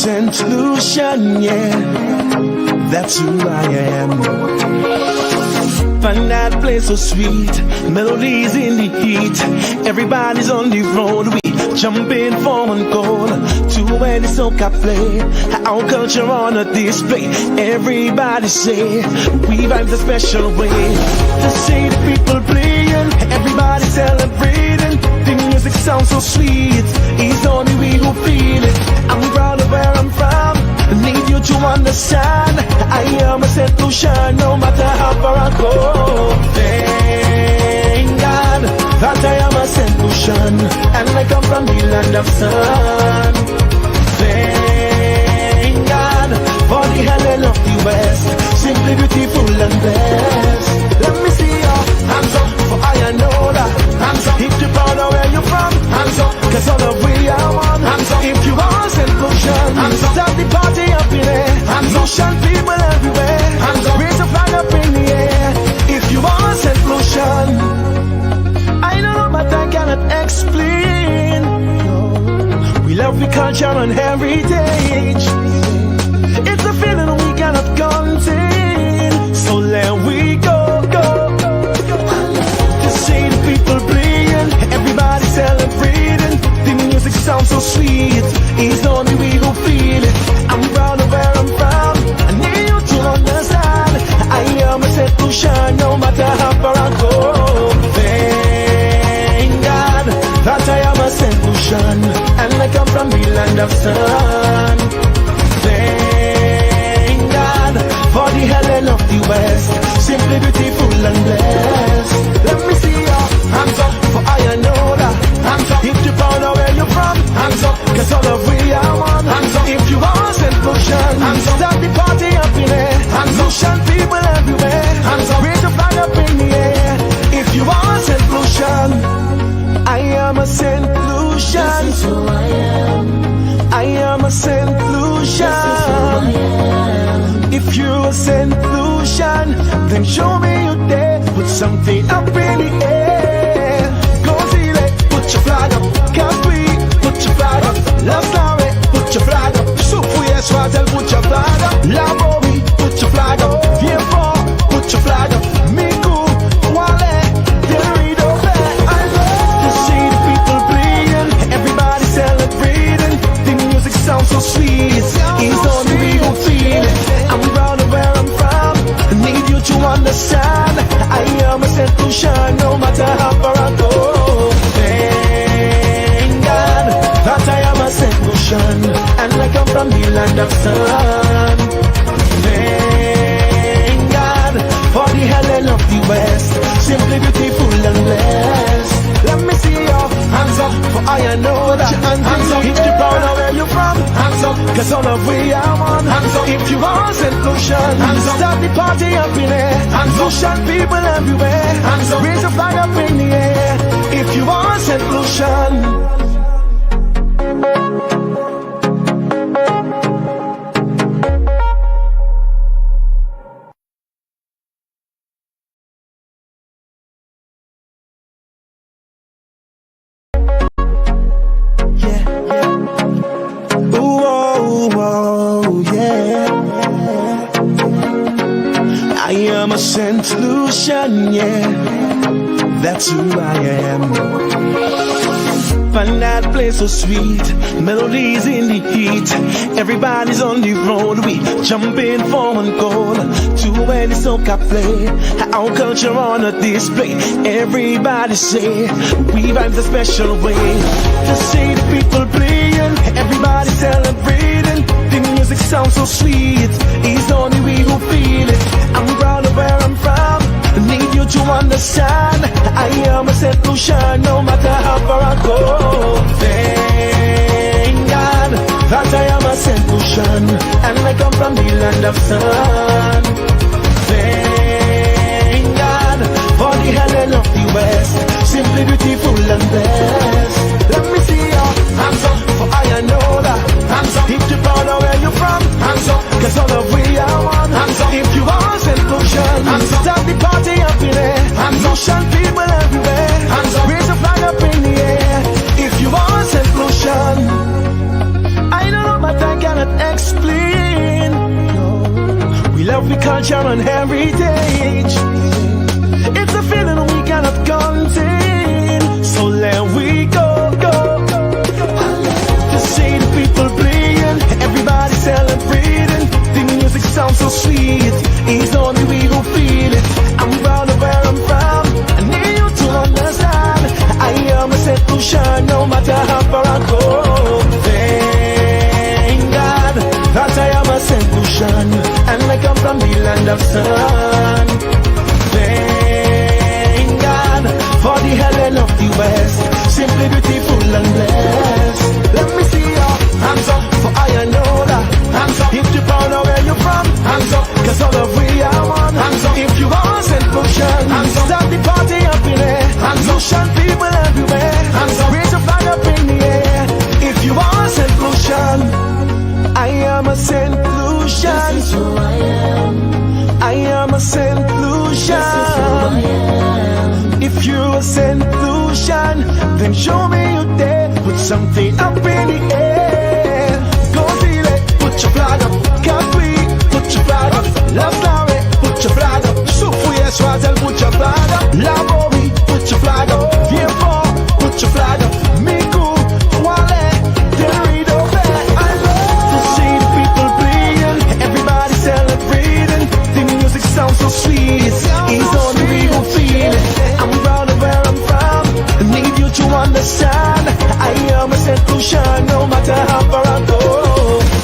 St. Lucian, yeah, that's who I am. Find that place so sweet, melodies in the heat. Everybody's on the road, we jumping for one goal. To where the soca play, our culture on a display. Everybody say, we vibe the special way. To see the people playing, everybody celebrating. The music sounds so sweet, it's only we who feel it. I'm proud of where I'm from, I need you to understand. I am a St. Lucian, no matter how far I go. Thank God that I am a St. Lucian, and I come from the land of sun. Thank God for the Helen of the West, simply beautiful and blessed. Let me see your hands up, for I know that. Hands up if you're proud of where you're from. Hands up, cause all of we are one. Hands up if you are St. Lucian. Hands up, start the party up in there. Hands up, Lucian people everywhere. Hands up, raise a flag up in the air. If you are St. Lucian, I don't know but I cannot explain. We love the culture and heritage. It's a feeling we cannot contain. So let we go. To see the people playing, everybody celebrating. The music sounds so sweet, it's only we who feel it. I'm proud of where I'm from, I need you to understand. I am a St. Lucian, no matter how far I go. Thank God that I am a St. Lucian, and I come from the land of sun. Thank God for the Helen of the West, simply beautiful and blessed. Let me see your hands up, for I know that. Hands up if you're proud of where you're from. Hands up, cause all of we are one. Hands up if you are St. Lucian. Hands up, start the party up in there. Hands up, Lucian people everywhere. Hands up, raise the flag up in the air. If you are St. Lucian, I am a St. Lucian. This is who I am. I am a St. Lucian. This is who I am. If you're a St. Lucian, then show me your day. Put something up in the air. Go see it, put your flag up. Can't breathe, put your flag up. Love story, put your flag up. Soup yes, Swatel, put your flag up. La Bobby, put your flag up. VIEUX, put your flag up. Miku, Wale, Delrido, I love to see the people playing, everybody celebrating. The music sounds so sweet, it's only we who feel it. I'm proud of where I'm from, I need you to understand. I am a St. Lucian, no matter how far I go. Thank God that I am a St. Lucian, and I come from the land of sun. Thank God for the Helen of the West, simply beautiful and blessed. Let me see your hands up, for I know that. Hands up if you're proud of where you're from. Hands up, cause all of we are one. Hands up if you are St. Lucian. Hands up, start the party up in there. Hands up, Lucian people everywhere. Hands up, raise a flag up in the air. If you are St. Lucian. I'm a St. Lucian, yeah, that's who I am. Find that place so sweet, melodies in the heat. Everybody's on the road, we jumping for one goal. To where the soca play, our culture on a display. Everybody say, we vibe the special way. To see the people playing, everybody celebrating. The music sounds so sweet, it's only we who feel it. I'm proud of where I'm from, I need you to understand. I am a St. Lucian, no matter how far I go. Thank God that I am a St. Lucian, and I come from the land of sun. Thank God for the Helen of the West, simply beautiful and blessed. Let me see your hands up, for I know that. Hands up if you're proud of where you're from. Hands up, cause all of we are one. Hands up if you are St. Lucian. Hands up, start the party up in there. Hands up, Lucian people everywhere. Hands up, raise a flag up in the air. If you are St. Lucian, I don't know but I cannot love the culture and heritage. It's a feeling we cannot contain, so let we go. To see the people playing, everybody celebrating. The music sounds so sweet, it's only we who feel it. I'm proud of where I'm from, I need you to understand. I am a solution, no matter how far I go. Thank God that I am a solution, and I come from the land of sun. Thank God for the Helen of the West, simply beautiful and blessed. Let me see your hands up, for I know that. Hands up if you're proud of where you're from. Hands up, cause all of we are one. Hands up if you are St. Lucian. Hands up, start the party up in there. Hands up, Lucian people everywhere. Hands up, raise your flag up in the air. If you are St. Lucian, I am a St. Lucian. This is who I am. I am a St. Lucian. This is who I am. If you're a St. Lucian, then show me you there. Put something up in the air. Go feel it. Put your flag up. Can't breathe. Put your flag up. Love story. Put your flag up. Souffouye Swazel. Put your flag up. Labori. Put your flag up. Vieux-Fort. Put your flag up. Miku. Wale. Terrido. I love to see the people playing. Everybody celebrating. The music sounds so sweet. It's only we who feel it. I'm proud of where I'm from. I need you to understand. I am a St. Lucian, no matter how far I go.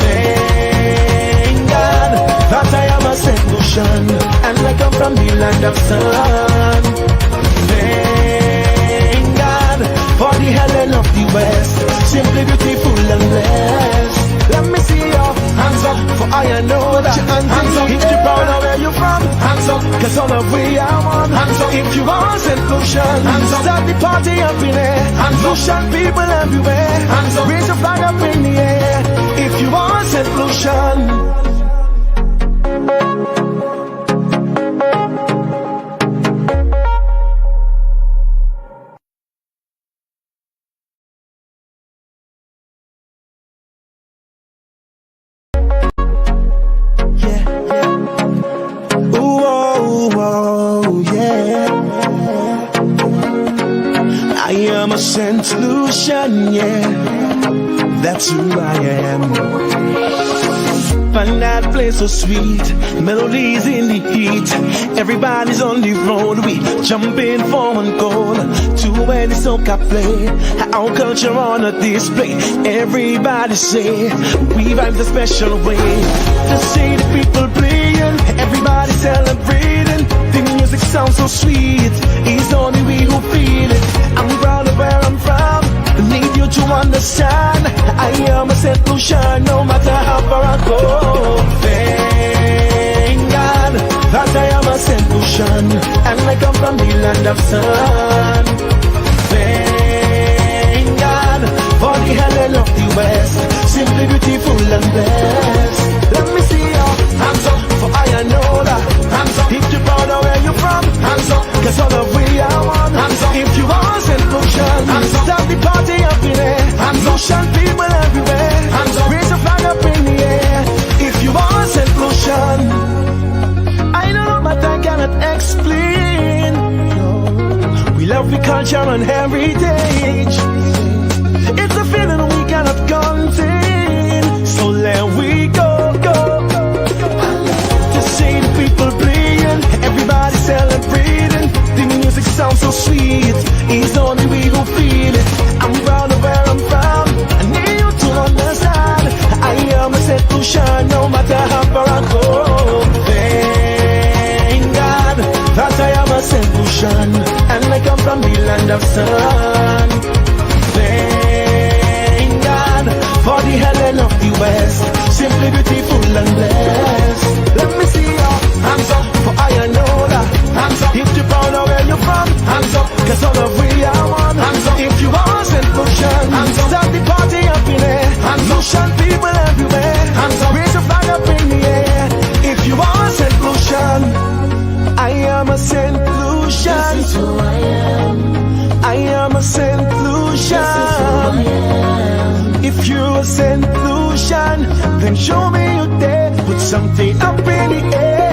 Thank God that I am a St. Lucian, and I come from the land of sun. Thank God for the Helen of the West, simply beautiful and blessed. Let me see your hands up, for I know that. Hands up if you're proud of where you're from. Hands up, cause all of we are one. Hands up if you are St. Lucian. Hands up, start the party up in there. Hands up, Lucian people everywhere. Hands up, raise your flag up in the air. If you are St. Lucian. I'm a St. Lucian, yeah, that's who I am. Find that place so sweet, melodies in the heat. Everybody's on the road, we jumping for one goal. To where the soca play, our culture on a display. Everybody say, we vibe the special way. To see the people playing, everybody celebrating. The music sounds so sweet, it's only we who feel it. I'm proud of where I'm from, I need you to understand. I am a St. Lucian, no matter how far I go. Thank God that I am a St. Lucian, and I come from the land of sun. Thank God for the Helen of the West, simply beautiful and blessed. Let me see your hands up, for I know that. Hands up if you're proud of where you're from. Hands up, cause all of we are one. Hands up if you are St. Lucian. Hands up, start the party up in there. Hands up, Lucian people everywhere. Hands up, raise your flag up in the air. If you are St. Lucian, I know but I cannot explain. We love the culture and heritage. It's a feeling we cannot contain, so let we go. To see the people playing, everybody celebrating. The music sounds so sweet, it's only we who feel it. I'm proud of where I'm from, I need you to understand. I am a St. Lucian, no matter how far I go. Thank God that I am a St. Lucian, and I come from the land of sun. Thank God for the Helen of the West, simply beautiful and blessed. Let me see your hands up, for I know that. Hands up if you're proud of where you're from. Hands up, cause all of we are one. Hands up if you are St. Lucian. Hands up, start the party up in there. Hands up, Lucian people everywhere. Hands up, raise your flag up in the air. If you are St. Lucian, I am a St. Lucian. This is who I am. I am a St. Lucian. This is who I am. If you're a St. Lucian, then show me you there. Put something up in the air.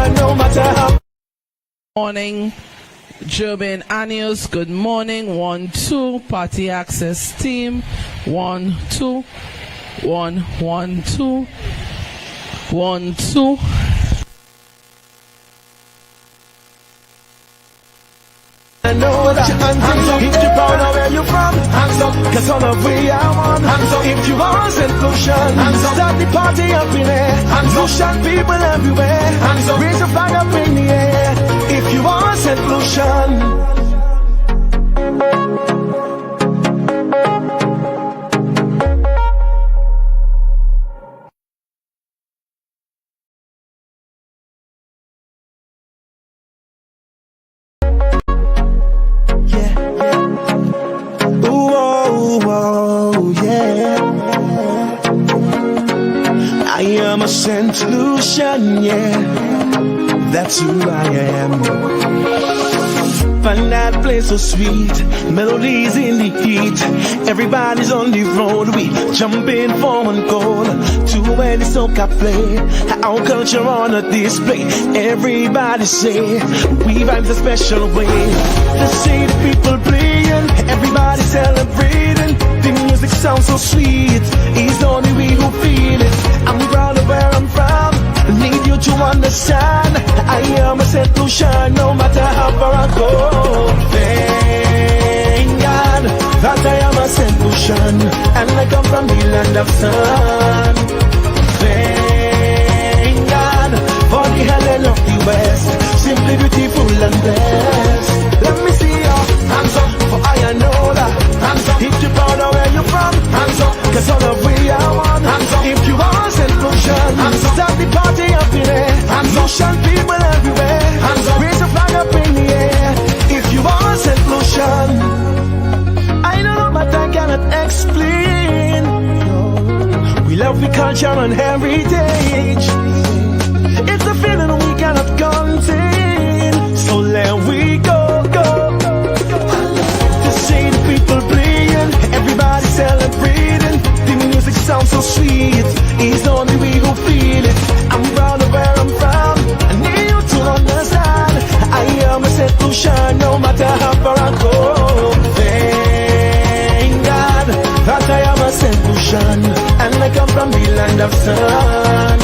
solution, no matter how. Morning, Jobin Anius. Good morning. 1 2 Party Access Team. 1 2 1 1 2 1 2. I know that your hands up. If you're proud of where you're from, hands up. Cause all of we are one. Hands up. If you want inclusion, hands up. Start the party up in there. Hands up. Lucian people everywhere. Hands up. Raise your flag up in the air. If you want inclusion. Saint Lucian, yeah, that's who I am. Find that place so sweet, melodies in the heat. Everybody's on the road, we jumping for one goal. To where the soca play, our culture on a display. Everybody say, we vibes a special way. The same people playing, everybody celebrating. The music sounds so sweet, it's only we who feel it. I'm proud of where I'm from, I need you to understand. I am a Saint Lucian, no matter how far I go. Thank God that I am a Saint Lucian, and I come from the land of sun. Thank God for the Helen of the West, simply beautiful and blessed. Let me see your hands up, for I know that. Hands up, if you're proud of where you're from. Hands up, cause all of we are one. Hands up, if you want inclusion. Hands up, start the party up in there. Hands up, Lucian people everywhere. Hands up, raise a flag up in the air. If you want inclusion. I don't know but I cannot explain. We love the culture and heritage. It's a feeling we cannot contain. So let we go. See the people playing, everybody celebrating. The music sounds so sweet, it's only we who feel it. I'm proud of where I'm from, I need you to understand. I am a Saint Lucian, no matter how far I go. Thank God that I am a Saint Lucian, and I come from the land of sun.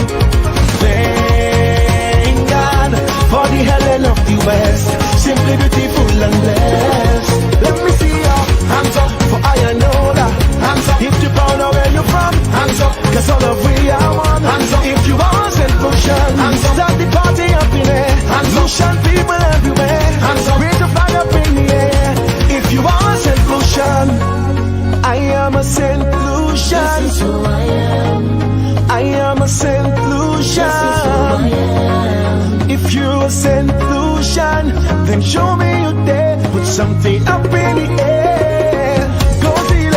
Thank God for the Helen of the West, simply beautiful and blessed. Let me see your hands up, for I know that. Hands up, if you're proud of where you're from. Hands up, cause all of we are one. Hands up, if you want inclusion. Hands up, start the party up in there. Hands up, Lucian people everywhere. Hands up, raise the flag up in the air. If you want inclusion. I am a Saint Lucian. This is who I am. I am a Saint Lucian. This is who I am. If you're a Saint Lucian, then show me your day. Put something up in the air. Go see,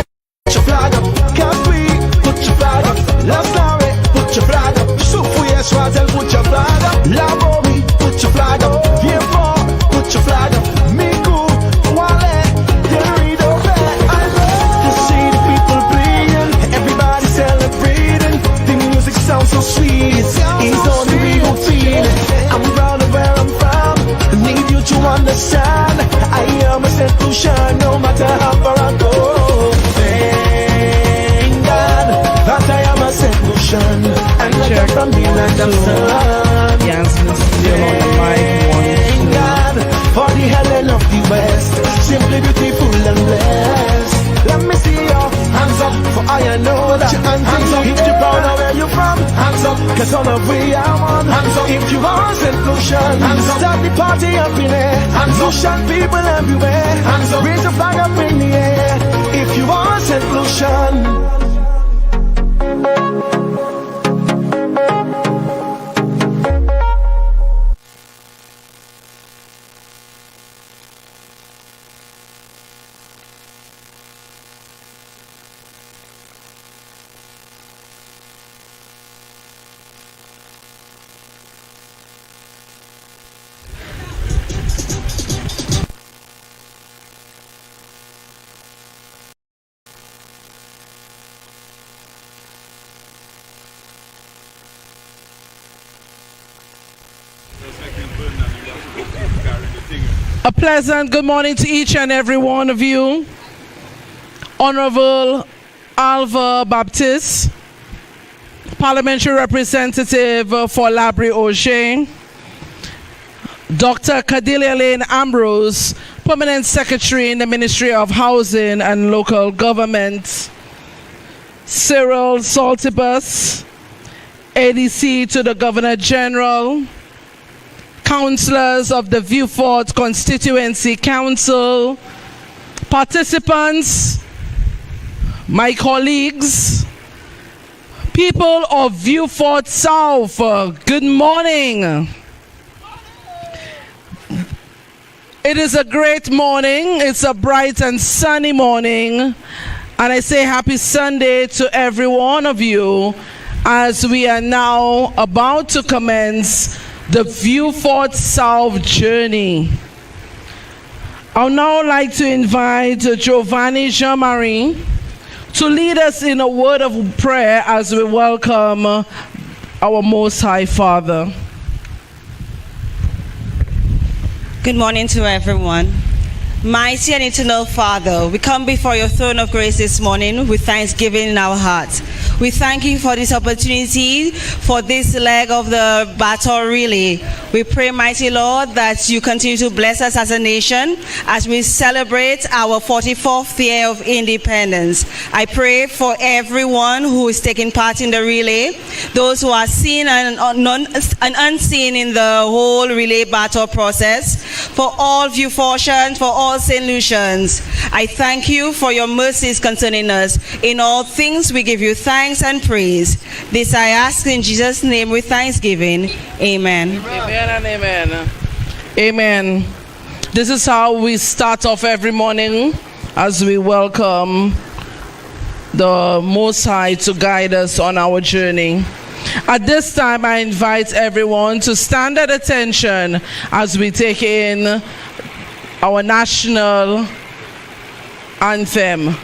put your flag up. Capri, put your flag up. Love Story, put your flag up. Sufuye Swazel, put your flag up. Labomi, put your flag up. VIEUX, put your flag up. Miku, Wale, Derido, I love to see the people playing, everybody celebrating. The music sounds so sweet, it's only we who feel it. I'm proud of where I'm from, I need you to understand. I am a Saint Lucian, no matter how far I go. Thank God that I am a Saint Lucian, and I come from the land of sun. Thank God for the Helen of the West, simply beautiful and blessed. Let me see your hands up, for I know that. Hands up, if you're proud of where you're from. Hands up, cause all of we are one. Hands up, if you want inclusion. Hands up, start the party up in there. Hands up, Lucian people everywhere. Hands up, raise a flag up in the air. If you want inclusion. A pleasant good morning to each and every one of you. Honorable Alva Baptiste, Parliamentary Representative for Labrie Auger, Dr. Cordelia Lane Ambrose, Permanent Secretary in the Ministry of Housing and Local Government, Cyril Saltibus, ADC to the Governor General, councillors of the VIEUX Constituency Council, participants, my colleagues, people of VIEUX South, good morning. It is a great morning. It's a bright and sunny morning. And I say happy Sunday to every one of you as we are now about to commence the VIEUX South journey. I would now like to invite Giovanni Jean-Marie to lead us in a word of prayer as we welcome our Most High Father. Good morning to everyone. Mighty and eternal Father, we come before your throne of grace this morning with thanksgiving in our hearts. We thank you for this opportunity, for this leg of the BATON relay. We pray, mighty Lord, that you continue to bless us as a nation as we celebrate our 44th year of independence. I pray for everyone who is taking part in the relay, those who are seen and unseen in the whole relay battle process, for all VIEUXians, for all St. Lucians. I thank you for your mercies concerning us. In all things we give you thanks and praise. This I ask in Jesus' name with thanksgiving. Amen. Amen and amen. Amen. This is how we start off every morning as we welcome the Most High to guide us on our journey. At this time, I invite everyone to stand at attention as we take in our national anthem.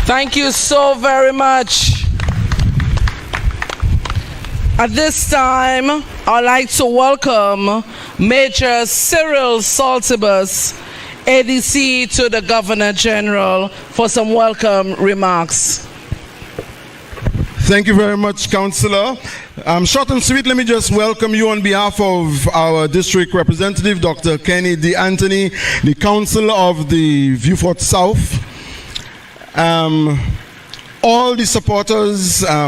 Thank you so very much. At this time, I'd like to welcome Major Cyril Saltibus, ADC to the Governor General, for some welcome remarks. Thank you very much, Councillor. Short and sweet, let me just welcome you on behalf of our district representative, Dr. Kenny D. Anthony, the Council of the VIEUX South. all the supporters, I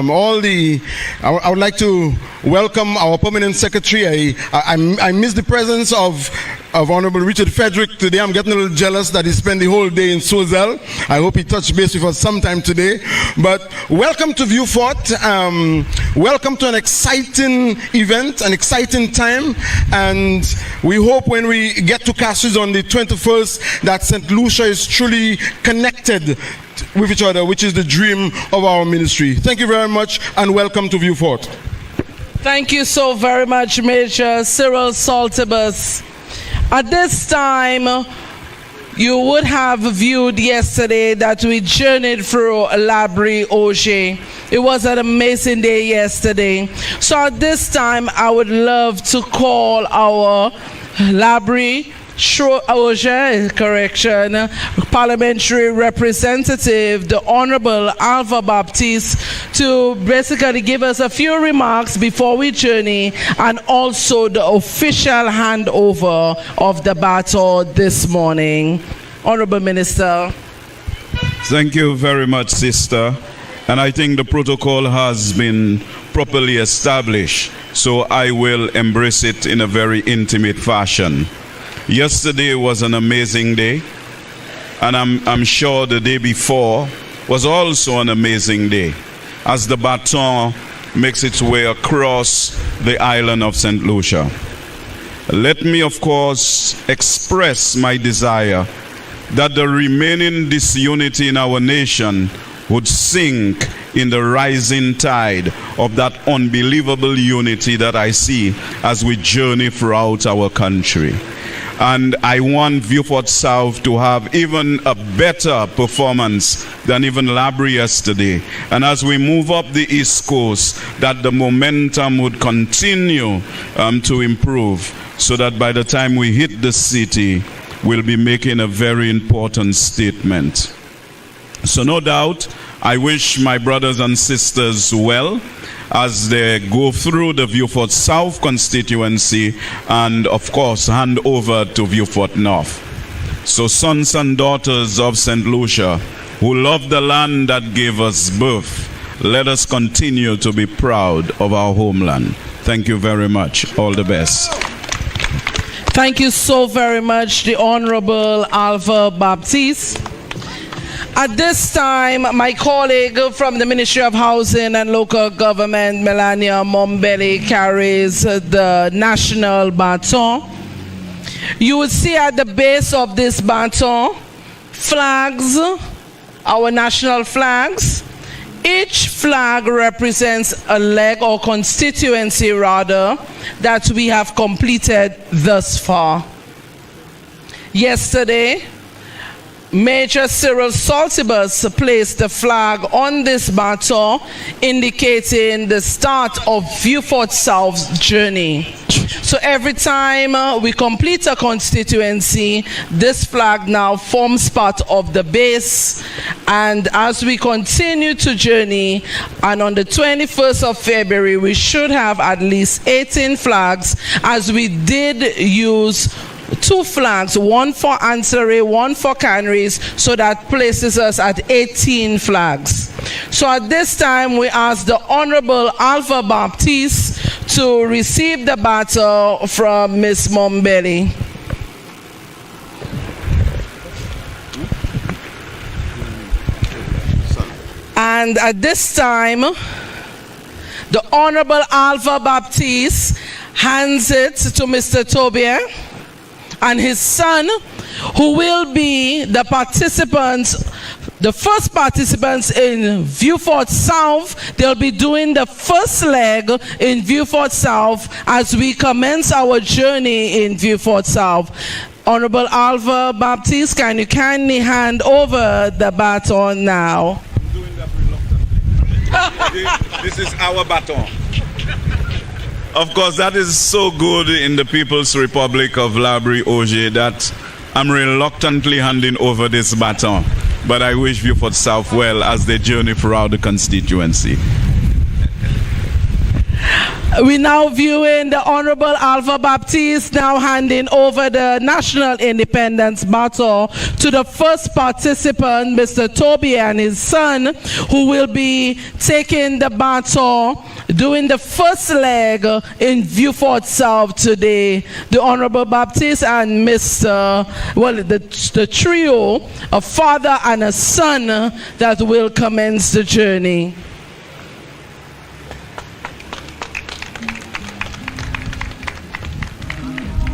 would like to welcome our permanent secretary. I miss the presence of Honorable Richard Frederick today. I'm getting a little jealous that he spent the whole day in Sozel. I hope he touched base with us sometime today. But welcome to Vieux Fort. Welcome to an exciting event, an exciting time. And we hope when we get to Castries on the 21st that St. Lucia is truly connected with each other, which is the dream of our ministry. Thank you very much and welcome to Vieux Fort. Thank you so very much, Major Cyril Saltibus. At this time, you would have viewed yesterday that we journeyed through Labri Auger. It was an amazing day yesterday. So at this time, I would love to call our Labri Auger, parliamentary representative, the Honorable Alva Baptiste, to basically give us a few remarks before we journey, and also the official handover of the baton this morning. Honorable Minister. Thank you very much, sister. And I think the protocol has been properly established, so I will embrace it in a very intimate fashion. Yesterday was an amazing day, and I'm sure the day before was also an amazing day, as the baton makes its way across the island of St. Lucia. Let me, of course, express my desire that the remaining disunity in our nation would sink in the rising tide of that unbelievable unity that I see as we journey throughout our country. And I want Vieux Fort South to have even a better performance than even Labri yesterday. And as we move up the East Coast, that the momentum would continue to improve, so that by the time we hit the city, we'll be making a very important statement. So no doubt, I wish my brothers and sisters well as they go through the Vieux Fort South constituency and, of course, hand over to Vieux Fort North. So sons and daughters of St. Lucia, who love the land that gave us birth, let us continue to be proud of our homeland. Thank you very much. All the best. Thank you so very much, the Honorable Alva Baptiste. At this time, my colleague from the Ministry of Housing and Local Government, Melania Mombelli, carries the national baton. You will see at the base of this baton flags, our national flags. Each flag represents a leg, or constituency rather, that we have completed thus far. Yesterday, Major Cyril Saltibus placed the flag on this baton, indicating the start of Vieux Fort South's journey. So every time we complete a constituency, this flag now forms part of the base. And as we continue to journey, and on the 21st of February, we should have at least 18 flags, as we did use 2 flags, one for ancillary, one for canaries, so that places us at 18 flags. So at this time, we ask the Honorable Alva Baptiste to receive the baton from Ms. Mombelli. And at this time, the Honorable Alva Baptiste hands it to Mr. Tobier and his son, who will be the participants, the first participants in Vieux Fort South. They'll be doing the first leg in Vieux Fort South as we commence our journey in Vieux Fort South. Honorable Alva Baptiste, can you kindly hand over the baton now? I'm doing that reluctantly. This is our baton. Of course, that is so good in the People's Republic of Labri Auger that I'm reluctantly handing over this baton. But I wish Vieux Fort South well as they journey throughout the constituency. We now viewing the Honorable Alpha Baptiste now handing over the National Independence Baton to the first participant, Mr. Toby, and his son, who will be taking the baton, doing the first leg in Vieux South today. The Honorable Baptiste and Mr. the trio, a father and a son, that will commence the journey.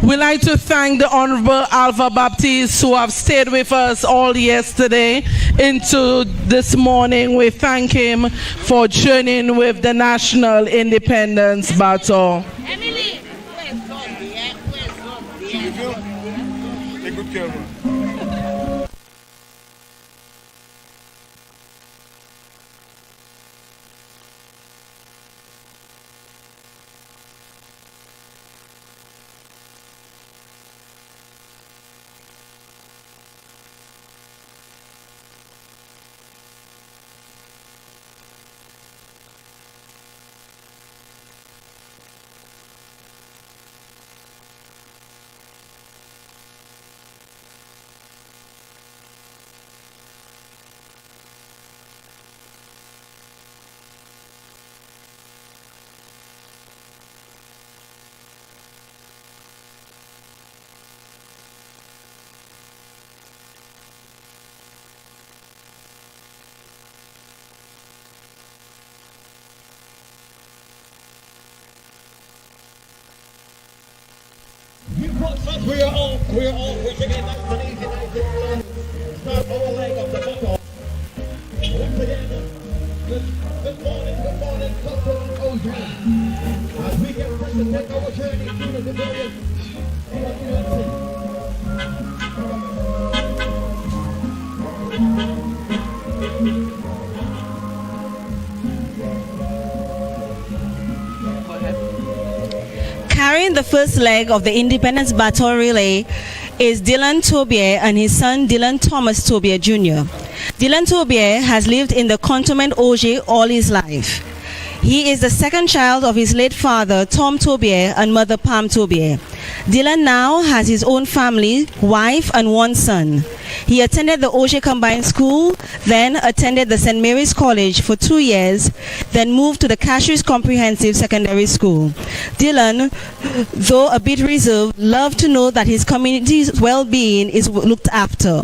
We'd like to thank the Honorable Alpha Baptiste who have stayed with us all yesterday into this morning. We thank him for journeying with the National Independence Baton. Emily, where's God? Where's God? Take good care of her. We are all wishing it up an easy night to start our leg of the battle. Once again, good morning, Captain OJ. As we get ready to take our journey through the civilian Carrying the first leg of the Independence Baton Relay is Dylan Tobier and his son Dylan Thomas Tobier Jr. Dylan Tobier has lived in the cantonment Auger all his life. He is the second child of his late father Tom Tobier and mother Pam Tobier. Dylan now has his own family, wife and one son. He attended the Auger Combined School, then attended the St. Mary's College for 2 years, then moved to the Cashews Comprehensive Secondary School. Dylan, though a bit reserved, loved to know that his community's well-being is looked after.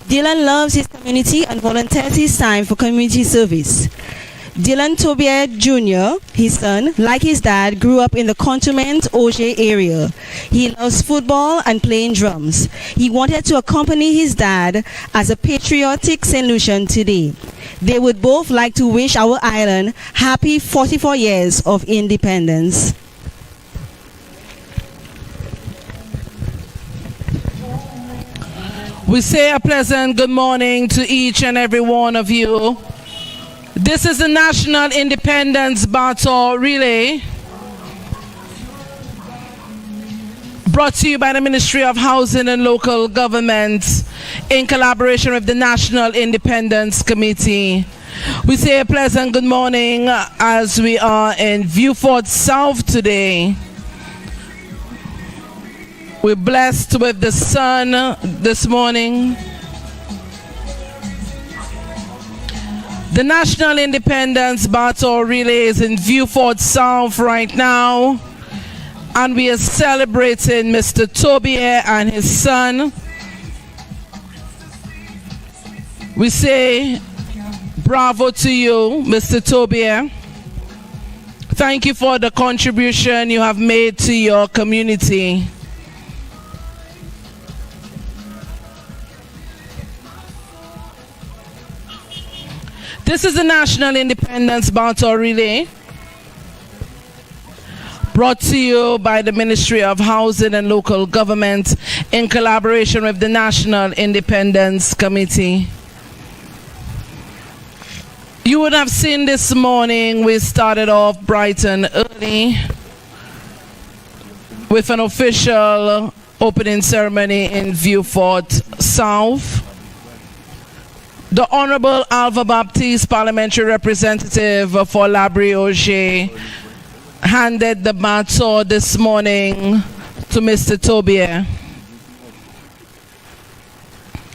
Dylan loves his community and volunteers his time for community service. Dylan Tobier Jr., his son, like his dad, grew up in the cantonment Auger area. He loves football and playing drums. He wanted to accompany his dad as a patriotic St. Lucian today. They would both like to wish our island happy 44 years of independence. We say a pleasant good morning to each and every one of you. This is the National Independence Baton Relay, brought to you by the Ministry of Housing and Local Government in collaboration with the National Independence Committee. We say a pleasant good morning as we are in Vieux South today. We're blessed with the sun this morning. The National Independence Baton Relay is in Vieux South right now, and we are celebrating Mr. Tobier and his son. We say bravo to you, Mr. Tobier. Thank you for the contribution you have made to your community. This is the National Independence Baton Relay, brought to you by the Ministry of Housing and Local Government in collaboration with the National Independence Committee. You would have seen this morning we started off bright and early with an official opening ceremony in Vieux South. The Honorable Alpha Baptiste, Parliamentary Representative for Labrie Auger, handed the baton this morning to Mr. Tobier.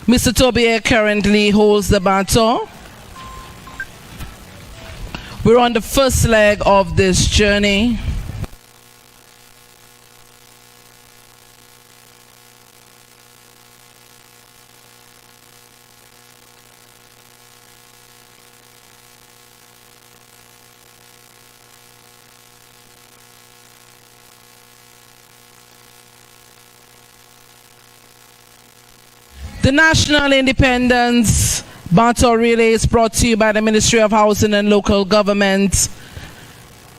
Mr. Tobier currently holds the baton. We're on the first leg of this journey. The National Independence Baton Relay is brought to you by the Ministry of Housing and Local Government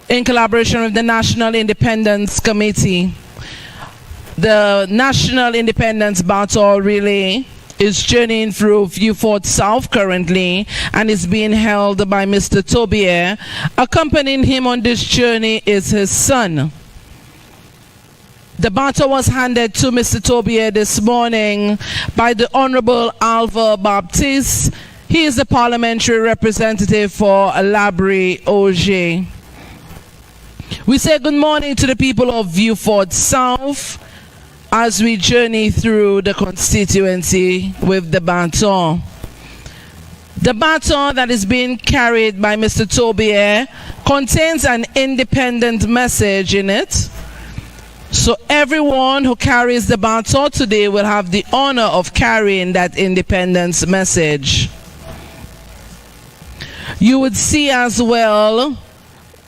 in collaboration with the National Independence Committee. The National Independence Baton Relay is journeying through Vieux Fort South currently and is being held by Mr. Tobier. Accompanying him on this journey is his son. The baton was handed to Mr. Tobier this morning by the Honorable Alva Baptiste. He is the parliamentary representative for Labrie Auger. We say good morning to the people of Vieux Fort South as we journey through the constituency with the baton. The baton that is being carried by Mr. Tobier contains an independent message in it. So everyone who carries the baton today will have the honor of carrying that independence message. You would see as well,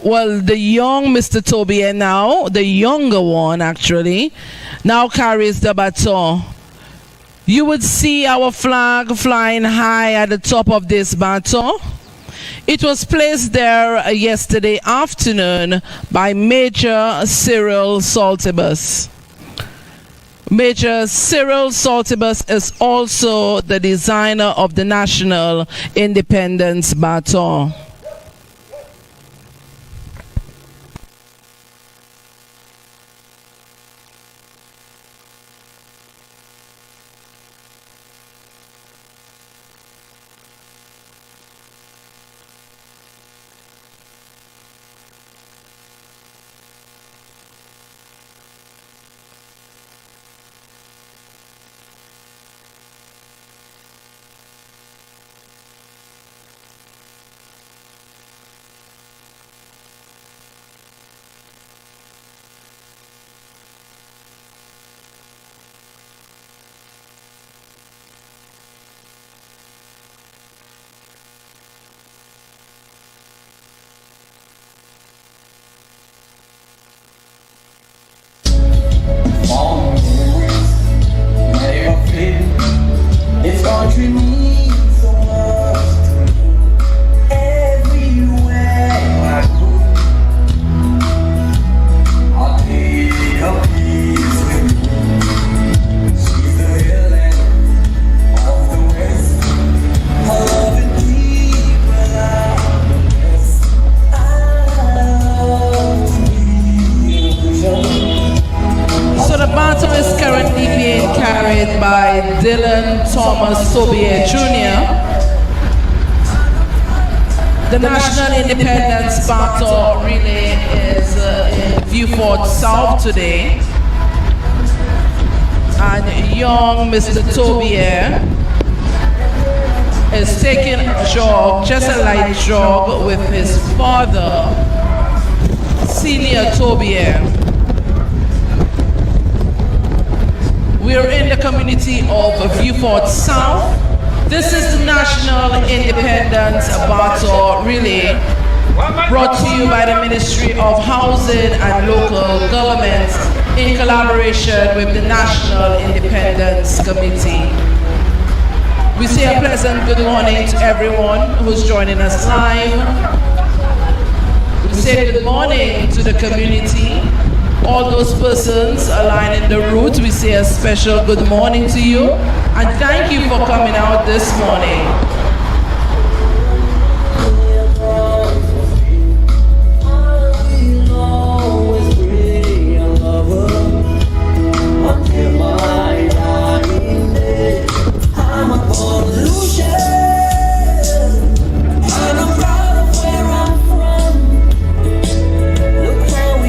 the young Mr. Tobier now, the younger one actually, now carries the baton. You would see our flag flying high at the top of this baton. It was placed there yesterday afternoon by Major Cyril Saltibus. Major Cyril Saltibus is also the designer of the National Independence Baton. Tobier Jr. The National Independence Baton Relay is in Vieux Fort South today. And young Mr. Tobier is taking a jog, just a light jog, with his father, Senior Tobier. We're in the community of Vieux Fort South. This is the National Independence Baton Relay, brought to you by the Ministry of Housing and Local Government in collaboration with the National Independence Committee. We say a pleasant good morning to everyone who's joining us live. We say good morning to the community. All those persons lining the route, we say a special good morning to you and thank you for coming out this morning. Lucia, and I'm proud of where I'm from. Look how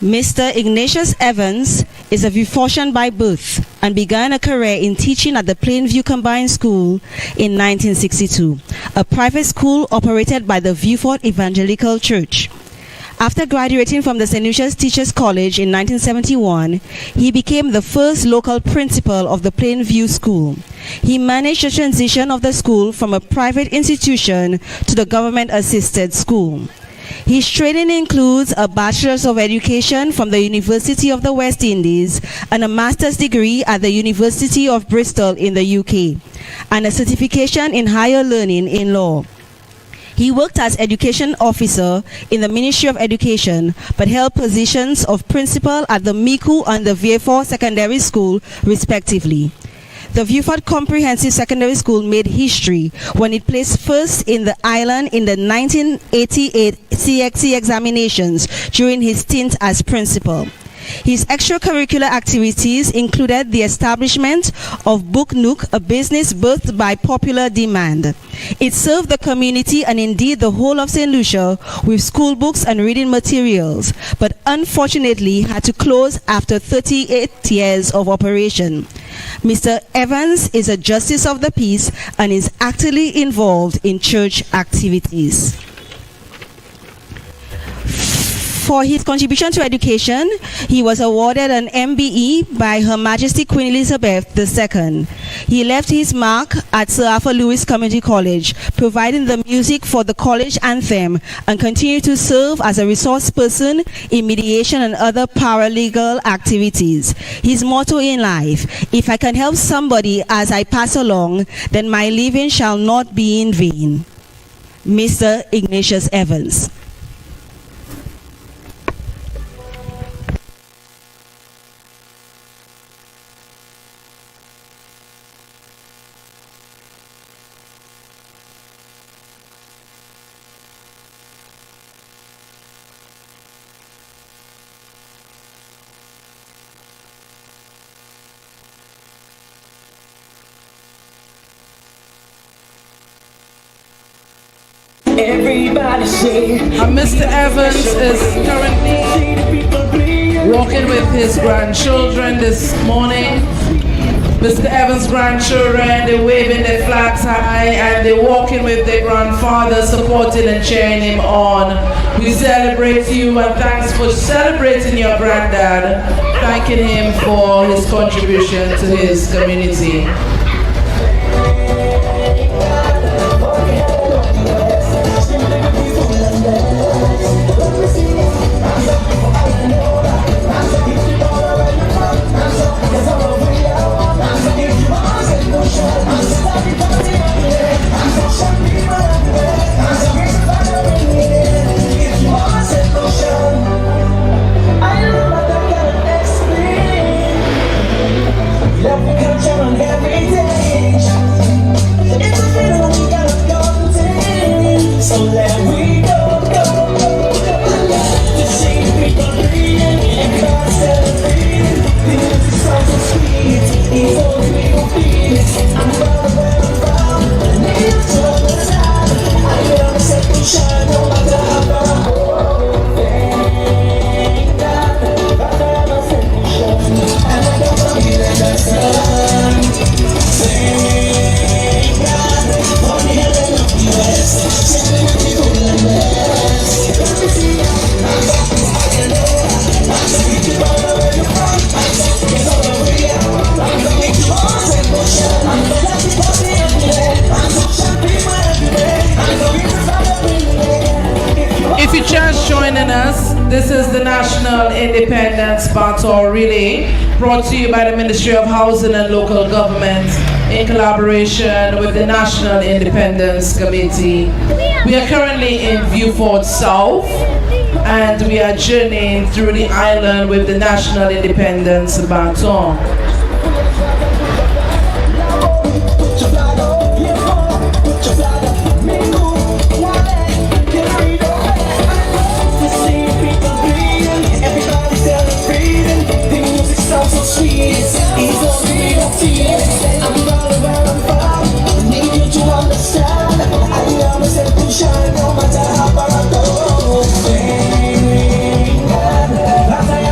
Mr. Ignatius Evans is a Vieuxfortian by birth and began a career in teaching at the Plainview Combined School in 1962, a private school operated by the Vieux Evangelical Church. After graduating from the St. Lucia's Teachers College in 1971, he became the first local principal of the Plainview School. He managed the transition of the school from a private institution to the government-assisted school. His training includes a Bachelor's of Education from the University of the West Indies and a Master's degree at the University of Bristol in the UK, and a certification in higher learning in law. He worked as education officer in the Ministry of Education, but held positions of principal at the Miku and the VIEUX Secondary School, respectively. The VIEUX Comprehensive Secondary School made history when it placed first in the island in the 1988 CXC examinations during his stint as principal. His extracurricular activities included the establishment of Book Nook, a business birthed by popular demand. It served the community and indeed the whole of St. Lucia with school books and reading materials, but unfortunately had to close after 38 years of operation. Mr. Evans is a Justice of the Peace and is actively involved in church activities. For his contribution to education, he was awarded an MBE by Her Majesty Queen Elizabeth II. He left his mark at Sir Arthur Lewis Community College, providing the music for the college anthem, and continued to serve as a resource person in mediation and other paralegal activities. His motto in life: if I can help somebody as I pass along, then my living shall not be in vain. Mr. Ignatius Evans. Everybody say, Mr. Evans is currently walking with his grandchildren this morning. Mr. Evans' grandchildren, they're waving their flags high and they're walking with their grandfather, supporting and cheering him on. We celebrate you and thanks for celebrating your granddad, thanking him for his contribution to his community. If you're just joining us, this is the National Independence Baton Relay, brought to you by the Ministry of Housing and Local Government in collaboration with the National Independence Committee. We are currently in Vieux South and we are journeying through the island with the National Independence Baton. Shine no matter how far I go. Thank God,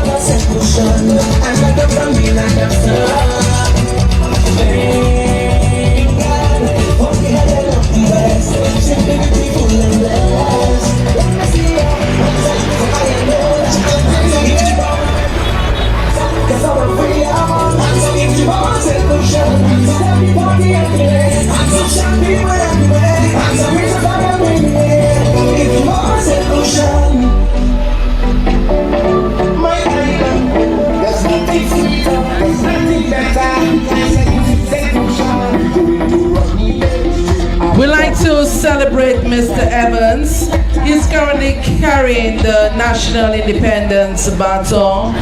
We like to celebrate Mr. Evans. He's currently carrying the National Independence Baton.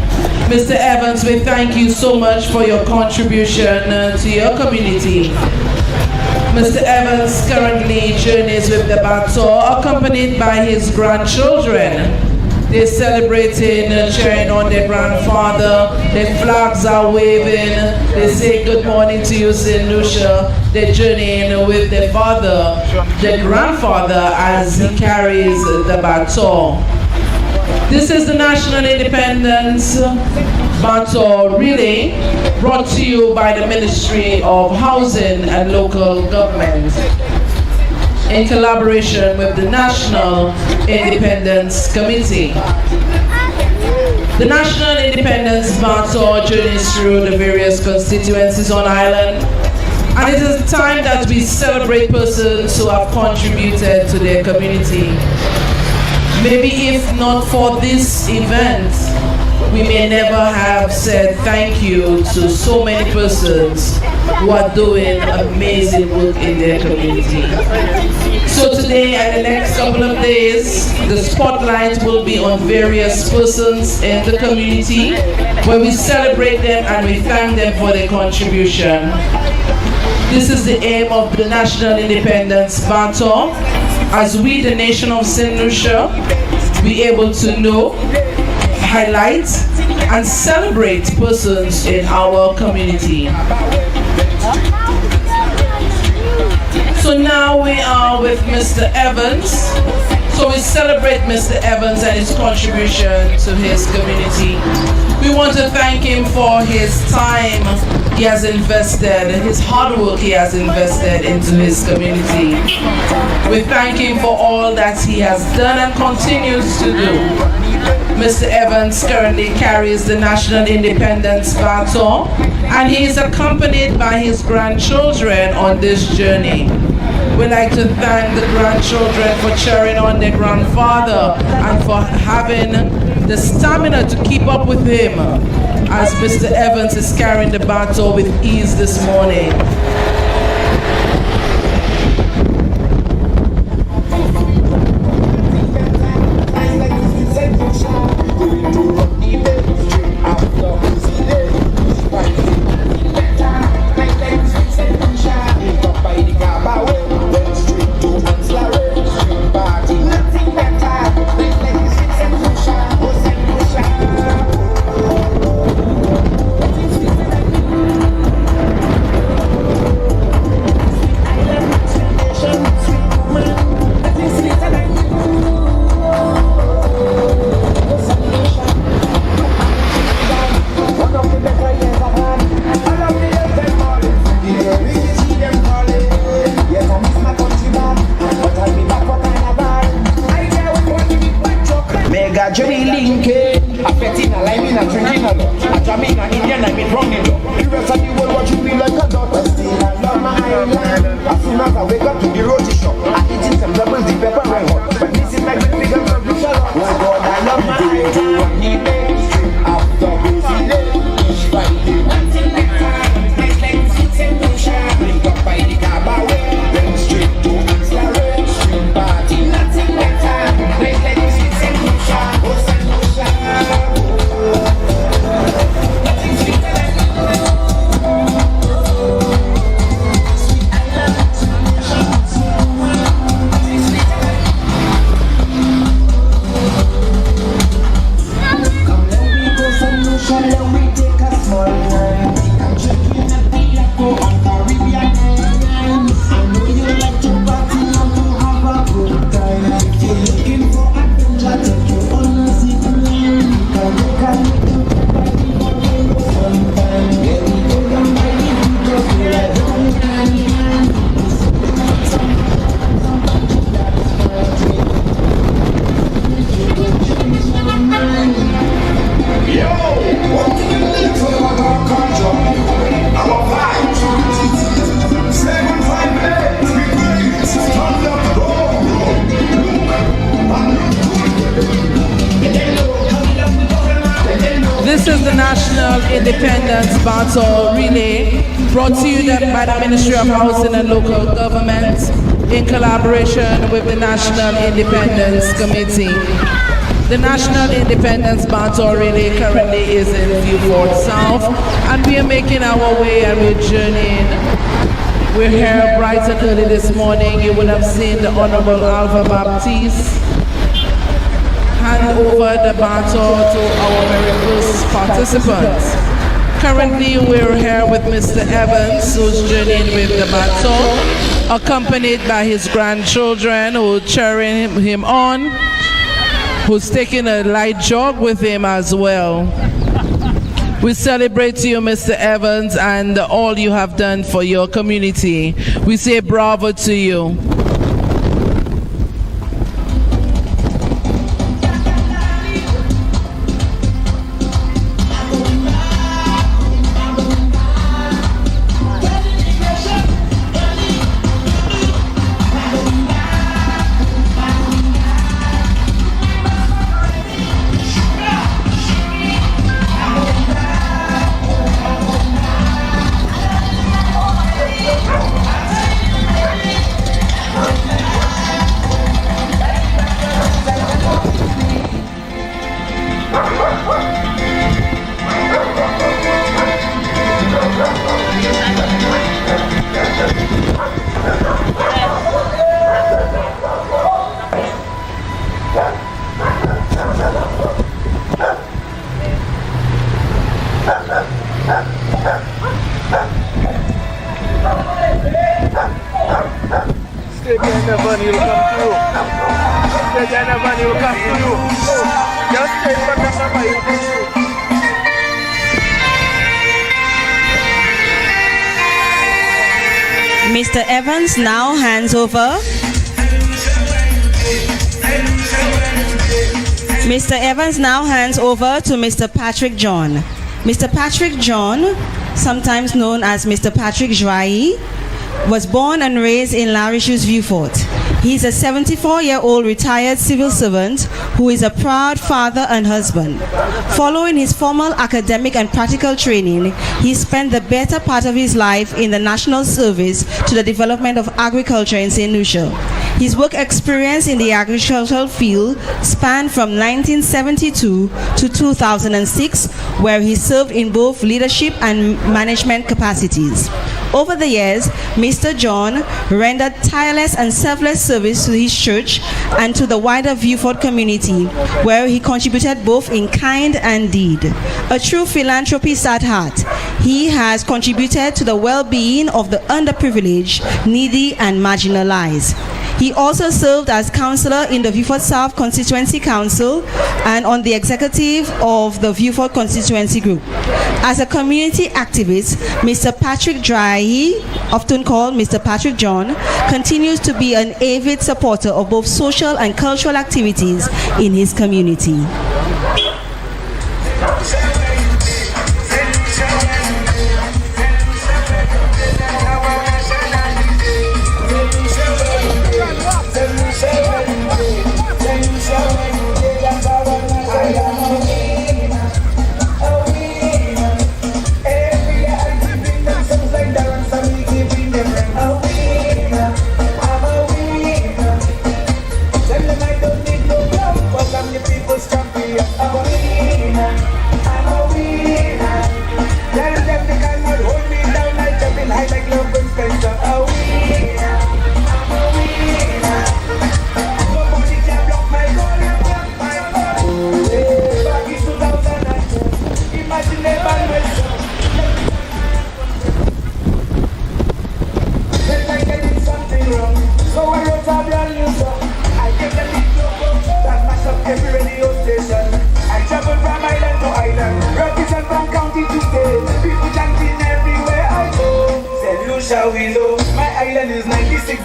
Mr. Evans, we thank you so much for your contribution to your community. Mr. Evans currently journeys with the baton, accompanied by his grandchildren. They're celebrating, cheering on their grandfather. Their flags are waving. They say good morning to you, St. Lucia. They're journeying with their father, their grandfather, as he carries the baton. This is the National Independence Baton Relay, brought to you by the Ministry of Housing and Local Government, in collaboration with the National Independence Committee. The National Independence Baton journeys through the various constituencies on island, and it is time that we celebrate persons who have contributed to their community. Maybe if not for this event, we may never have said thank you to so many persons who are doing amazing work in their community. So today and the next couple of days, the spotlight will be on various persons in the community, where we celebrate them and we thank them for their contribution. This is the aim of the National Independence Baton, as we, the nation of St. Lucia, be able to know, highlight, and celebrate persons in our community. So now we are with Mr. Evans. So we celebrate Mr. Evans and his contribution to his community. We want to thank him for his time he has invested, his hard work he has invested into his community. We thank him for all that he has done and continues to do. Mr. Evans currently carries the National Independence Baton, and he is accompanied by his grandchildren on this journey. We'd like to thank the grandchildren for cheering on their grandfather and for having the stamina to keep up with him as Mr. Evans is carrying the baton with ease this morning. Independence Battle Relay, brought to you by the Ministry of Housing and Local Government in collaboration with the National Independence Committee. The National Independence Battle Relay currently is in Vieux South, and we are making our way and we're journeying. We're here bright and early this morning. You would have seen the Honorable Alva Baptiste hand over the baton to our very first participants. Currently, we're here with Mr. Evans, who's journeying with the baton, accompanied by his grandchildren who are cheering him on, who's taking a light jog with him as well. We celebrate you, Mr. Evans, and all you have done for your community. We say bravo to you. Stay behind the van, he'll come through. Stay behind the van, he'll come through. Just stay in front of the van, he'll come through. Mr. Evans now hands over. Mr. Evans now hands over to Mr. Patrick John. Mr. Patrick John, sometimes known as Mr. Patrick Joai, was born and raised in La Richou's Vieux Fort. He's a 74-year-old retired civil servant who is a proud father and husband. Following his formal academic and practical training, he spent the better part of his life in the National Service to the Development of Agriculture in St. Lucia. His work experience in the agricultural field spanned from 1972 to 2006, where he served in both leadership and management capacities. Over the years, Mr. John rendered tireless and selfless service to his church and to the wider Vieux Fort community, where he contributed both in kind and deed. A true philanthropist at heart, he has contributed to the well-being of the underprivileged, needy, and marginalized. He also served as councillor in the Vieux Fort South Constituency Council and on the executive of the Vieux Fort Constituency Group. As a community activist, Mr. Patrick Drahi, often called Mr. Patrick John, continues to be an avid supporter of both social and cultural activities in his community.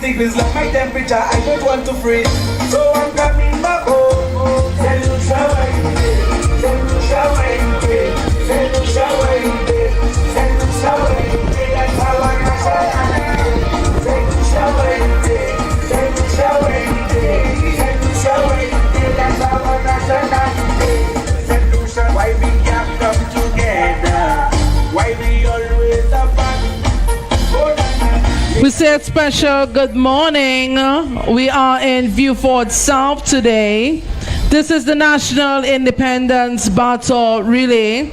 Degrees like my temperature, I don't want to freeze, so I'm coming back home. Tell Lucia where you did, tell Lucia where you did, tell Lucia where you did, tell Lucia where you did, that's how I got shot. Tell Lucia where you did, tell Lucia where you did, tell Lucia where you did, that's how I got shot. Tell Lucia why we can't come together. We say a special good morning. We are in Vieux South today. This is the National Independence Battle Relay,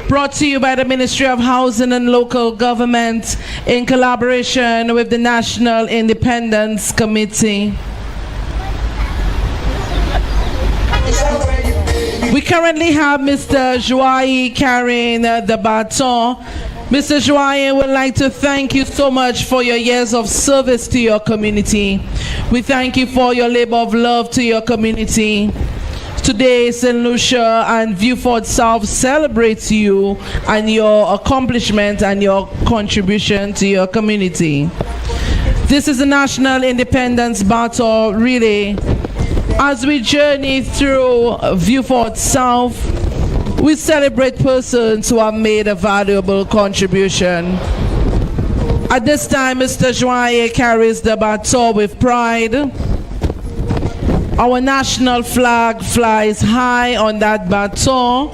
brought to you by the Ministry of Housing and Local Government in collaboration with the National Independence Committee. We currently have Mr. Joye carrying the baton. Mr. Joye would like to thank you so much for your years of service to your community. We thank you for your labor of love to your community. Today, St. Lucia and Vieux South celebrates you and your accomplishment and your contribution to your community. This is the National Independence Battle Relay. As we journey through Vieux South, we celebrate persons who have made a valuable contribution. At this time, Mr. Joye carries the baton with pride. Our national flag flies high on that baton.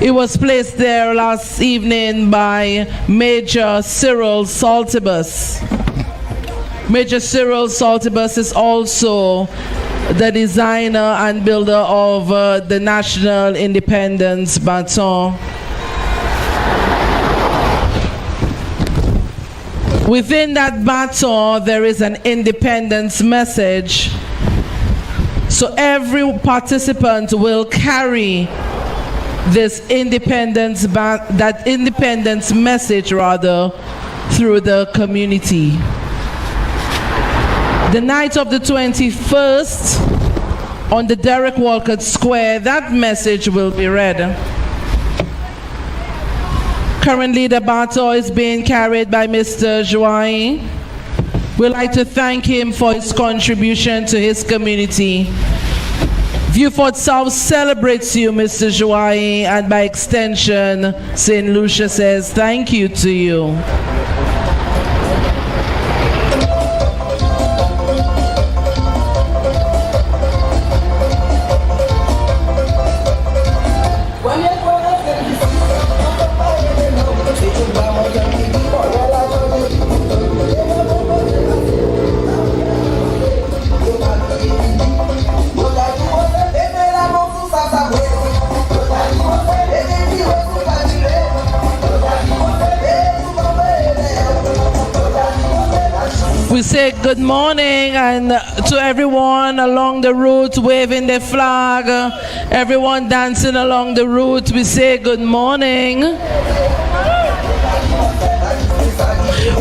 It was placed there last evening by Major Cyril Saltibus. Major Cyril Saltibus is also the designer and builder of the National Independence Baton. Within that baton, there is an independence message. So every participant will carry this independence message through the community. The night of the 21st, on the Derek Walcott Square, that message will be read. Currently, the baton is being carried by Mr. Joye. We'd like to thank him for his contribution to his community. Vieux South celebrates you, Mr. Joye, and by extension, St. Lucia says thank you to you. We say good morning and to everyone along the route waving their flag, everyone dancing along the route, we say good morning.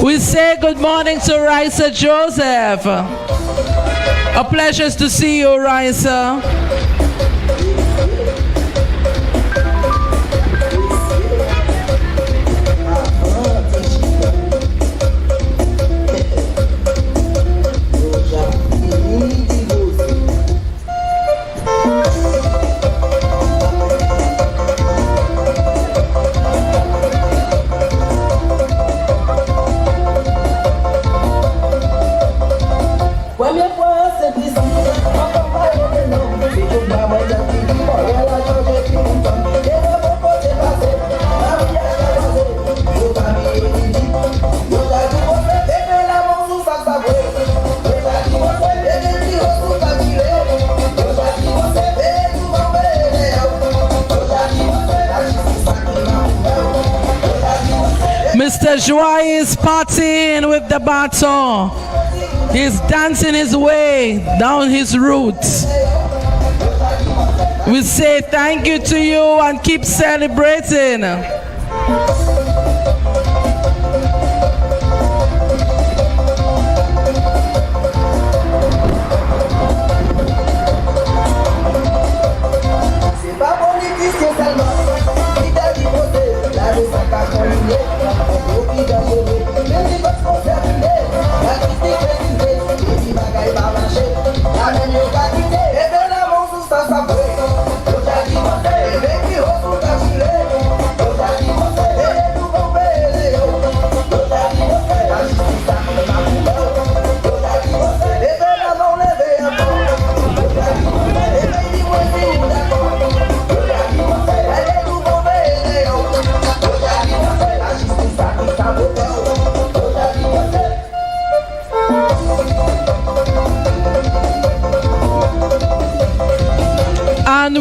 We say good morning to Raisa Joseph. A pleasure to see you, Raisa. Mr. Joye is partying with the baton. He's dancing his way down his route. We say thank you to you and keep celebrating.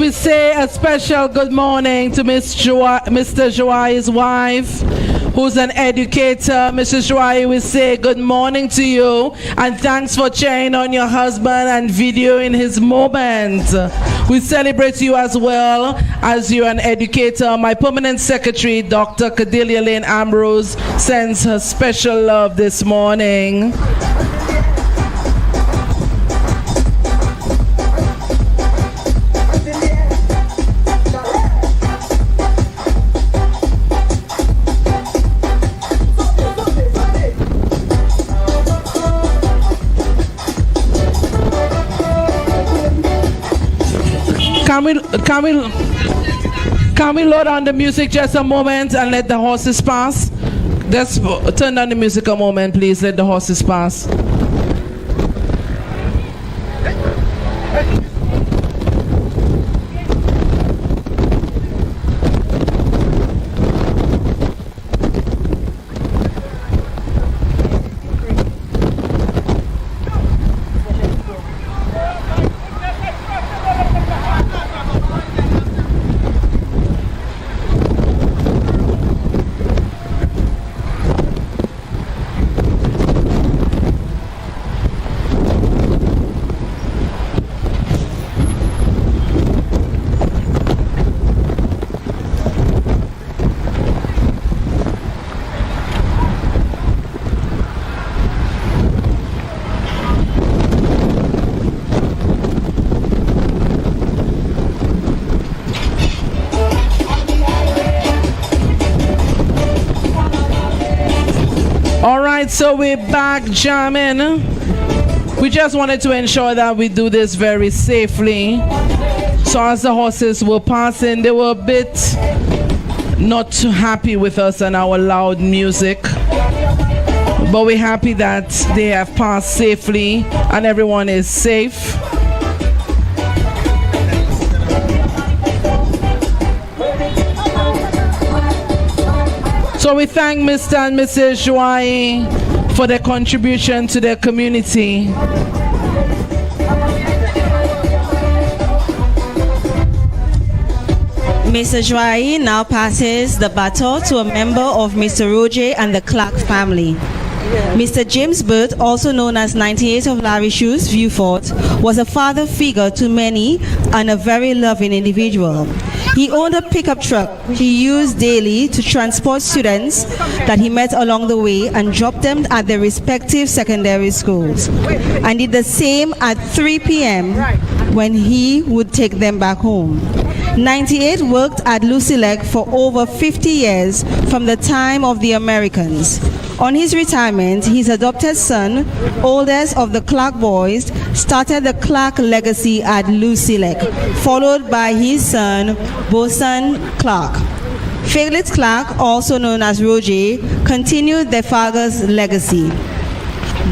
we say a special good morning to Mr. Joai's wife, who's an educator. Mrs. Joai, we say good morning to you and thanks for cheering on your husband and videoing his moment. We celebrate you as well as you're an educator. My permanent secretary, Dr. Cordelia Lane Ambrose, sends her special love this morning. Can we load on the music just a moment and let the horses pass? Just turn down the music a moment, please. Let the horses pass. All right, so we're back jamming. We just wanted to ensure that we do this very safely. So as the horses were passing, they were a bit not too happy with us and our loud music. But we're happy that they have passed safely and everyone is safe. So we thank Mr. and Mrs. Joai for their contribution to their community. Mr. Joai now passes the baton to a member of Mr. Roger and the Clark family. Mr. James Burt, also known as 98 of Larry Shoes, Viewfort, was a father figure to many and a very loving individual. He owned a pickup truck he used daily to transport students that he met along the way and dropped them at their respective secondary schools, and did the same at 3 p.m. when he would take them back home. 98 worked at Lucia for over 50 years from the time of the Americans. On his retirement, his adopted son, oldest of the Clark boys, started the Clark legacy at Lucia, followed by his son, Boson Clark. Felix Clark, also known as Roger, continued their father's legacy.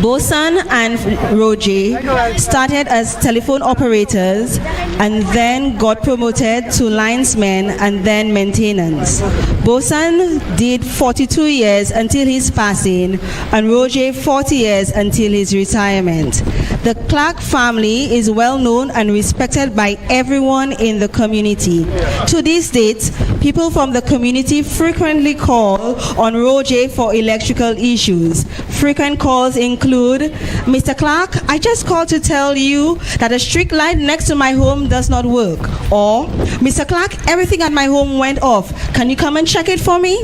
Boson and Roger started as telephone operators and then got promoted to linesmen and then maintenance. Boson did 42 years until his passing and Roger 40 years until his retirement. The Clark family is well known and respected by everyone in the community. To this date, people from the community frequently call on Roger for electrical issues. Frequent calls include, Mr. Clark, I just called to tell you that a street light next to my home does not work. Or, Mr. Clark, everything at my home went off. Can you come and check it for me?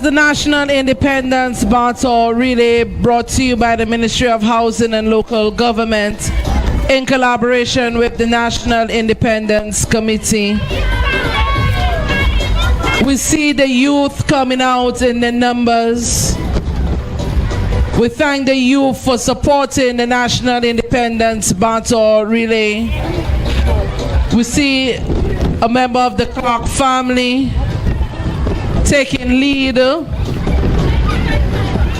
The National Independence Baton Relay brought to you by the Ministry of Housing and Local Government in collaboration with the National Independence Committee. We see the youth coming out in the numbers. We thank the youth for supporting the National Independence Baton Relay. We see a member of the Clark family taking lead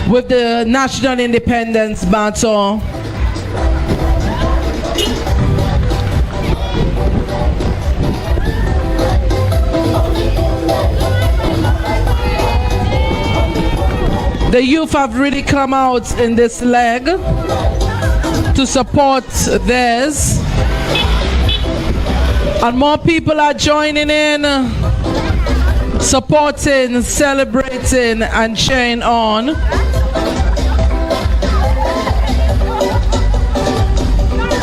with the National Independence Baton. The youth have really come out in this leg to support theirs. And more people are joining in, supporting, celebrating, and cheering on.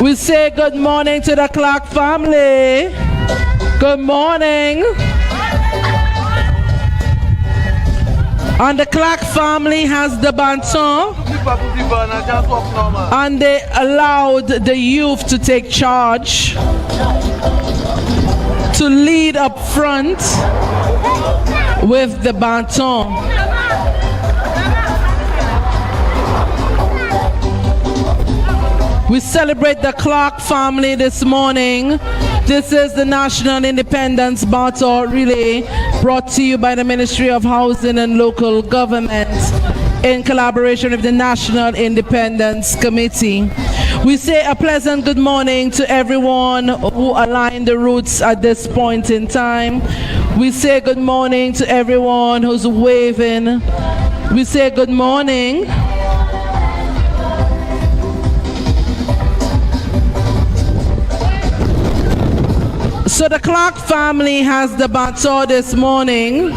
We say good morning to the Clark family. Good morning. And the Clark family has the baton, and they allowed the youth to take charge, to lead up front with the baton. We celebrate the Clark family this morning. This is the National Independence Baton Relay, brought to you by the Ministry of Housing and Local Government in collaboration with the National Independence Committee. We say a pleasant good morning to everyone who aligned the routes at this point in time. We say good morning to everyone who's waving. We say good morning. So the Clark family has the baton this morning.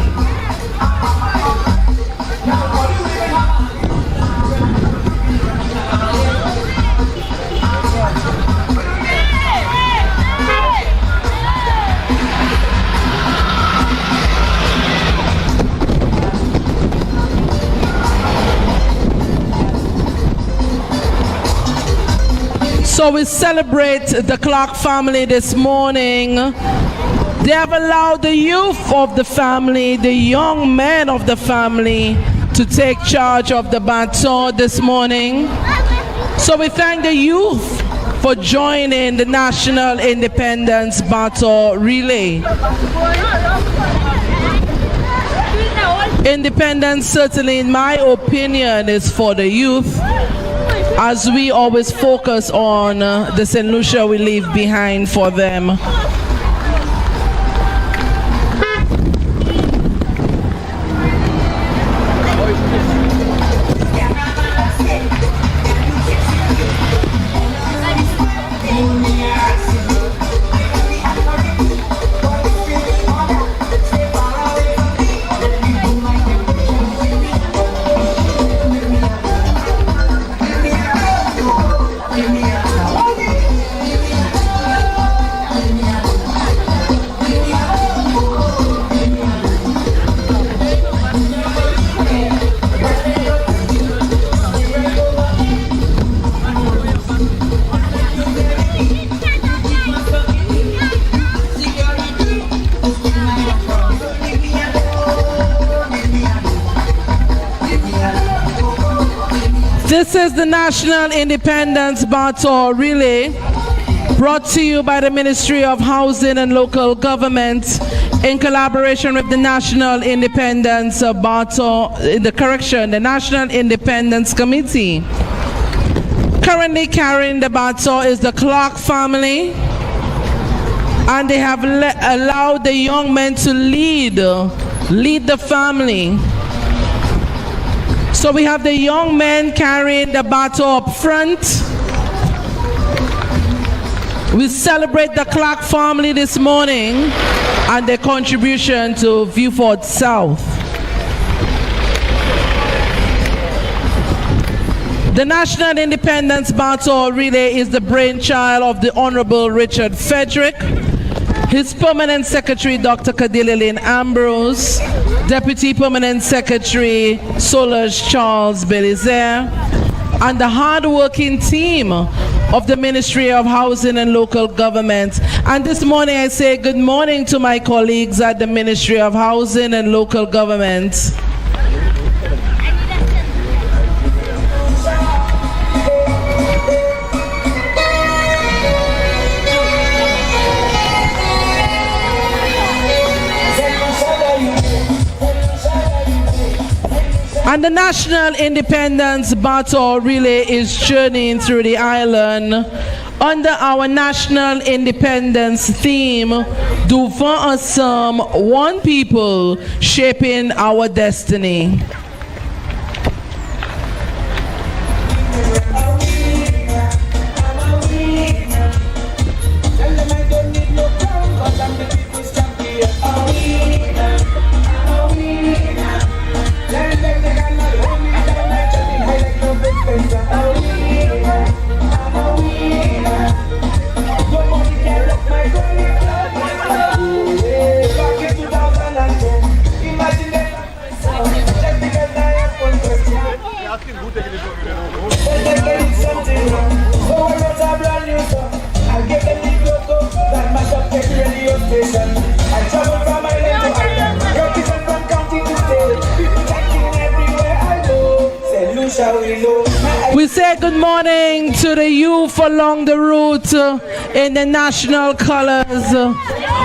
So we celebrate the Clark family this morning. They have allowed the youth of the family, the young men of the family, to take charge of the baton this morning. So we thank the youth for joining the National Independence Baton Relay. Independence, certainly in my opinion, is for the youth, as we always focus on the St. Lucia we leave behind for them. This is the National Independence Baton Relay, brought to you by the Ministry of Housing and Local Government in collaboration with the National Independence the National Independence Committee. Currently carrying the baton is the Clark family, and they have allowed the young men to lead the family. So we have the young men carrying the baton up front. We celebrate the Clark family this morning and their contribution to VIEUX South. The National Independence Baton Relay is the brainchild of the Honorable Richard Frederick, his Permanent Secretary, Dr. Cadililin Ambrose, Deputy Permanent Secretary, Solange Charles Belizaire, and the hard-working team of the Ministry of Housing and Local Government. And this morning I say good morning to my colleagues at the Ministry of Housing and Local Government. And the National Independence Battle Relay is journeying through the island under our national independence theme, Do for Ensemble, One People, Shaping Our Destiny. We say good morning to the youth along the route in the national colors.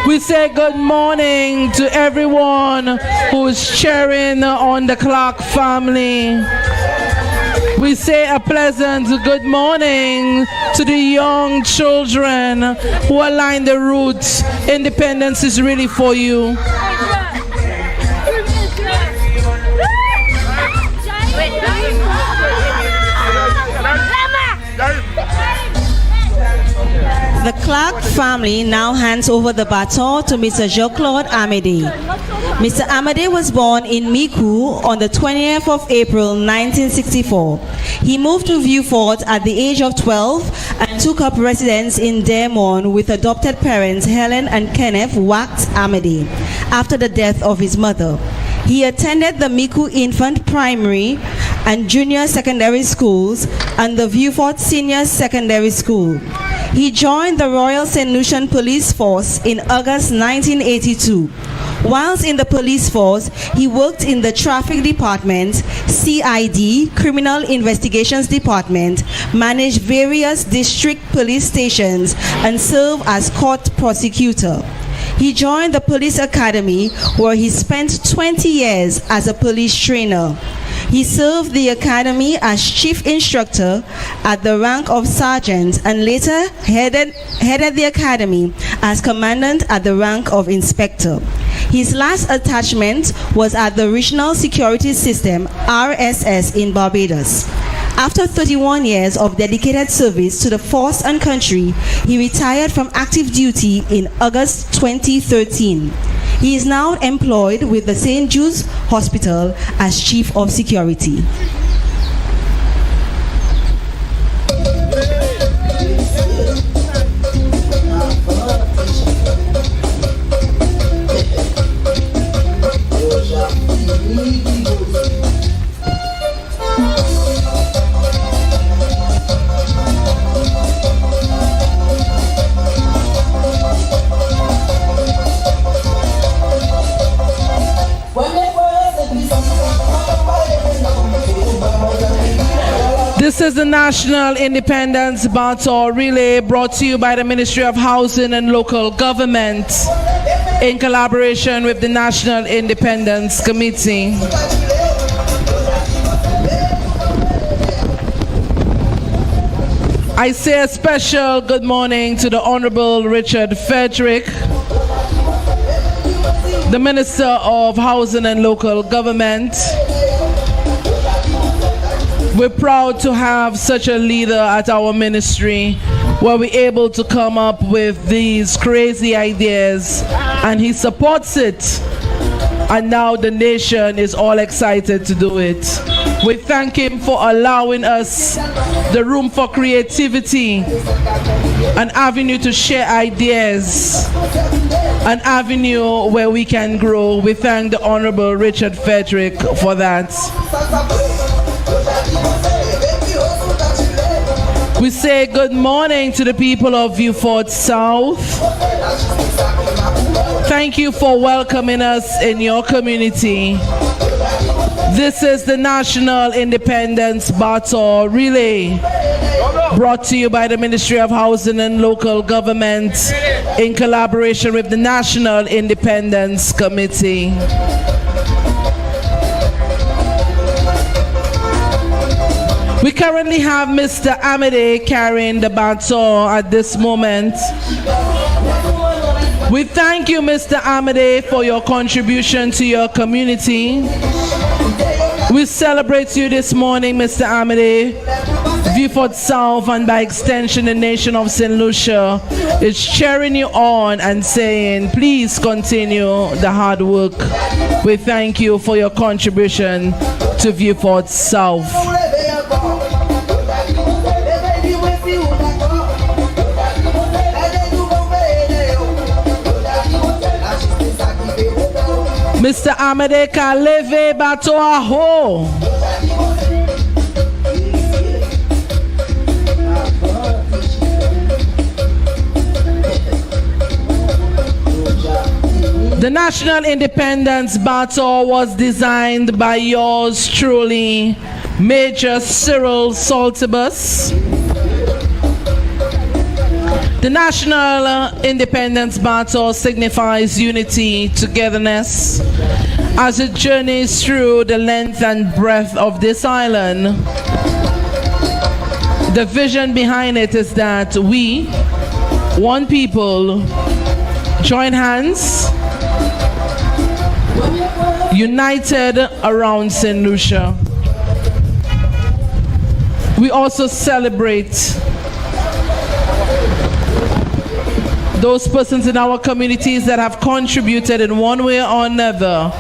We say good morning to everyone who's cheering on the Clark family. We say a pleasant good morning to the young children who align the route. Independence is really for you. The Clark family now hands over the baton to Mr. Jean-Claude Amédée. Mr. Amédée was born in Micoud on the 20th of April 1964. He moved to Vieux Fort at the age of 12 and took up residence in Dermont with adopted parents Helen and Kenneth Wax Amédée after the death of his mother. He attended the Micoud Infant Primary and Junior Secondary Schools and the Vieux Fort Senior Secondary School. He joined the Royal St. Lucian Police Force in August 1982. Whilst in the police force, he worked in the Traffic Department, CID, Criminal Investigations Department, managed various district police stations, and served as court prosecutor. He joined the police academy where he spent 20 years as a police trainer. He served the academy as chief instructor at the rank of sergeant and later headed the academy as commandant at the rank of inspector. His last attachment was at the Regional Security System, RSS, in Barbados. After 31 years of dedicated service to the force and country, he retired from active duty in August 2013. He is now employed with the St. Jude's Hospital as Chief of Security. This is the National Independence Battle Relay brought to you by the Ministry of Housing and Local Government in collaboration with the National Independence Committee. I say a special good morning to the Honorable Richard Frederick, the Minister of Housing and Local Government. We're proud to have such a leader at our ministry where we're able to come up with these crazy ideas and he supports it. And now the nation is all excited to do it. We thank him for allowing us the room for creativity, an avenue to share ideas, an avenue where we can grow. We thank the Honorable Richard Frederick for that. We say good morning to the people of Vieux Fort South. Thank you for welcoming us in your community. This is the National Independence Battle Relay, brought to you by the Ministry of Housing and Local Government in collaboration with the National Independence Committee. We currently have Mr. Amede carrying the baton at this moment. We thank you, Mr. Amede, for your contribution to your community. We celebrate you this morning, Mr. Amede. Vieux South, and by extension the nation of St. Lucia, is cheering you on and saying, please continue the hard work. We thank you for your contribution to Vieux South. Mr. Amede ka leve bato aho. The National Independence Battle was designed by yours truly, Major Cyril Saltibus. The National Independence Battle signifies unity, togetherness, as it journeys through the length and breadth of this island. The vision behind it is that we, one people, join hands, united around St. Lucia. We also celebrate those persons in our communities that have contributed in one way or another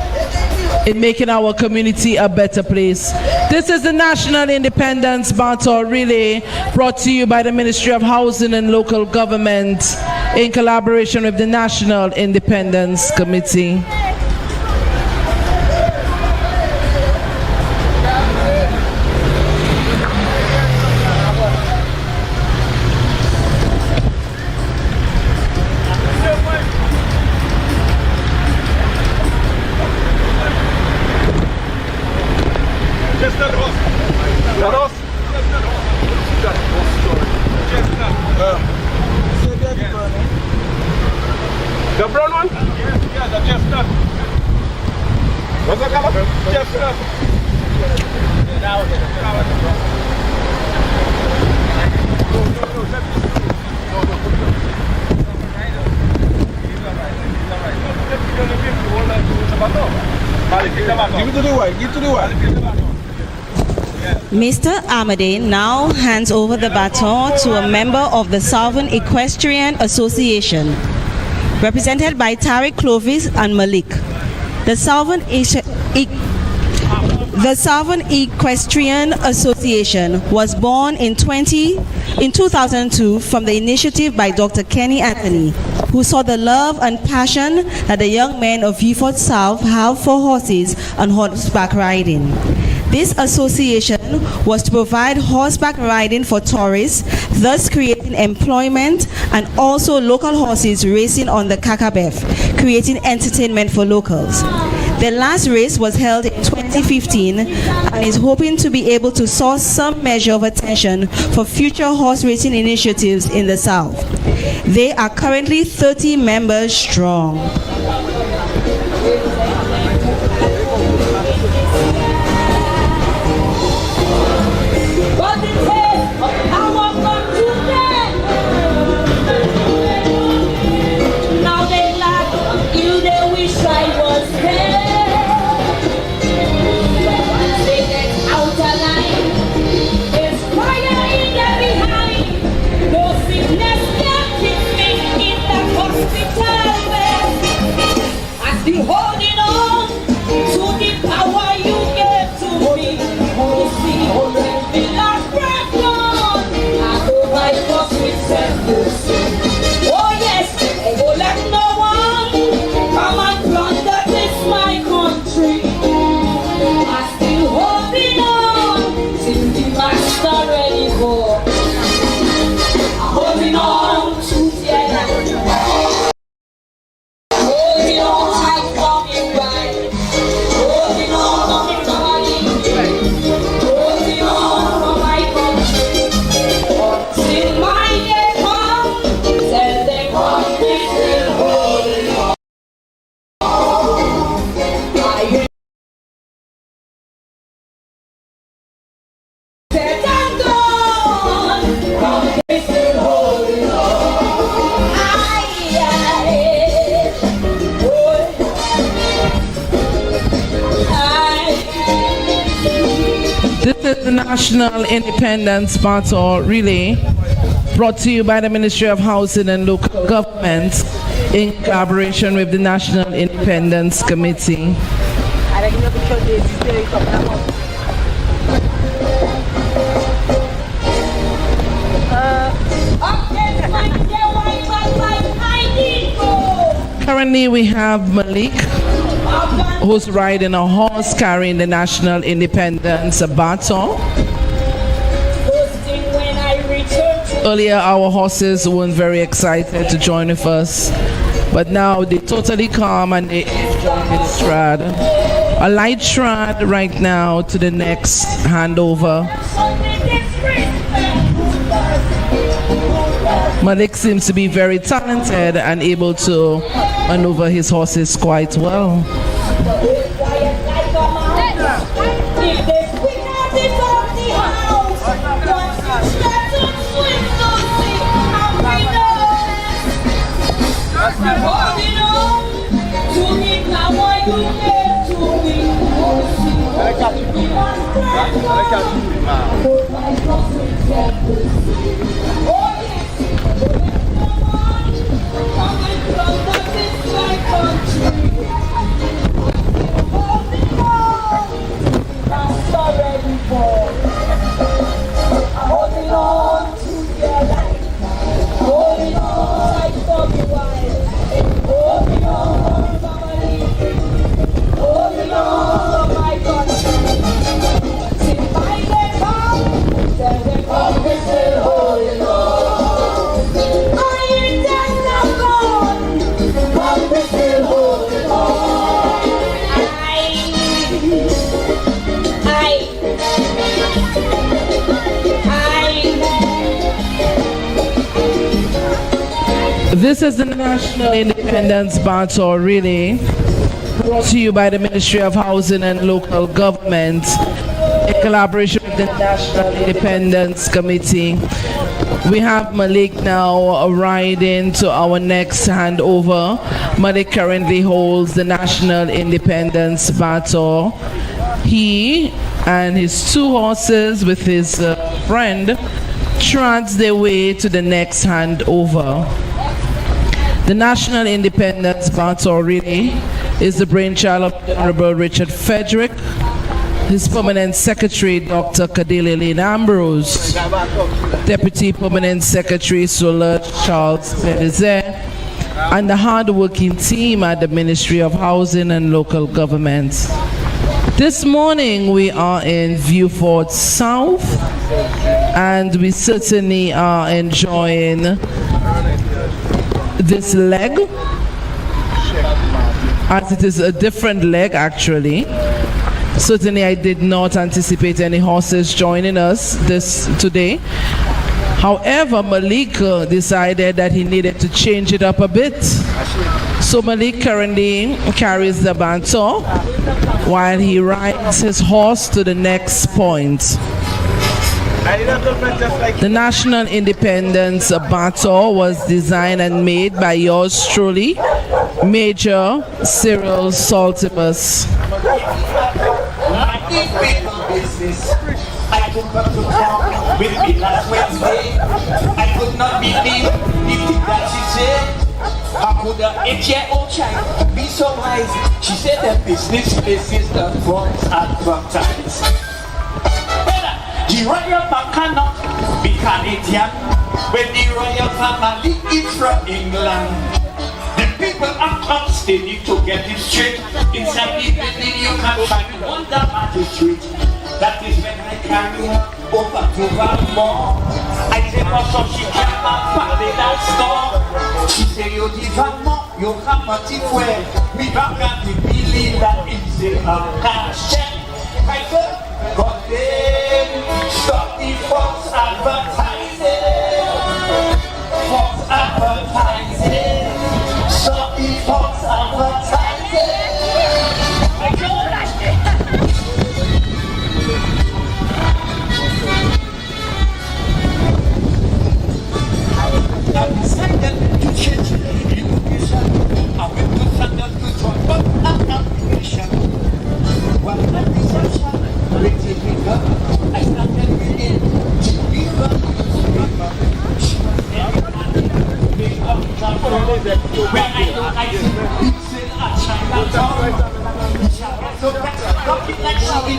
in making our community a better place. This is the National Independence Battle Relay, brought to you by the Ministry of Housing and Local Government in collaboration with the National Independence Committee. The brown one? Yeah, the chestnut. What's the color? Chestnut. Give it to the white, give it to the white. Mr. Amede now hands over the baton to a member of the Southern Equestrian Association, represented by Tariq Clovis and Malik. The Southern Equestrian Association was born in 2002 from the initiative by Dr. Kenny Anthony, who saw the love and passion that the young men of Vieux South have for horses and horseback riding. This association was to provide horseback riding for tourists, thus creating employment, and also local horses racing on the Kakabef, creating entertainment for locals. The last race was held in 2015 and is hoping to be able to source some measure of attention for future horse racing initiatives in the South. They are currently 30 members strong. This is the National Independence Battle Relay, brought to you by the Ministry of Housing and Local Government in collaboration with the National Independence Committee. Currently we have Malik, who's riding a horse carrying the National Independence Baton. Earlier our horses weren't very excited to join with us, but now they're totally calm and they join the strad. A light strad right now to the next handover. Malik seems to be very talented and able to maneuver his horses quite well. This is the National Independence Battle Relay, brought to you by the Ministry of Housing and Local Government in collaboration with the National Independence Committee. We have Malik now riding to our next handover. Malik currently holds the National Independence Battle. He and his two horses with his friend trudge their way to the next handover. The National Independence Battle Relay is the brainchild of the Honorable Richard Frederick, his Permanent Secretary, Dr. Kadele Lane Ambrose, Deputy Permanent Secretary, Solar Charles Pellizer, and the hard-working team at the Ministry of Housing and Local Government. This morning we are in VIEUX South, and we certainly are enjoying this leg, as it is a different leg actually. Certainly I did not anticipate any horses joining us today. However, Malik decided that he needed to change it up a bit. So Malik currently carries the baton while he rides his horse to the next point. The National Independence Battle was designed and made by yours truly, Major Cyril Saltibus. I took her to town with me last Wednesday. I could not believe the thing that she said. How could an 8-year-old child be so wise? She said that business places the front advertise. The royal man cannot be Canadian when the royal family is from England. The people are clubs, they need to get it straight. Inside the building you can find one the magistrate. That is when I carry her over to Valmore. I say for some she came and parley that store. She say yo di Valmore, yo kamati fue. We back at the believe that it's a cash check. I said, God damn, stop the false advertising. False advertising. Stop the false advertising. I don't like it. I decided to change the education. I went to London to join an application. Well, I researched waiting with her.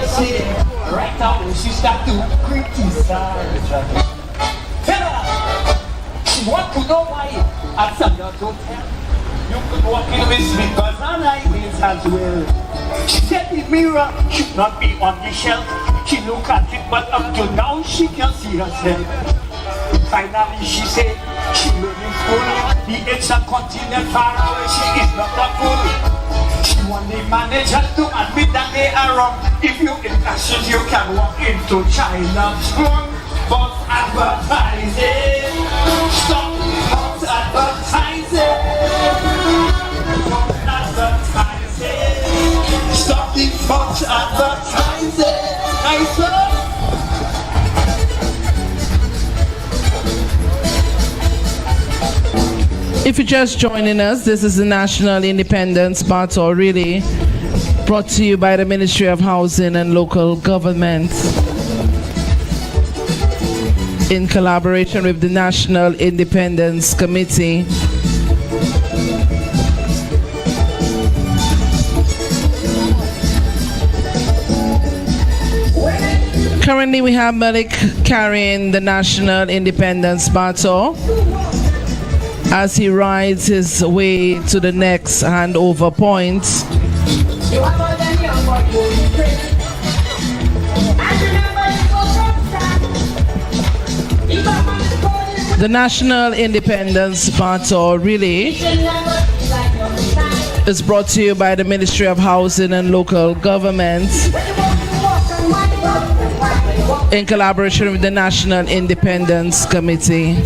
say, right now she start to criticize. Tell her, she want to know why at some hotel you could walk in with slippers and high heels as well. She said the mirror should not be on the shelf. She look at it, but up to now she can't see herself. Finally she said, she learning school. The ancient continent far away, she is not a fool. She want the manager to admit that they are wrong. If you in ashes, you can walk into China strong. False advertising. Stop false advertising. False advertising. Stop the false advertising. Nice one. If you're just joining us, this is the National Independence Battle Relay, brought to you by the Ministry of Housing and Local Government in collaboration with the National Independence Committee. Currently, we have Malik carrying the National Independence Battle as he rides his way to the next handover point. The National Independence Battle Relay is brought to you by the Ministry of Housing and Local Government in collaboration with the National Independence Committee.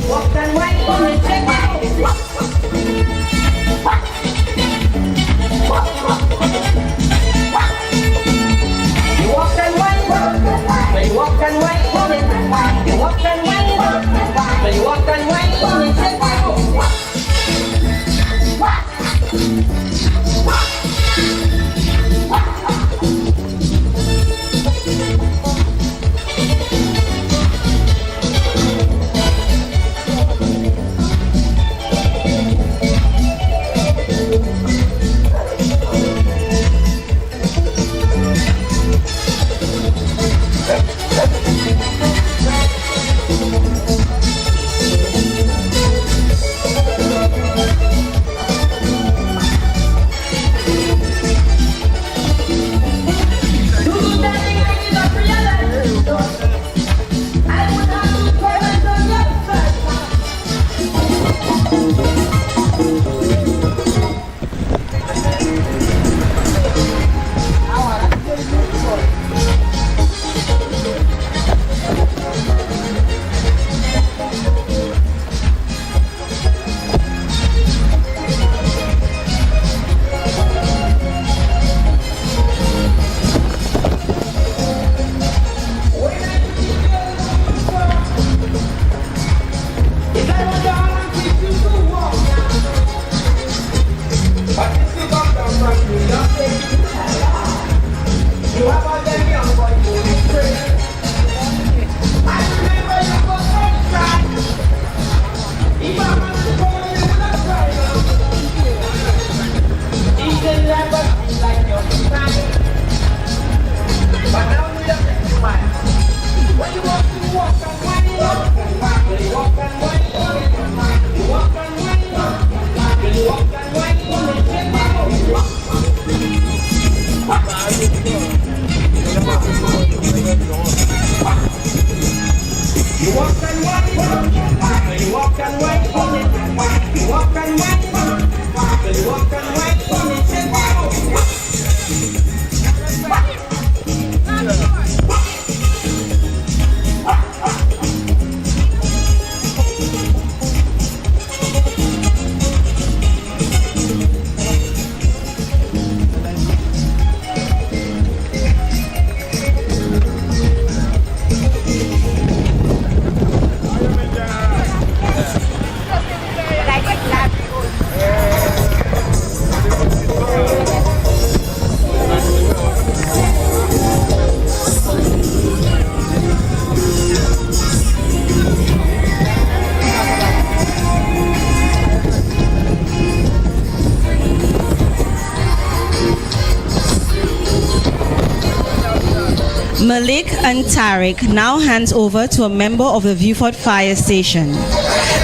Malik and Tariq now hands over to a member of the Vieux Fire Station.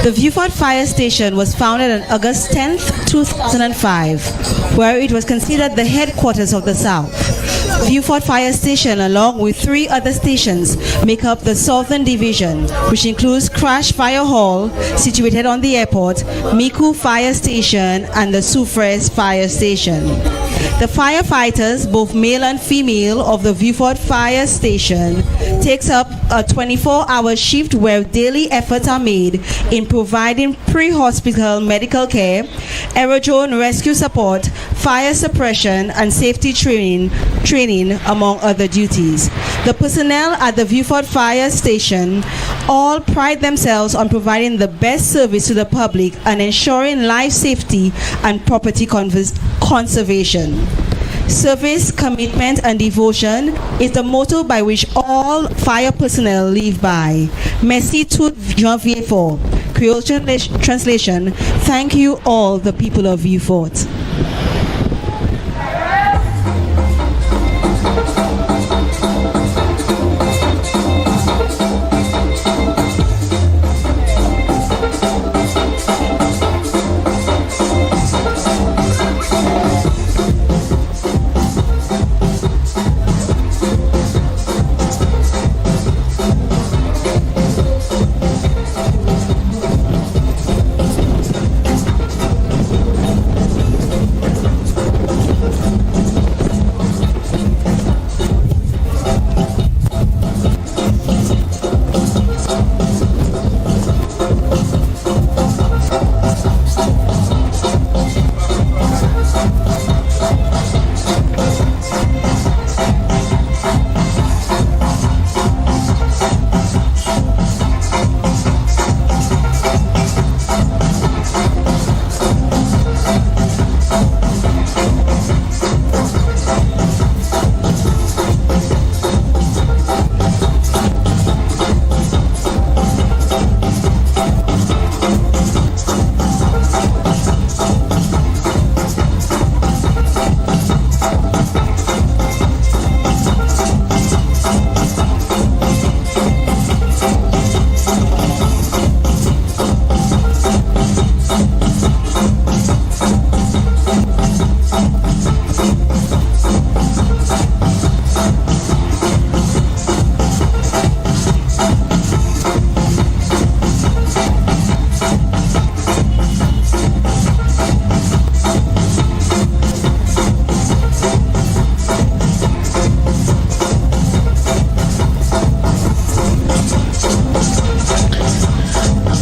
The Vieux Fire Station was founded on August 10th, 2005, where it was considered the headquarters of the South. Vieux Fire Station, along with 3 other stations, make up the Southern Division, which includes Crash Fire Hall, situated on the airport, Miku Fire Station, and the Soufres Fire Station. The firefighters, both male and female, of the Vieux Fire Station takes up a 24-hour shift where daily efforts are made in providing pre-hospital medical care, aerozone rescue support, fire suppression, and safety training, among other duties. The personnel at the Vieux Fire Station all pride themselves on providing the best service to the public and ensuring life safety and property conservation. Service, commitment, and devotion is the motto by which all fire personnel live by. Merci tout janvier fort. Creole translation, thank you all the people of Vieux Fort.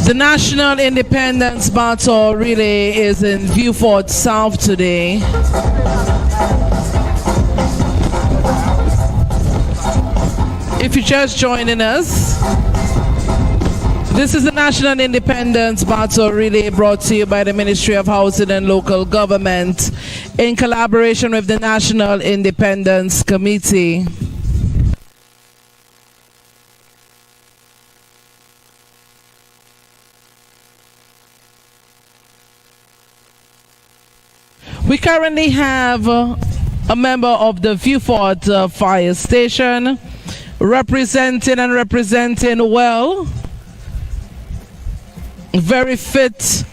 The National Independence Battle Relay is in Vieux Fort South today. If you're just joining us, this is the National Independence Battle Relay brought to you by the Ministry of Housing and Local Government in collaboration with the National Independence Committee. We currently have a member of the Vieux Fort Fire Station representing well, very fit,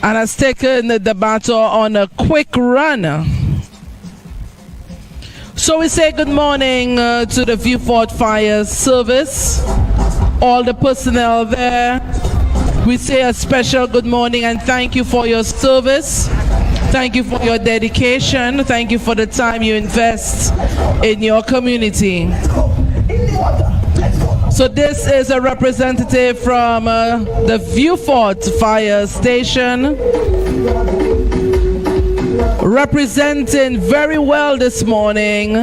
and has taken the battle on a quick run. So we say good morning to the Vieux Fort Fire Service, all the personnel there. We say a special good morning and thank you for your service. Thank you for your dedication. Thank you for the time you invest in your community. So this is a representative from the Vieux Fort Fire Station, representing very well this morning,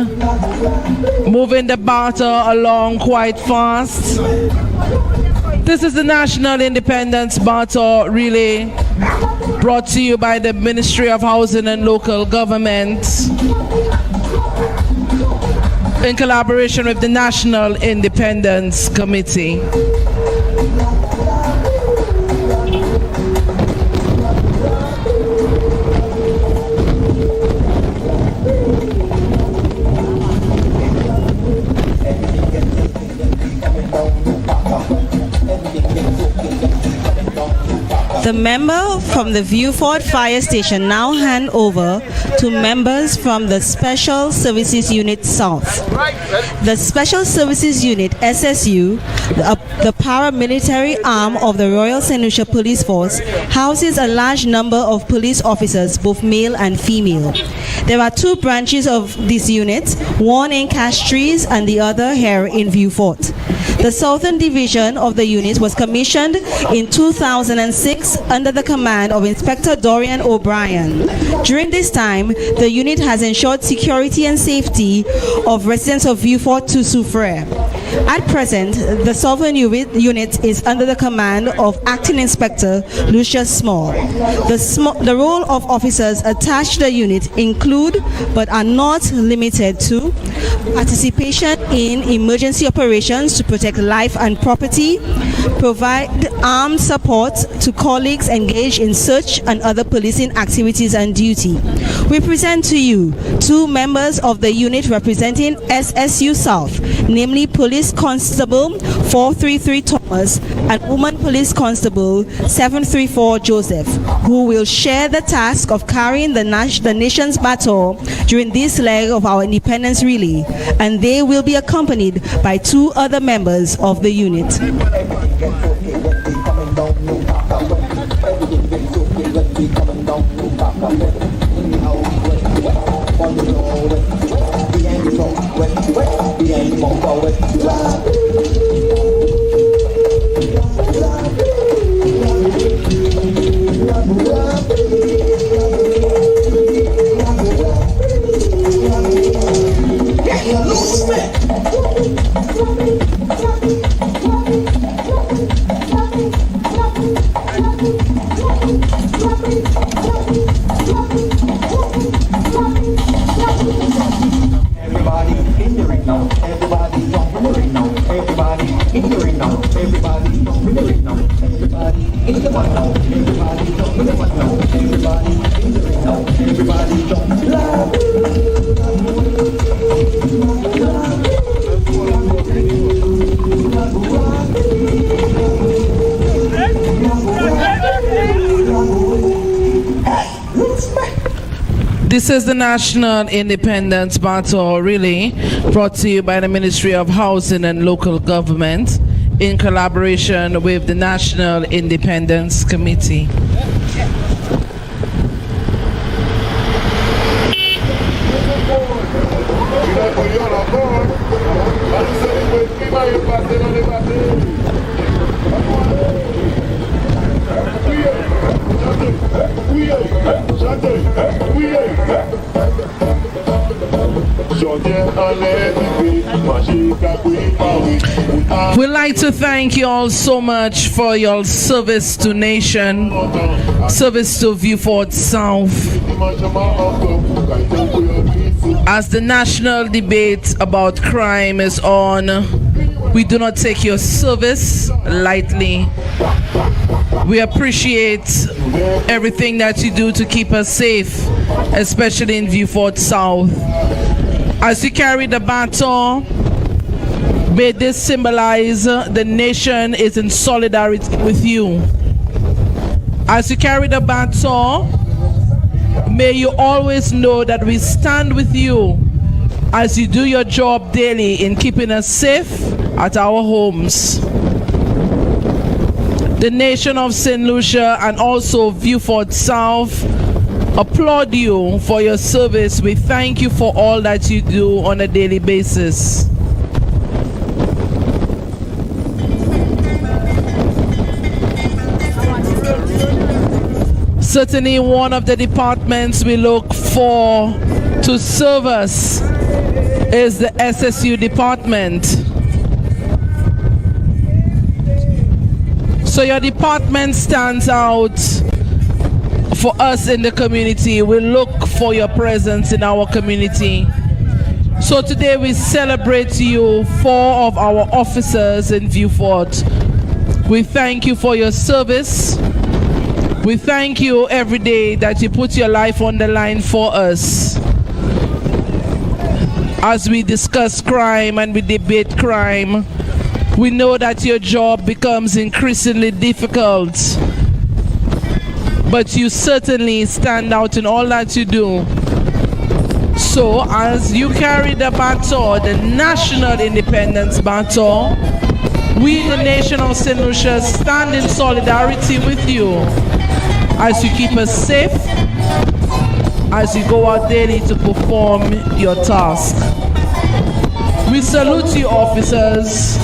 moving the battle along quite fast. This is the National Independence Battle Relay, brought to you by the Ministry of Housing and Local Government in collaboration with the National Independence Committee. The member from the Vieux Fire Station now hand over to members from the Special Services Unit South. The Special Services Unit SSU, the paramilitary arm of the Royal St. Lucia Police Force, houses a large number of police officers, both male and female. There are two branches of this unit, one in Castries and the other here in Vieux Fort. The Southern Division of the unit was commissioned in 2006 under the command of Inspector Dorian O'Brien. During this time, the unit has ensured security and safety of residents of Vieux Fort to Soufrière. At present, the Southern unit is under the command of Acting Inspector Lucia Small. The role of officers attached to the unit include, but are not limited to, participation in emergency operations to protect life and property, provide armed support to colleagues engaged in search and other policing activities and duty. We present to you two members of the unit representing SSU South, namely Police Constable 433 Thomas and Woman Police Constable 734 Joseph, who will share the task of carrying the nation's baton during this leg of our independence relay, and they will be accompanied by two other members of the unit. This is the National Independence Battle Relay, brought to you by the Ministry of Housing and Local Government in collaboration with the National Independence Committee. We'd like to thank you all so much for your service to nation, service to Vieux Fort South. As the national debate about crime is on, we do not take your service lightly. We appreciate everything that you do to keep us safe, especially in Vieux Fort South. As you carry the baton, may this symbolize the nation is in solidarity with you. As you carry the baton, may you always know that we stand with you as you do your job daily in keeping us safe at our homes. The nation of St. Lucia and also Vieux Fort South applaud you for your service. We thank you for all that you do on a daily basis. Certainly one of the departments we look for to serve us is the SSU department. So your department stands out for us in the community. We look for your presence in our community. So today we celebrate you, 4 of our officers in Vieux Fort. We thank you for your service. We thank you every day that you put your life on the line for us. As we discuss crime and we debate crime, we know that your job becomes increasingly difficult. but you certainly stand out in all that you do. So as you carry the baton, the National Independence Baton, we, the nation of St. Lucia, stand in solidarity with you as you keep us safe, as you go out daily to perform your task. We salute you, officers.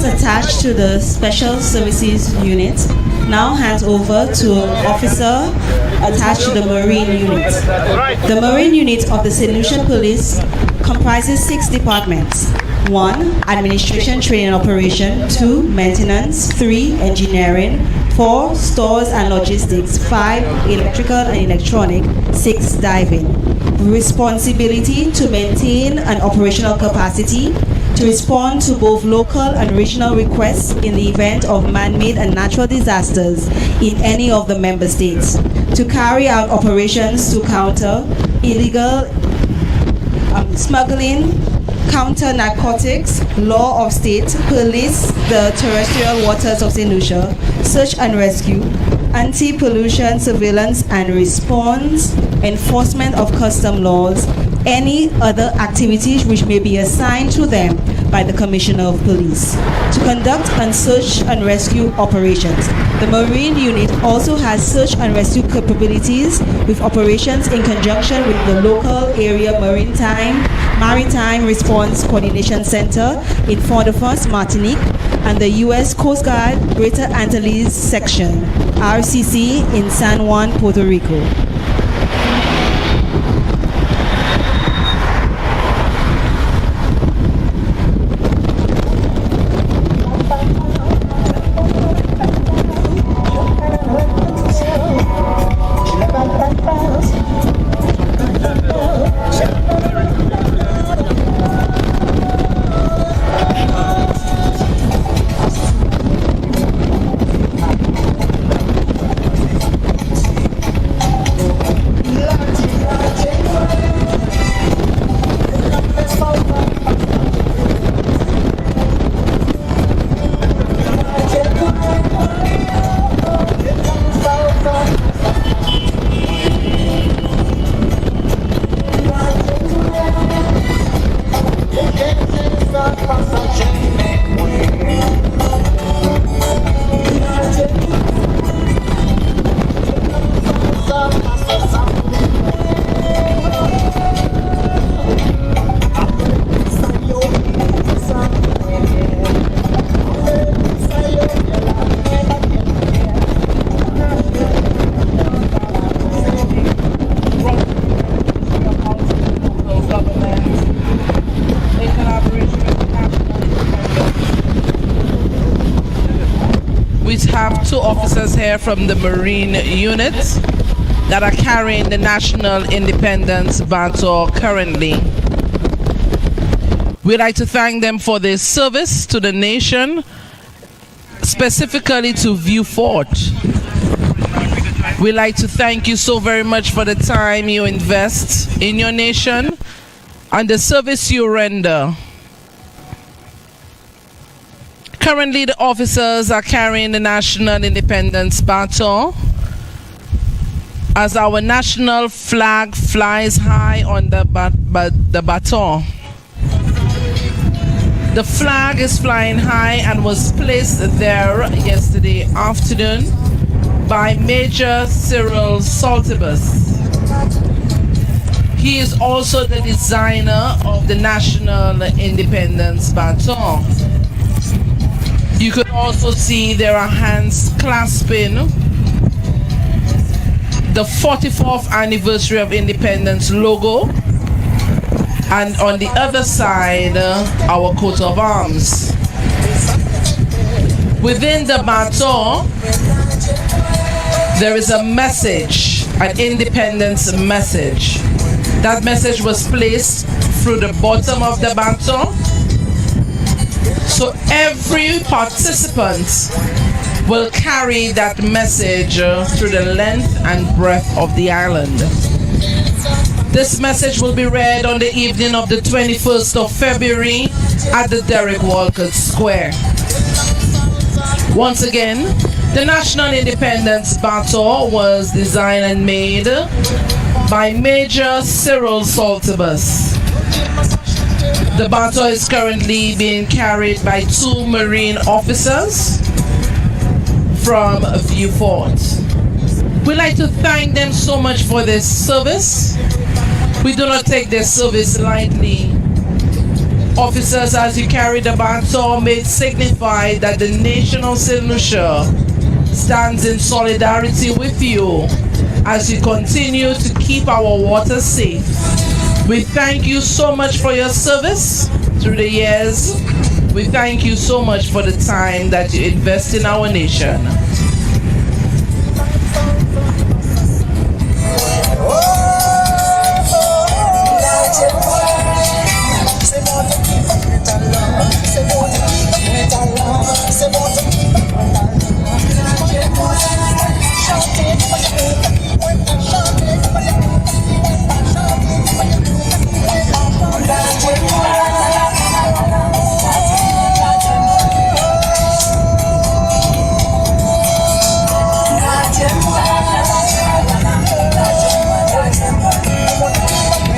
Attached to the Special Services Unit now hands over to an officer attached to the Marine Unit. The Marine Unit of the St. Lucia Police comprises 6 departments. 1. Administration, Training and Operation. 2. Maintenance. 3. Engineering. 4. Stores and Logistics. 5. Electrical and Electronic. 6. Diving. Responsibility to maintain an operational capacity to respond to both local and regional requests in the event of man-made and natural disasters in any of the member states, to carry out operations to counter illegal smuggling, counter narcotics, law of state, police the terrestrial waters of St. Lucia, search and rescue, anti-pollution surveillance and response, enforcement of custom laws, any other activities which may be assigned to them by the Commissioner of Police to conduct and search and rescue operations. The Marine Unit also has search and rescue capabilities with operations in conjunction with the local area Maritime Response Coordination Center in Fort-de-France, Martinique, and the U.S. Coast Guard Greater Antilles Section, RCC, in San Juan, Puerto Rico. We have 2 officers here from the Marine unit that are carrying the National Independence Baton currently. We'd like to thank them for their service to the nation, specifically to VIEUX. We'd like to thank you so very much for the time you invest in your nation and the service you render. Currently, the officers are carrying the National Independence Baton as our national flag flies high on the baton. The flag is flying high and was placed there yesterday afternoon by Major Cyril Saltibus. He is also the designer of the National Independence Baton. You could also see there are hands clasping the 44th anniversary of independence logo, and on the other side our coat of arms. Within the baton there is a message, an independence message. That message was placed through the bottom of the baton, so every participant will carry that message through the length and breadth of the island. This message will be read on the evening of the 21st of February at the Derek Walcott Square. Once again, the National Independence Baton was designed and made by Major Cyril Saltibus. The baton is currently being carried by 2 Marine officers from VIEUX. We'd like to thank them so much for their service. We do not take their service lightly. Officers, as you carry the baton, may signify that the nation of St. Lucia stands in solidarity with you as you continue to keep our waters safe. We thank you so much for your service through the years. We thank you so much for the time that you invest in our nation.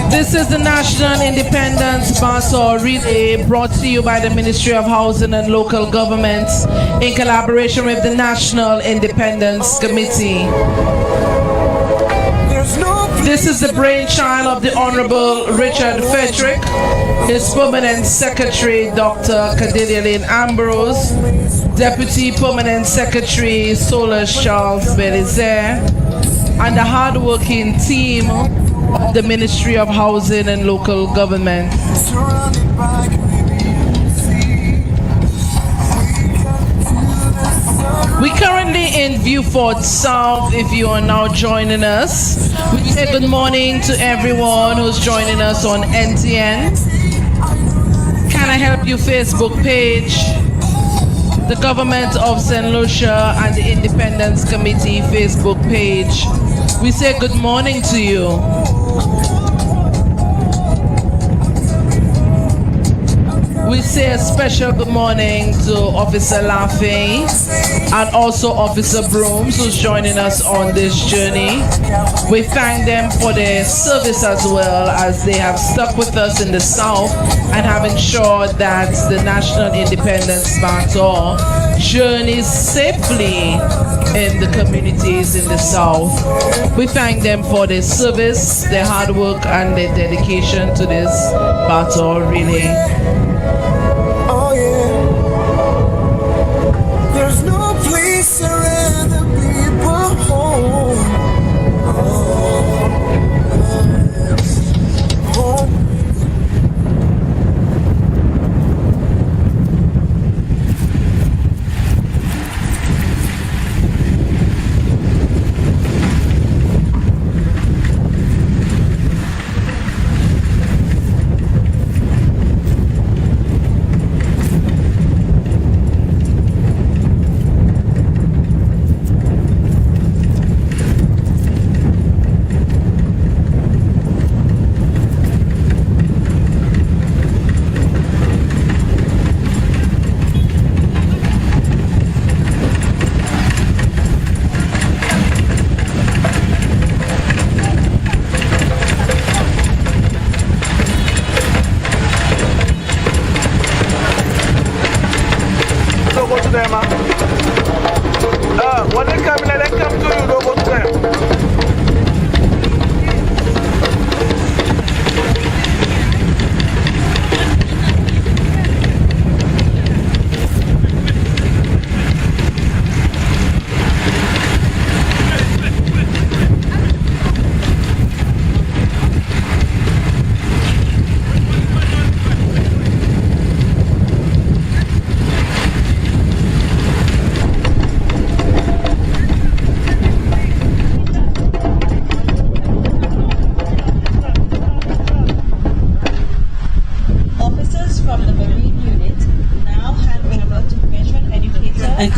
This is the National Independence Baton Relay, brought to you by the Ministry of Housing and Local Governments in collaboration with the National Independence Committee. This is the brainchild of the Honorable Richard Frederick, his Permanent Secretary Dr. Cordelia Lynn Ambrose, Deputy Permanent Secretary Solas Charles Belizaire, and the hard-working team of the Ministry of Housing and Local Government. We currently in VIEUX South. If you are now joining us, we say good morning to everyone who's joining us on NTN. Can I Help You Facebook page, the Government of St. Lucia and the Independence Committee Facebook page. We say good morning to you. We say a special good morning to Officer Lafay and also Officer Brooms, who's joining us on this journey. We thank them for their service as well, as they have stuck with us in the South and have ensured that the National Independence Baton journeys safely in the communities in the South. We thank them for their service, their hard work, and their dedication to this baton relay. Oh yeah. There's no place I'd rather people home.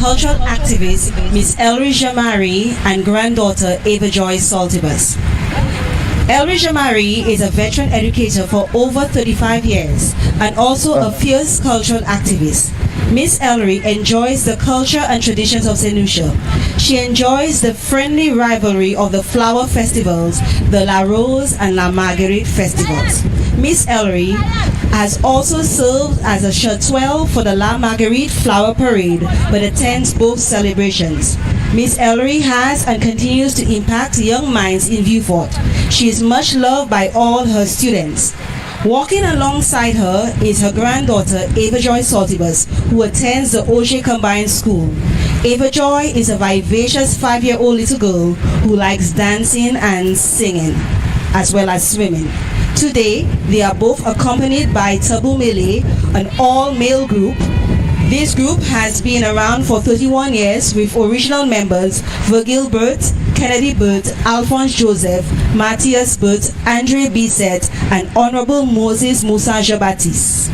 cultural activist Miss Ellery Jamari and granddaughter Ava Joy Saltibus. Ellery Jamari is a veteran educator for over 35 years and also a fierce cultural activist. Miss Ellery enjoys the culture and traditions of St. Lucia. She enjoys the friendly rivalry of the flower festivals, the La Rose and La Marguerite festivals. Miss Ellery has also served as a chauffeur for the La Marguerite Flower Parade, but attends both celebrations. Miss Ellery has and continues to impact young minds in Vieux. She is much loved by all her students. Walking alongside her is her granddaughter Ava Joy Saltibus, who attends the Auger Combined School. Ava Joy is a vivacious 5-year-old little girl who likes dancing and singing, as well as swimming. Today, they are both accompanied by Tabu Mele, an all-male group. This group has been around for 31 years with original members Virgil Burt, Kennedy Burt, Alphonse Joseph, Matthias Burt, Andre Bisset, and Honorable Moses Musa Jabatis.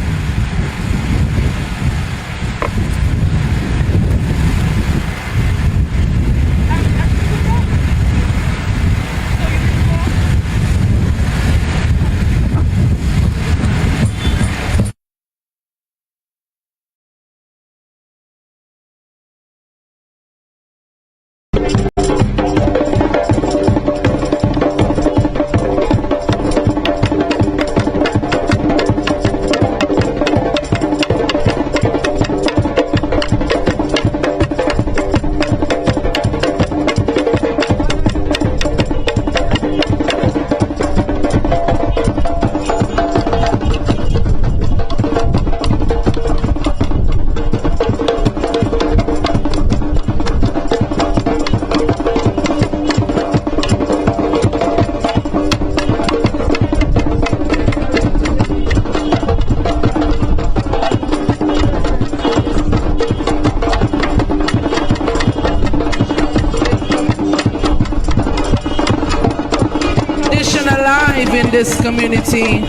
In this community,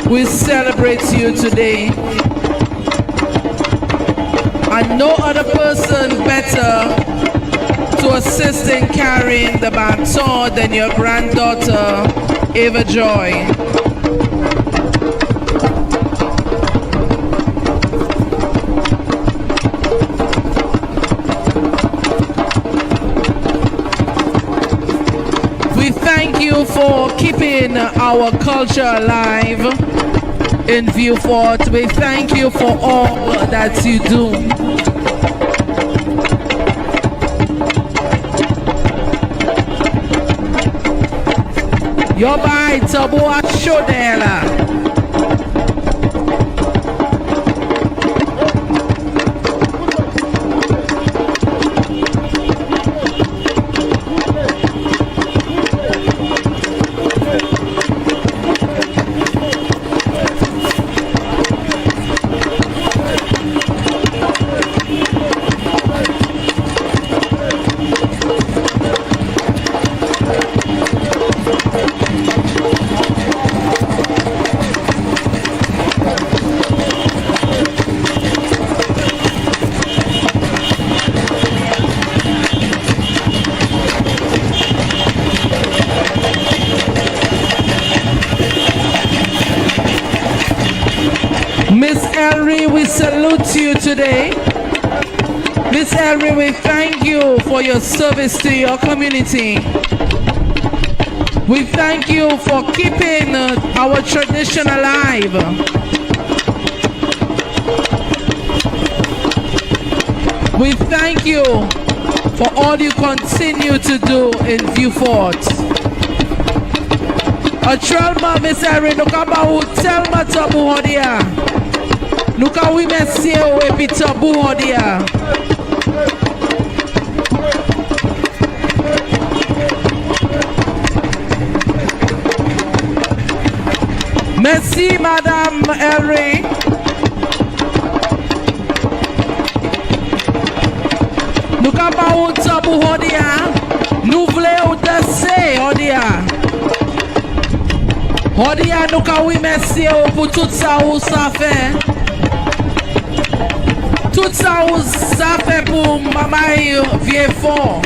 we celebrate you today, and no other person better to assist in carrying the baton than your granddaughter Ava Joy. Thank you for keeping our culture alive in Vieux. We thank you for all that you do. Your bite, Tabua Shodela. Miss Ellery, we salute you today. Miss Ellery, we thank you for your service to your community. We thank you for keeping our tradition alive. We thank you for all you continue to do in Vieux. A trauma, Miss Ellery, look about Telma Tabu Hodia. Look how we may see a bit Tabu Hodia. Merci, Madame Ellery. Look about Tabu Hodia. Nous voulons danser, Hodia. Hodia, nous ka oui merci pour tout ça ou ça fait. Tout ça ou ça fait pour maman vieux fort.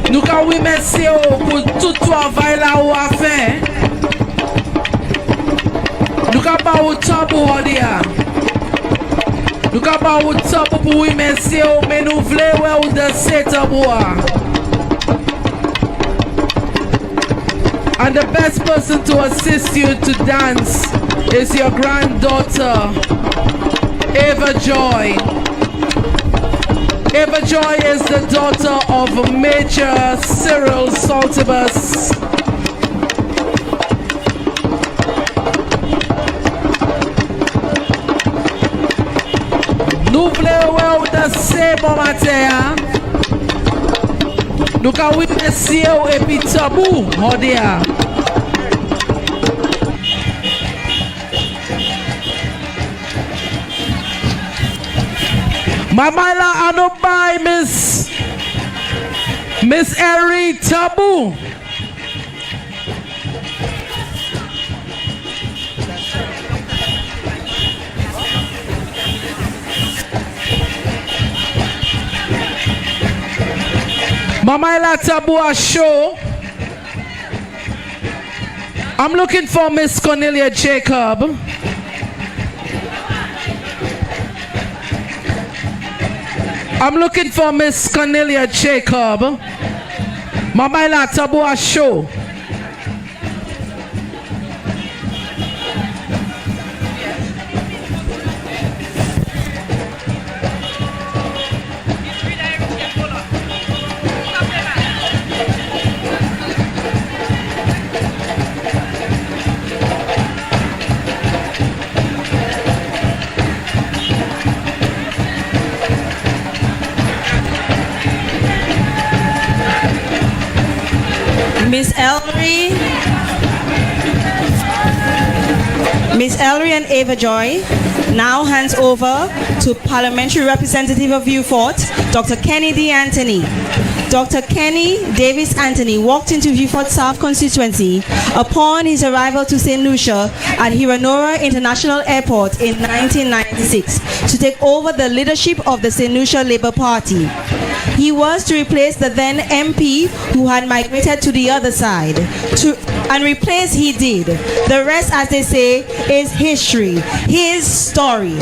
Nous quand oui merci pour tout travail là où a fait. Nous quand pas au top pour dire. Nous quand pas au top pour oui merci mais nous voulons ou danser tabouа. And the best person to assist you to dance is your granddaughter, Eva Joy. Eva Joy is the daughter of Major Cyril Saltibus. Nous voulons danser bon matin. Nous avons witnessé et puis tabou, on dit. Mama la anobai Miss Eri Taboo. Mama la Taboo a show. I'm looking for Miss Cornelia Jacob. I'm looking for Miss Cornelia Jacob. Mama la Taboo a show. Miss Ellery and Eva Joy now hands over to Parliamentary Representative of Vieux-Fort, Dr. Kenny D. Anthony. Dr. Kenny Davis Anthony walked into Vieux-Fort South constituency upon his arrival to St. Lucia at Hiranora International Airport in 1996 to take over the leadership of the St. Lucia Labour Party. He was to replace the then MP who had migrated to the other side. And replace he did. The rest, as they say, is history. His story.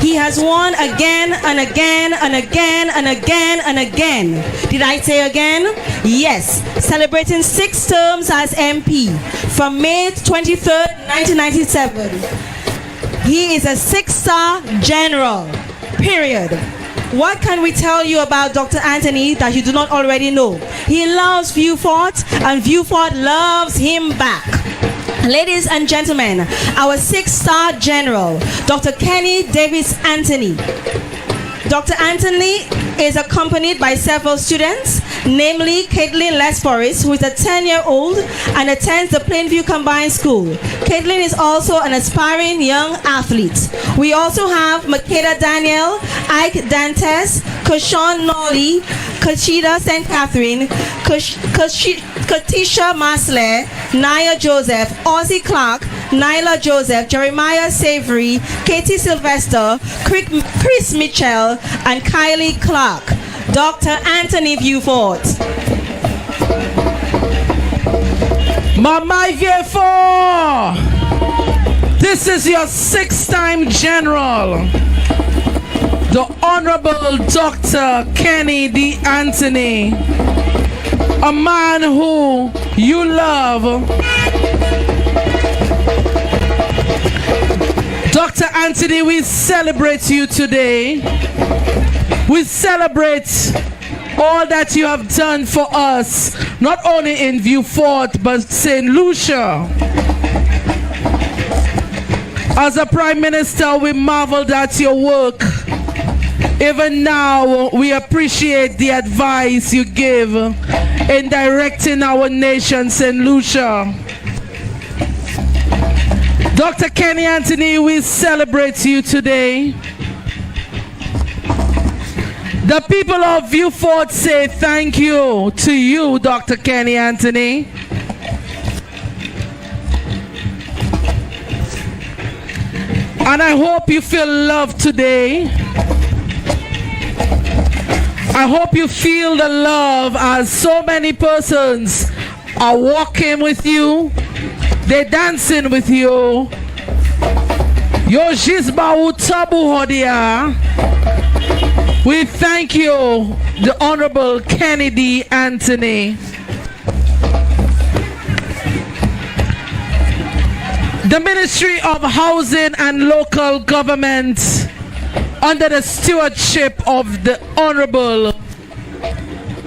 He has won again and again and again and again and again. Did I say again? Yes. Celebrating 6 terms as MP from May 23rd, 1997. He is a 6-star general. Period. What can we tell you about Dr. Anthony that you do not already know? He loves Vieux-Fort and Vieux-Fort loves him back. Ladies and gentlemen, our 6-star general, Dr. Kenny Davis Anthony. Dr. Anthony is accompanied by several students, namely Caitlin Les Forrest, who is a 10-year-old and attends the Plainview Combined School. Caitlin is also an aspiring young athlete. We also have Makeda Daniel, Ike Dantes, Kashon Nolly, Kachida St. Catherine, Katisha Masler, Naya Joseph, Ozzy Clark, Nyla Joseph, Jeremiah Savory, Katie Sylvester, Chris Mitchell, and Kylie Clark. Dr. Anthony Vieux-Fort. Mama Vieux-Fort, this is your 6-time general, the Honorable Dr. Kenny D. Anthony, a man who you love. Dr. Anthony, we celebrate you today. We celebrate all that you have done for us, not only in Vieux-Fort, but St. Lucia. As a Prime Minister, we marveled at your work. Even now, we appreciate the advice you give in directing our nation, St. Lucia. Dr. Kenny Anthony, we celebrate you today. The people of Vieux-Fort say thank you to you, Dr. Kenny Anthony. And I hope you feel loved today. I hope you feel the love as so many persons are walking with you. They're dancing with you. Yo jizba utabu hodia. We thank you, the Honorable Kennedy Anthony. The Ministry of Housing and Local Government, under the stewardship of the Honorable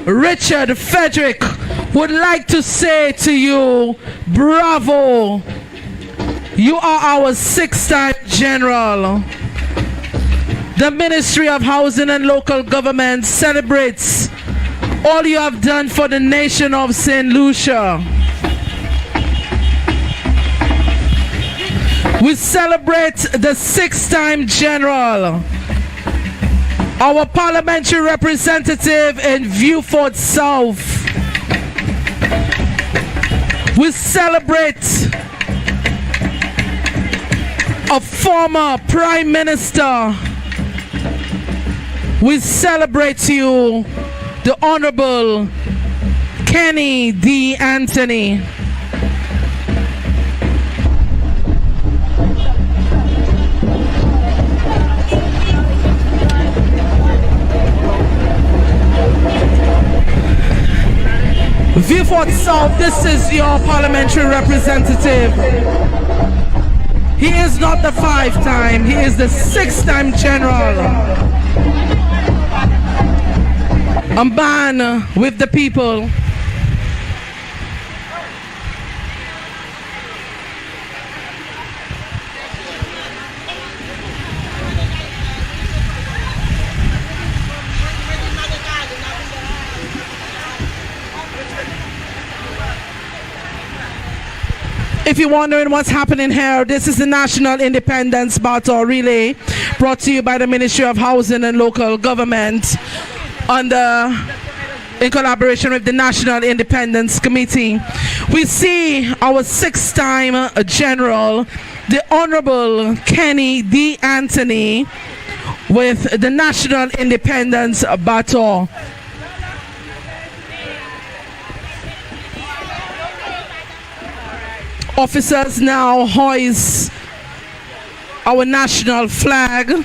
Richard Frederick, would like to say to you, bravo. You are our 6-time General. The Ministry of Housing and Local Government celebrates all you have done for the nation of St. Lucia. We celebrate the 6-time General, our parliamentary representative in Vieux South. We celebrate a former Prime Minister. We celebrate you, the Honorable Kenny D. Anthony. Vieux South, this is your parliamentary representative. He is not the 5-time, he is the 6-time General. A man with the people. If you're wondering what's happening here, this is the National Independence Battle Relay, brought to you by the Ministry of Housing and Local Government in collaboration with the National Independence Committee. We see our 6-time General, the Honorable Kenny D. Anthony, with the National Independence Battle. Officers now hoist our national flag.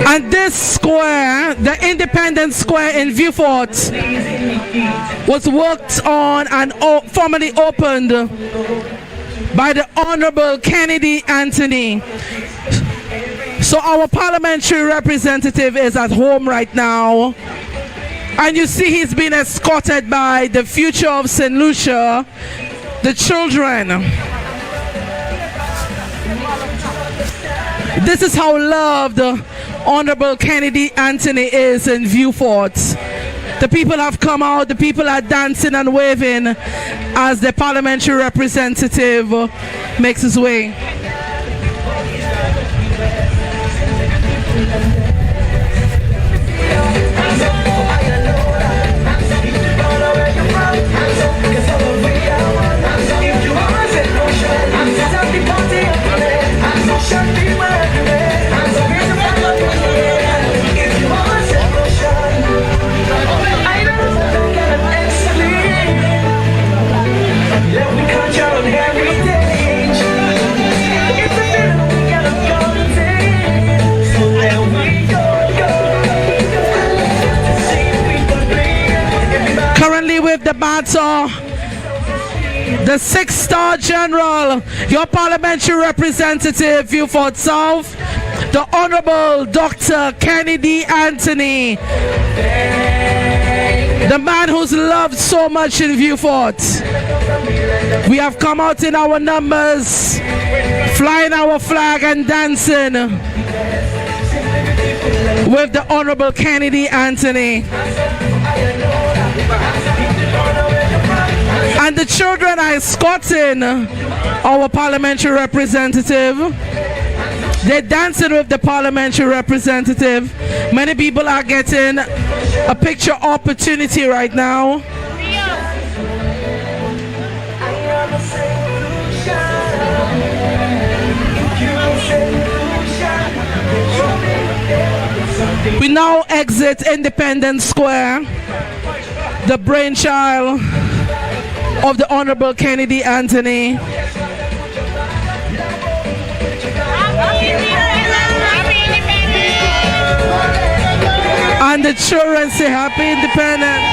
And this square, the Independence Square in Vieux was worked on and formally opened by the Honorable Kennedy Anthony. So our parliamentary representative is at home right now. And you see he's been escorted by the future of St. Lucia, the children. This is how loved Honorable Kennedy Anthony is in Vieux. The people have come out, the people are dancing and waving as the parliamentary representative makes his way. Baton, the 6-star general, your parliamentary representative, Vieux South, the Honorable Dr. Kennedy Anthony, the man who's loved so much in Vieux. We have come out in our numbers, flying our flag and dancing with the Honorable Kennedy Anthony. And the children are escorting our parliamentary representative. They're dancing with the parliamentary representative. Many people are getting a picture opportunity right now. We now exit Independence Square, the brainchild of the Honorable Kennedy Anthony. And the children say happy independence.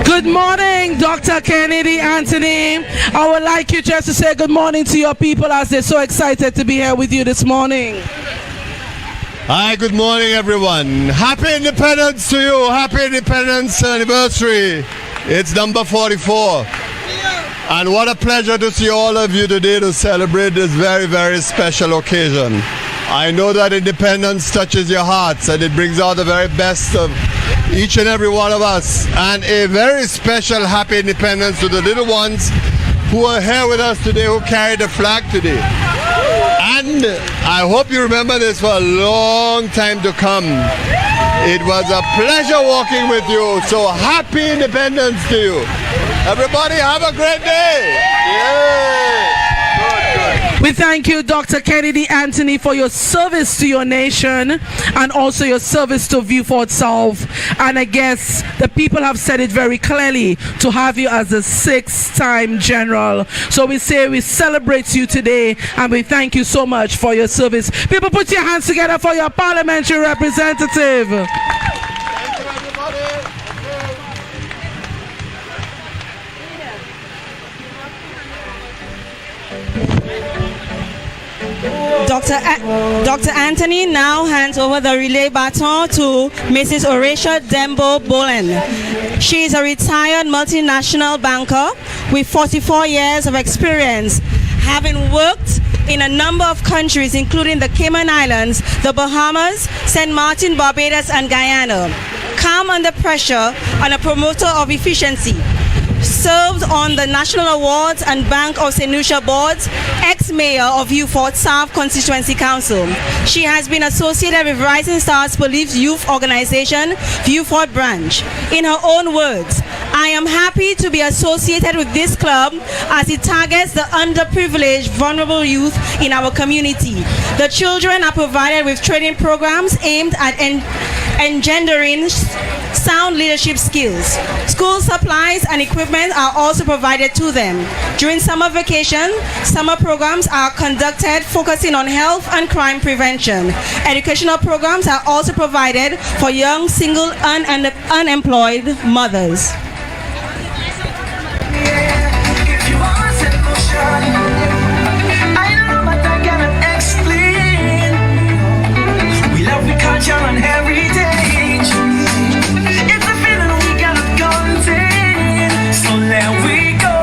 Good morning, Dr. Kennedy Anthony. I would like you just to say good morning to your people as they're so excited to be here with you this morning. Hi, good morning, everyone. Happy Independence to you. Happy Independence anniversary. It's number 44. And what a pleasure to see all of you today to celebrate this very, very special occasion. I know that independence touches your hearts and it brings out the very best of each and every one of us. And a very special happy independence to the little ones who are here with us today, who carry the flag today. And I hope you remember this for a long time to come. It was a pleasure walking with you. So happy independence to you. Everybody have a great day. Yay. We thank you, Dr. Kennedy Anthony, for your service to your nation and also your service to Vieux South. And I guess the people have said it very clearly to have you as a 6-time general. So we say we celebrate you today and we thank you so much for your service. People, put your hands together for your parliamentary representative. Thank you, everybody. Dr. Anthony now hands over the relay baton to Mrs. Horatia Dembo Boland. She is a retired multinational banker with 44 years of experience, having worked in a number of countries including the Cayman Islands, the Bahamas, St. Martin, Barbados and Guyana. Calm under pressure and a promoter of efficiency. Served on the National Awards and Bank of St. Lucia boards, ex-mayor of Vieux South Constituency Council. She has been associated with Rising Stars Police Youth Organization, Vieux Branch. In her own words, I am happy to be associated with this club as it targets the underprivileged, vulnerable youth in our community. The children are provided with training programs aimed at engendering sound leadership skills. School supplies and equipment are also provided to them. During summer vacation, summer programs are conducted focusing on health and crime prevention. Educational programs are also provided for young, single, and unemployed mothers. On heritage, it's a feeling we gotta contain. So there we go.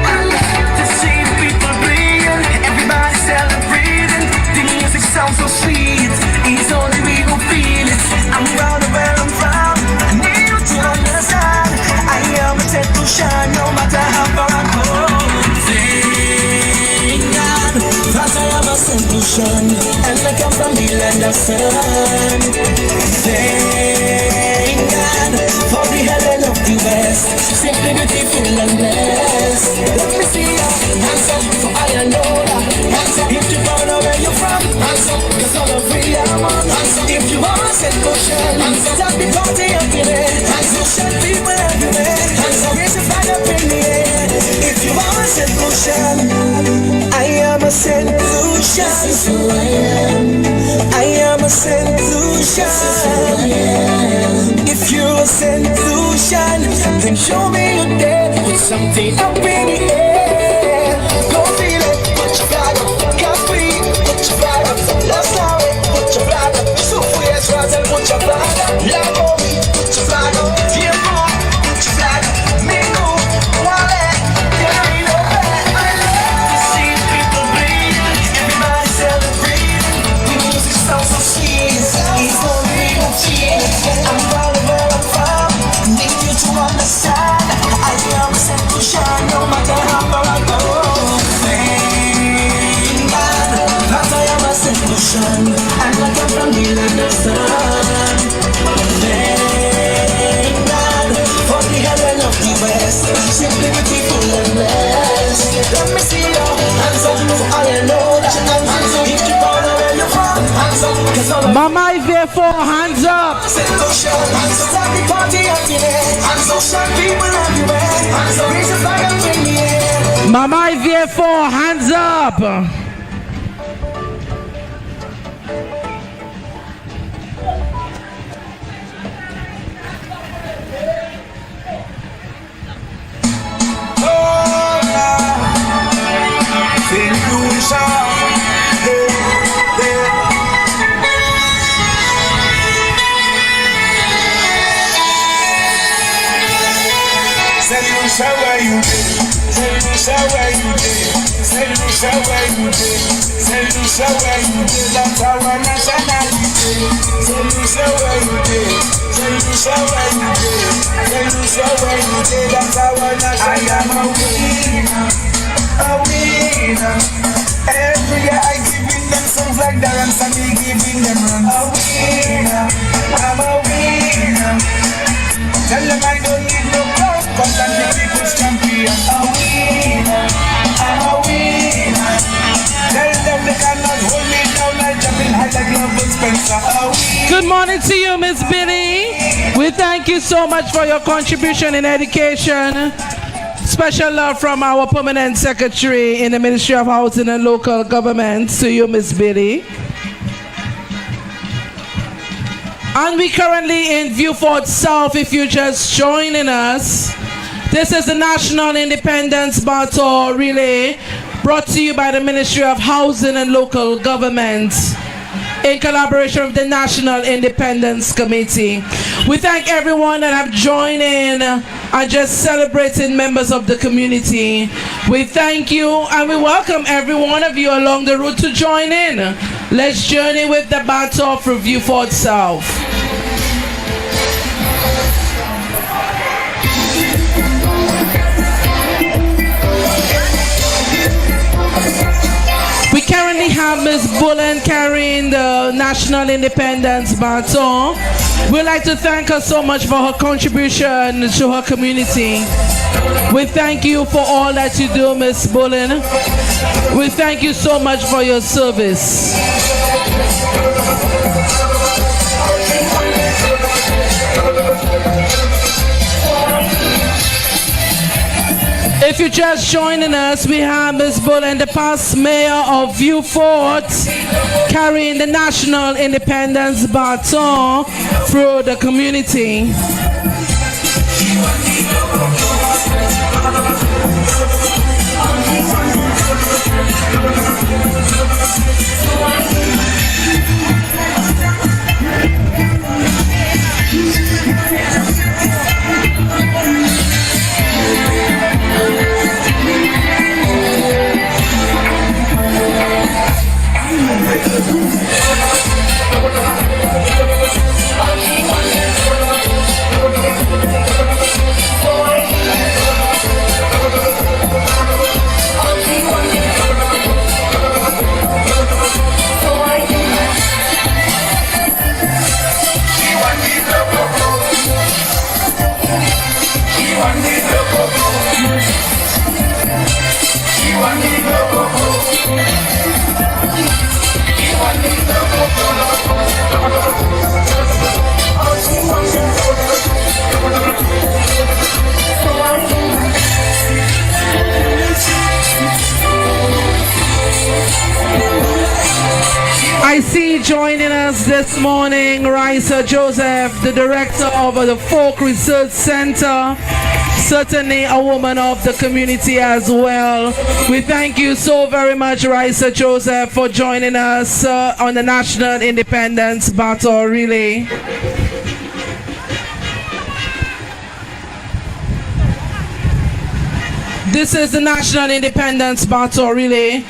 I love to see people playing, everybody celebrating. The music sounds so sweet, it's only we who feel it. I'm proud of where I'm from. I need you to understand. I am set to shine no matter how far I go. Thank God that I have a solution, and I come from the land of sun. solution. If you're a solution, then show me your day. Put something up in the air. Go feel it. Put your flag up. Can't breathe. Put your flag up. Let's have it. Put your flag up. So for your trust and put your flag up. Like homie. Put your flag up. Dear boy. Put your flag up. Me go. Wallet. There ain't no bad. I love to see people bleed. Everybody celebrate. The music sounds so sweet. It's gonna be no cheese. I'm proud of where I'm from. Need you to understand. I am a solution, no matter how far I go. Thank God that I am a solution, and I come from the land of sun. Thank God for the heaven of the west, simply beautiful and blessed. Let me see your hands up, so I know that hands up. If you don't know where you're from, hands up. 'Cause all Mama is there for hands up. solution, hands up. Start the party up in there. Hands up, shine people everywhere. Hands up, raise your flag up in the air. Mama is there for hands up. Solution where you did. Solution where you did. Solution where you did. Solution where you did. That's our nationality. Solution where you did. Solution where you did. Solution where you did. That's our nationality. I am a winner. A winner. Every year I giving them songs like dance and me giving them runs. A winner. I'm a winner. Tell them I don't need no cross, cause I'm the people's champion. A winner, I'm a winner. Tell them they cannot hold me down like jumping high like Love and Spencer. A winner. Good morning to you, Miss Billy. We thank you so much for your contribution in education. Special love from our permanent secretary in the Ministry of Housing and Local Government to you, Miss Billy. And we currently in Vieux South, if you're just joining us. This is the National Independence Baton Relay brought to you by the Ministry of Housing and Local Government in collaboration with the National Independence Committee. We thank everyone that have joined in and just celebrating members of the community. We thank you and we welcome every one of you along the route to join in. Let's journey with the Baton through Vieux South. We currently have Ms. Bullen carrying the National Independence Baton. We'd like to thank her so much for her contribution to her community. We thank you for all that you do, Ms. Bullen. We thank you so much for your service. If you're just joining us, we have Ms. Bullen, the past mayor of Vieux Fort, carrying the National Independence Baton through the community. see joining us this morning, Raisa Joseph, the director of the Folk Research Center, certainly a woman of the community as well. We thank you so very much, Raisa Joseph, for joining us on the National Independence Battle Relay. This is the National Independence Battle Relay,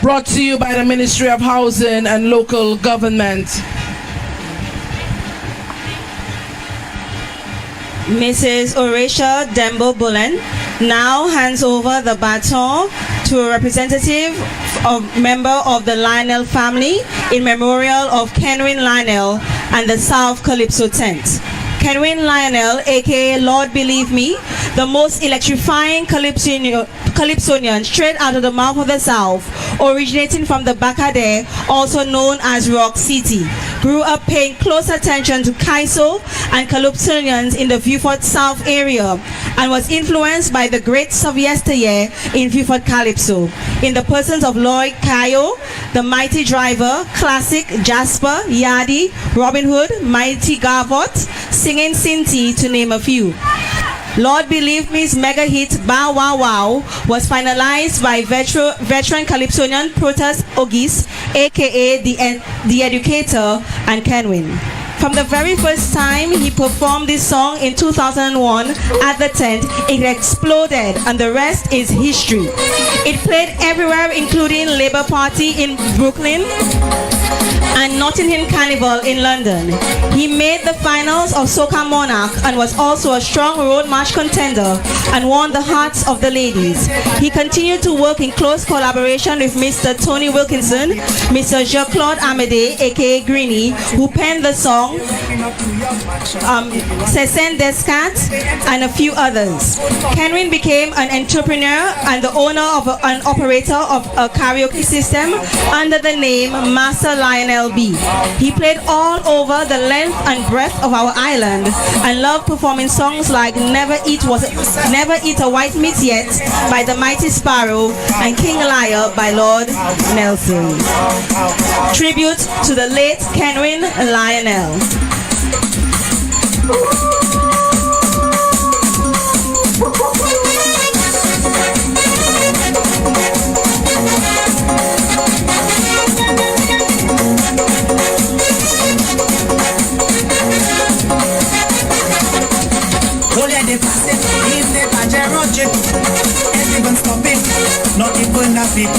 brought to you by the Ministry of Housing and Local Government. Mrs. Horatia Dembo Bullen now hands over the baton to a representative member of the Lionel family in memorial of Kenwin Lionel and the South Calypso tent. Kenwin Lionel, aka Lord Believe Me, the most electrifying Calypsonian straight out of the mouth of the South, originating from the Bacadere, also known as Rock City, grew up paying close attention to Kaiso and Calypsonians in the Vieux South area, and was influenced by the greats of yesteryear in Vieux Calypso, in the persons of Lloyd Kayo, the Mighty Driver, Classic, Jasper, Yadi, Robin Hood, Mighty Gavot, Singing Cinti, to name a few. Lord Believe Me's mega hit Bow Wow Wow was finalized by veteran Calypsonian Protas Ogis, aka the Educator, and Kenwin. From the very first time he performed this song in 2001 at the tent, it exploded, and the rest is history. It played everywhere, including Labour Party in Brooklyn and Notting Hill Carnival in London. He made the finals of Soca Monarch and was also a strong road march contender and won the hearts of the ladies. He continued to work in close collaboration with Mr. Tony Wilkinson, Mr. Jean-Claude Amédée, aka Greenie, who penned the song, Cécile Descartes, and a few others. Kenwin became an entrepreneur and the owner of an operator of a karaoke system under the name Master Lionel B. He played all over the length and breadth of our island and loved performing songs like Never Eat a White Meat Yet by the Mighty Sparrow and King Liar by Lord Nelson. Tribute to the late Kenwin Lionel. Not even a bit.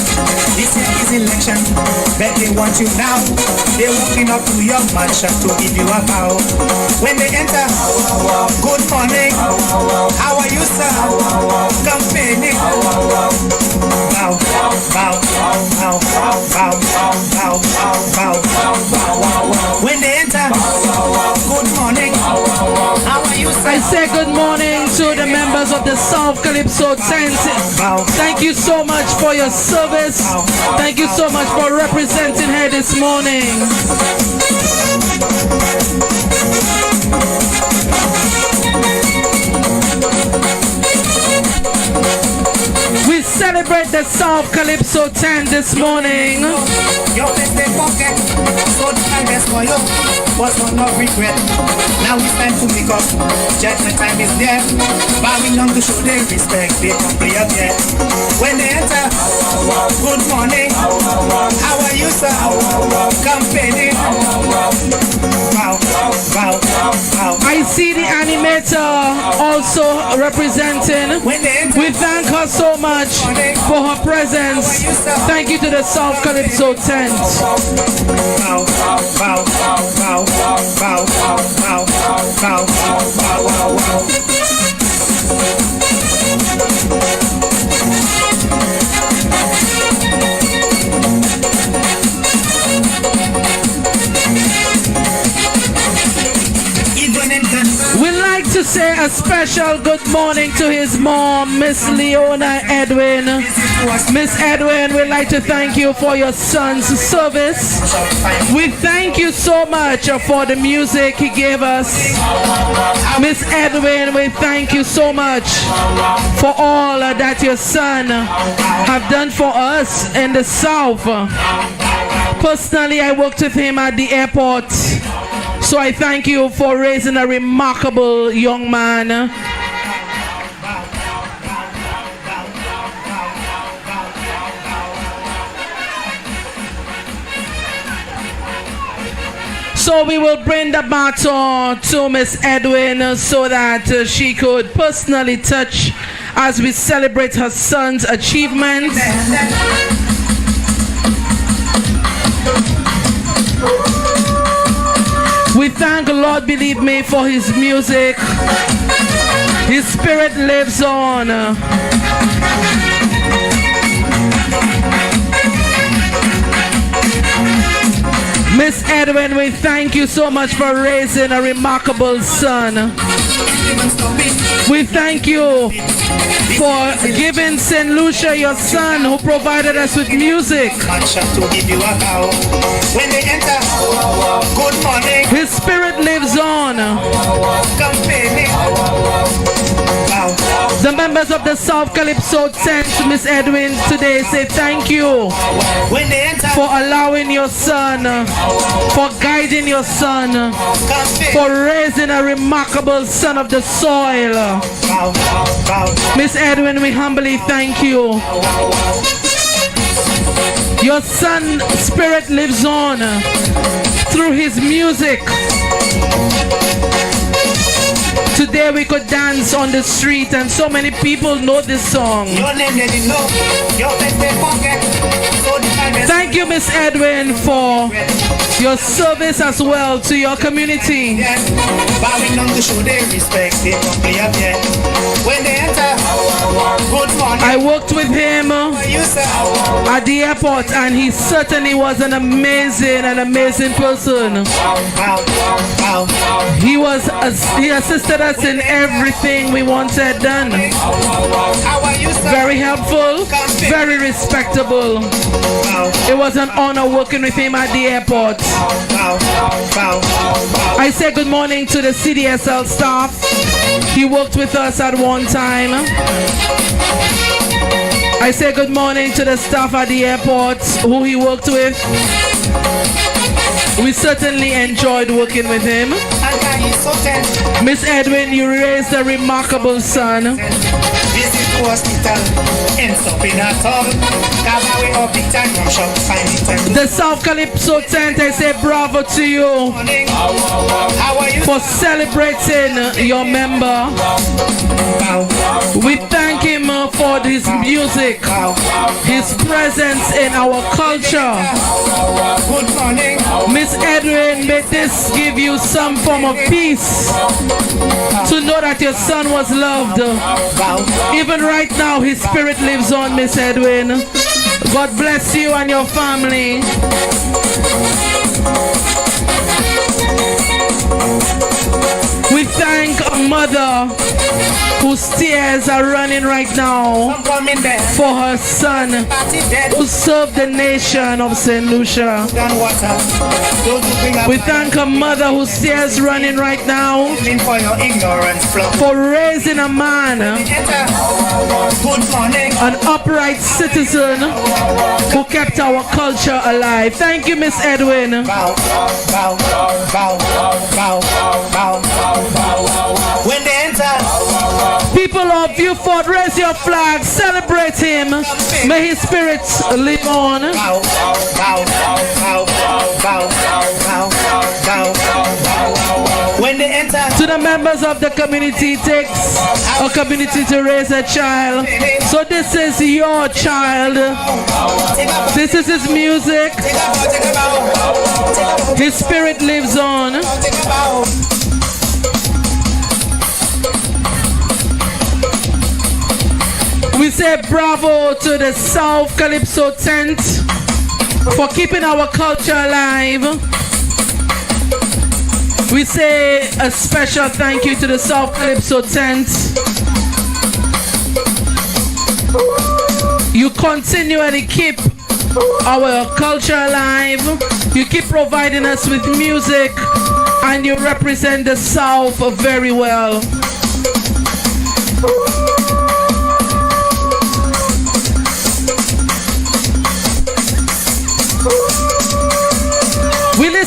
This year is election, but they want you now. They're walking up to your mansion to give you a bow. When they enter, good morning. How are you, sir? Campaigning. Bow, bow, bow, bow, bow, bow, bow. When they enter, good morning. How are you, sir? I say good morning to the members of the South Calypso tent. Thank you so much for your service. Thank you so much for representing here this morning. We celebrate the South Calypso tent this morning. Your birthday pocket, so the best for you, was one of regret. Now it's time to make up. Judgment time is there. Bowing down to show their respect. They come play up yet. When they enter, good morning. How are you, sir? Campaigning. Bow, bow, bow. I see the animator also representing. We thank her so much for her presence. Thank you to the South Calypso tent. Bow, bow, bow, bow, bow, bow, bow, bow, bow. We'd like to say a special good morning to his mom, Miss Leona Edwin. Miss Edwin, we'd like to thank you for your son's service. We thank you so much for the music he gave us. Miss Edwin, we thank you so much for all that your son have done for us in the South. Personally, I worked with him at the airport. So I thank you for raising a remarkable young man. So we will bring the baton to Miss Edwin so that she could personally touch as we celebrate her son's achievements. We thank the Lord, believe me, for his music. His spirit lives on. Miss Edwin, we thank you so much for raising a remarkable son. We thank you for giving St. Lucia your son who provided us with music. His spirit lives on. The members of the South Calypso tent, Miss Edwin, today say thank you for allowing your son, for guiding your son, for raising a remarkable son of the soil. Miss Edwin, we humbly thank you. Your son's spirit lives on through his music. Today we could dance on the street and so many people know this song. Thank you, Miss Edwin, for your service as well to your community. I worked with him at the airport and he certainly was an amazing person. He assisted us in everything we wanted done. Very helpful, very respectable. It was an honor working with him at the airport. I say good morning to the CDSL staff. He worked with us at one time. I say good morning to the staff at the airport who he worked with. We certainly enjoyed working with him. Miss Edwin, you raised a remarkable son. The South Calypso tent, I say bravo to you for celebrating your member. We thank him for his music, his presence in our culture. Miss Edwin, may this give you some form of peace to know that your son was loved. Even right now, his spirit lives on, Miss Edwin. God bless you and your family. We thank a mother whose tears are running right now for her son who served the nation of St. Lucia. We thank a mother whose tears running right now for raising a man, an upright citizen who kept our culture alive. Thank you, Miss Edwin. When they enter, people of Beaufort, raise your flag, celebrate him. May his spirit live on. when they enter, To the members of the community, it takes a community to raise a child. So this is your child. This is his music. His spirit lives on. We say bravo to the South Calypso tent for keeping our culture alive. We say a special thank you to the South Calypso tent. You continually keep our culture alive. You keep providing us with music and you represent the South very well.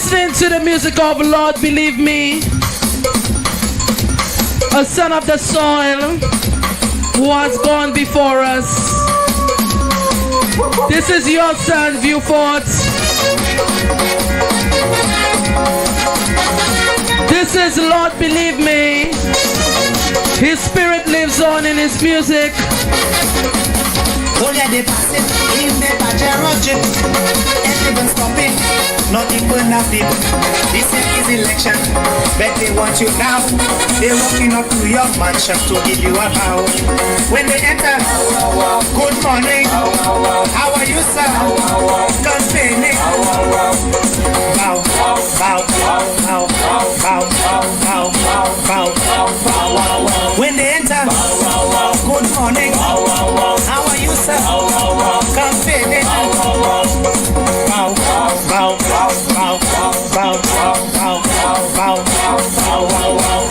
listening to the music of Lord Believe Me, a son of the soil who has gone before us. This is your son, Viewfort. This is Lord Believe Me. His spirit lives on in his music. Don't let it pass it, in the Pajero chip. Ain't even stopping, not even nothing. This is election, but they want you now. They're walking up to your mansion to give you a bow. When they enter, good morning, how are you, sir? Complaining. Bow, bow, bow, bow, bow, bow, bow, bow, bow. When they enter, good morning, how are you, sir? Complaining. Bow, bow, bow, bow, bow, bow, bow, bow, bow, bow.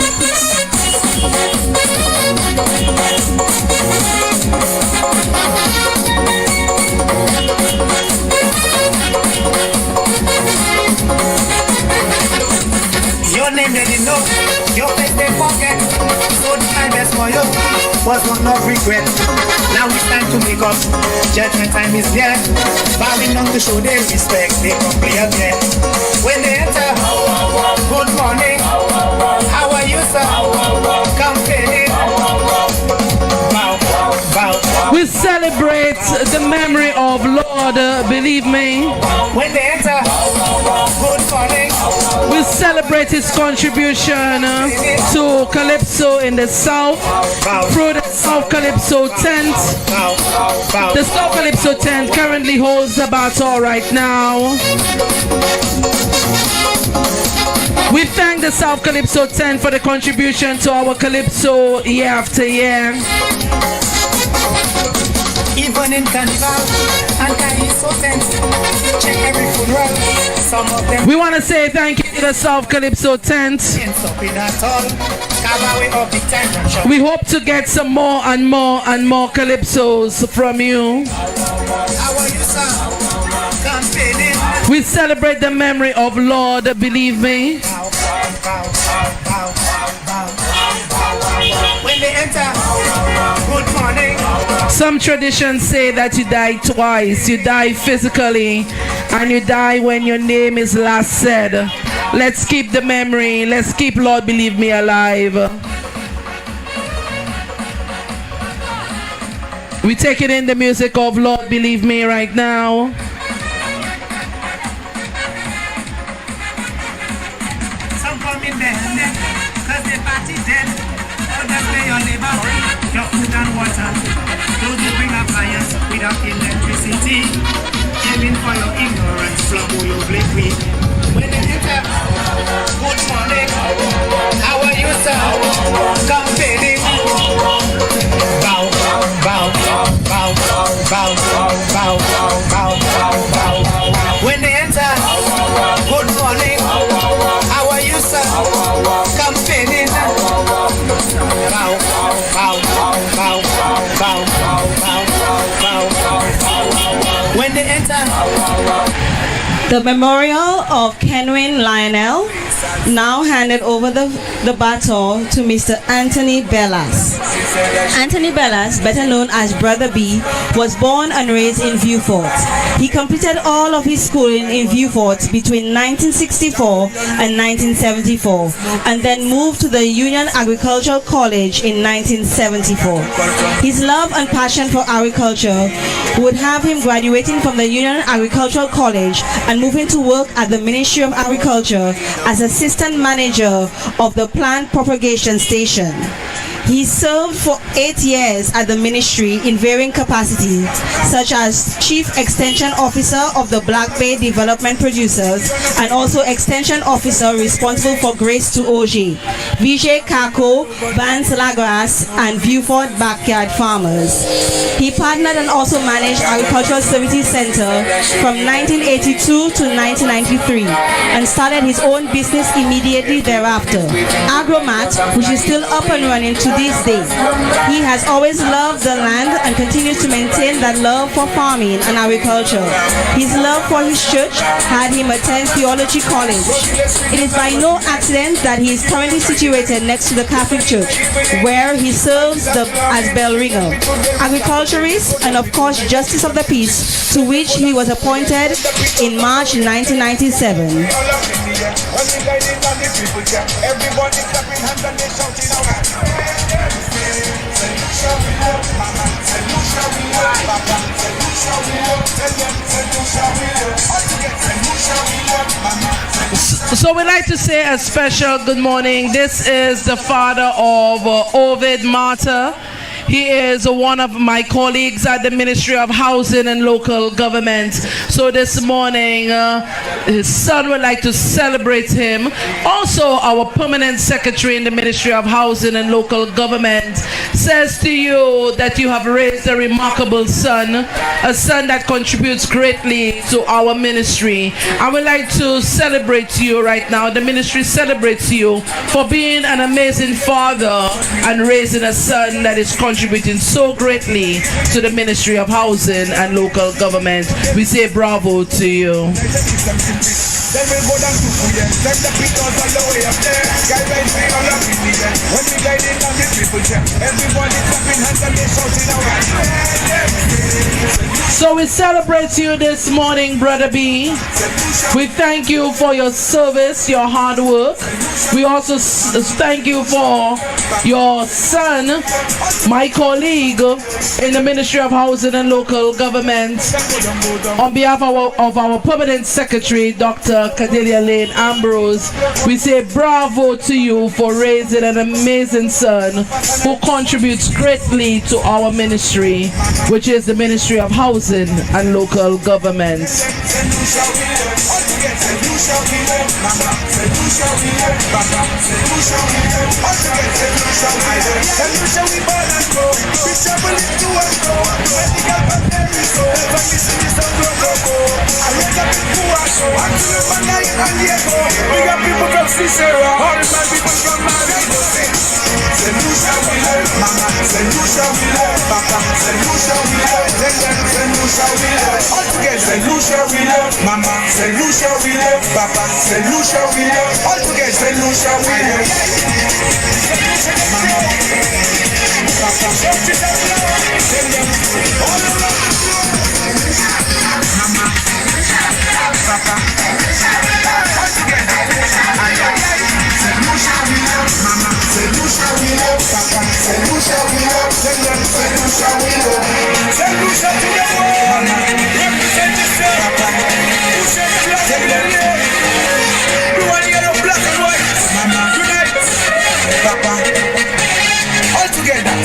Your name they didn't know, your face they forget. So the time best for you was one of regret. Now it's time to make up, judgment time is there. Bowing down to show their respect, they come play again. When they enter, good morning, how are you, sir? Complaining. Bow, bow. We celebrate the memory of Lord Believe Me. When they enter, good morning. We celebrate his contribution to Calypso in the South through the South Calypso tent. The South Calypso tent currently holds the baton right now. We thank the South Calypso tent for the contribution to our Calypso year after year. Even in Carnival and Calypso tent, check every funeral. Some of them we want to say thank you to the South Calypso tent. We hope to get some more and more and more Calypsos from you. We celebrate the memory of Lord Believe Me. When they enter, good morning. Some traditions say that you die twice. You die physically and you die when your name is last said. Let's keep the memory. Let's keep Lord Believe Me alive. We take it in the music of Lord Believe Me right now. Some come in there, cause the party dead. Others pay your labor, your food and water. Those who bring appliance without electricity, aiming for your ignorance, flop your blade weed. When they enter, good morning, how are you, sir? Complaining. Bow, bow, bow, bow, bow, bow, bow, bow. When they enter, good morning, how are you, sir? Complaining. Bow, bow, bow, bow, bow, bow, bow. When they enter, The memorial of Kenwin Lionel now handed over the baton to Mr. Anthony Bellas. Anthony Bellas, better known as Brother B, was born and raised in Viewfort. He completed all of his schooling in Viewfort between 1964 and 1974 and then moved to the Union Agricultural College in 1974. His love and passion for agriculture would have him graduating from the Union Agricultural College and moving to work at the Ministry of Agriculture as assistant manager of the plant propagation station. He served for 8 years at the ministry in varying capacities, such as Chief Extension Officer of the Black Bay Development Producers and also Extension Officer responsible for Grace to OJ. Vijay Kako, Vance Lagras, and Viewford Backyard Farmers. He partnered and also managed Agricultural Services Center from 1982 to 1993 and started his own business immediately thereafter, Agromat, which is still up and running to this day. He has always loved the land and continues to maintain that love for farming and agriculture. His love for his church had him attend theology college. It is by no accident that he is currently situated next to the Catholic Church, where he serves as bell ringer, agriculturist, and of course justice of the peace, to which he was appointed in March 1997. So we'd like to say a special good morning. This is the father of Ovid Martyr. He is one of my colleagues at the Ministry of Housing and Local Government. So this morning, his son would like to celebrate him. Also, our permanent secretary in the Ministry of Housing and Local Government says to you that you have raised a remarkable son, a son that contributes greatly to our ministry. I would like to celebrate you right now. The ministry celebrates you for being an amazing father and raising a son that is contributing so greatly to the Ministry of Housing and Local Government. We say bravo to you. Then we'll go down to Fuya. Then the people all the way up there. Guidelines we all up in the air. When we guiding on the people check, everybody clapping hands and they shouting out. So we celebrate you this morning, Brother B. We thank you for your service, your hard work. We also thank you for your son, my colleague in the Ministry of Housing and Local Government. On behalf of our permanent secretary, Dr. Cadelia Lane Ambrose, we say bravo to you for raising an amazing son who contributes greatly to our ministry, which is the Ministry of Housing and Local Government. We got people from Cicero, all my people from Maribo. C'est Lucia we love, mama. C'est Lucia we love, papa. C'est Lucia we love, c'est Lucia we love. All together, c'est Lucia we love, mama. C'est Lucia we love, papa. C'est Lucia we love. All together, c'est Lucia we love, mama. Papa, all around. Mama, papa. All together, c'est Lucia we love, mama. C'est Lucia we love, papa. C'est Lucia we love, c'est Lucia we love. C'est Lucia to the world, mama. Represent yourself, papa. Lucia the black and yellow. You want yellow, black and white, mama. Unite, papa. All together.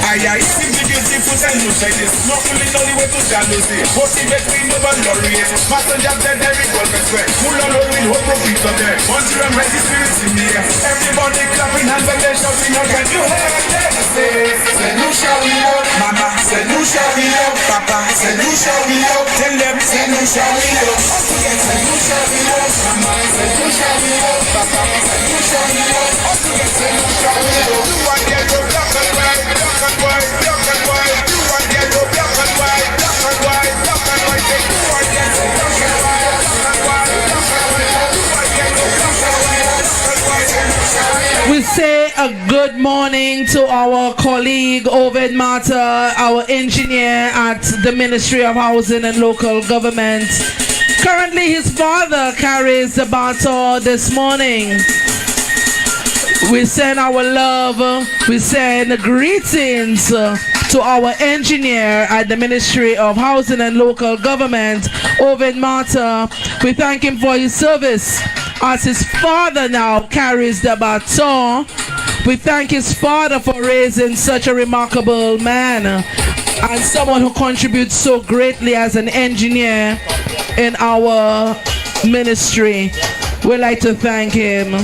Aye, simply beautiful and Lucia is not only the way to jealousy. But in between the glorious, Master dead, every world best way. Mulan will hope of it there. Once you embrace the spirits in the air, everybody clapping hands and they shouting out, can you hear them say, c'est Lucia we love, mama, c'est Lucia we love, papa, c'est Lucia we love, tell them, c'est Lucia we love, all together, c'est Lucia we love, mama, c'est Lucia we love, papa, c'est Lucia we love, all together, c'est Lucia we love. You want yellow, black and white, black and white, black and white. You want yellow, black and white, black and white, black and white. You want yellow, black and white, black and white, black and white. You want yellow, black and white, black and white. We say a good morning to our colleague Ovid Martyr, our engineer at the Ministry of Housing and Local Government. Currently his father carries the baton this morning. We send our love, we send greetings to our engineer at the Ministry of Housing and Local Government, Ovid Martyr. We thank him for his service as his father now carries the baton. We thank his father for raising such a remarkable man and someone who contributes so greatly as an engineer in our ministry. We'd like to thank him.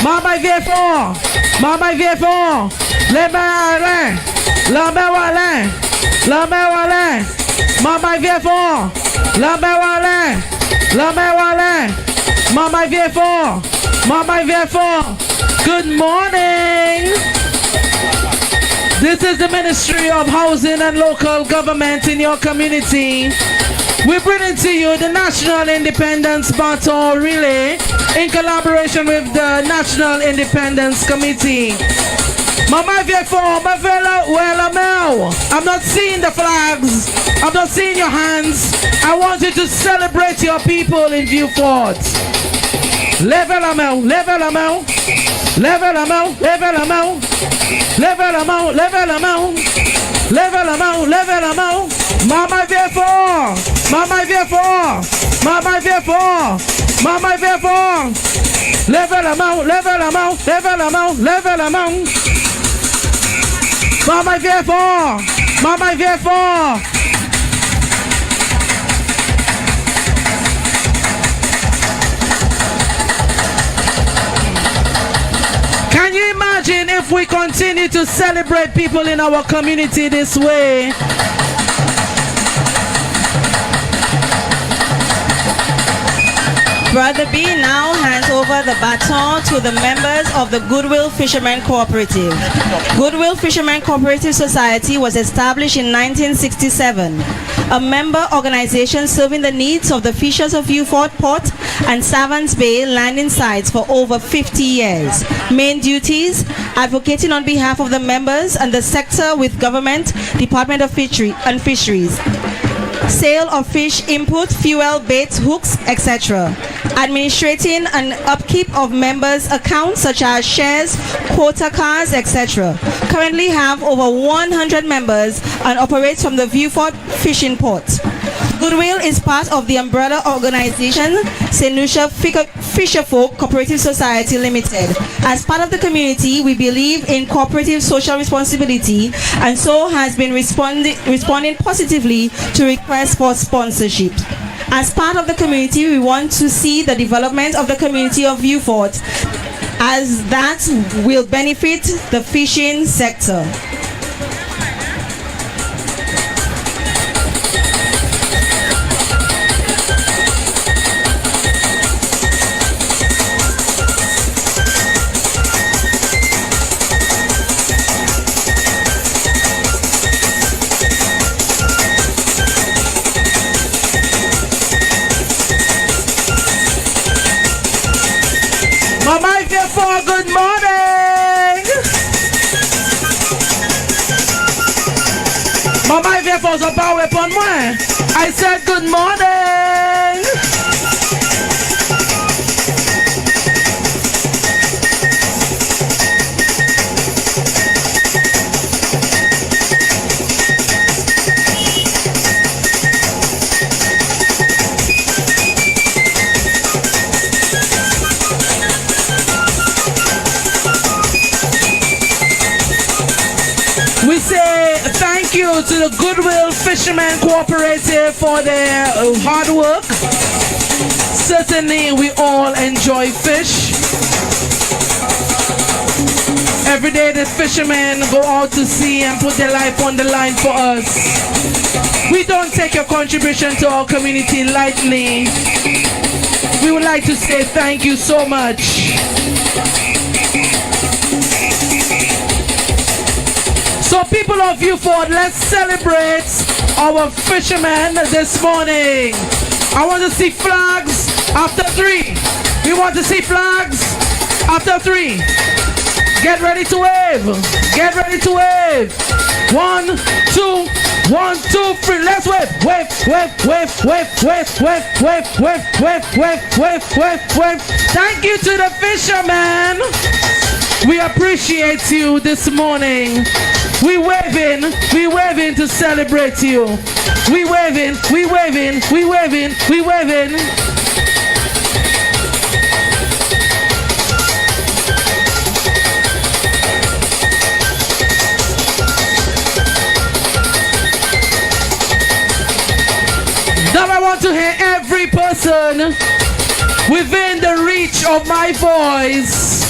Mama vieux fort. Mama vieux fort. Les mains Alain. La main Alain. La main Alain. Mama vieux fort. La main Alain. La main Alain. Mama vieux fort. Mama vieux fort. Good morning. This is the Ministry of Housing and Local Government in your community. We bring it to you the National Independence Baton Relay in collaboration with the National Independence Committee. Mama Viefo, my fellow, well, I'm not seeing the flags. I'm not seeing your hands. I want you to celebrate your people in Vieux-Fort. Level amount, level amount, level amount, level amount, level amount, level amount, level amount, level amount. Mama Viefo, Mama Viefo, Mama Viefo, Mama Viefo. Level amount, level amount, level amount, level amount. Mama Viefo, Mama Viefo. Can you imagine if we continue to celebrate people in our community this way? Brother B now hands over the baton to the members of the Goodwill Fishermen Cooperative. Goodwill Fishermen Cooperative Society was established in 1967, a member organization serving the needs of the fishers of Vieux-Fort Port and Savants Bay landing sites for over 50 years. Main duties: advocating on behalf of the members and the sector with government, Department of Fisheries. Sale of fish input, fuel, baits, hooks, etc. Administrating and upkeep of members' accounts such as shares, quota cards, etc. Currently have over 100 members and operates from the Vieux-Fort Fishing Port. Goodwill is part of the umbrella organization St. Lucia Fisherfolk Cooperative Society Limited. As part of the community, we believe in cooperative social responsibility and so has been responding positively to requests for sponsorship. As part of the community, we want to see the development of the community of Vieux-Fort, as that will benefit the fishing sector. Mama Viefo, good morning. Mama Viefo, so power upon moi. I said good morning. We say thank you to the Goodwill Fishermen Cooperative for their hard work. Certainly we all enjoy fish. Every day the fishermen go out to sea and put their life on the line for us. We don't take your contribution to our community lightly. We would like to say thank you so much. So people of Vieux-Fort, let's celebrate our fishermen this morning. I want to see flags after 3. We want to see flags after 3. Get ready to wave. Get ready to wave. 1, 2, 1, 2, 3. Let's wave. Wave, wave, wave, wave, wave, wave, wave, wave, wave, wave, wave, wave, wave. Thank you to the fishermen. We appreciate you this morning. We waving to celebrate you. We waving, we waving, we waving, we waving. Now I want to hear every person within the reach of my voice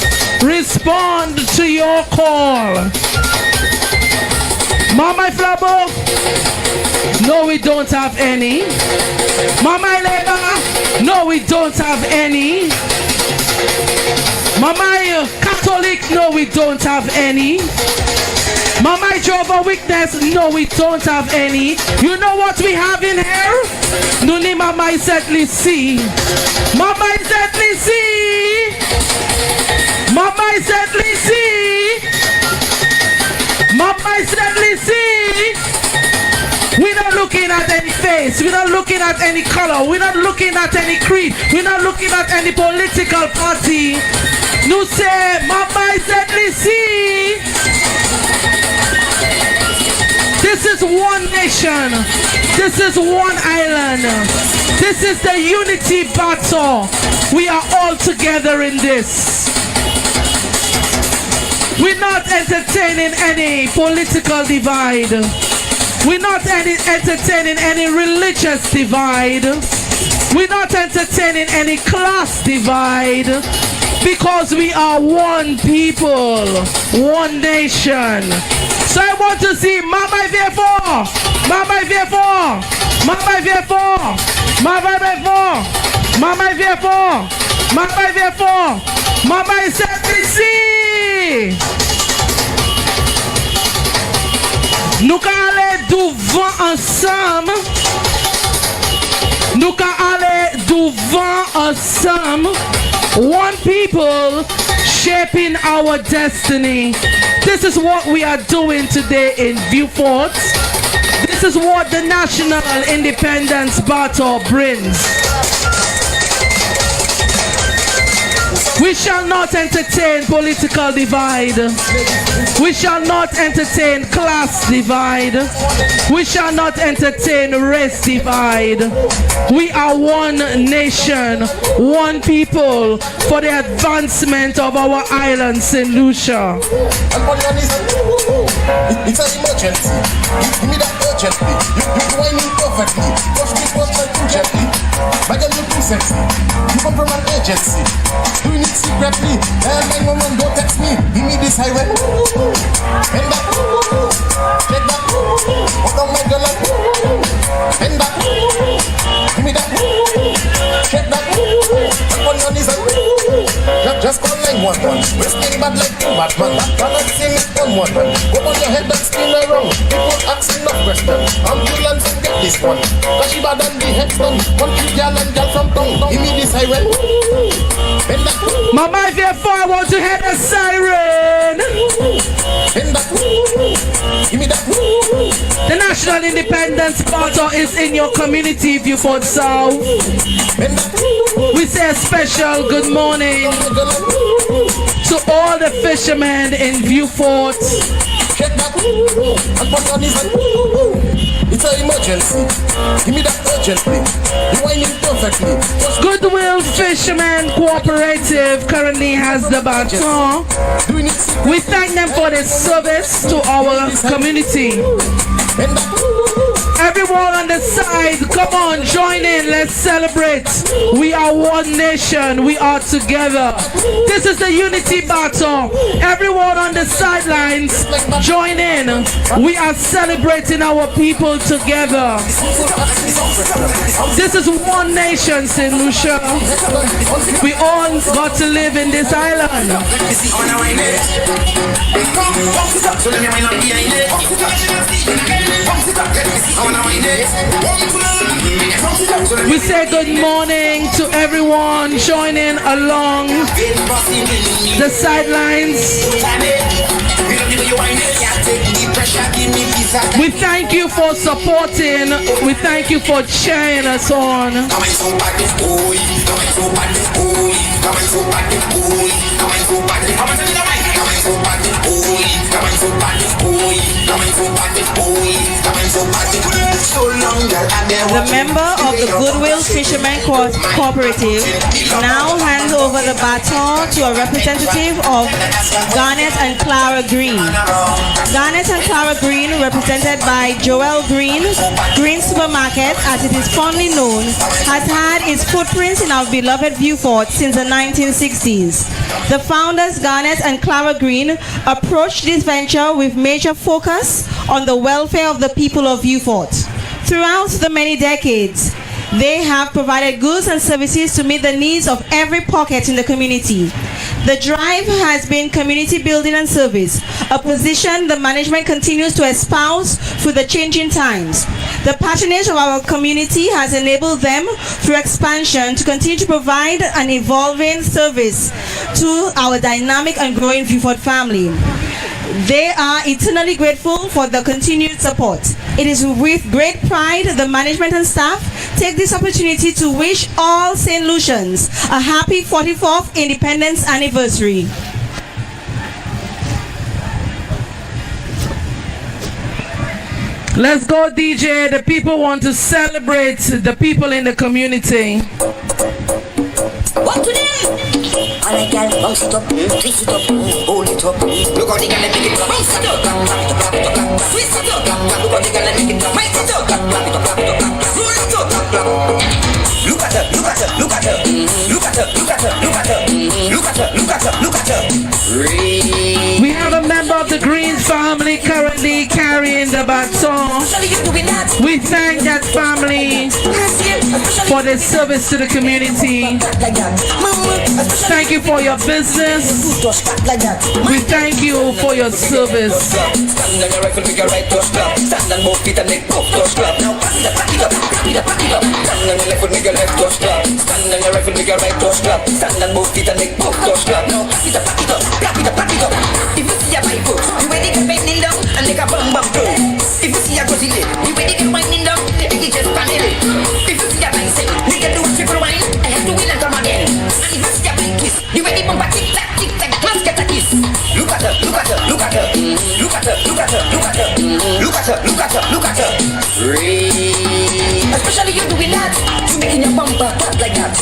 respond to your call. Mama Flabo? No, we don't have any. Mama Eleba? No, we don't have any. Mama Catholic? No, we don't have any. Mama Jehovah Witness? No, we don't have any. You know what we have in here? Nuni Mama Isetli C. Mama Isetli C. Mama Isetli C. Mama Isetli C. We're not looking at any face. We're not looking at any color. We're not looking at any creed. We're not looking at any political party. No say, Mama Isetli C. This is one nation. This is one island. This is the unity battle. We are all together in this. We're not entertaining any political divide. We're not entertaining any religious divide. We're not entertaining any class divide. Because we are one people, one nation. So I want to see Mama V4, Mama V4, Mama V4, Mama V4, Mama V4, Mama V4, Mama SFC. Nous allons aller devant ensemble. Nous allons aller devant ensemble. One people shaping our destiny. This is what we are doing today in VIEUX. This is what the National Independence Battle brings. We shall not entertain political divide. We shall not entertain class divide. We shall not entertain race divide. We are one nation, one people for the advancement of our island, St. Lucia. It's an emergency. Give me that urgently. You whining perfectly. Push me too gently. My girl, you're too sexy. You come from an agency. Doing it secretly. And my woman, don't text me. Give me this highway. Bend that. Check that. What on my girl? Bend that. Give me that. Check that. Up on your knees and just call 911. We're staying bad like two Batman. Cannot see me on one man. Go on your head and spin around. People asking no question. Ambulance and get this one. Cause she bad and the headstone. Country girl and girl from town. Give me this siren. Bend that. Mama, if you're far, I want to hear the siren. Bend that. Give me that. The National Independence Battle is in your community, VIEUX South. We say a special good morning to all the fishermen in VIEUX. Check that. And put on his it's an emergency. Give me that urgently. You whining perfectly. Goodwill Fishermen Cooperative currently has the baton. We thank them for their service to our community. Everyone on the side, come on, join in, let's celebrate. We are one nation, we are together. This is the unity battle. Everyone on the sidelines, join in. We are celebrating our people together. This is one nation, St. Lucia. We all got to live in this island. We say good morning to everyone joining along the sidelines. We thank you for supporting. We thank you for cheering us on. So long The member of the Goodwill Fishermen Cooperative now hands over the baton to a representative of Garnet and Clara Green. Garnet and Clara Green, represented by Joel Green, Green Supermarket, as it is fondly known, has had its footprints in our beloved Vieux Fort since the 1960s. The founders, Garnet and Clara Green, approached this venture with major focus on the welfare of the people of Vieux Fort. Throughout the many decades, they have provided goods and services to meet the needs of every pocket in the community. The drive has been community building and service, a position the management continues to espouse through the changing times. The patronage of our community has enabled them, through expansion, to continue to provide an evolving service to our dynamic and growing Vieux Fort family. They are eternally grateful for the continued support. It is with great pride the management and staff take this opportunity to wish all St. Lucians a happy 44th Independence Anniversary. Let's go, DJ. The people want to celebrate the people in the community. What today? I like girl, bounce it up, twist it up, hold it up. Look how they gonna make it, bounce it up, clap it up, clap it up, twist it up. Look how they gonna make it, might it up, clap it up, clap it up, roll it up, clap. Look at her, look at her, look at her, look at her, look at her, look at her, look at her, look at her, look at her. We have a member of the Green family currently carrying the baton. We thank that family for their service to the community. Thank you for your business. We thank you for your service. Stand on your rifle, make your right touch clap. Stand on both feet and make both touch clap. Now pass it up, pack it up, pack it up, pack it up. Stand on your left foot, make your left touch clap. Stand on your rifle, make your right touch clap. Stand on both feet and make both touch clap. Now pass it up, pack it up, pack it up, pack it up. If you see a Bible, you ready to bend it down and make a bum bum throw. If you see a Godzilla, you ready to wind it down, you can just pan it. If you see a bicep, you can do a triple wine. I have to win and come again. And if you see a bike twist, you ready to bump a tick tack, let's get a kiss. Look at her, look at her, look at her, look at her, look at her, look at her, look at her, look at her, look at her. Especially you doing that, you making your bumper clap like that.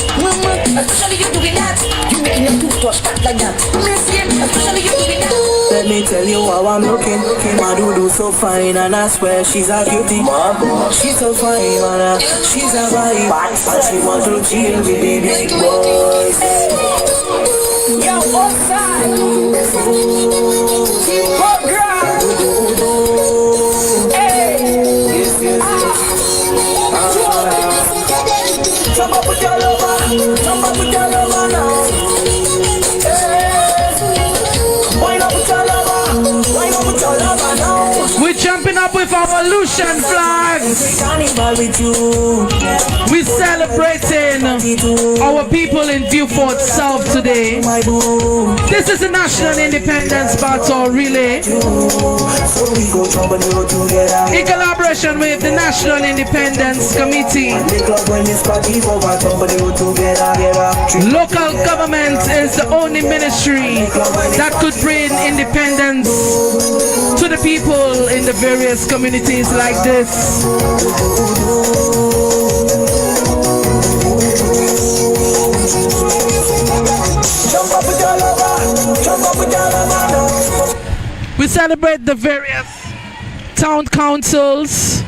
Especially you doing that, you making your toothbrush clap like that. Especially you doing that. Let me tell you how I'm looking. My doodoo so fine and I swear she's a cutie. She's so fine, man. She's a vibe. And she wants to chill with the big boys. Yo, outside. Keep program. Hey. Jump up with your lover. Jump up with your lover now. We're jumping up with our Lucian flags. We're celebrating our people in Vieux Fort South today. This is the National Independence Battle Relay in collaboration with the National Independence Committee. Local government is the only ministry that could bring independence to the people in the various communities like this. We celebrate the various town councils.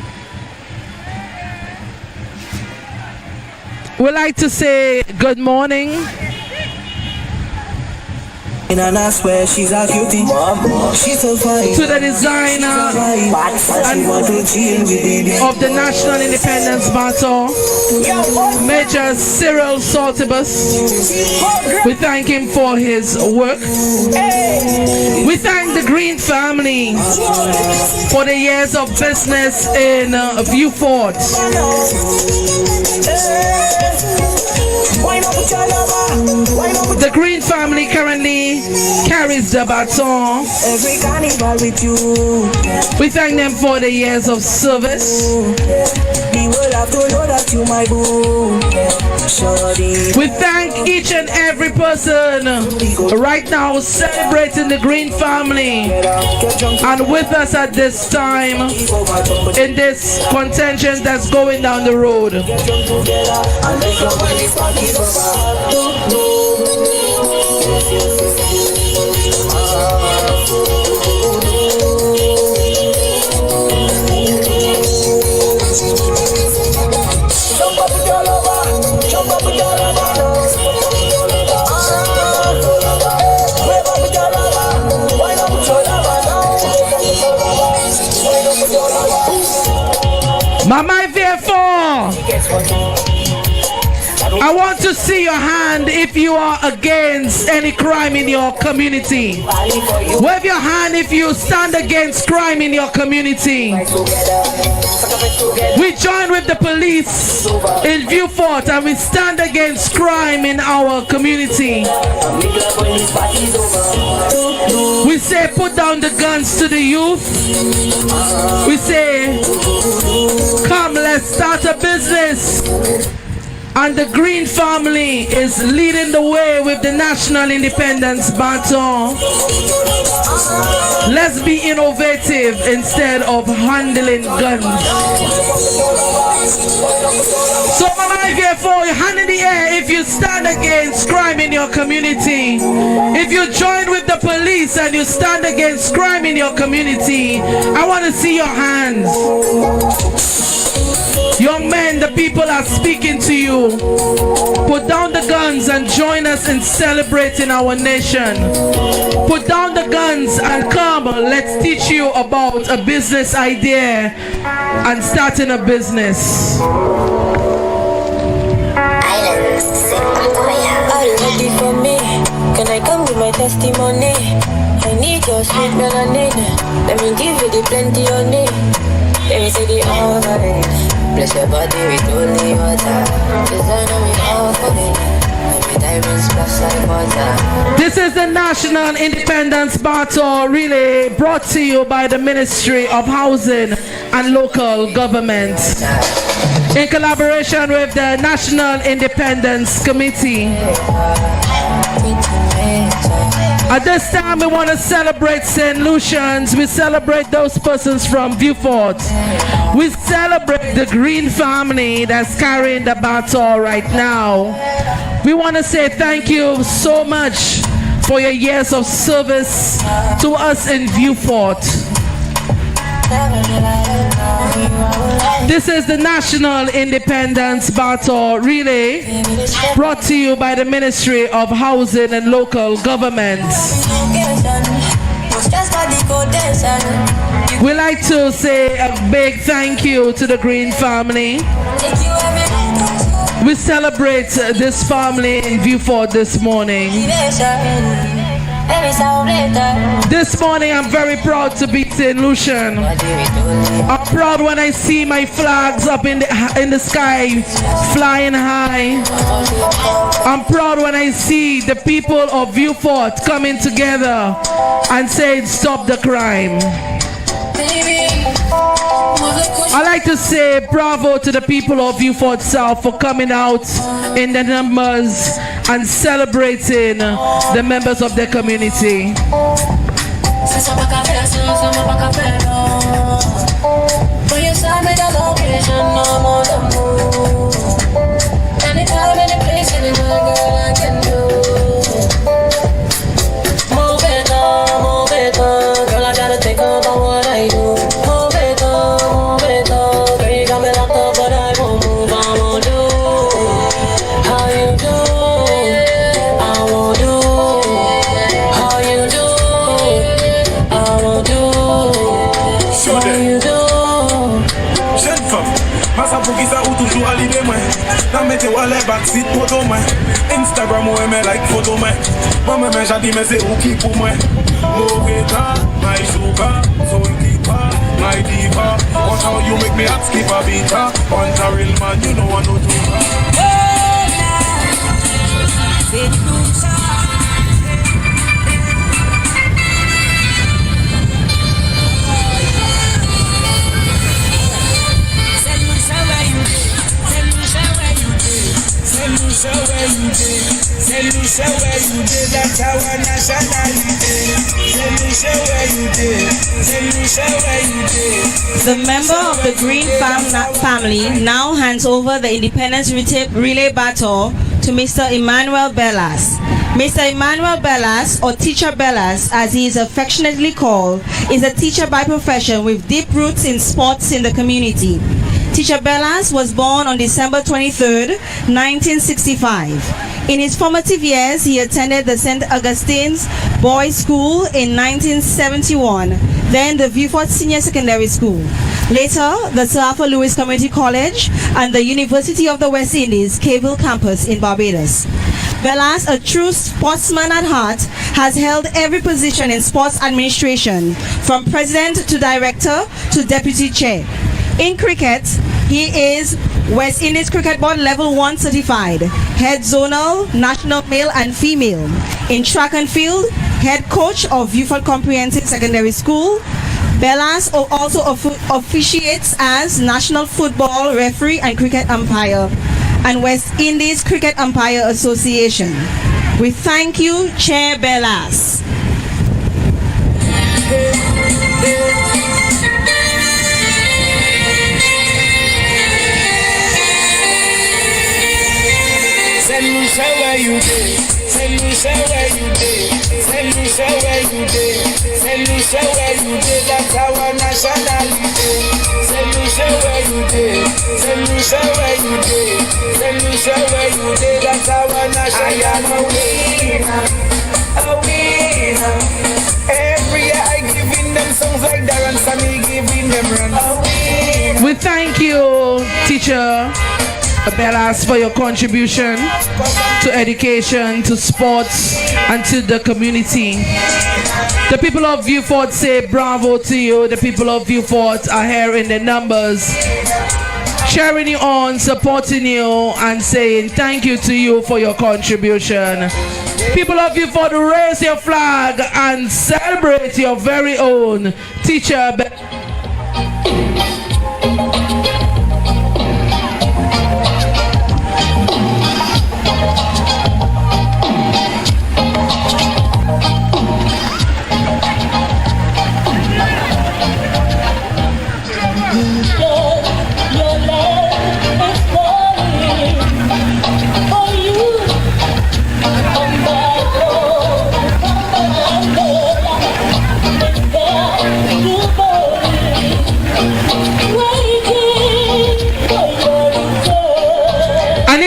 We like to say good morning. And I swear she's a cutie. She's so fine. To the designer of the National Independence Battle, Major Cyril Saltibus. We thank him for his work. We thank the Green family for the years of business in Vieux Fort. The Green family currently carries the baton. We thank them for the years of service. have to know that you my boo. Shorty. We thank each and every person right now celebrating the Green family and with us at this time in this contention that's going down the road. Mama therefore, I want to see your hand if you are against any crime in your community. Wave your hand if you stand against crime in your community. We join with the police in Vieux and we stand against crime in our community. We say put down the guns to the youth. We say come, let's start a business. And the Green family is leading the way with the National Independence Baton. Let's be innovative instead of handling guns. So Mama, therefore, your hand in the air if you stand against crime in your community. If you join with the police and you stand against crime in your community, I want to see your hands. Young men, the people are speaking to you. Put down the guns and join us in celebrating our nation. Put down the guns and come, let's teach you about a business idea and starting a business. Are you ready for me? Can I come with my testimony? I need your sweet melanin. Let me give you the plenty on it. Let me say the honor. Bless your body with holy water. Designer me all for me. Every diamond splash like water. This is the National Independence Battle relay brought to you by the Ministry of Housing and Local Government in collaboration with the National Independence Committee. At this time, we want to celebrate St. Lucians. We celebrate those persons from Vieux. We celebrate the Green family that's carrying the battle right now. We want to say thank you so much for your years of service to us in Vieux. This is the National Independence Battle Relay brought to you by the Ministry of Housing and Local Government. We like to say a big thank you to the Green family. We celebrate this family in Vieux this morning. This morning I'm very proud to be St. Lucian. I'm proud when I see my flags up in the sky flying high. I'm proud when I see the people of Vieux coming together and saying stop the crime. I like to say bravo to the people of Vieux South for coming out in the numbers and celebrating the members of their community. Anytime, any place, any girl I can do. Move it on, girl, I gotta think about what I do. Move it on, girl, you got me locked up, but I won't move, I won't do. How you do? I won't do. How you do? I won't do. How you do? Jeune femme, massa pour qui ça ou toujours à l'idée moi. La mettez ou à l'air backseat photo moi. Instagram ou aimer like photo moi. Moi même j'ai dit mais c'est ou qui pour moi. Mauvais temps, my sugar, so keeper, my diva. Watch how you make me ask keep a beater. Want a real man, you know I know too. you did, that's our nationality. Say Lucia where you did. Say Lucia where you did. The member of the Green family now hands over the Independence Relay Baton to Mr. Emmanuel Bellas. Mr. Emmanuel Bellas, or Teacher Bellas as he is affectionately called, is a teacher by profession with deep roots in sports in the community. Teacher Bellas was born on December 23rd, 1965. In his formative years, he attended the St. Augustine's Boys School in 1971, then the Vieux Senior Secondary School. Later, the Sir Arthur Lewis Community College and the University of the West Indies, Cable Campus in Barbados. Bellas, a true sportsman at heart, has held every position in sports administration, from president to director to deputy chair. In cricket, he is West Indies Cricket Board Level 1 certified, head zonal, national male and female. In track and field, head coach of VIEUX Comprehensive Secondary School. Bellas also officiates as national football referee and cricket umpire and West Indies Cricket Umpire Association. We thank you, Chair Bellas. Say Lucia where you did. Say Lucia where you did. Say Lucia where you did. Say Lucia where you did. That's our nationality. Say Lucia where you did. Say Lucia where you did. Say Lucia where you did. That's our nationality. I am a winner, a winner. Every year I giving them songs like Darren Sammy giving them runs. A winner. We thank you, Teacher Bellas, for your contribution to education, to sports, and to the community. The people of VIEUX say bravo to you. The people of VIEUX are here in the numbers, cheering you on, supporting you, and saying thank you to you for your contribution. People of VIEUX, raise your flag and celebrate your very own Teacher Bellas.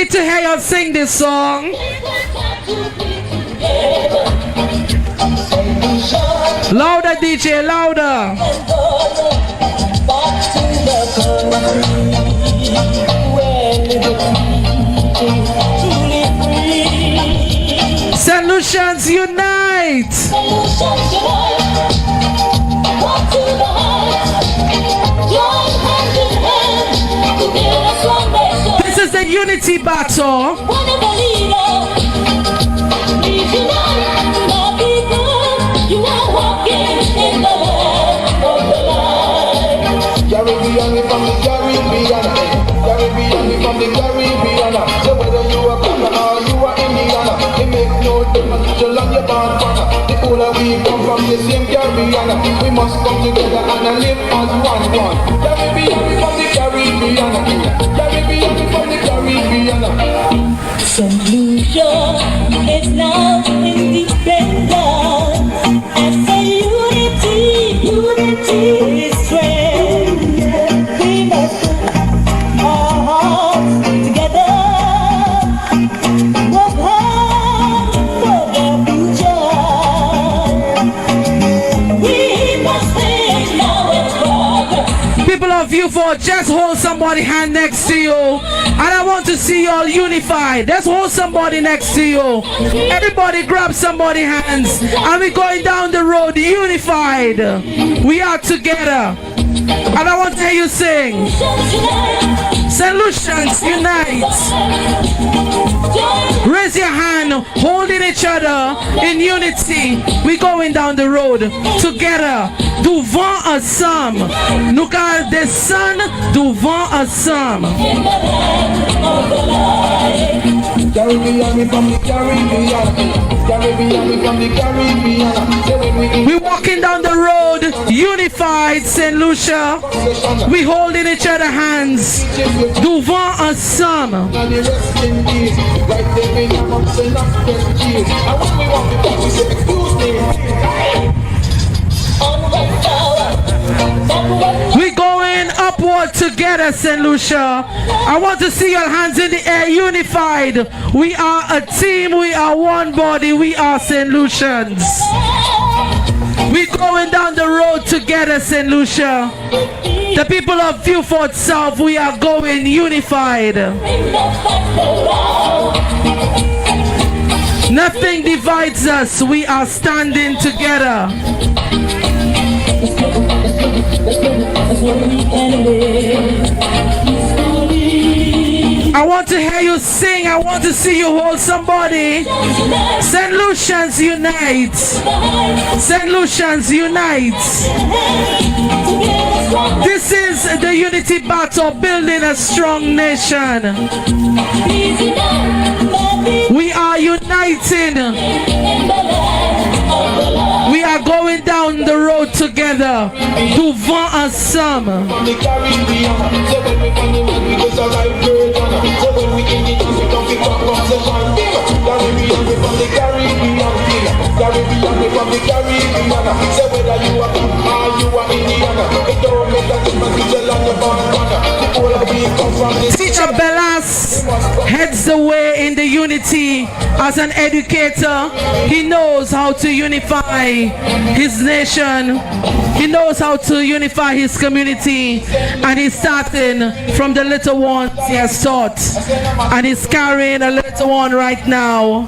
To hear you sing this song. Louder, DJ, louder. St. Lucians unite. This is the unity battle. Caribbean from the Caribbean, Caribbean from the Caribbean. So whether you are Ghana or you are Indiana, it make no difference. You love your band partner. The older we come from the same Caribbean, we must come together and live as one. Caribbean from the Caribbean, Caribbean from the Caribbean. St. Lucia is now independent, and the unity is strength. We must put our hearts together, work hard for the future. We must think now and progress. People of VIEUX, just hold somebody's hand next to you. And I want to see you all unified. Let's hold somebody next to you. Everybody grab somebody's hands. And we're going down the road unified. We are together. And I want to hear you sing. St. Lucians unite. Raise your hand, holding each other in unity. We're going down the road together. Devant ensemble. Nous allons descendre devant ensemble. Caribbean, we from the Caribbean. Caribbean, we from the Caribbean. Say when we in We're walking down the road, unified, St. Lucia. We holding each other hands. Devant ensemble. and the rest in peace. Right there we have up say not get cheese. And when we walk the talk, we say excuse me. We going upward together, St. Lucia. I want to see your hands in the air, unified. We are a team, we are one body, we are St. Lucians. We going down the road together, St. Lucia. The people of Vieux South, we are going unified. Nothing divides us, we are standing together. I want to hear you sing. I want to see you hold somebody. St. Lucians unite. St. Lucians unite. This is the unity battle, building a strong nation. We are uniting. We are going down the road together. Devant ensemble. From the Caribbean, say when we from the man, we get a right version. So when we in the east, we come pick up from the one. Caribbean, we from the Caribbean. Caribbean, we from the Caribbean. Say whether you are or you are Indian, it don't make a difference if you land upon one. The whole of we come from the Teacher Bellas heads the way in the unity. As an educator, he knows how to unify his nation. He knows how to unify his community, and he's starting from the little ones he has taught, and he's carrying a little one right now.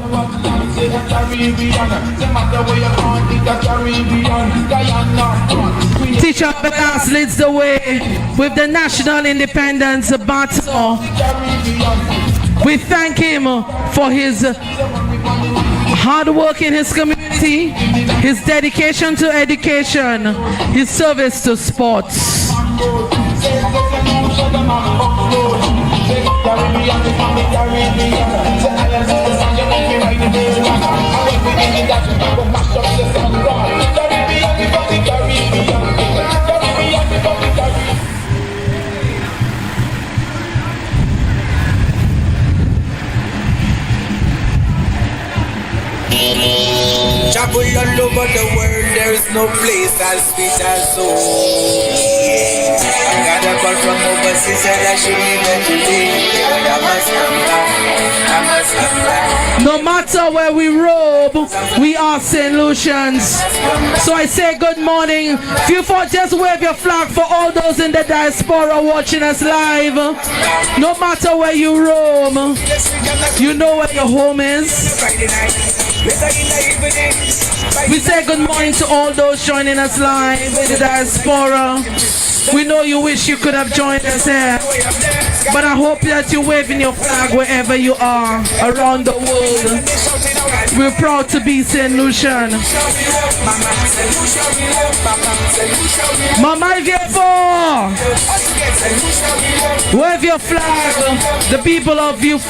Teacher Bellas leads the way with the National Independence Battle. We thank him for his hard work in his community, his dedication to education, his service to sports. Travel all over the world, there is no place as sweet as home. I got a call from overseas, said I should be there today. I must come back, I must come back. No matter where we roam, we are St. Lucians. So I say good morning. Few for just wave your flag for all those in the diaspora watching us live. No matter where you roam, you know where your home is. We say good morning to all those joining us live in the diaspora. We know you wish you could have joined us here, but I hope that you're waving your flag wherever you are around the world. We're proud to be St. Lucian. Mama Vieux, wave your flag. The people of Vieux,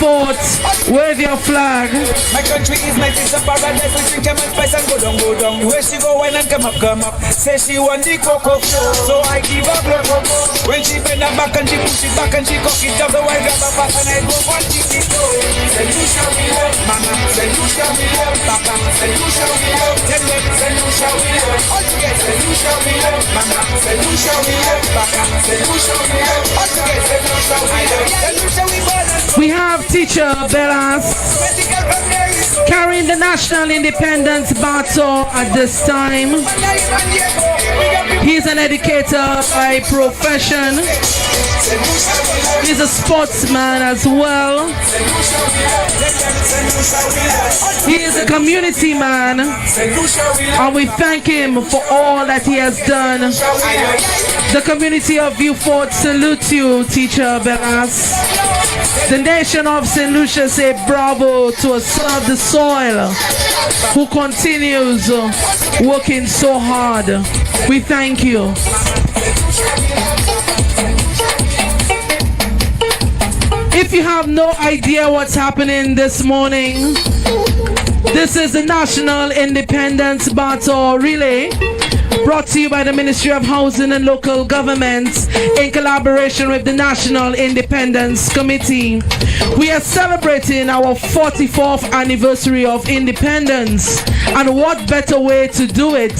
wave your flag. My country is my sister paradise. We drink and spice and go down. Where she go wine and come up. Say she want the cocoa, so I give her blood. When she bend her back and she push it back and she cock it up, so I grab her back and I go for it. Say Lucia we love, mama. Say Lucia we love, papa. Say Lucia we love, tell them. Say Lucia we love, all together. Say Lucia we love, mama. Say Lucia we love, papa. Say Lucia we love, all together. Say Lucia we love, say Lucia we love. We have Teacher Bellas carrying the National Independence Battle at this time. He's an educator by profession. He's a sportsman as well. He is a community man, and we thank him for all that he has done. The community of Vieux salute you, Teacher Bellas. The nation of St. Lucia say bravo to a son of the soil who continues working so hard. We thank you. If you have no idea what's happening this morning, this is the National Independence Battle Relay, brought to you by the Ministry of Housing and Local Governments in collaboration with the National Independence Committee. We are celebrating our 44th anniversary of independence, and what better way to do it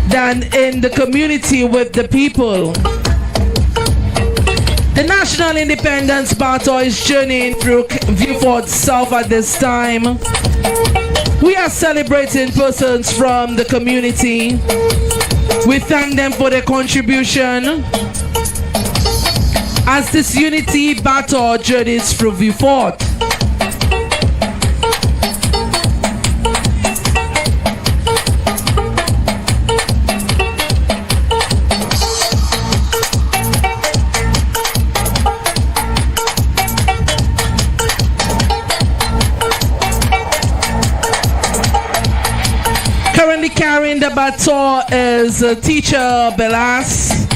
than in the community with the people. The National Independence Battle is journeying through Vieux South at this time. We are celebrating persons from the community. We thank them for their contribution as this unity battle journeys through Vieux. Currently carrying the baton is teacher Belas.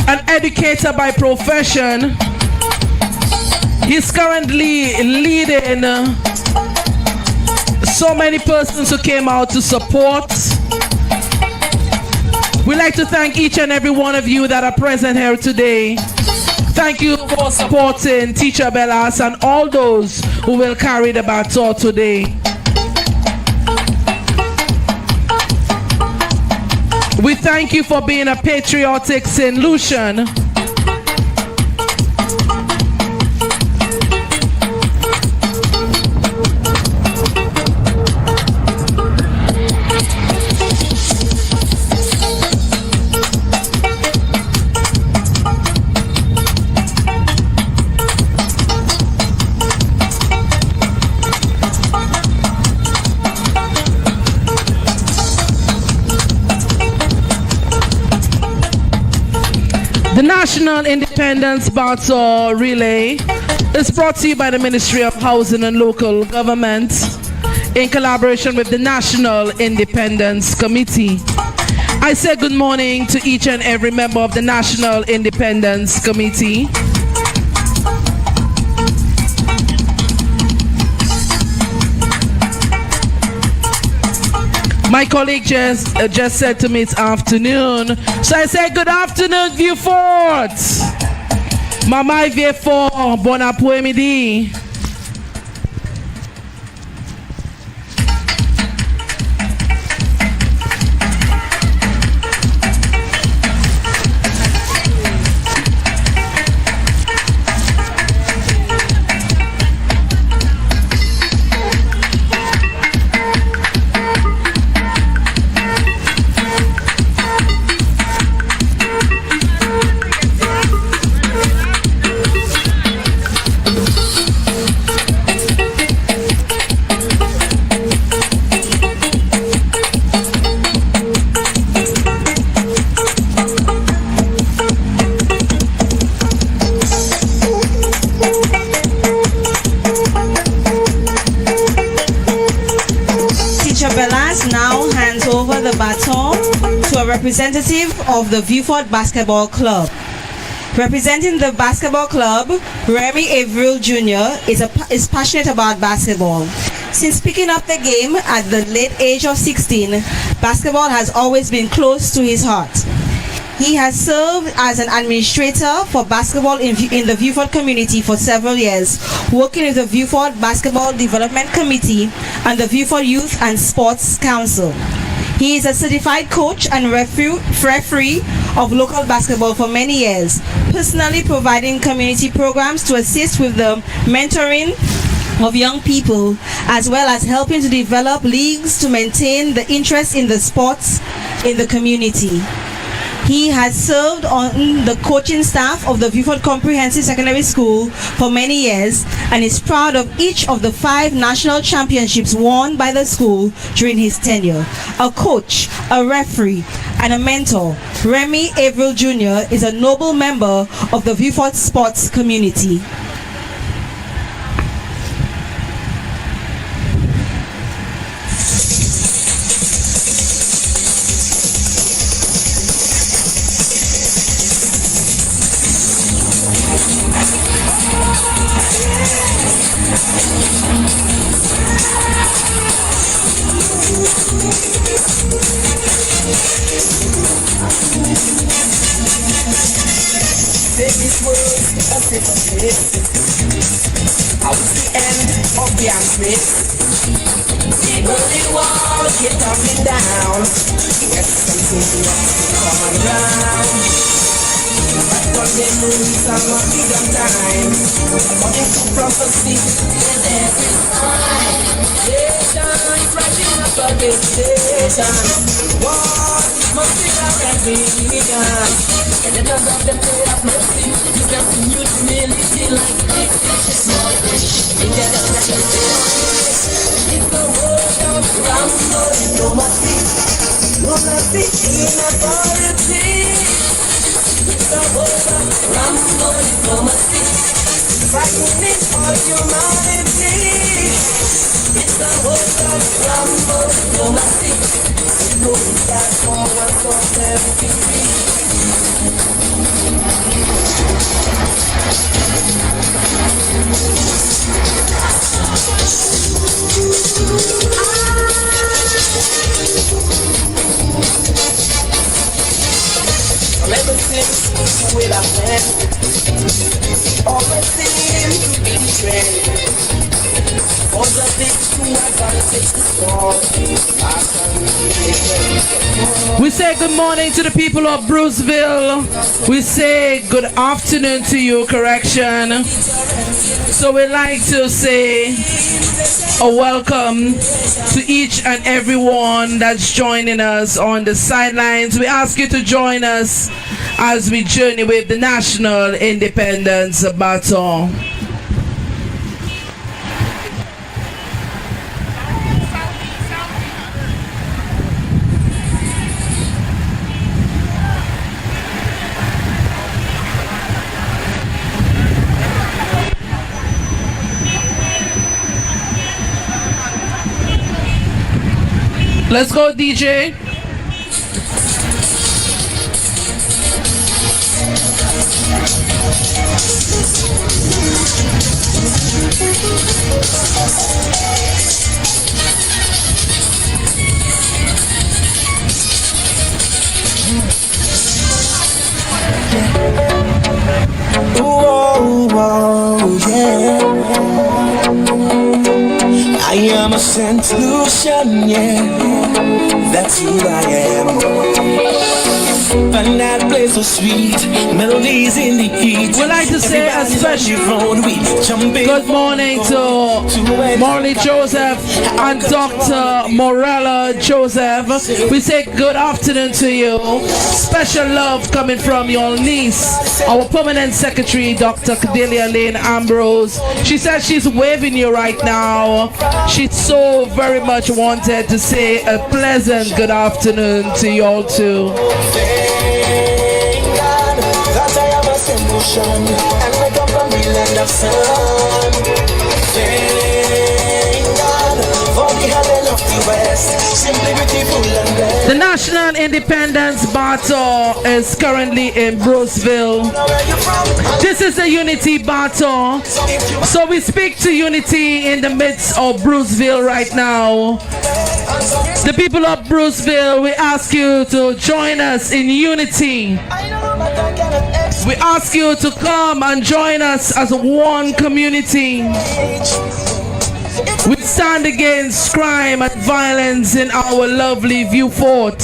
An educator by profession. He's currently leading so many persons who came out to support. We'd like to thank each and every one of you that are present here today. Thank you for supporting Teacher Belas and all those who will carry the baton today. We thank you for being a patriotic St. Lucian. The National Independence Battle Relay is brought to you by the Ministry of Housing and Local Government in collaboration with the National Independence Committee. I say good morning to each and every member of the National Independence Committee. My colleague just said to me it's afternoon. So I say good afternoon, Vieux. Mama Vieux, bon après-midi. Representative of the Vieux Basketball Club. Representing the basketball club, Remy Avril Jr. is passionate about basketball. Since picking up the game at the late age of 16, basketball has always been close to his heart. He has served as an administrator for basketball in the Vieux community for several years, working with the Vieux Basketball Development Committee and the Vieux Youth and Sports Council. He is a certified coach and referee of local basketball for many years, personally providing community programs to assist with the mentoring of young people, as well as helping to develop leagues to maintain the interest in the sports in the community. He has served on the coaching staff of the Vieux Comprehensive Secondary School for many years and is proud of each of the 5 national championships won by the school during his tenure. A coach, a referee, and a mentor, Remy Avril Jr. is a noble member of the Vieux sports community. I was the end of the embrace. The burning wall kept coming down. Yes, something to come around. But they moves are not bigger time. According to prophecy, and every time. Nation is rising up against nation. War must be already begun. And the guns of them day of mercy. You can see humility like this. It's the word of Rambo, no mercy. No mercy in authority. It's the word of Rambo, no mercy. Fighting for humanity. It's the word of Rambo, no mercy. No that forward for everything. Ever since we left them, always seem to be the trend. All the things who are gonna fix the storm. We say good morning to the people of Bruceville. We say good afternoon to you, correction. So we like to say a welcome to each and everyone that's joining us on the sidelines. We ask you to join us as we journey with the National Independence Baton. Let's go, DJ. Oh, yeah. I am a St. Lucian, yeah. That's who I am. And that place so sweet, melodies in the heat. We'd like to say a special good morning to Morley Joseph and Dr. Morella Joseph. We say good afternoon to you. Special love coming from your niece, our permanent secretary, Dr. Cordelia Lane Ambrose. She says she's waving you right now. She so very much wanted to say a pleasant good afternoon to you all too. That I have a solution, and I come from the land of sun. Thank God for the hell of the West, simply beautiful and blessed. The National Independence Battle is currently in Bruceville. This is the Unity Battle. So we speak to unity in the midst of Bruceville right now. The people of Bruceville, we ask you to join us in unity. We ask you to come and join us as one community. We stand against crime and violence in our lovely VIEUX fort.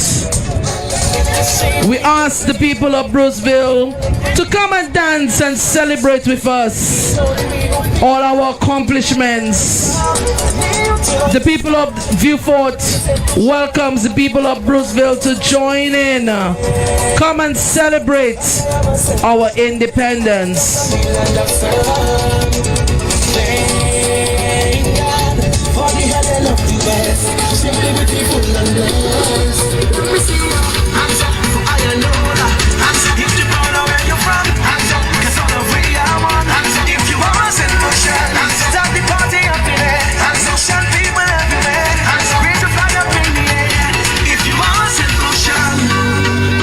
We ask the people of Bruceville to come and dance and celebrate with us all our accomplishments. The people of VIEUX fort welcomes the people of Bruceville to join in. Come and celebrate our independence. Simply beautiful and blessed. If you don't know where you're from, cause all of we are one. If you are a solution, start the party up in there. Social people everywhere, raise the flag up in the air. If you are a solution,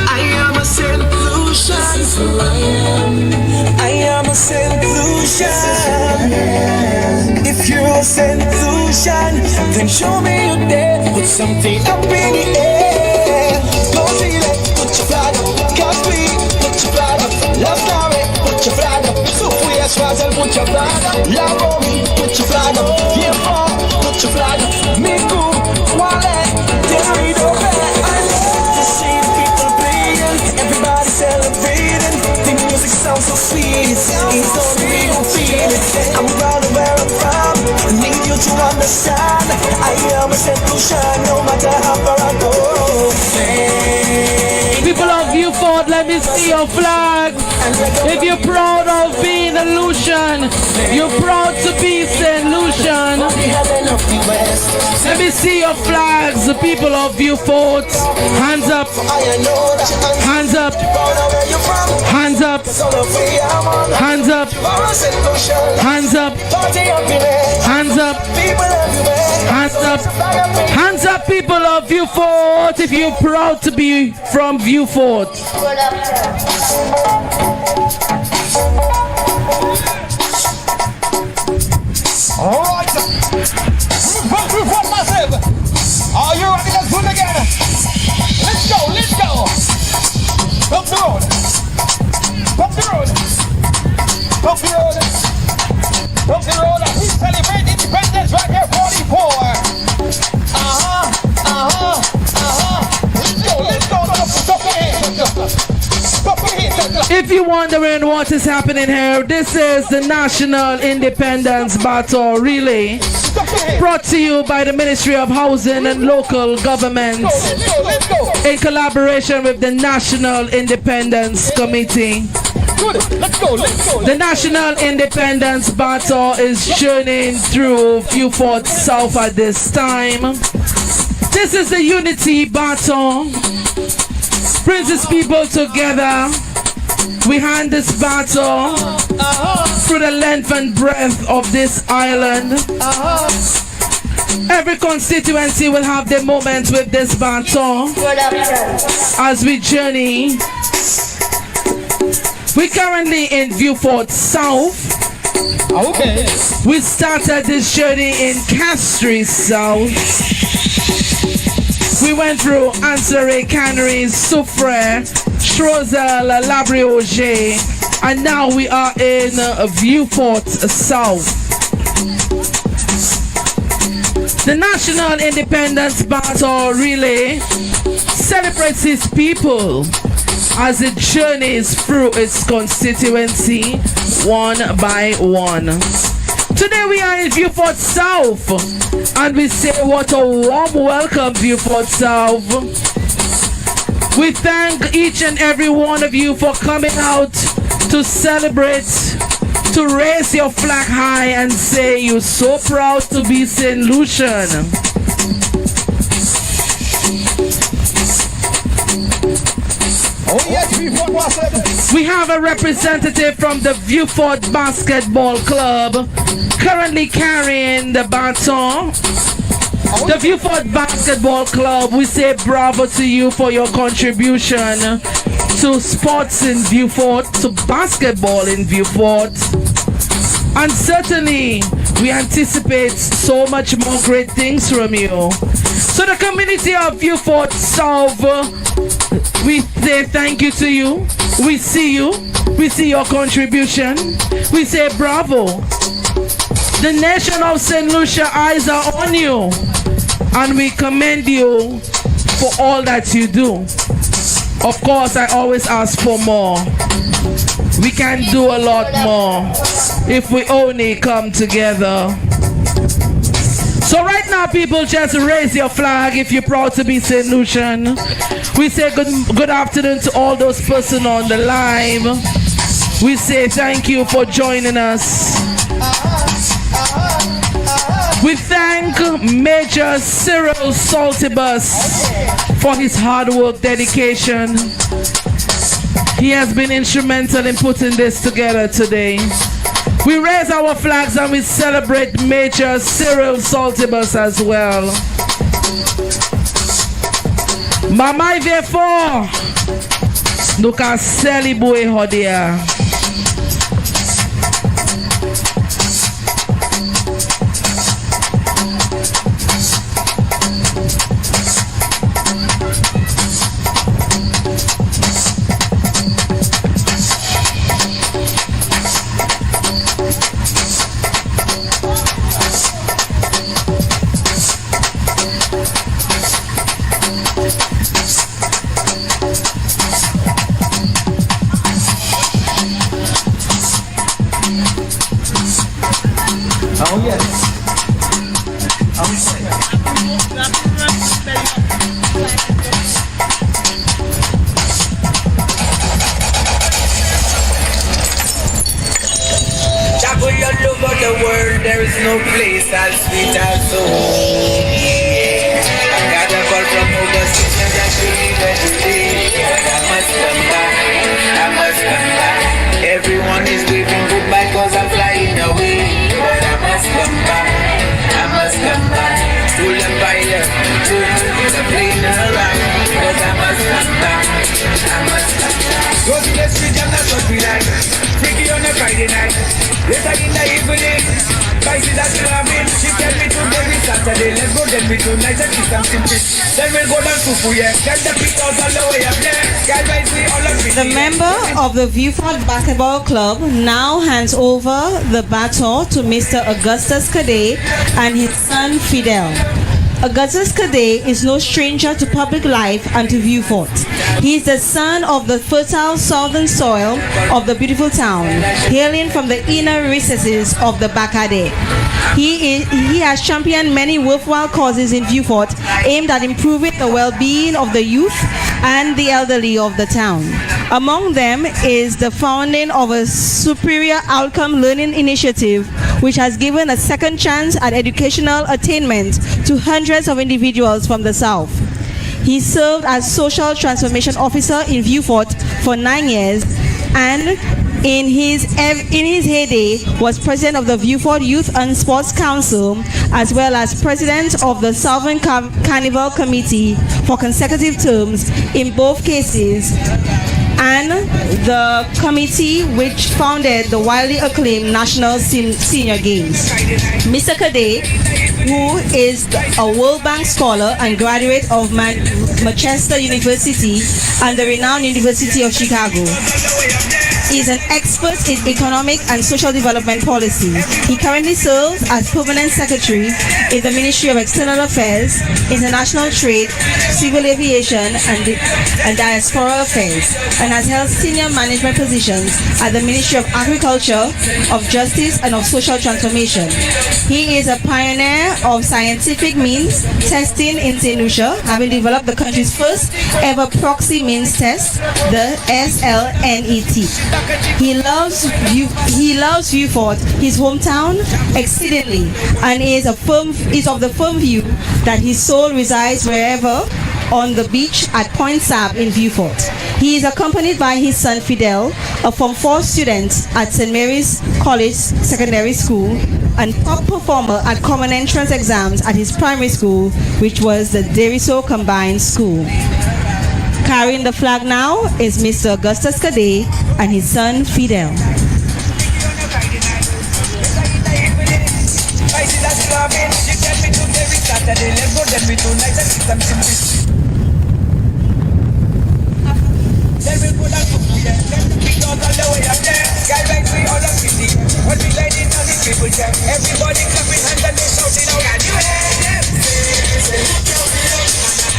I am a solution. I am a solution. If you're a solution, then show me your day. Put something up in the air. Go to your left, put your flag up. Cause we put your flag up. Love story, put your flag up. So we Mazel, put your flag up. Yeah, mommy, put your flag up. Yeah, mom, put your flag up. Me too, wallet, read over. I love to see the people playing, everybody celebrating. The music sounds so sweet, it's only me who feel it. I'm proud of where I'm from, I need you to understand. I am a St. Lucia, no matter how far I go. People of Viewfort, let me see your flag. If you're proud of being a Lucian, you're proud to be St. Lucian. Let me see your flags, the people of Viewfort. Hands up. Hands up. Hands up. Hands up. Hands up. Hands up. Hands up. Hands up, people of Viewfort, if you're proud to be from Viewfort. Alright. Viewfort massive. Are you ready? Let's do it again. Let's go, let's go. Up the road. Up the road. Up the road. Up the road. We celebrate independence right here, 44. If you're wondering what is happening here, this is the National Independence Battle Relay, brought to you by the Ministry of Housing and Local Governments in collaboration with the National Independence Committee. The National Independence Battle is journeying through Viewfort South at this time. This is the Unity Battle. Brings its people together. We hand this battle through the length and breadth of this island. Every constituency will have their moments with this battle as we journey. We're currently in Viewfort South. Okay. We started this journey in Castries South. We went through Anseray, Cannery, Soufrière, Choiseul, Labrioger, and now we are in Viewfort South. The National Independence Battle Relay celebrates its people as it journeys through its constituency one by one. Today we are in Viewfort South, and we say what a warm welcome, Viewfort South. We thank each and every one of you for coming out to celebrate, to raise your flag high and say you're so proud to be St. Lucian. Oh yes, we have a representative from the Viewfort Basketball Club currently carrying the baton. The Viewfort Basketball Club, we say bravo to you for your contribution to sports in Viewfort, to basketball in Viewfort. And certainly, we anticipate so much more great things from you. So the community of Viewfort South, we say thank you to you. We see you. We see your contribution. We say bravo. The nation of St. Lucia, eyes are on you. And we commend you for all that you do. Of course, I always ask for more. We can do a lot more if we only come together. So right now, people, just raise your flag if you're proud to be St. Lucian. We say good afternoon to all those persons on the line. We say thank you for joining us. We thank Major Cyril Saltibus for his hard work, dedication. He has been instrumental in putting this together today. We raise our flags and we celebrate Major Cyril Saltibus as well. Mamai Vefo, nous ka célébrer hodia. Travel all over the world, there is no place as sweet as home. Yeah. I got a call from overseas and I should leave every day. But I must come back, I must come back. Everyone is waving goodbye cause I'm flying away. But I must come back, I must come back. To the pilot, to the plane around. Cause I must come back, I must come back. Go to the street and that's what we like. Freaky on a Friday night. Later in the evening, Spicy that's clubbing. She tell me today we Saturday. Let's go then we tonight and eat something fish. Then we'll go down to Fuye. Get the pickles all the way up there. Guys, I see all of it. The member of the VIEUX Basketball Club now hands over the baton to Mr. Augustus Cadet and his son Fidel. Augustus Cadet is no stranger to public life and to VIEUX. He is the son of the fertile southern soil of the beautiful town, hailing from the inner recesses of the Bakade. He has championed many worthwhile causes in VIEUX aimed at improving the well-being of the youth and the elderly of the town. Among them is the founding of a superior outcome learning initiative which has given a second chance at educational attainment to hundreds of individuals from the South. He served as Social Transformation Officer in VIEUX for 9 years and in his heyday was president of the VIEUX Youth and Sports Council as well as president of the Southern Carnival Committee for consecutive terms in both cases, and the committee which founded the widely acclaimed National Senior Games. Mr. Cadet, who is a World Bank scholar and graduate of Manchester University and the renowned University of Chicago, is an expert in economic and social development policy. He currently serves as Permanent Secretary in the Ministry of External Affairs, International Trade, Civil Aviation and Diaspora Affairs, and has held senior management positions at the Ministry of Agriculture, of Justice and of Social Transformation. He is a pioneer of scientific means testing in St. Lucia, having developed the country's first ever proxy means test, the SLNET. He loves VIEUX, his hometown, exceedingly, and is of the firm view that his soul resides wherever on the beach at Point Sab in VIEUX. He is accompanied by his son Fidel, a Form 4 student at St. Mary's College Secondary School and top performer at common entrance exams at his primary school, which was the Deriso Combined School. Carrying the flag now is Mr. Augustus Cadet and his son Fidel. Everybody clapping hands and they shouting out, can you hear them?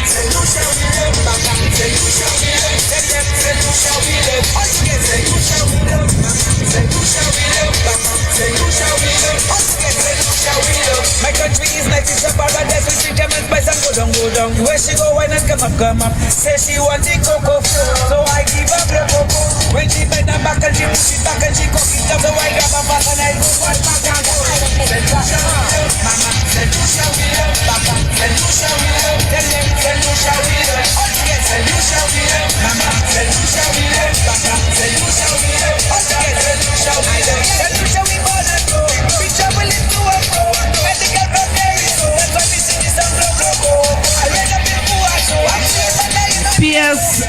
Say Lucia, we love, Papa. Say Lucia, we love. Say Lucia, we love. All together, say Lucia, we love, Mama. Say Lucia, we love, Papa. Say Lucia, we love. All together, say Lucia, we love. My country is like it's a paradise. We see German spice and go down, go down. Where she go, wine and come up. Say she want the cocoa, so I give her the cocoa. When she bend her back and she push it back and she cock it up, so I grab her back and I go one back and go. Say Lucia, we love, Mama. Say Lucia, we love, Papa. Say Lucia, we love. Tell them, say Lucia, we love. All together, say Lucia, we love, Mama. Say Lucia, we love, Papa. Say Lucia, we love. All together, say Lucia, we love. Say Lucia, we born and grow. We travel into a flow. Medical from there is so. That's why we sing this song, go. I read up in Fuaso. I'm sure that you know. P.S.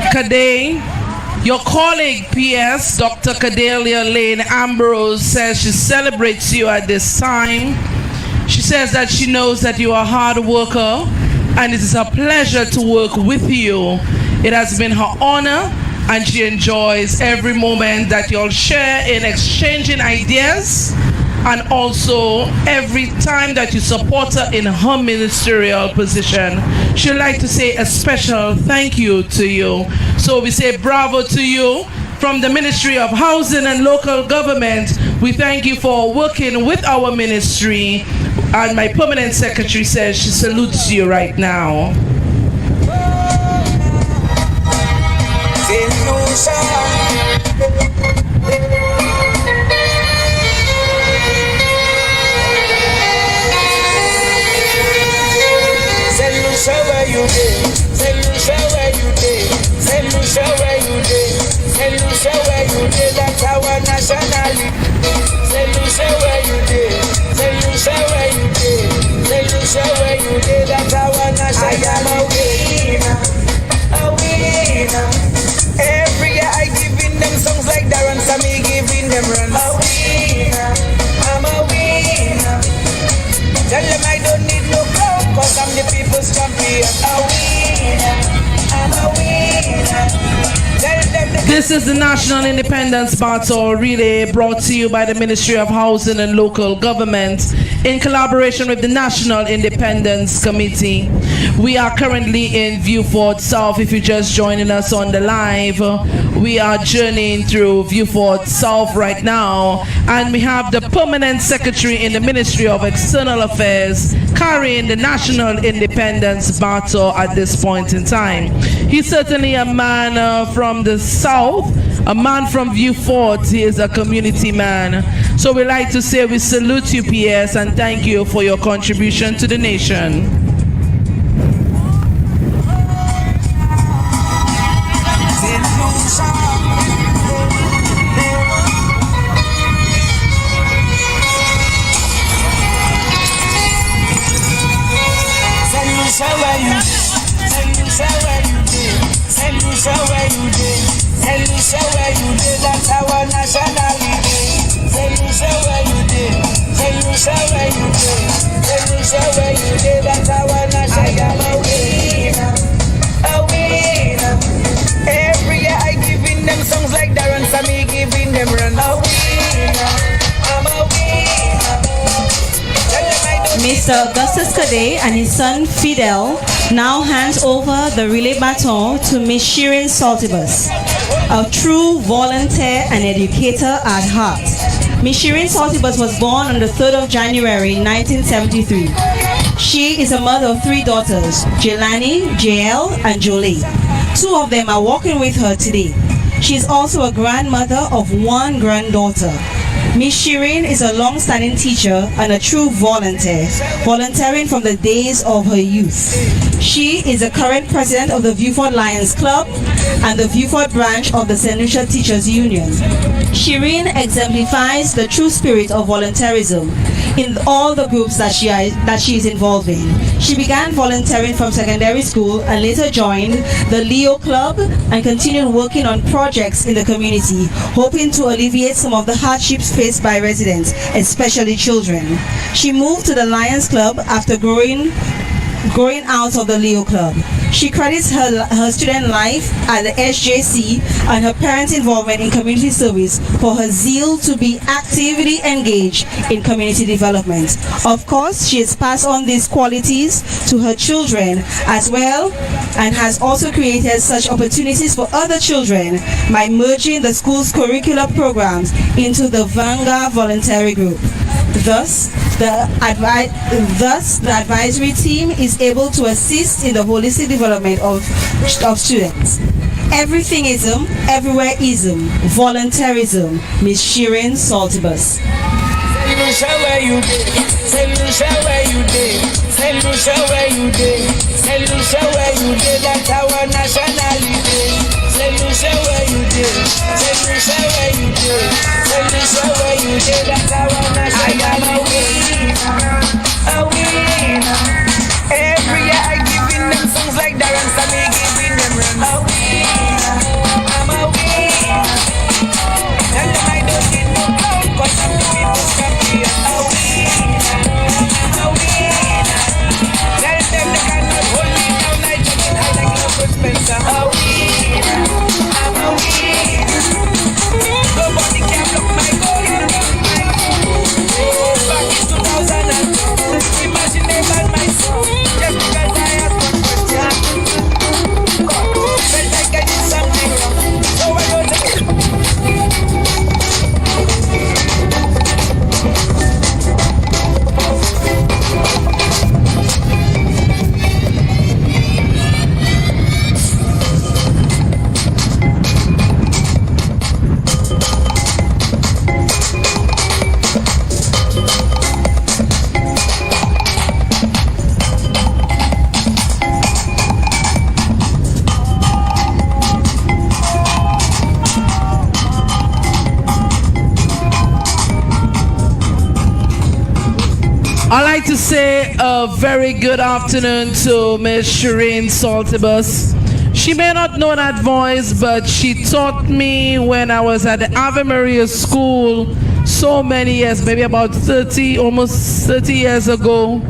Cadet, your colleague P.S. Dr. Cadelia Lane Ambrose says she celebrates you at this time. She says that she knows that you are a hard worker and it is a pleasure to work with you. It has been her honor and she enjoys every moment that you'll share in exchanging ideas and also every time that you support her in her ministerial position. She'd like to say a special thank you to you. So we say bravo to you. From the Ministry of Housing and Local Government, we thank you for working with our ministry And my permanent secretary says she salutes you right now. Lucia, where you dey? Say Lucia, where you dey? Say Lucia, where you dey? Say Lucia, where you dey? That's our nationality. Say Lucia, where you dey? Say Lucia, where you dey? Say Lucia, where you dey? That's our nationality. I am a winner, a winner. Every year I giving them songs like Darren Sammy giving them runs. A winner, I'm a winner. Tell them I don't need no crown, cause I'm the people's champion. A winner, I'm a winner. Tell them This is the National Independence Battle relay brought to you by the Ministry of Housing and Local Government in collaboration with the National Independence Committee. We are currently in Viewfort South. If you're just joining us on the live, we are journeying through Viewfort South right now, and we have the Permanent Secretary in the Ministry of External Affairs carrying the National Independence Battle at this point in time. He's certainly a man from the South, a man from Viewfort. He is a community man. So we like to say we salute you, PS, and thank you for your contribution to the nation. That's our nationality. Say Lucia, where you dey? Say Lucia, where you dey? Say Lucia, where you dey? That's our nationality. I am a winner, a winner. Every year I giving them songs like Darren Sammy giving them run. A winner, I'm a winner. Mr. Augustus Cadet and his son Fidel now hands over the relay baton to Miss Shirin Saltibus, a true volunteer and educator at heart. Miss Shirin Saltibus was born on the 3rd of January 1973. She is a mother of 3 daughters, Jelani, JL, and Jolie. 2 of them are walking with her today. She is also a grandmother of 1 granddaughter. Miss Shirin is a long-standing teacher and a true volunteer, volunteering from the days of her youth. She is the current president of the Viewfort Lions Club and the Viewfort branch of the St. Lucia Teachers Union. Shirin exemplifies the true spirit of volunteerism in all the groups that she is involved in. She began volunteering from secondary school and later joined the Leo Club and continued working on projects in the community, hoping to alleviate some of the hardships faced by residents, especially children. She moved to the Lions Club after growing out of the Leo Club. She credits her student life at the SJC and her parents' involvement in community service for her zeal to be actively engaged in community development. Of course, she has passed on these qualities to her children as well, and has also created such opportunities for other children by merging the school's curricular programs into the Vanguard Voluntary Group. Thus, the advisory team is able to assist in the holistic development of students. Everythingism, everywhere-ism, volunteerism. Miss Shirin Saltibus. Say Lucia, where you dey? Say Lucia, where you dey? Say Lucia, where you dey? Say Lucia, where you dey? That's our nationality. Say Lucia, where you dey? Say Lucia, where you dey? Say Lucia, where you dey? That's our nationality. I am a winner, a winner. Every year I giving them songs like Darren Sammy giving them runs. A winner, I'm a winner. Tell them I don't need no crown, cause I'm the people's champion. A winner, I'm a winner. Tell them they cannot hold me down, I jump in high like Local Spencer. A winner, I'm a winner. Nobody can block my goal. Back in 2002, imagine they ban my song just because I asked one question. I'd like to say a very good afternoon to Miss Shireen Saltibus. She may not know that voice, but she taught me when I was at the Ave Maria School so many years, maybe about 30, almost 30 years ago.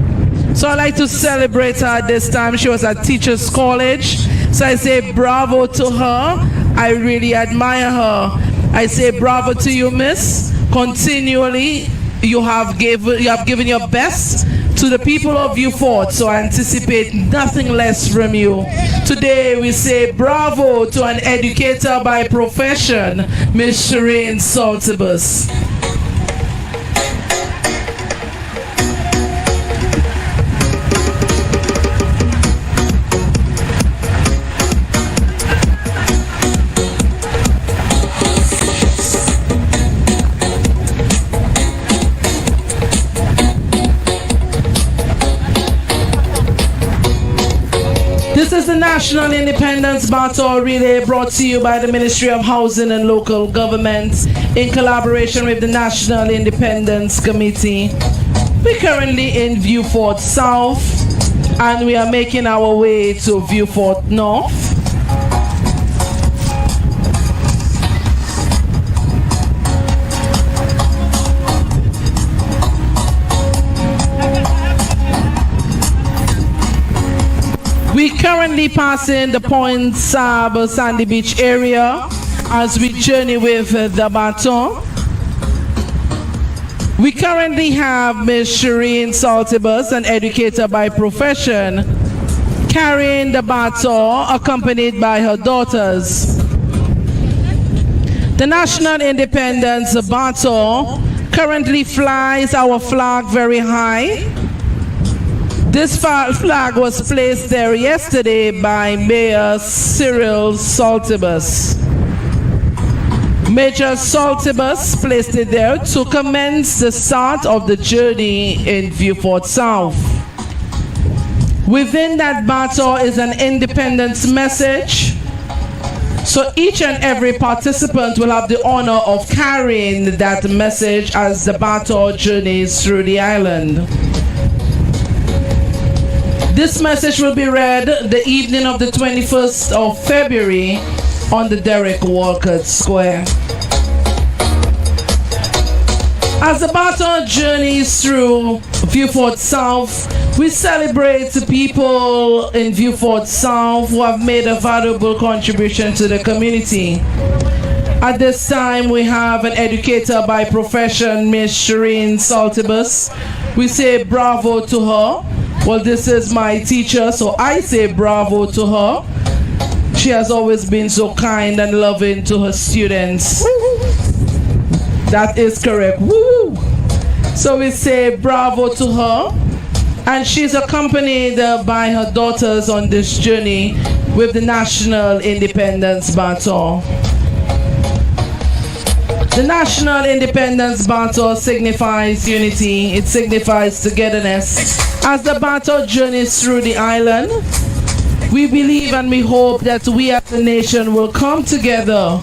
So I'd like to celebrate her at this time. She was at Teachers College. So I say bravo to her. I really admire her. I say bravo to you, miss. Continually, you have given your best to the people of Vieux, so I anticipate nothing less from you. Today we say bravo to an educator by profession, Miss Shireen Saltibus. This is the National Independence Battle Relay brought to you by the Ministry of Housing and Local Government in collaboration with the National Independence Committee. We're currently in Vieux South and we are making our way to Vieux North. We currently passing the Point Sab Sandy Beach area as we journey with the baton. We currently have Ms. Shireen Saltibus, an educator by profession, carrying the baton accompanied by her daughters. The National Independence Baton currently flies our flag very high. This flag was placed there yesterday by Mayor Cyril Saltibus. Major Saltibus placed it there to commence the start of the journey in Vieux South. Within that battle is an independence message. So each and every participant will have the honor of carrying that message as the battle journeys through the island. This message will be read the evening of the 21st of February on the Derek Walcott Square. As the battle journeys through Vieux South, we celebrate the people in Vieux South who have made a valuable contribution to the community. At this time, we have an educator by profession, Ms. Shireen Saltibus. We say bravo to her. Well, this is my teacher, so I say bravo to her. She has always been so kind and loving to her students. That is correct. Woo! So we say bravo to her. And she's accompanied by her daughters on this journey with the National Independence Baton. The National Independence Battle signifies unity, it signifies togetherness. As the battle journeys through the island, we believe and we hope that we as a nation will come together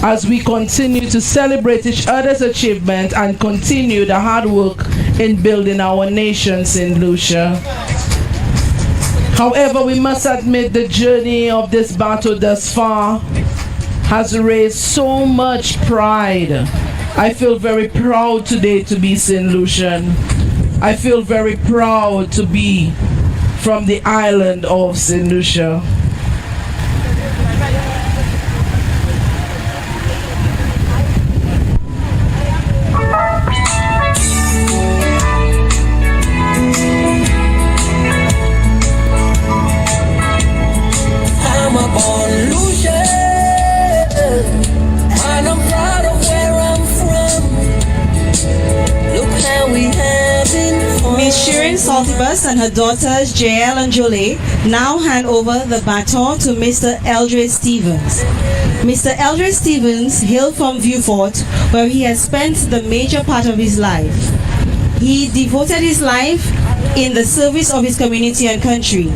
as we continue to celebrate each other's achievement and continue the hard work in building our nation, St. Lucia. However, we must admit the journey of this battle thus far has raised so much pride. I feel very proud today to be St. Lucian. I feel very proud to be from the island of St. Lucia. I'm a born Lucian, and I'm proud of where I'm from. Look how we have been. Ms. Shireen Saltibus and her daughters, JL and Jolie, now hand over the baton to Mr. Eldred Stevens. Mr. Eldred Stevens hailed from Vieux, where he has spent the major part of his life. He devoted his life in the service of his community and country.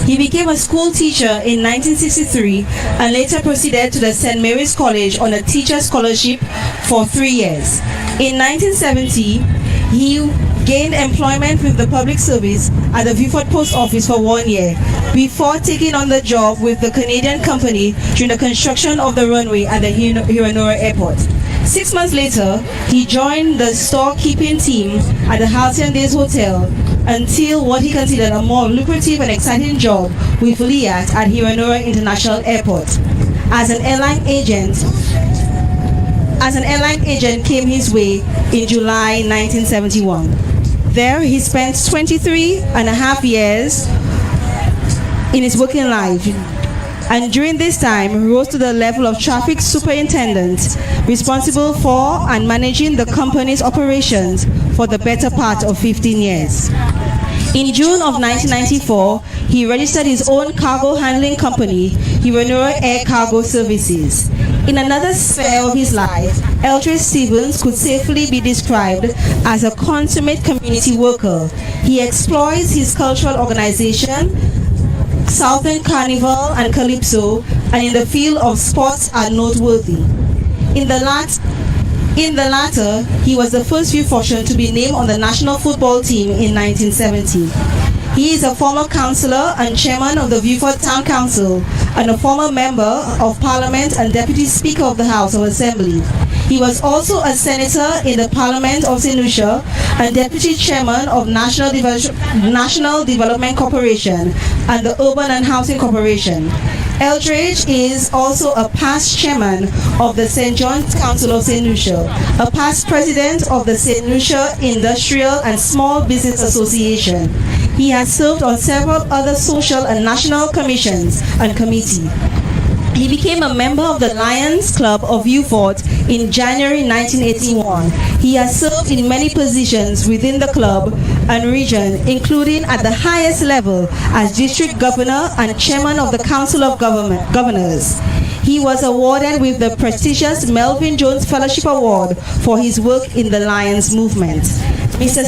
He became a school teacher in 1963 and later proceeded to the St. Mary's College on a teacher scholarship for 3 years. In 1970, he gained employment with the public service at the Vieux Post Office for 1 year before taking on the job with the Canadian company during the construction of the runway at the Hiranura Airport. 6 months later, he joined the storekeeping team at the Halcyon Days Hotel until what he considered a more lucrative and exciting job with VIEUX at Hiranura International Airport. As an airline agent came his way in July 1971. There, he spent 23 and a half years in his working life, and during this time rose to the level of traffic superintendent, responsible for and managing the company's operations for the better part of 15 years. In June of 1994, he registered his own cargo handling company, Hiranura Air Cargo Services. In another sphere of his life, Eldridge Stevens could safely be described as a consummate community worker. He exploits his cultural organization, Southern Carnival and Calypso, and in the field of sports are noteworthy. In the latter, he was the first few fortunate to be named on the national football team in 1970. He is a former councillor and chairman of the Vieux Town Council and a former member of Parliament and Deputy Speaker of the House of Assembly. He was also a senator in the Parliament of St. Lucia and Deputy Chairman of National Development Corporation and the Urban and Housing Corporation. Eldridge is also a past chairman of the St. John's Council of St. Lucia, a past president of the St. Lucia Industrial and Small Business Association. He has served on several other social and national commissions and committees. He became a member of the Lions Club of Vieux in January 1981. He has served in many positions within the club and region, including at the highest level as district governor and chairman of the Council of Governors. He was awarded with the prestigious Melvin Jones Fellowship Award for his work in the Lions movement. Mr.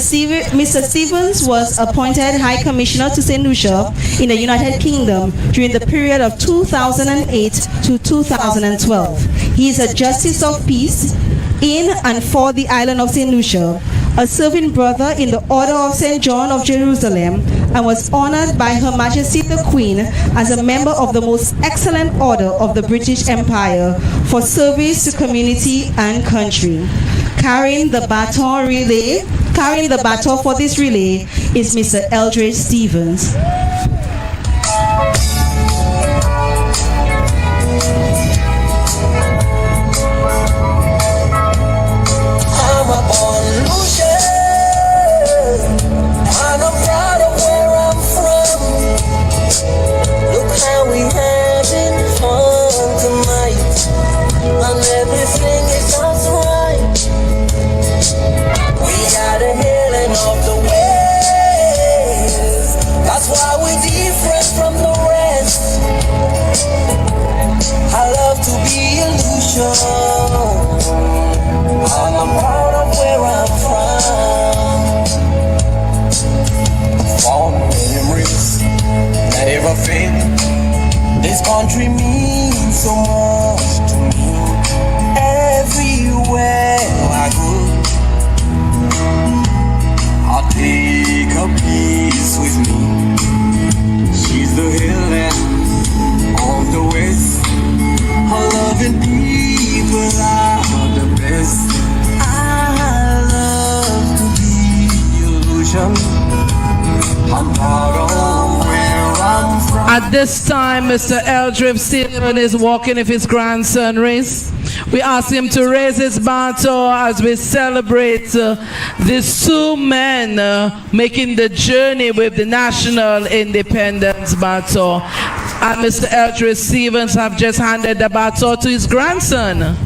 Stevens was appointed High Commissioner to St. Lucia in the United Kingdom during the period of 2008 to 2012. He is a Justice of Peace in and for the island of St. Lucia, a serving brother in the Order of St. John of Jerusalem, and was honored by Her Majesty the Queen as a member of the Most Excellent Order of the British Empire for service to community and country. Carrying the baton for this relay is Mr. Eldridge Stevens. I'm a born Lucia, and I'm proud of where I'm from. Look how we having fun tonight, and everything is just right. We got a healing of the ways, that's why we're different from the rest. I love to be a Lucia, and I'm proud of where I'm from. Fond memories never fade. This country means so much to me. Everywhere I go, I'll take a piece with me. She's the healer of the West. Her loving people are the best. I love to be illusion. I'm proud of where I'm from. At this time, Mr. Eldridge Stevens is walking with his grandson, Reese. We ask him to raise his baton as we celebrate these two men making the journey with the national independence baton. And Mr. Eldridge Stevens have just handed the baton to his grandson.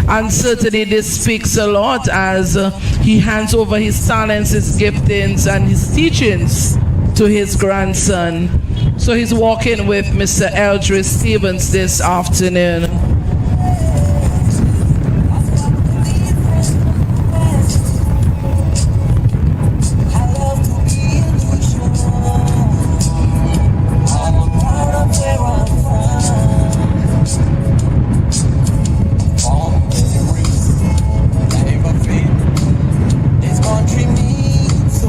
And certainly this speaks a lot as he hands over his talents, his giftings, and his teachings to his grandson. So he's walking with Mr. Eldridge Stevens this afternoon. This country means so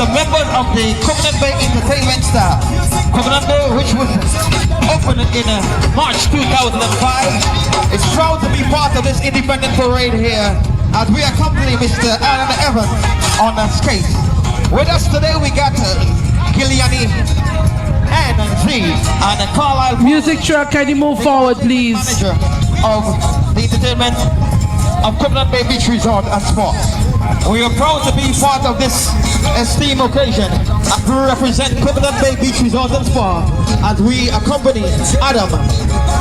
the members of the Coconut Bay Entertainment staff. Coconut Bay, which was opened in March 2005, is proud to be part of this independent parade here as we accompany Mr. Alan Evans on a skate. With us today we got Gilliani and Z and Carlisle. Music truck, can you move forward, please? Manager of the entertainment of Coconut Bay Beach Resort and Spa. We are proud to be part of this esteemed occasion as we represent Coconut Bay Beach Resort and Spa as we accompany Adam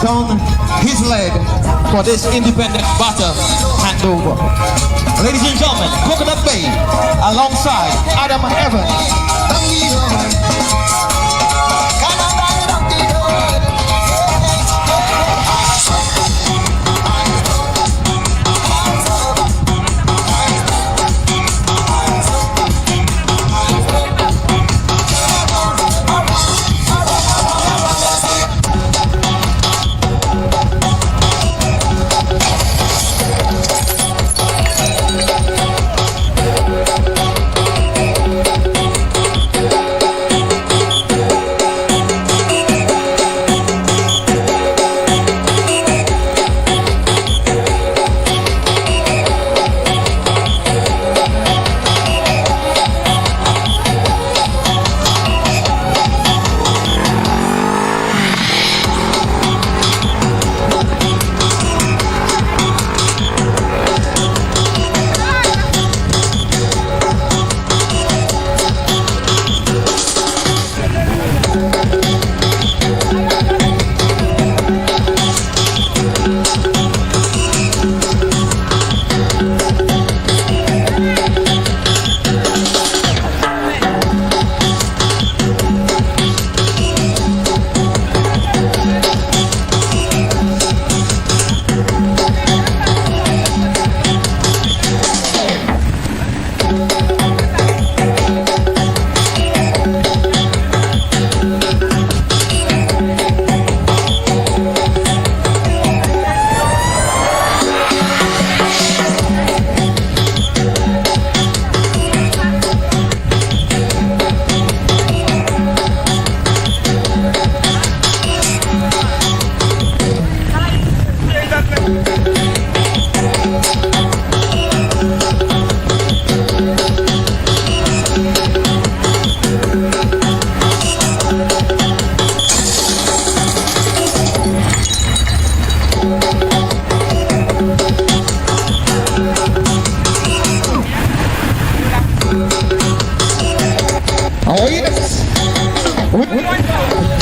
down his leg for this independent batter handover. Ladies and gentlemen, Coconut Bay alongside Adam Evans.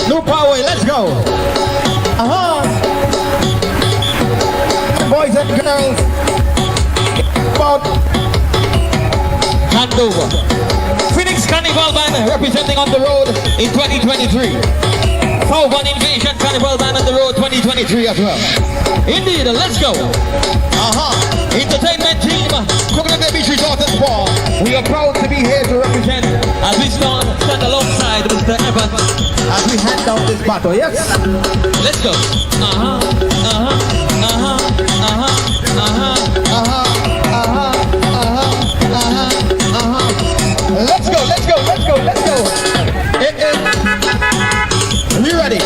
No power, let's go. Boys and girls, about handover. Phoenix Carnival Band representing on the road in 2023. Southern Invasion Carnival Band on the road 2023 as well. Indeed, let's go. Entertainment team, Coconut Bay Beach Resort and Spa. We are proud to be here to represent as we stand alongside Mr. Evans as we hand down this battle. Yes? Let's go. Let's go, let's go, let's go, let's go. Are you ready?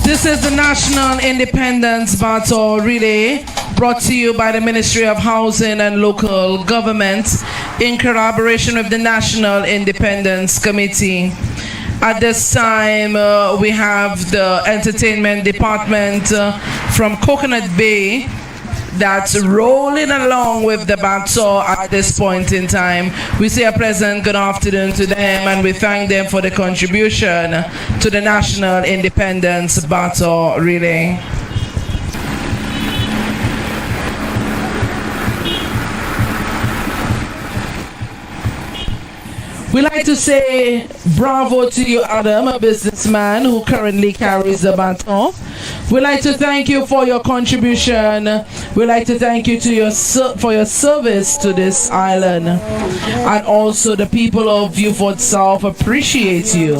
This is the National Independence Battle Relay, brought to you by the Ministry of Housing and Local Government in collaboration with the National Independence Committee. At this time, we have the entertainment department from Coconut Bay that's rolling along with the battle at this point in time. We say a pleasant good afternoon to them, and we thank them for the contribution to the National Independence Battle Relay. We like to say bravo to you, Adam, a businessman who currently carries the baton. We like to thank you for your contribution. We like to thank you for your service to this island. And also the people of Vieux South appreciate you.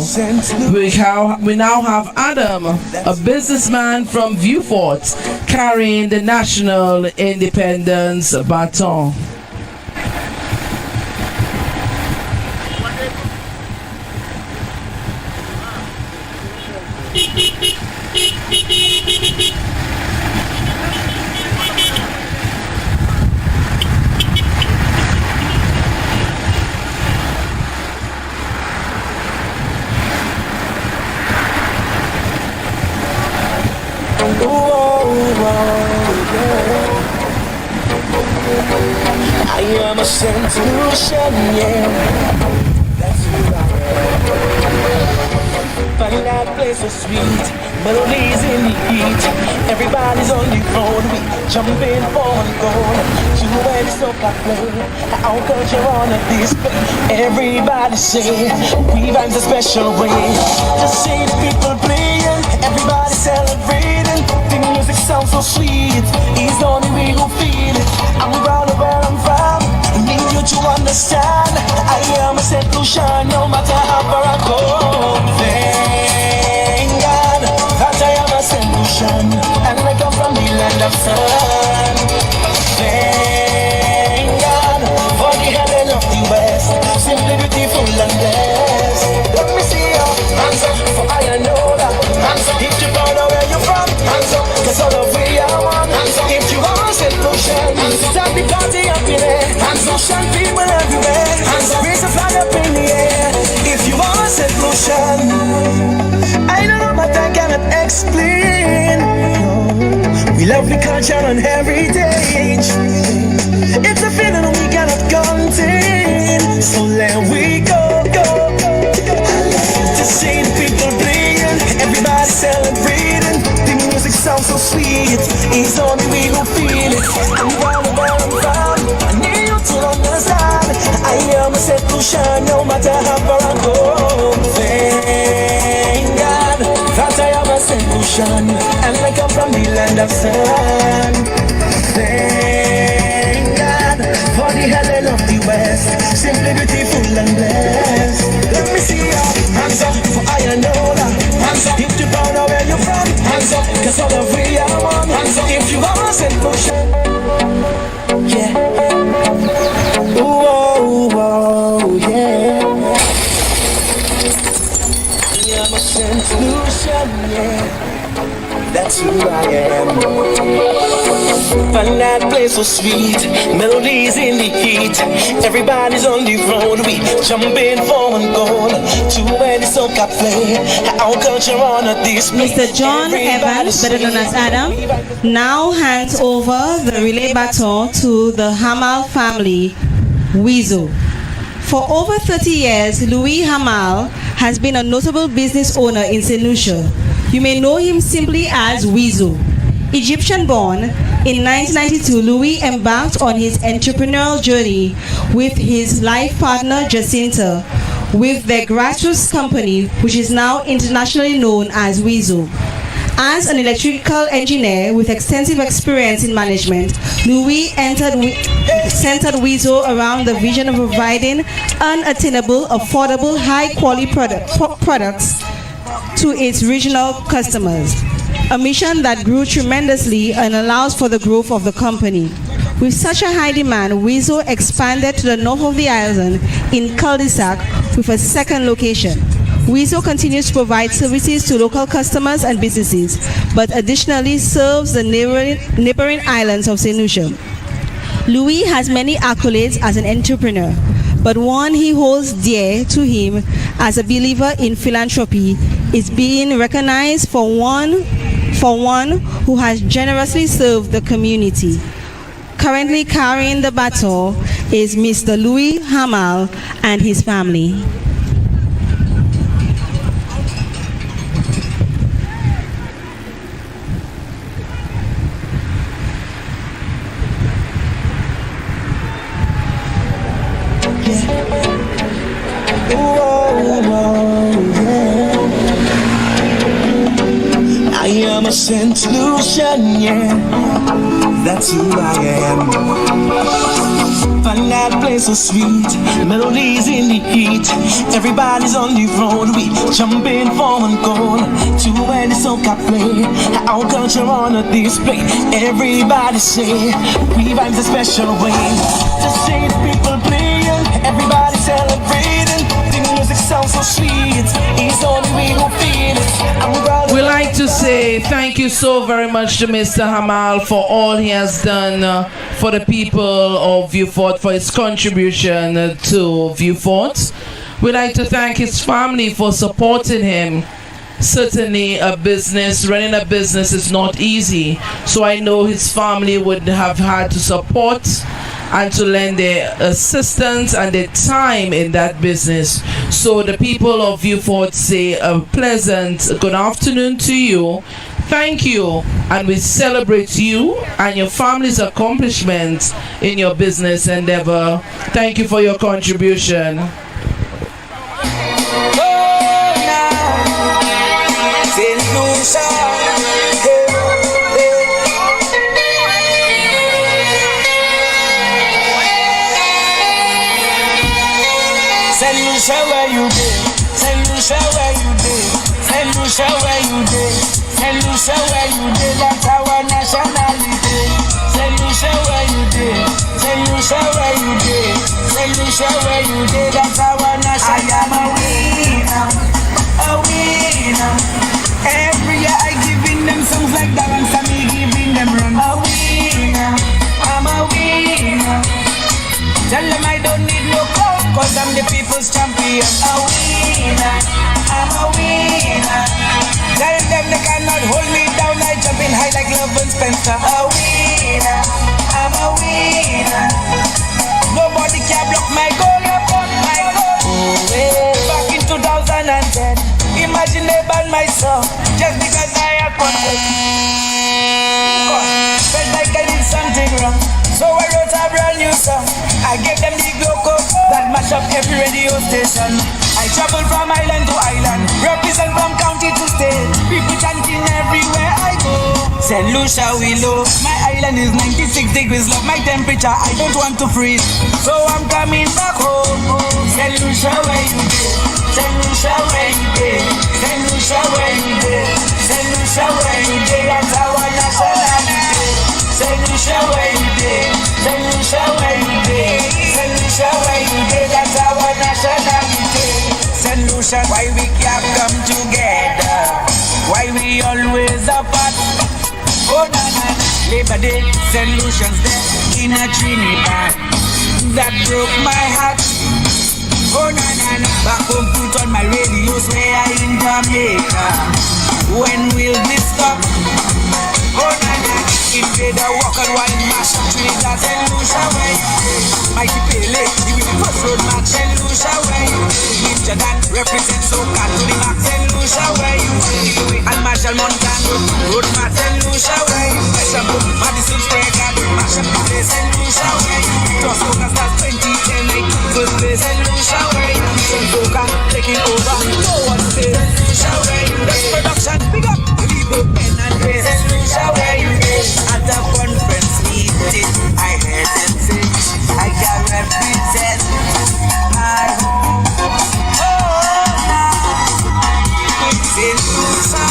We now have Adam, a businessman from Vieux carrying the National Independence Baton. I am a solution, yeah. That's who I am. Find that place so sweet, melodies in the heat. Everybody's on the phone, we jumping for one goal. To where it's so play, our culture on a display. Everybody say, we vibes a special way. Just see the people playing, everybody celebrating. The music sounds so sweet, it's only we who feel it. I'm proud of where I'm from, need you to understand. I am a solution, no matter how far I go. Thank God that I am a solution, and I come from the land of sun. Thank God for the heaven of the west, simply beautiful and blessed. Let me see your hands up, for I know that. Hands up, if you're proud of where you're from. Hands up, cause all of we are one. Hands up, if you are a solution, start the party up in there. Solution people everywhere. Hands up, raise a flag up in the air. If you are a solution, I don't know but I cannot explain. We love the culture and heritage. It's a feeling we cannot contain. So let we go, go. I love to see the people playing, everybody celebrating. The music sounds so sweet, it's only we who feel it. I'm round and round and round, I need you to understand. I am a solution, no matter how far I go. Thank God that I am a solution, and I come from the land of sun. Thank God for the heaven of the west, simply beautiful and blessed. Let me see your hands up, for I know that. Hands up, if you're proud of where you're from. Hands up, cause all of we are one. Hands up, if you are a solution. Yeah. Whoa, whoa, yeah. I am a solution, yeah. That's who I am. Find that place so sweet, melodies in the heat. Everybody's on the road, we jumping for one goal. To where the soca play, our culture on a display. Mr. John Evans, better known as Adam, now hands over the relay baton to the Hamal family, VIEUX. For over 30 years, Louis Hamal has been a notable business owner in St. Lucia. You may know him simply as VIEUX. Egyptian-born, in 1992, Louis embarked on his entrepreneurial journey with his life partner Jacinta, with their grassroots company, which is now internationally known as VIEUX. As an electrical engineer with extensive experience in management, Louis centered VIEUX around the vision of providing unattainable, affordable, high-quality products to its regional customers, a mission that grew tremendously and allows for the growth of the company. With such a high demand, VIEUX expanded to the north of the island in Cul-de-sac with a second location. VIEUX continues to provide services to local customers and businesses, but additionally serves the neighboring islands of St. Lucia. Louis has many accolades as an entrepreneur, but one he holds dear to him as a believer in philanthropy is being recognized for one who has generously served the community. Currently carrying the baton is Mr. Louis Hamal and his family. I am a St. Lucian, yeah, that's who I am. Find that place so sweet, melodies in the heat. Everybody's on the road, we jumping for one goal. To where the soca play, our culture on a display. Everybody say, we vibes a special way. To see the people playing, everybody celebrating. The music sounds so sweet, it's only we who feel it. We like to say thank you so very much to Mr. Hamal for all he has done for the people of Vieux, for his contribution to Vieux. We like to thank his family for supporting him. Certainly running a business is not easy, so I know his family would have had to support and to lend their assistance and their time in that business. So the people of Vieux say a pleasant good afternoon to you. Thank you, and we celebrate you and your family's accomplishments in your business endeavor. Thank you for your contribution. St. Lucia, where you been? St. Lucia, where you been? St. Lucia, where you been? St. Lucia, where you been? That's our nationality. St. Lucia, where you been? St. Lucia, where you been? St. Lucia, where you been? That's our nationality. I am a winner, a winner. Every year I giving them songs like that, and some me giving them runs. A winner, I'm a winner. Tell them I don't need no clout, cause I'm the people's champion. A winner, I'm a winner. Tell them they cannot hold me down, I jumping high like Love and Spencer. A winner, I'm a winner. Nobody can block my goal, my goal. Back in 2010, imagine they banned my song, just because I have content. Felt like I did something wrong, so I wrote a brand new song. I gave them the gloco that mash up every radio station. I travel from island to island, represent from county to state. People chanting everywhere I go. St. Lucia, we love. My island is 96 degrees, love my temperature. I don't want to freeze, so I'm coming back home. St. Lucia, where you been? St. Lucia, where you been? St. Lucia, where you been? St. Lucia, where you been? That's our nationality. St. Lucia, where you been? St. Lucia, where you been? St. Lucia, where you been? That's our nationality. St. Lucia, why we can't come together? Why we always apart? Oh na na, Labor Day, St. Lucia's there in a Trinidad. That broke my heart. Oh na na na, back home put on my radio, swear I in Jamaica. When will this stop? Oh na na, invader walk on while mash up Trinidad. St. Lucia, where you been? Mighty Pele, the women first road march. St. Lucia, where you been? Ninja Dan represent soca to the max. St. Lucia, where you been? And Marshall Montano road march. St. Lucia, where you been? Shampoo, Madison Square Garden, mash up the place. St. Lucia, where you been? Toss soca stars 2010 like first place. St. Lucia, where you been? St. Soca taking over, no one says. St. Lucia, where you been? Best production, big up the people, pen and paste. St. Lucia, where you been? At a conference meeting, I heard them say, I can represent my home. Oh, now, St. Lucia,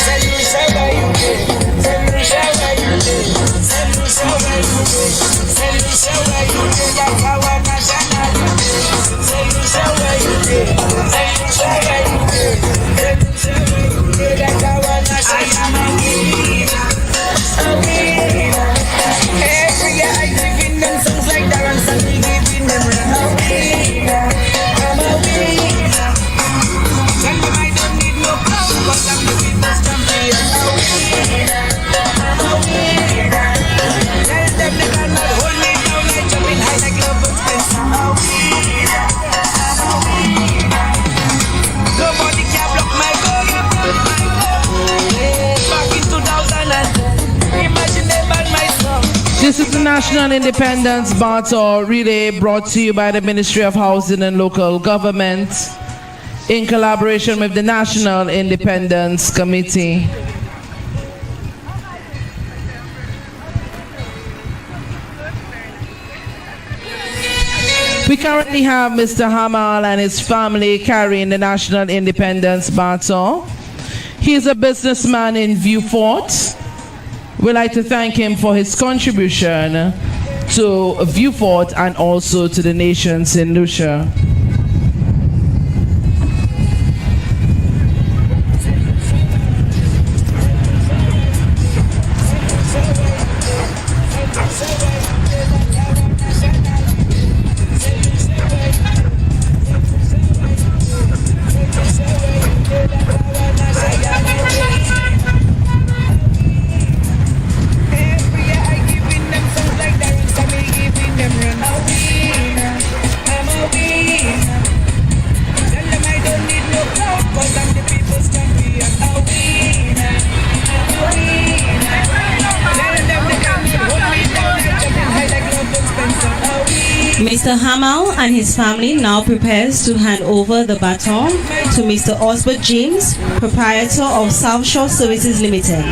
St. Lucia, where you been? St. Lucia, where you been? Every year I giving them songs like Darren and we giving them run. I'm a winner. Tell them I don't need no clothes, 'cause I'm the people's champion. I'm a winner. Tell them they cannot hold me down like jumping high like Global Spencer. I'm a winner. Nobody can block my goal. Back in 2010, imagine they ban my song. This is the National Independence BATON relay brought to you by the Ministry of Housing and Local Government in collaboration with the National Independence Committee. We currently have Mr. Hamal and his family carrying the National Independence BATON. He is a businessman in Vieux. We'd like to thank him for his contribution to Vieux and also to the nations in Lucia. Mr. Hamal and his family now prepares to hand over the baton to Mr. Osbert James, proprietor of South Shore Services Limited.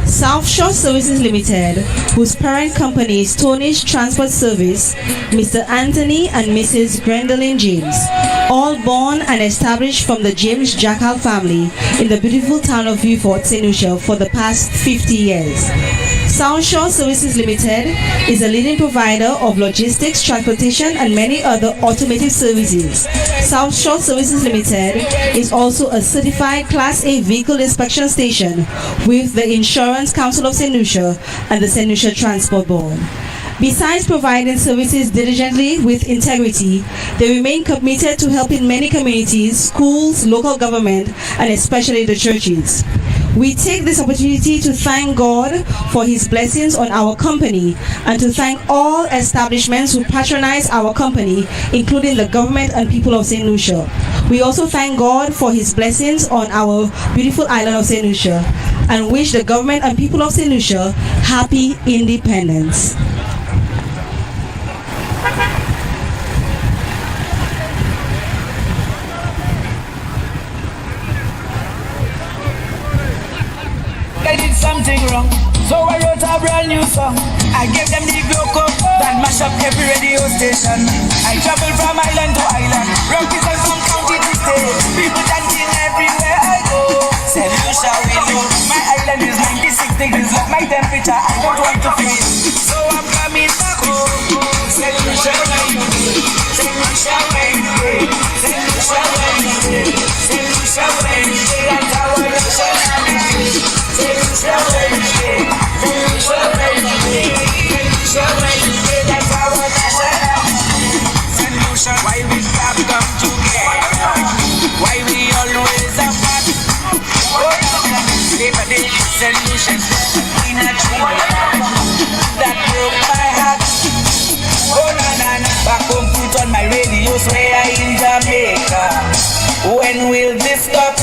South Shore Services Limited, whose parent company is Tony's Transport Service, Mr. Anthony and Mrs. Gwendolyn James, all born and established from the James Jackal family in the beautiful town of Vieux, St. Lucia for the past 50 years. South Shore Services Limited is a leading provider of logistics, transportation, and many other automotive services. South Shore Services Limited is also a certified Class A vehicle inspection station with the Insurance Council of St. Lucia and the St. Lucia Transport Board. Besides providing services diligently with integrity, they remain committed to helping many communities, schools, local government, and especially the churches. We take this opportunity to thank God for His blessings on our company and to thank all establishments who patronize our company, including the government and people of St. Lucia. We also thank God for His blessings on our beautiful island of St. Lucia and wish the government and people of St. Lucia happy independence. I did something wrong, so I wrote a brand new song. I gave them the glow that mash up every radio station. I travel from island to island, represent from county to state. People dancing everywhere I go. St. Lucia, we know my island is 96 degrees, like my temperature. I don't want to feel, so I'm coming back home. St. Lucia, where you be? St. Lucia, where you be? St. Lucia, where you be? St. Lucia, where you be? That's how I shall be. St. Lucia, where you be? St. Lucia, where you be? St. Lucia, where you be? That's how I shall be. St. Lucia, why we stop come together? Why we always apart? Paper day, St. Lucia, in a tree that broke my heart. Oh na na na, back home put on my radio, swear in Jamaica. When will this stop?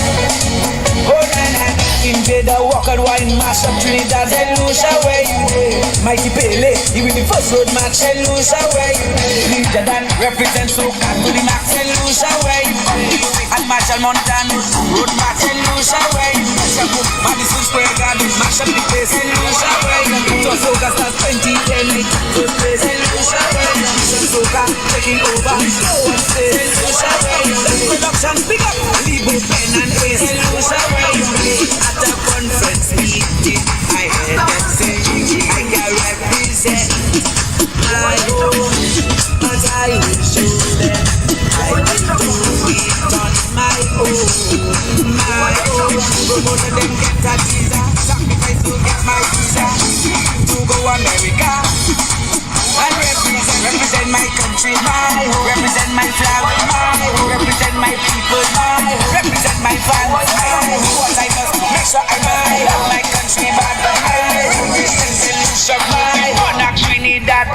Oh na na na, invader walk and wine mash up Trinidad and Lucia, where you dey? Mighty Pele, he win the first road match and Lucia, where you dey? Leader that represents Soca to the max and Lucia, where you dey? And Marshall Montano, road match and Lucia, where you dey? Madison Square Garden, mash up the place and Lucia, where you dey? So Soca starts 2010, first place and Lucia, where you dey? Soca taking over, no one stays, Lucia, where you dey? Production big up, Libo, Pen and Ace, Lucia, where you dey? At a conference meeting, I heard them say I can represent my home, but I will show them I will do it on my own, my own. Most of them get a visa, sacrifice to get my visa to go America and represent my country, my home, represent my flag, my home, represent my people, my home, represent my family, my home. What I must make sure I love my country back, my represent solution, my honor Trinidad.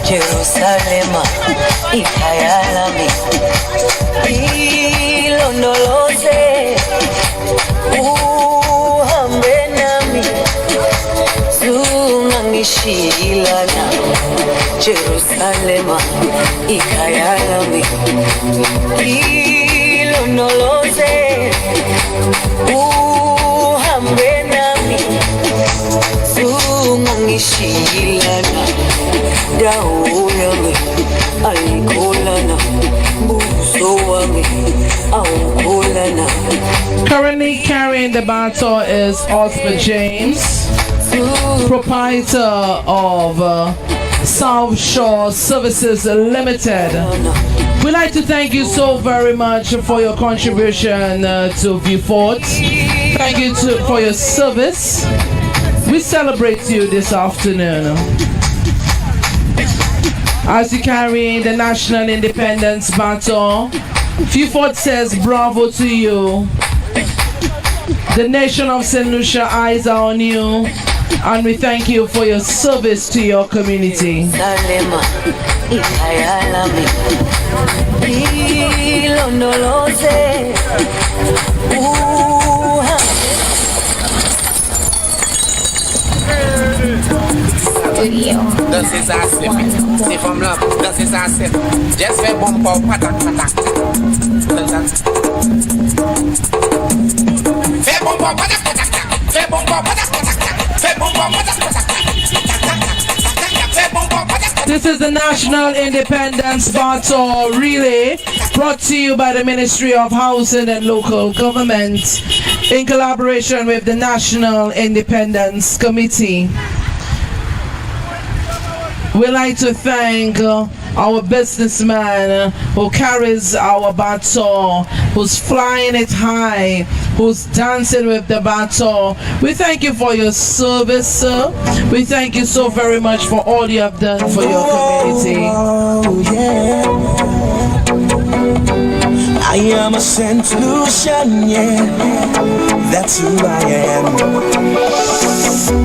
Jerusalem, ikayalami, ilondoloze, uhambe nami, zungangishilana. Jerusalem, ikayalami, ilondoloze, uhambe nami, zungangishilana. Dawo yami alikolana, buso wami awukolana. Currently carrying the baton is Oscar James, proprietor of South Shore Services Limited. We'd like to thank you so very much for your contribution to VIEUX. Thank you for your service. We celebrate you this afternoon. As you carry the National Independence Baton, VIEUX says bravo to you. The nation of St. Lucia eyes are on you, and we thank you for your service to your community. This is a slipping. See from love, this is a slip. Just for bump out, patak, patak. Fe bump out, patak, patak. Fe bump out, patak, patak. Fe bump out, patak, patak. This is the National Independence Baton Relay, brought to you by the Ministry of Housing and Local Government in collaboration with the National Independence Committee. We'd like to thank our businessman who carries our baton, who's flying it high, who's dancing with the baton. We thank you for your service, sir. We thank you so very much for all you have done for your community. Oh, yeah. I am a St. Lucian, yeah. That's who I am.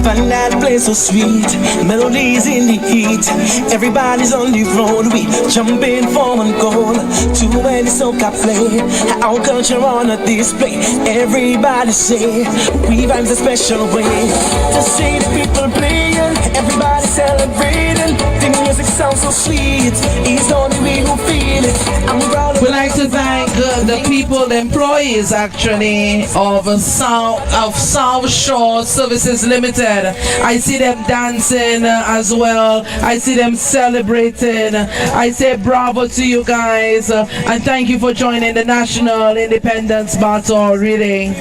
Find that place so sweet, melodies in the heat. Everybody's on the road, we jumping for one goal. To any soca play, our culture on a display. Everybody say, we vibes a special way. To see the people playing, everybody celebrating. The music sounds so sweet, it's only we who feel it. We'd like to thank the people, the employees actually of South Shore Services Limited. I see them dancing as well. I see them celebrating. I say bravo to you guys and thank you for joining the National Independence Baton Relay.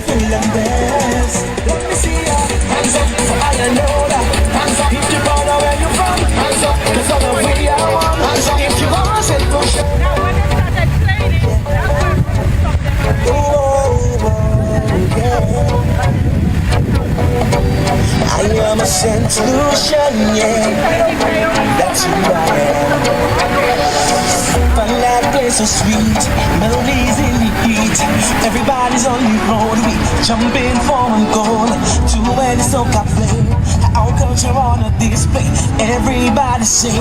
I am a St. Lucian, yeah. That's who I am. Find that place so sweet, melodies in the heat. Everybody's on the road, we jumping for one goal. To any soca play, our culture on a display. Everybody say,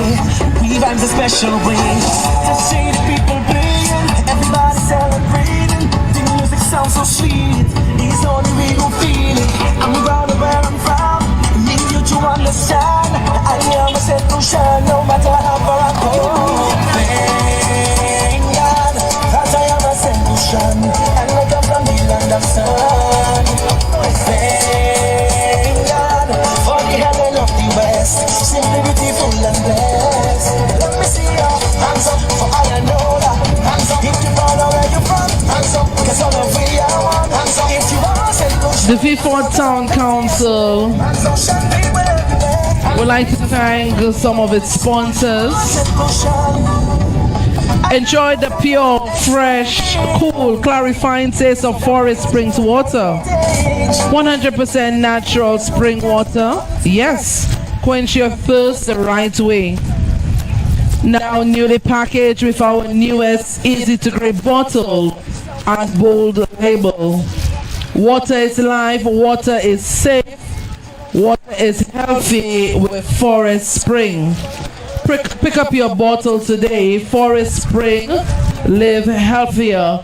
we vibes a special way. To see the people playing, everybody celebrating. The music sounds so sweet, it's only we who feel it. The Vieux Town Council would like to thank some of its sponsors. Enjoy the pure, fresh, cool, clarifying taste of Forest Springs water. 100% natural spring water. Yes, quench your thirst the right way. Now newly packaged with our newest easy-to-grip bottle and bold label. Water is life, water is safe, water is healthy with Forest Spring. Pick up your bottle today. Forest Spring, live healthier.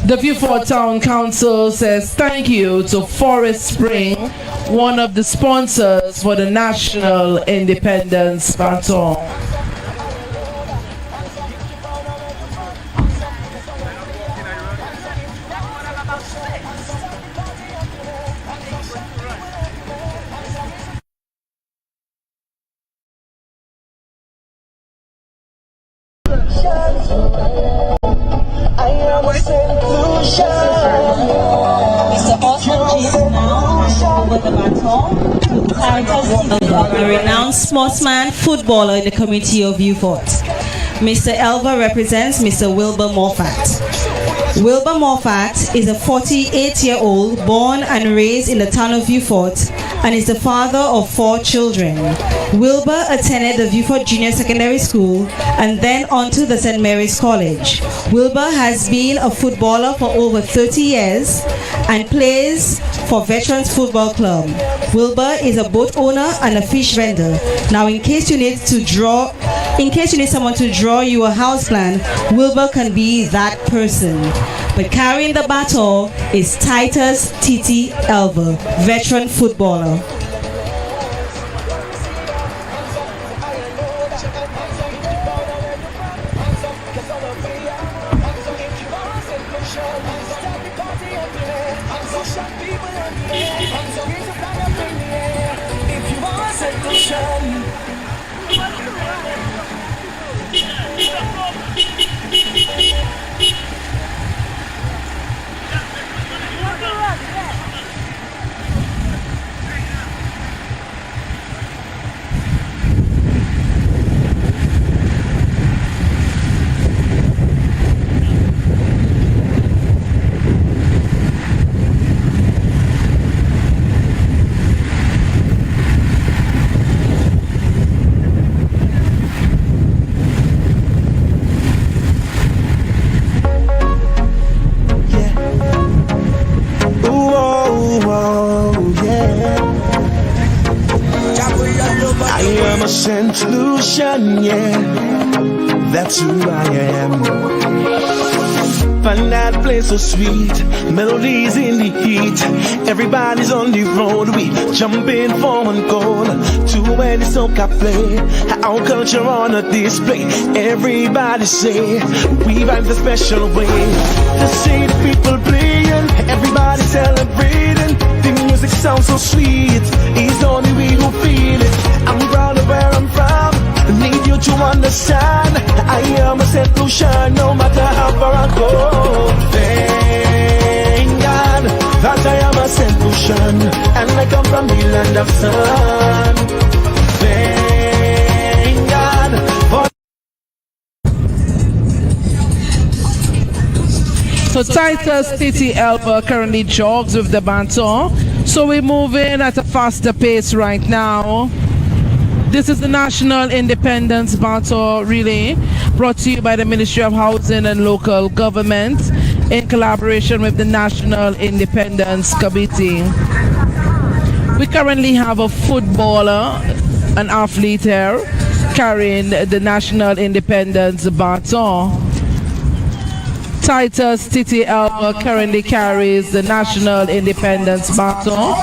The Vieux Town Council says thank you to Forest Spring, one of the sponsors for the National Independence Baton. I am a St. Lucia. Mr. Osman G is now with the baton. A renowned sportsman, footballer in the community of Beaufort. Mr. Elva represents Mr. Wilbur Moffat. Wilbur Moffat is a 48-year-old born and raised in the town of Beaufort and is the father of 4 children. Wilbur attended the Beaufort Junior Secondary School and then on to the St. Mary's College. Wilbur has been a footballer for over 30 years and plays for Veterans Football Club. Wilbur is a boat owner and a fish vendor. Now, in case you need someone to draw you a house plan, Wilbur can be that person. But carrying the baton is Titus Titi Elver, veteran footballer. St. Lucian, yeah, that's who I am. Find that place so sweet, melodies in the heat. Everybody's on the road, we jumping for one goal. To where the soca play, our culture on a display. Everybody say, we vibe the special way. To see the people playing, everybody celebrating. The music sounds so sweet, it's only we who feel it. I'm proud of where I'm from, need you to understand. I am a St. Lucian, no matter how far I go. Thank God that I am a St. Lucian, and I come from the land of sun. Thank God for So Titus Titi Elba currently jogs with the baton. So we're moving at a faster pace right now. This is the National Independence Baton Relay, brought to you by the Ministry of Housing and Local Government in collaboration with the National Independence Committee. We currently have a footballer, an athlete here, carrying the National Independence Baton. Titus Titi Elba currently carries the National Independence Baton.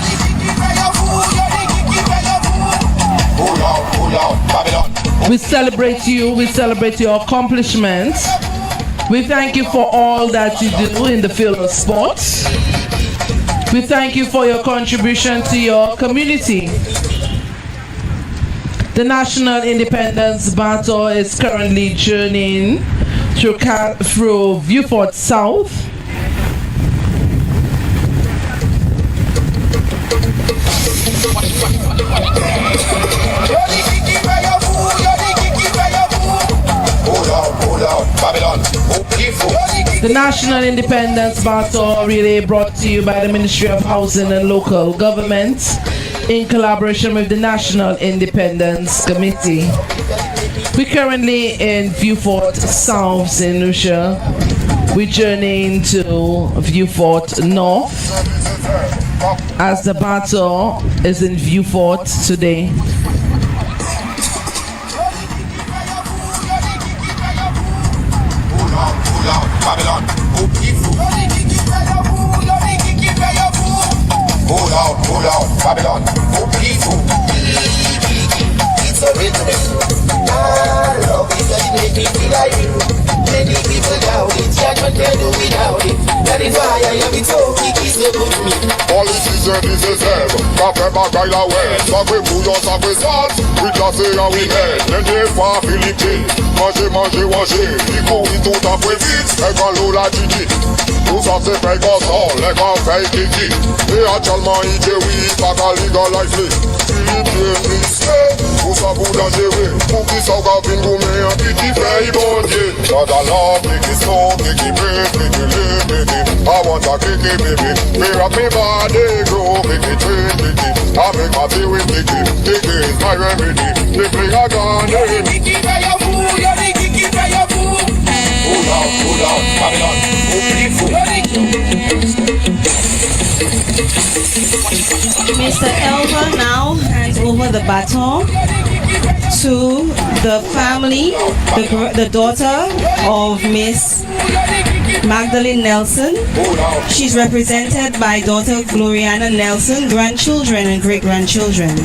We celebrate you, we celebrate your accomplishments. We thank you for all that you do in the field of sports. We thank you for your contribution to your community. The National Independence Baton is currently journeying through Beaufort South. The National Independence Battle Relay brought to you by the Ministry of Housing and Local Government in collaboration with the National Independence Committee. We're currently in Vieux Fort South in Lucia. We're journeying to Vieux Fort North as the battle is in Vieux Fort today. Babylon, pull out, Babylon, it's a rhythm. I love it, that it make me feel like you. Many people doubt it, judgment can do without it. That is why I am it so kiki so good to me. Policies and diseases, café bagaille la ouais. Sacré bouillon, sacré sauce, oui glacé en oui mais. N'en pas Philippe, manger, il courit tout à fait vite, et quand l'eau la titi. Tout ça c'est fait comme ça, les gars fait kiki. Et actuellement il dit oui, pas qu'à légaliser. Philippe, tout ça pour dangerer, pour qui ça va venir gommer un petit fait bon Dieu. Dans la lampe, qui smoke, qui baby. I want a kiki baby. Me rock me body, grow, kiki twin, kiki. I make my tea with kiki. Kiki is my remedy. Me play a gun, You're the kiki for your food, you're the kiki for your food. Pull out, Babylon, Mr. Elva now hands over the baton to the family, the daughter of Miss Magdalene Nelson. She's represented by daughter Gloriana Nelson, grandchildren and great-grandchildren.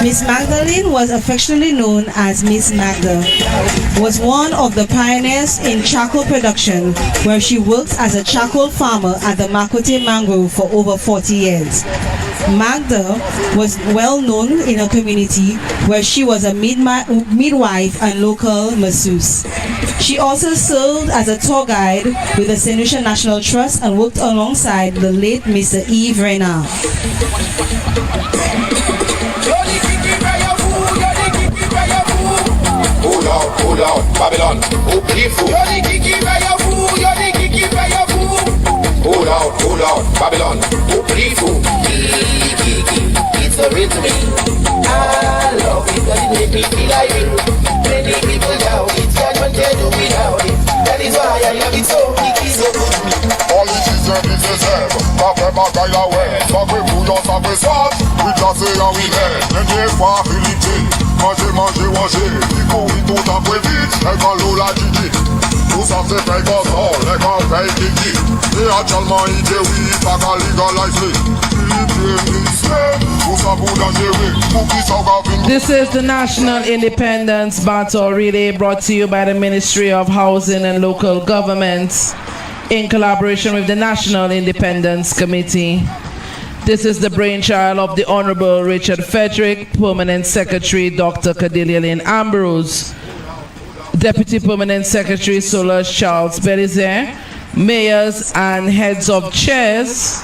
Miss Magdalene was affectionately known as Miss Magda, was one of the pioneers in charcoal production, where she worked as a charcoal farmer at the Makote Mangrove for over 40 years. Magda was well known in her community, where she was a midwife and local masseuse. She also served as a tour guide with the St. Lucia National Trust and worked alongside the late Mr. Yves Renard. Pull out, Babylon, you're the kiki for your food, you're the kiki for your food. Pull out, Babylon, it's a rhythm. I love it, that it make me feel like you. Many people doubt it, judgment can do without it. That is why I love it so, kiki so good to me. Policies and diseases, café bagaille la ouais. Sacré bouillon, sacré sauce, oui glacé en oui mais. N'en pas Philippe, manger, il courit tout à fait vite, et quand l'eau la titi. Tout ça c'est fait comme ça, les gars fait kiki. Et actuellement il dit oui, pas qu'à légaliser. Tout ça pour dangerer, pour qui ça va venir. This is the National Independence Battle Relay brought to you by the Ministry of Housing and Local Government in collaboration with the National Independence Committee. This is the brainchild of the Honorable Richard Frederick, Permanent Secretary Dr. Cordelia Lynn Ambrose, Deputy Permanent Secretary Solange Charles Belizaire, mayors and heads of chairs,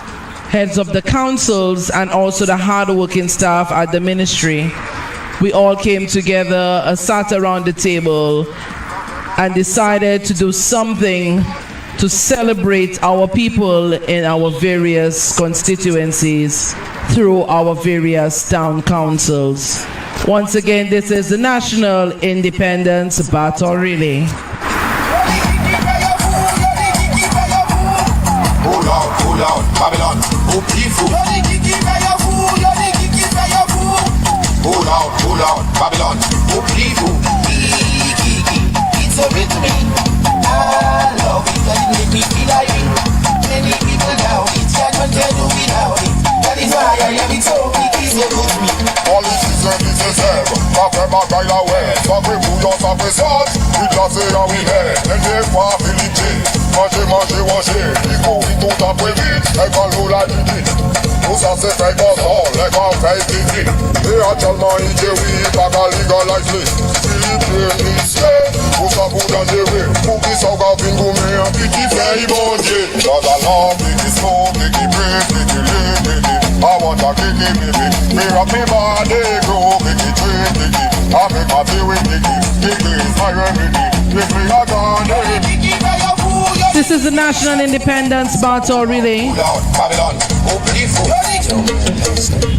heads of the councils, and also the hard-working staff at the ministry. We all came together, sat around the table, and decided to do something to celebrate our people in our various constituencies through our various town councils. Once again, this is the National Independence Battle Relay. Pull out, Babylon, Pull out, Babylon, it's a rhythm. I love it, that it make me feel like you. Many people doubt it, judgment can do without it. That is why I am it so, kiki so good to me. Policies and diseases, café bagaille la ouais. Sacré bouillon, sacré sauce, oui glacé en oui mais. N'en pas Philippe, manger, il courit tout à fait vite, et quand l'eau la titi. Tout ça c'est fait comme ça, les gars fait kiki. Et actuellement il dit oui, pas qu'à légaliser. Philippe, tout ça pour dangerer, pour qui ça va venir gommer un petit fait bon Dieu. Dans la lampe, qui smoke, qui break, qui lay, I want a kiki Kiki, baby. Me rock me body, grow, Kiki, train, Kiki. I make my feel with Kiki. Kiki is my remedy. If me a gone, This is the National Independence Battle Relay.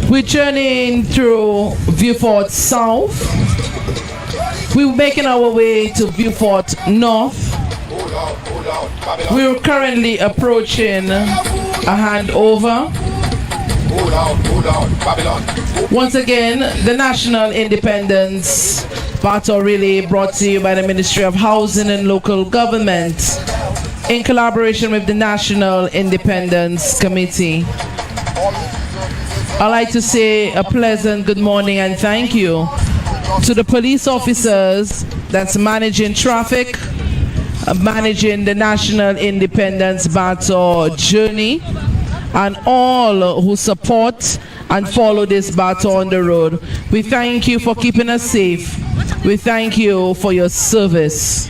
We're journeying through Vieux South. We're making our way to Vieux North. We're currently approaching a handover. Once again, the National Independence Battle Relay brought to you by the Ministry of Housing and Local Government in collaboration with the National Independence Committee. I'd like to say a pleasant good morning and thank you to the police officers that's managing traffic, managing the National Independence Battle journey, and all who support and follow this battle on the road. We thank you for keeping us safe. We thank you for your service.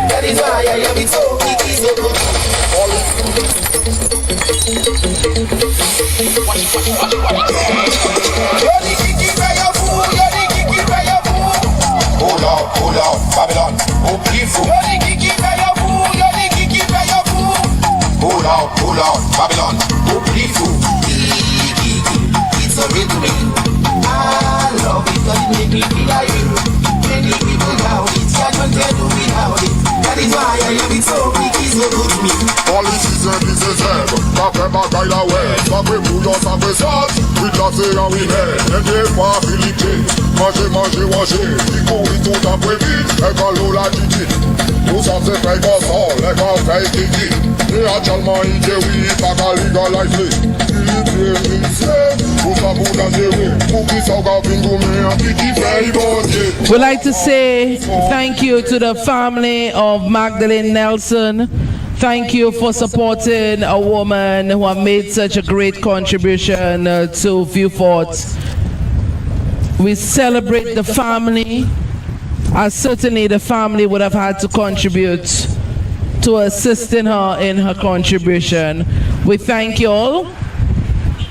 That is why I love it so, Kiki so good. You're the Kiki by your fool, you're the Kiki by your fool. Hold out, Babylon, oh beautiful. You're the Kiki by your fool, you're the Kiki by your fool. Hold out, Babylon, oh beautiful. Kiki, it's a real to me. I love it, cause it make me feel like you. Many people doubt it, can't tell you without it. That is why I love it so, Kiki so good to me. Policies and businesses, ça fait bagaille la ouais. Ça fait bouillon, ça fait sauce. Oui, glacé en hiver, et des fois Philippe. Manger, il courit tout après vite. Et quand l'eau la titi, tout ça c'est fait comme ça, les gars fait Kiki. Et actuellement, il dit oui, pas qu'à légaliser. We'd like to say thank you to the family of Magdalene Nelson. Thank you for supporting a woman who have made such a great contribution to Vieux. We celebrate the family, as certainly the family would have had to contribute to assisting her in her contribution. We thank you all.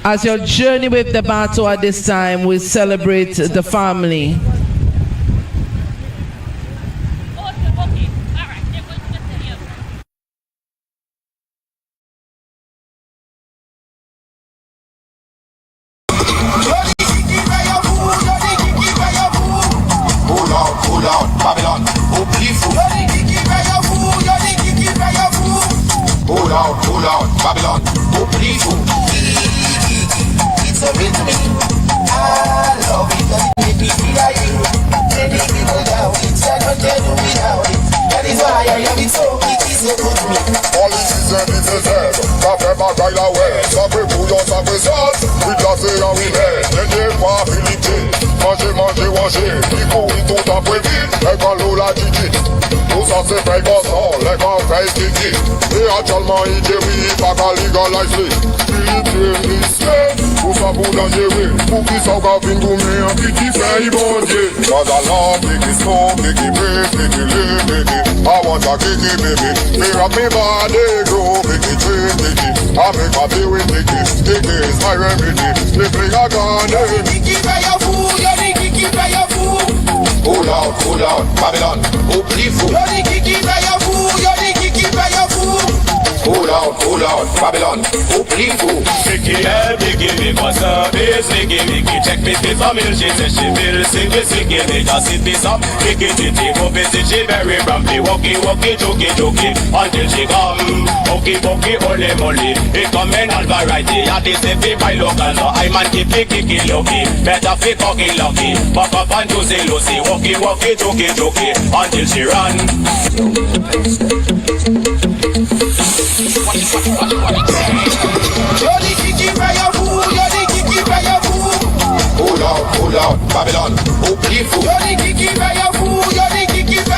As your journey with the battle at this time, we celebrate the family. Hold out, Babylon, oh beautiful. You're the Kiki by your fool, you're the Kiki by your fool. Hold out, Babylon, oh beautiful. It's a real to me. I love it, cause it make me feel like you. Many people doubt it, can't tell you without it. That is why I love it so, Kiki so good to me. Policies and businesses, ça fait bagaille la ouais. Ça fait bouillon, ça fait sauce. Oui, glacé en hiver, et des fois Philippe. Manger, il courit tout après vite. Et quand l'eau la titi, tout ça c'est fait comme ça, les gars fait Kiki. Et actuellement, il dit oui, pas qu'à légaliser. Tout ça pour dangerer, pour qui ça va venir gourmer, un petit fait bon Dieu. Cause I love Kiki smoke, Kiki breathe, Kiki live, Kiki. I want a Kiki baby, me rock me body, grow, Kiki train, Kiki. I make my feel with Kiki, Kiki is my remedy. If me a gone, you're the Kiki by your fool, you're the Kiki by your fool. Hold out, Babylon, oh beautiful. You're the Kiki by your fool, you're the Kiki by your fool. Hold out, Babylon, oh beautiful. Vicky help me give me for service. Vicky check me for meal. She says she will sing me just sit this up. Vicky go visit she very grumpy. Walkie, jokey until she come. Pokey, holy moly. It come in all variety. And this if it by local so I man keep Kiki lucky. Better fi cocky lucky. Buck up and juicy Lucy. Walkie, jokey until she run. You're the Kiki by your fool, you're the Kiki by your fool. Hold out, Babylon, oh beautiful. You're the Kiki by your fool, you're the Kiki by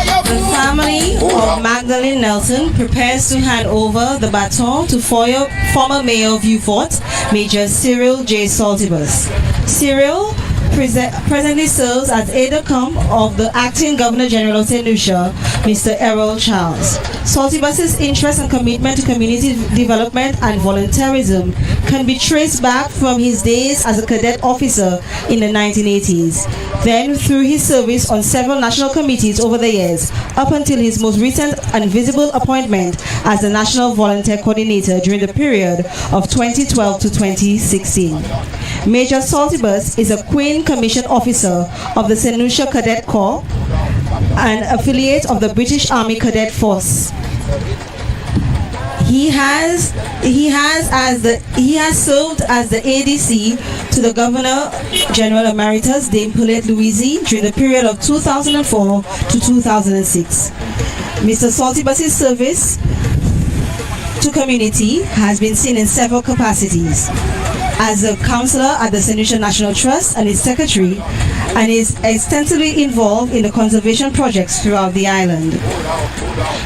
memory of Magdalene Nelson prepares to hand over the baton to former Mayor of VIEUX, Major Cyril J. Saltibus. Cyril presently serves as aide-de-camp of the Acting Governor General of St. Lucia, Mr. Errol Charles. Saltibus's interest and commitment to community development and volunteerism can be traced back from his days as a cadet officer in the 1980s. Then, through his service on several national committees over the years, up until his most recent and visible appointment as the National Volunteer Coordinator during the period of 2012 to 2016. Major Saltibus is a Queen Commission Officer of the St. Lucia Cadet Corps, an affiliate of the British Army Cadet Force. He has served as the ADC to the Governor General Emeritus Dame Paulette Louisi during the period of 2004 to 2006. Mr. Saltibus's service to community has been seen in several capacities. As a councillor at the St. Lucia National Trust and its secretary, and is extensively involved in the conservation projects throughout the island.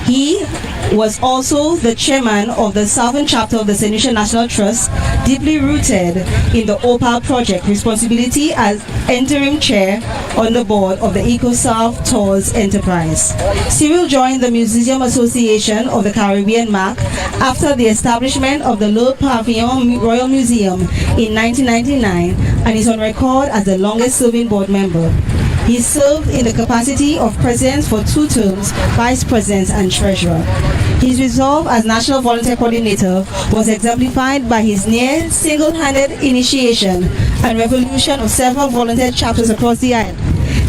He was also the chairman of the Southern chapter of the St. Lucia National Trust, deeply rooted in the Opal project, responsibility as interim chair on the board of the EcoSouth Tours enterprise. Cyril joined the Museum Association of the Caribbean MAC after the establishment of the Le Pavillon Royal Museum in 1999 and is on record as the longest serving board member. He served in the capacity of president for 2 terms, vice president and treasurer. His resolve as National Volunteer Coordinator was exemplified by his near single-handed initiation and revolution of several volunteer chapters across the island,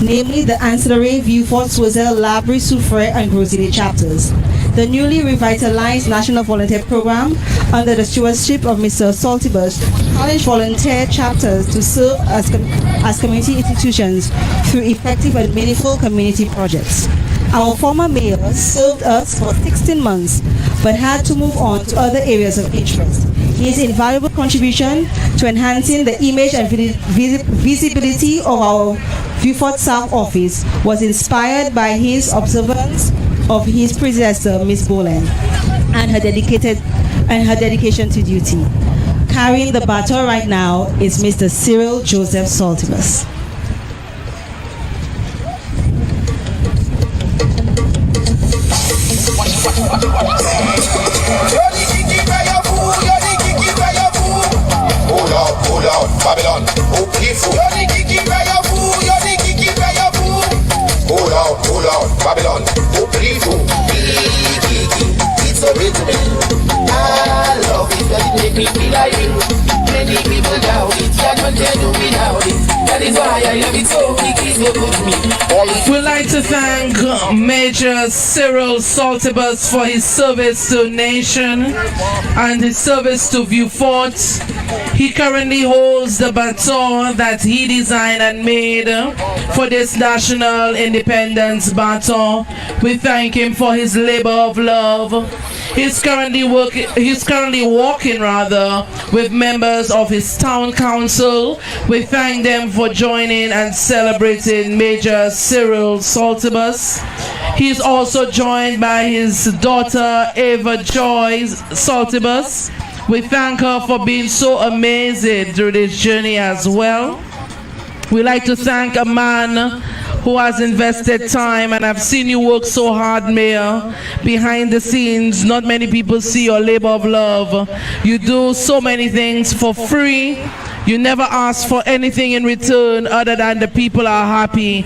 namely the ancillary Vieux-Fort, Swazel, Labrie, Soufrière and Grosile chapters. The newly revitalized National Volunteer Program, under the stewardship of Mr. Saltibus, challenged volunteer chapters to serve as community institutions through effective and meaningful community projects. Our former mayor served us for 16 months, but had to move on to other areas of interest. His invaluable contribution to enhancing the image and visibility of our Vieux-Fort South office was inspired by his observance of his predecessor, Miss Boland, and her dedication to duty. Carrying the baton right now is Mr. Cyril Joseph Saltibus. Hold out, Babylon, oh beautiful. Hold out, Babylon, oh beautiful. It's a rhythm. I love it, that it make me feel like it. Many people doubt it, I don't tell you without it. That is why I love it so, it's so good to me. We'd like to thank Major Cyril Saltibus for his service to nation and his service to Vieux-Fort. He currently holds the baton that he designed and made for this National Independence Baton. We thank him for his labor of love. He's currently walking with members of his town council. We thank them for joining and celebrating Major Cyril Saltibus. He's also joined by his daughter Ava Joy Saltibus. We thank her for being so amazing through this journey as well. We like to thank a man who has invested time, and I've seen you work so hard, Mayor, behind the scenes. Not many people see your labor of love. You do so many things for free. You never ask for anything in return other than the people are happy.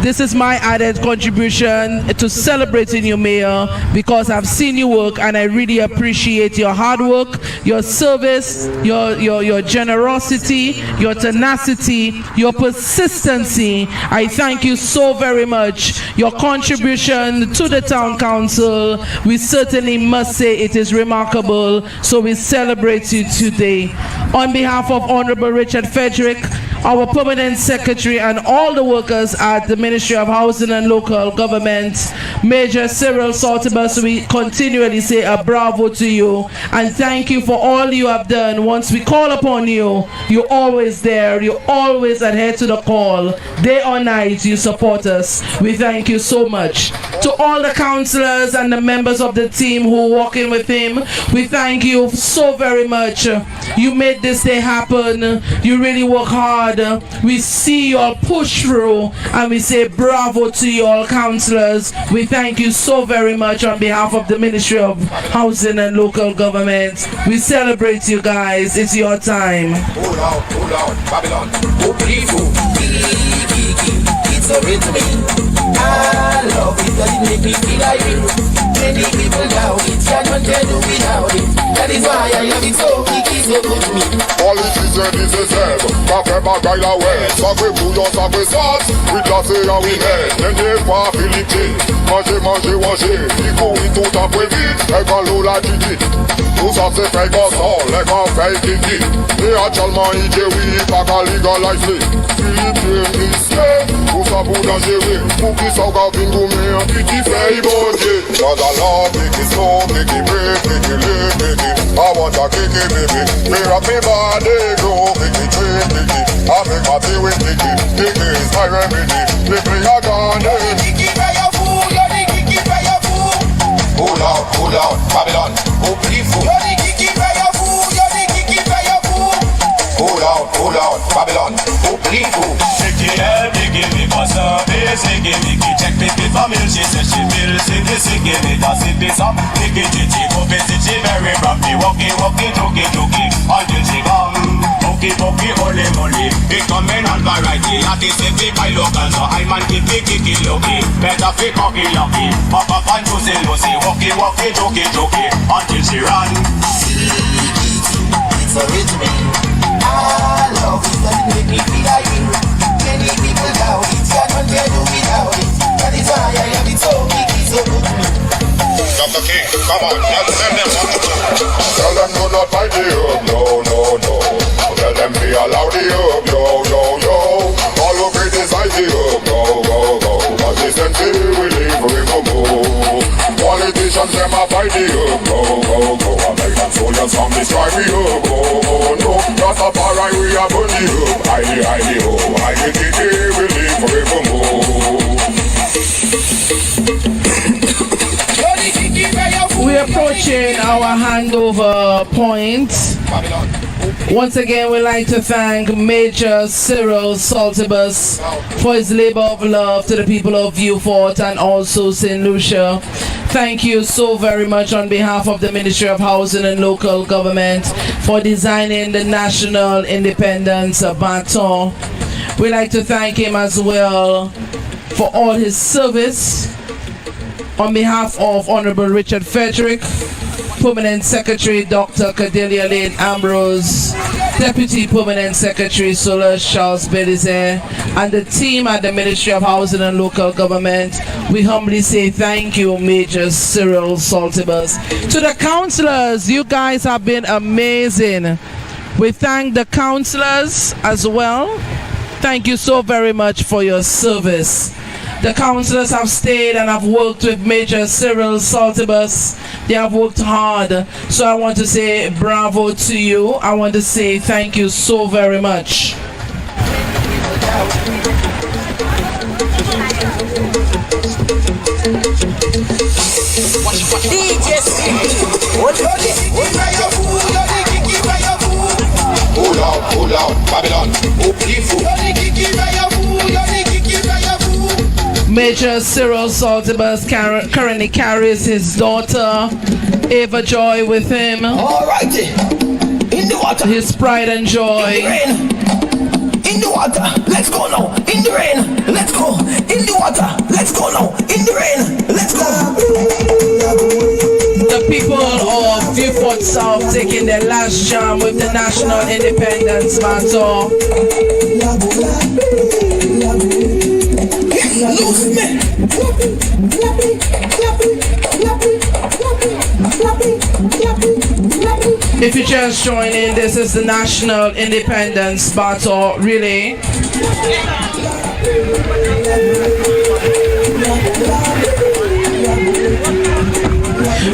This is my added contribution to celebrating you, Mayor, because I've seen you work and I really appreciate your hard work, your service, your generosity, your tenacity, your persistency. I thank you so very much. Your contribution to the town council, we certainly must say it is remarkable, so we celebrate you today. On behalf of Honorable Richard Frederick, our permanent secretary, and all the workers at the Ministry of Housing and Local Government. Major Cyril Saltibus, we continually say a bravo to you and thank you for all you have done. Once we call upon you, you're always there. You always adhere to the call. Day or night, you support us. We thank you so much. To all the councillors and the members of the team who walk in with him, we thank you so very much. You made this day happen. You really work hard. We see you all push through, and we say bravo to you all councillors. We thank you so very much on behalf of the Ministry of Housing and Local Government. We celebrate you guys. It's your time. Hold out, Babylon. Oh, beautiful. It's a real to me. I love it, that it make me feel like you. Many people doubt it, cannot tell you without it. That is why I love it so, Kiki so good to me. Politiciens disent sève, café bagaille la ouais. Sacré bouillon, sacré sauce, oui glacé en oui mais. N'aimez pas Philippe, manger, il courit tout en peu vite, et quand l'eau l'a dit. Tout ça c'est fait comme ça, les gars fait kiki. Et actuellement il dit oui, pas qu'à légaliser. Philippe, monsieur, tout ça pour dangerer. Pour qui ça va venir gourmet, un petit fait bon Dieu. Cause I love Kiki slow, Kiki break, Kiki live, Kiki. I want a Kiki baby, me rock me body, go Kiki trade, Kiki. I make my tea with Kiki, Kiki is my remedy. Kiki I gone there. Kiki for your food, you're the Kiki for your food. Hold out, Babylon, oh beautiful. You're the Kiki for your food, you're the Kiki for your food. Hold out, Babylon, oh beautiful. Kiki help me give me for service, Kiki check me for meal, she said she feel sick, give me the city some. Kiki chichi go visit she very grumpy, walkie, jokey, until she come. Pokey, holy, it come in on variety. At the city by local, so I man Kiki lucky. Better fi cocky lucky. Papa fan to say Lucy, walkie, jokey, until she run. It's a rich me. I love it, that it make me feel like you. Many people doubt it, cannot tell you without it. That is why I love it so, Kiki so good to me. Dr. King, come on, tell them what to do. Tell them do not fight the herb, no. Tell them be allowed the herb, yo. All who criticize the herb, go. Cause this century we live forevermore. Politicians, them a fight the herb, go. American soldiers come destroy the herb, no. Rastafari, we are burn the herb, highly, Kiki, we live forevermore. We're approaching our handover point. Once again, we'd like to thank Major Cyril Saltibus for his labor of love to the people of Vieux and also St. Lucia. Thank you so very much on behalf of the Ministry of Housing and Local Government for designing the National Independence Baton. We'd like to thank him as well for all his service. On behalf of Honorable Richard Frederick, Permanent Secretary Dr. Cordelia Lane Ambrose, Deputy Permanent Secretary Solange Charles Belize, and the team at the Ministry of Housing and Local Government, we humbly say thank you, Major Cyril Saltibus. To the councillors, you guys have been amazing. We thank the councillors as well. Thank you so very much for your service. The councillors have stayed and have worked with Major Cyril Saltibus. They have worked hard. So I want to say bravo to you. I want to say thank you so very much. Hold out, Babylon, oh beautiful. Major Cyril Saltibus currently carries his daughter Ava Joy with him. Alrighty, in the water. His pride and joy. In the rain, in the water. Let's go now. In the rain, let's go. In the water, let's go now. In the rain, let's go. The people of Vieux South taking their last jam with the National Independence Baton. Lose me. If you just join in, this is the National Independence Battle Relay.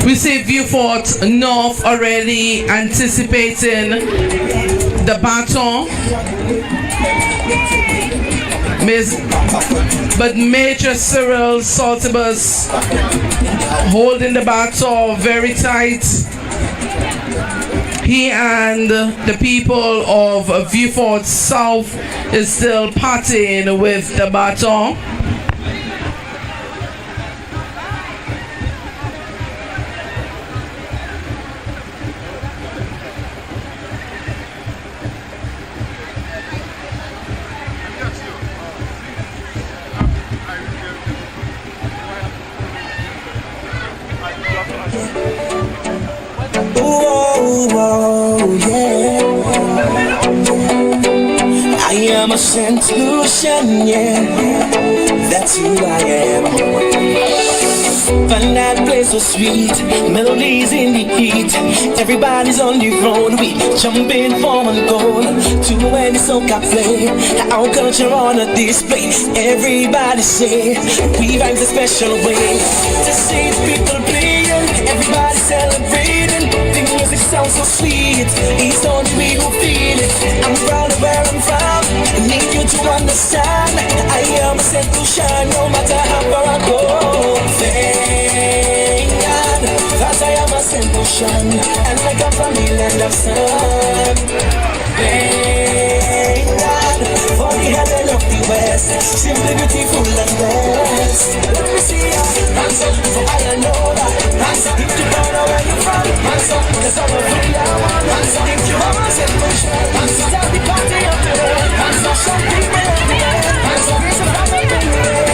We see Vieux North already anticipating the baton. But Major Cyril Saltibus holding the baton very tight. He and the people of Vieux South is still partying with the baton. I'm a Saint Lucian, yeah, that's who I am. Find that place so sweet, melodies in the heat. Everybody's on the road, we jumping form and goal. To any soca play, our culture on a display. Everybody say, we vibe a special way. To see the people playing, everybody celebrating. The music sounds so sweet, it's only we who feel it. I'm proud of where I'm from, I need you to understand. I am a Saint Lucian, no matter how far I go. Thank God that I am a Saint Lucian, and I come from the land of sun. Thank God for the heaven of the west, simply beautiful and blessed. Let me see ya, hands up, for I know that. Hands up, if you don't know where you're from. Hands up, cause I'm a free one. Hands up, if you are a Saint Lucian. Hands up, start the party up today. Hands up, some people everywhere. Hands up, it's a family anyway.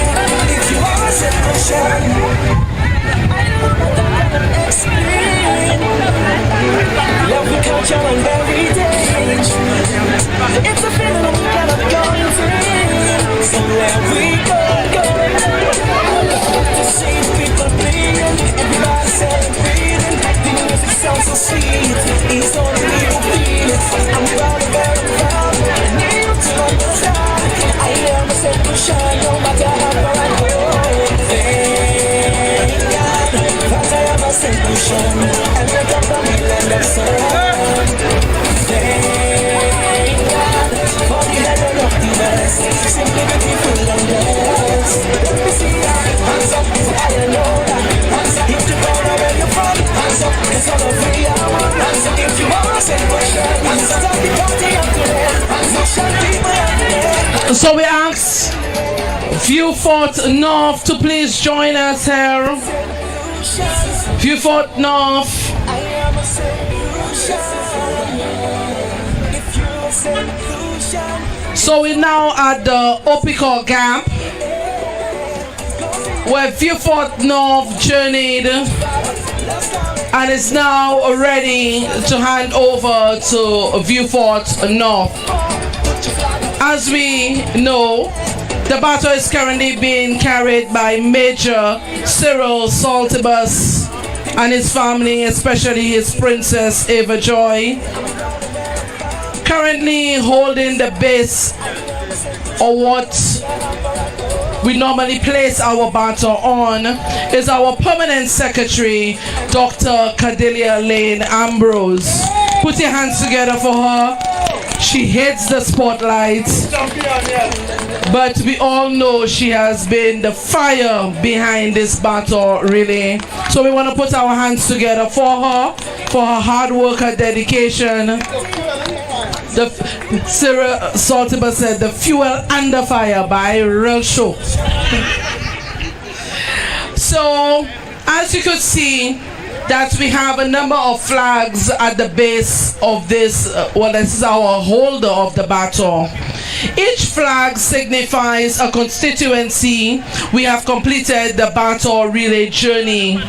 If you are a Saint Lucian, love the culture and heritage. It's a feeling we cannot go into. So where we go. To see people playing, everybody celebrating. The music sounds so sweet, it's only me who feel it. I'm proud of where I'm from, I need you to understand. I am a Saint Lucian, no matter how far I go. Thank God that I am a Saint Lucian, and I come from the land of sun. Thank God for the heaven of the west, simply beautiful and blessed. Let me see that, hands up, for I know that. Hands up, if you don't know where you're from. Hands up, it's all over here. Hands up, if you are a Saint Lucian. Hands up, start the party up today. Hands up, shout people everywhere. So we ask Vieux North to please join us here. Vieux North. I am a Saint Lucian. If you're a Saint Lucian. So we're now at the Opicor Gap, where Vieux North journeyed and is now ready to hand over to Vieux North. As we know, the battle is currently being carried by Major Cyril Saltibus and his family, especially his Princess Ava Joy. Currently holding the base, or what we normally place our battle on, is our permanent secretary, Dr. Cordelia Lane Ambrose. Put your hands together for her. She hates the spotlight, but we all know she has been the fire behind this battle, really. So we want to put our hands together for her hard work, her dedication. The Cyril Saltibus said, the fuel and the fire by real show. So, as you could see, that we have a number of flags at the base of this, this is our holder of the battle. Each flag signifies a constituency. We have completed the battle relay journey.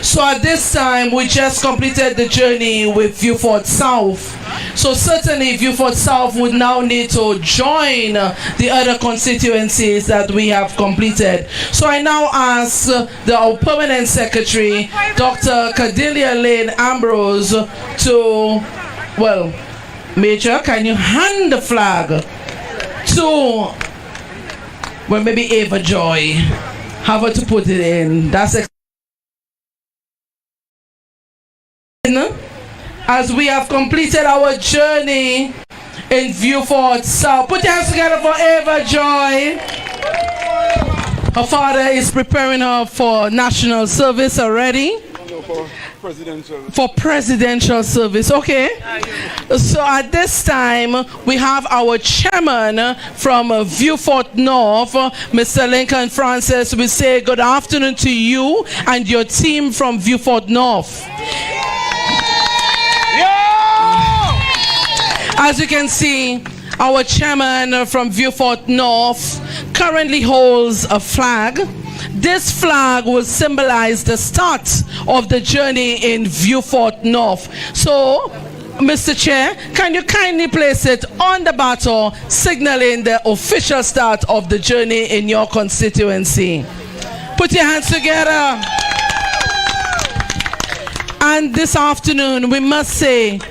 So at this time, we just completed the journey with Vieux South. So certainly Vieux South would now need to join the other constituencies that we have completed. So I now ask our permanent secretary, Dr. Cordelia Lane Ambrose, to, well, Major, can you hand the flag to, well, maybe Ava Joy? Have her to put it in. That's as we have completed our journey in Vieux South. Put your hands together for Ava Joy. Her father is preparing her for national service already. For presidential service, okay. So at this time, we have our chairman from Vieux North, Mr. Lincoln Francis. We say good afternoon to you and your team from Vieux North. As you can see, our chairman from Vieux North currently holds a flag. This flag will symbolize the start of the journey in Vieux North. So, Mr. Chair, can you kindly place it on the baton, signaling the official start of the journey in your constituency? Put your hands together. And this afternoon, we must say,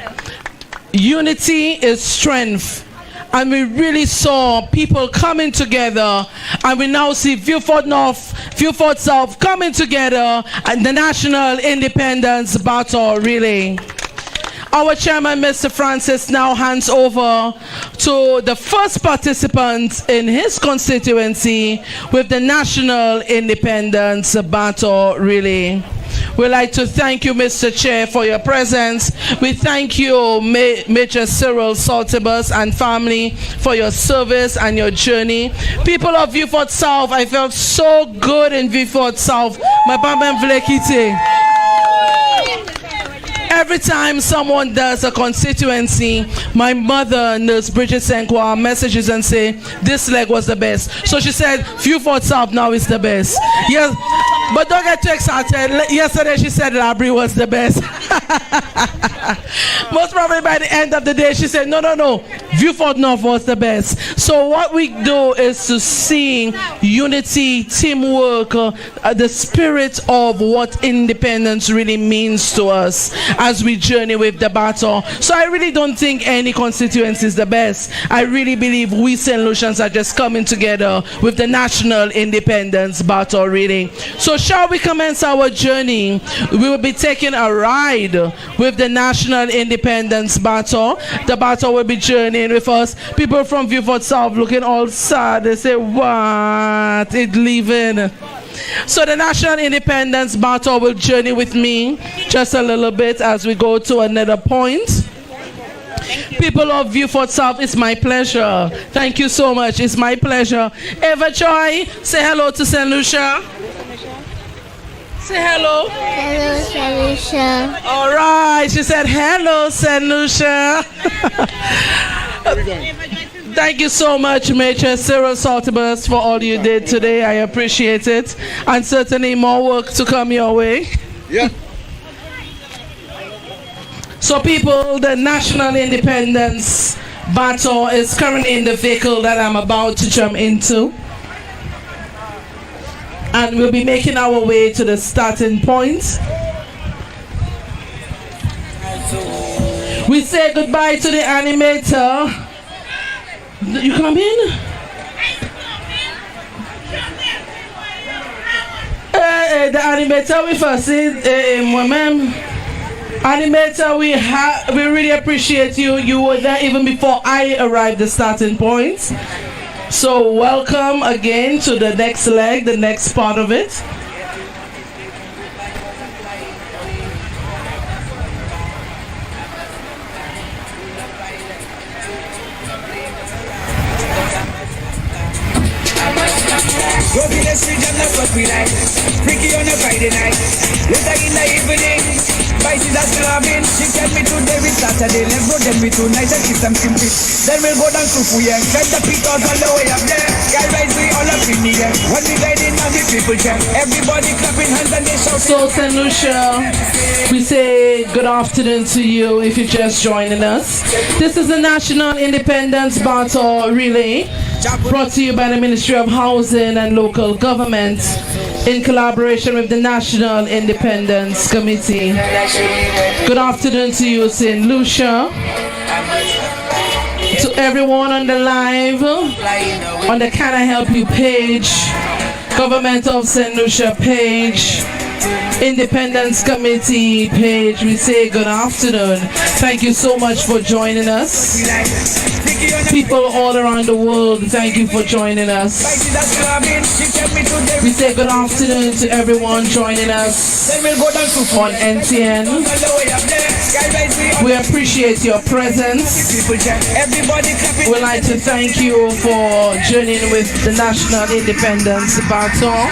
unity is strength. And we really saw people coming together, and we now see Vieux North, Vieux South coming together, and the national independence battle relay. Our chairman, Mr. Francis, now hands over to the first participant in his constituency with the national independence battle relay. We'd like to thank you, Mr. Chair, for your presence. We thank you, Major Cyril Saltibus and family, for your service and your journey. People of Vieux South, I felt so good in Vieux South. My papa Vlekite. Every time someone does a constituency, my mother, Nurse Bridget Senkwa, messages and say, this leg was the best. So she said, Vieux South now is the best. Yes, but don't get too excited. Yesterday she said Labrie was the best. Most probably by the end of the day, she said, no, Vieux North was the best. So what we do is to see unity, teamwork, the spirit of what independence really means to us as we journey with the battle. So I really don't think any constituency is the best. I really believe we St. Lucians are just coming together with the national independence battle really. So shall we commence our journey? We will be taking a ride with the national independence battle. The battle will be journeying with us. People from Vieux South looking all sad. They say, what? It's leaving. So the national independence battle will journey with me just a little bit as we go to another point. People of Vieux South, it's my pleasure. Thank you so much. It's my pleasure. Eva Joy, say hello to St. Lucia. Say hello. Hello, St. Lucia. All right. She said hello, St. Lucia. Thank you so much, Major Cyril Saltibus, for all you did today. I appreciate it. And certainly more work to come your way. Yeah. So people, the national independence battle is currently in the vehicle that I'm about to jump into. And we'll be making our way to the starting point. We say goodbye to the animator. You come in? The animator with us is Animator, we really appreciate you. You were there even before I arrived at the starting point. So welcome again to the next leg, the next part of it. Go to the street and that's what we like. Freaky on a Friday night. Later in the evening, Vices are still having. She tell me today we Saturday. Let's go then we tonight and kiss some simply. Then we'll go down to Fuyang. Send the feet out all the way up there. Girl, rise we all up in the air. When we guiding on the people check, everybody clapping hands and they shout. So St. Lucia, we say good afternoon to you if you're just joining us. This is the National Independence Battle Relay, brought to you by the Ministry of Housing and Local Government in collaboration with the National Independence Committee. Good afternoon to you, St. Lucia. To everyone on the live, on the Can I Help You page, Government of St. Lucia page, Independence Committee page, we say good afternoon. Thank you so much for joining us. People all around the world, thank you for joining us. We say good afternoon to everyone joining us on NTN. We appreciate your presence. We'd like to thank you for journeying with the National Independence Baton.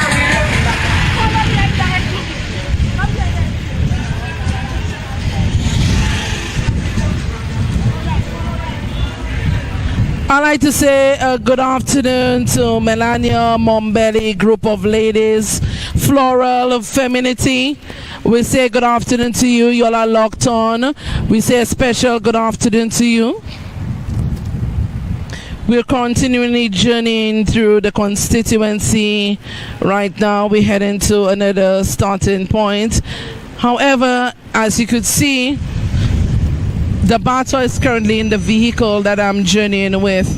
I'd like to say a good afternoon to Melania Mombelli, group of ladies, Floral Femininity. We say good afternoon to you. You all are locked on. We say a special good afternoon to you. We're continually journeying through the constituency. Right now, we're heading to another starting point. However, as you could see, the battle is currently in the vehicle that I'm journeying with.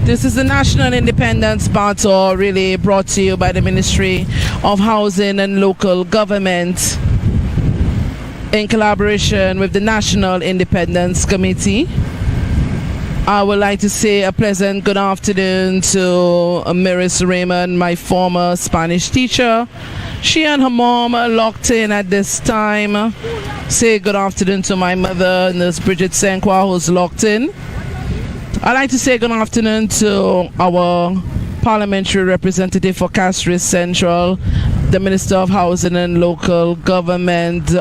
This is the National Independence Battle, really brought to you by the Ministry of Housing and Local Government in collaboration with the National Independence Committee. I would like to say a pleasant good afternoon to Miris Raymond, my former Spanish teacher. She and her mom are locked in at this time. Say good afternoon to my mother, Nurse Bridget Senkwa, who's locked in. I'd like to say good afternoon to our parliamentary representative for Castries Central, the Minister of Housing and Local Government,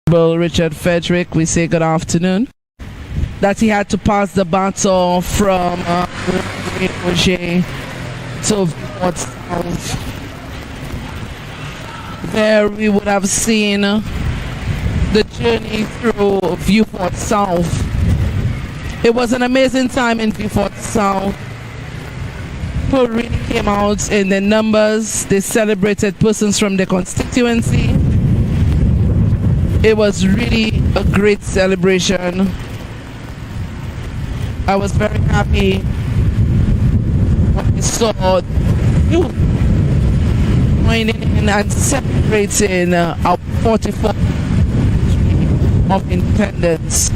Richard Frederick. We say good afternoon. That he had to pass the baton from Roger to Vieux South. There we would have seen the journey through Vieux South. It was an amazing time in Vieux South. People really came out in their numbers. They celebrated persons from the constituency. It was really a great celebration. I was very happy when I saw you joining in and celebrating our 44th anniversary of independence.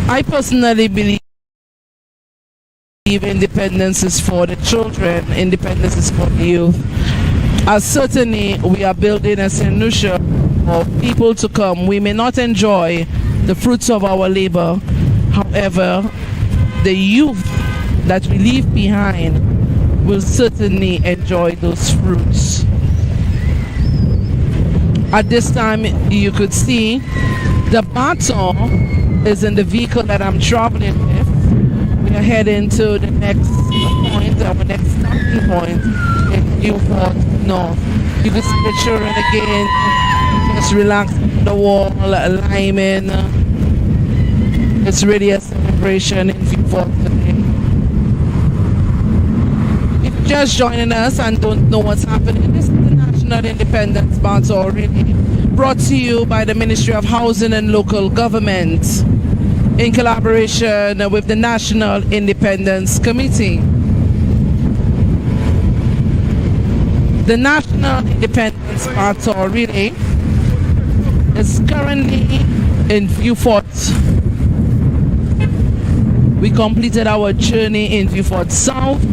I personally believe independence is for the children, independence is for the youth. As certainly we are building a St. Lucia for people to come. We may not enjoy the fruits of our labor. However, the youth that we leave behind will certainly enjoy those fruits. At this time, you could see the BATON is in the vehicle that I'm traveling with. We are heading to the next point, our next stopping point in Beaufort North. You can see the children again, just relax on the wall, liming. It's really a celebration in Beaufort today. If you're just joining us and don't know what's happening, this is the National Independence BATON, really brought to you by the Ministry of Housing and Local Government in collaboration with the National Independence Committee. The National Independence BATON really is currently in Beaufort. We completed our journey in Beaufort South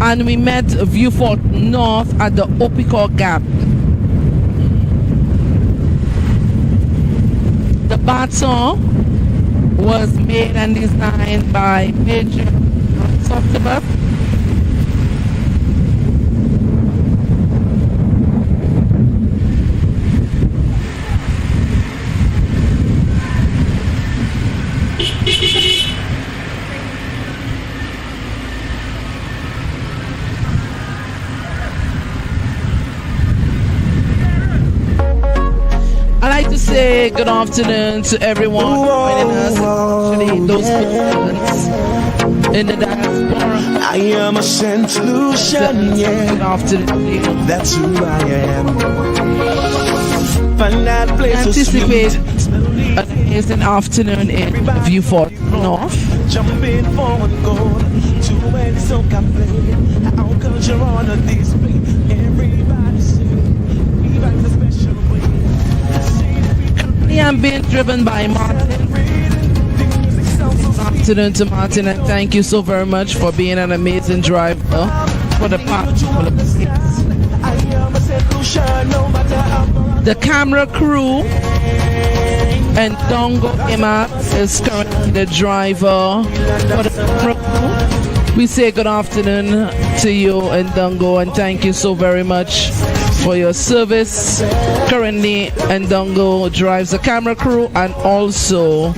and we met Beaufort North at the Opicor Gap. The BATON was made and designed by Major October. I'd like to say good afternoon to everyone joining us, especially those persons in the diaspora. I am a Saint Lucian, yeah. Good afternoon. That's who I am. Find that place Anticipate an amazing afternoon in Beaufort North. Jumping forward, go to where so can play. How culture on a display. Everybody sing. We like the special way. I am being driven by Martin. Good afternoon to Martin, and thank you so very much for being an amazing driver for the past couple of days. The camera crew and Dongo Emma is currently the driver for the camera crew. We say good afternoon to you and Dongo, and thank you so very much for your service. Currently, Ndongo drives the camera crew and also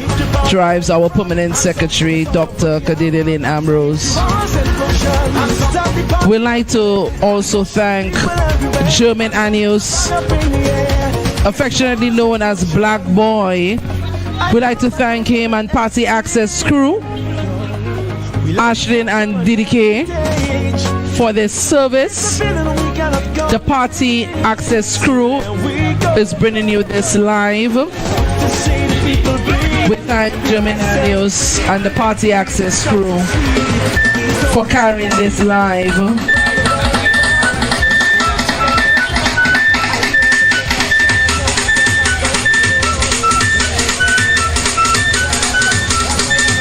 drives our permanent secretary, Dr. Kadidilin Ambrose. We'd like to also thank German Anius, affectionately known as Black Boy. We'd like to thank him and Party Access crew, Ashlyn and DDK, for this service. The Party Access crew is bringing you this live. We thank German News and the Party Access crew for carrying this live.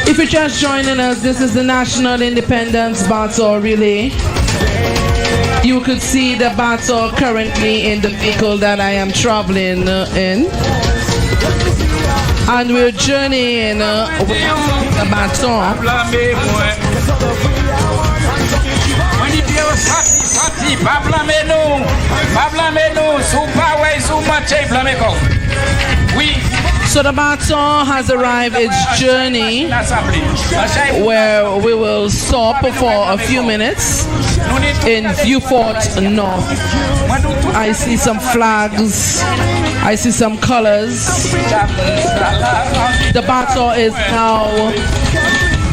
If you're just joining us, this is the National Independence BATON Relay. You could see the BATON currently in the vehicle that I am traveling in. And we're journeying with the BATON. So the BATON has arrived its journey where we will stop for a few minutes in Beaufort North. I see some flags, I see some colors. The BATON is now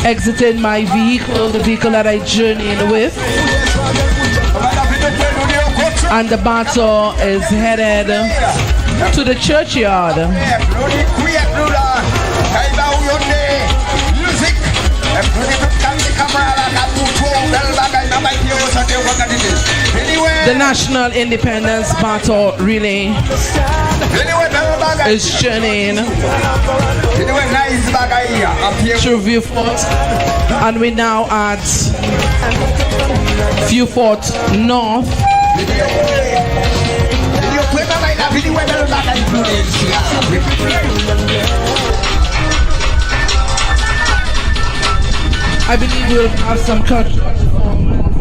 exiting my vehicle, the vehicle that I journeyed with. And the BATON is headed to the churchyard. The National Independence BATON Relay is journeying through Beaufort, and we're now at Beaufort North. I believe we'll have some cultural performance.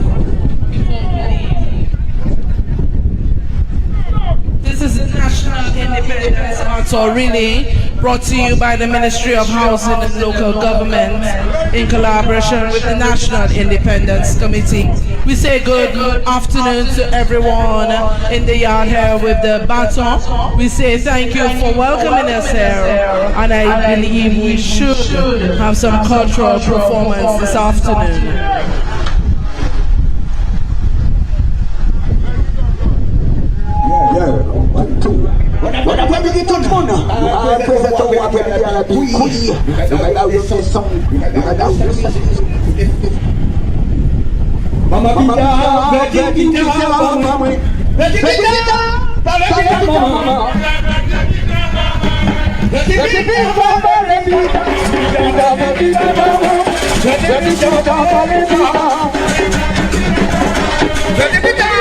Independence Baton Relay, brought to you by the Ministry of Housing and Local Government in collaboration with the National Independence Committee. We say good afternoon to everyone in the yard here with the baton. We say thank you for welcoming us here, and I believe we should have some cultural performance this afternoon. Mama Pita, Betty Pita, Mama, Betty Pita, Betty Pita, Mama, Betty Pita, Betty Pita, Betty Pita, Betty Pita,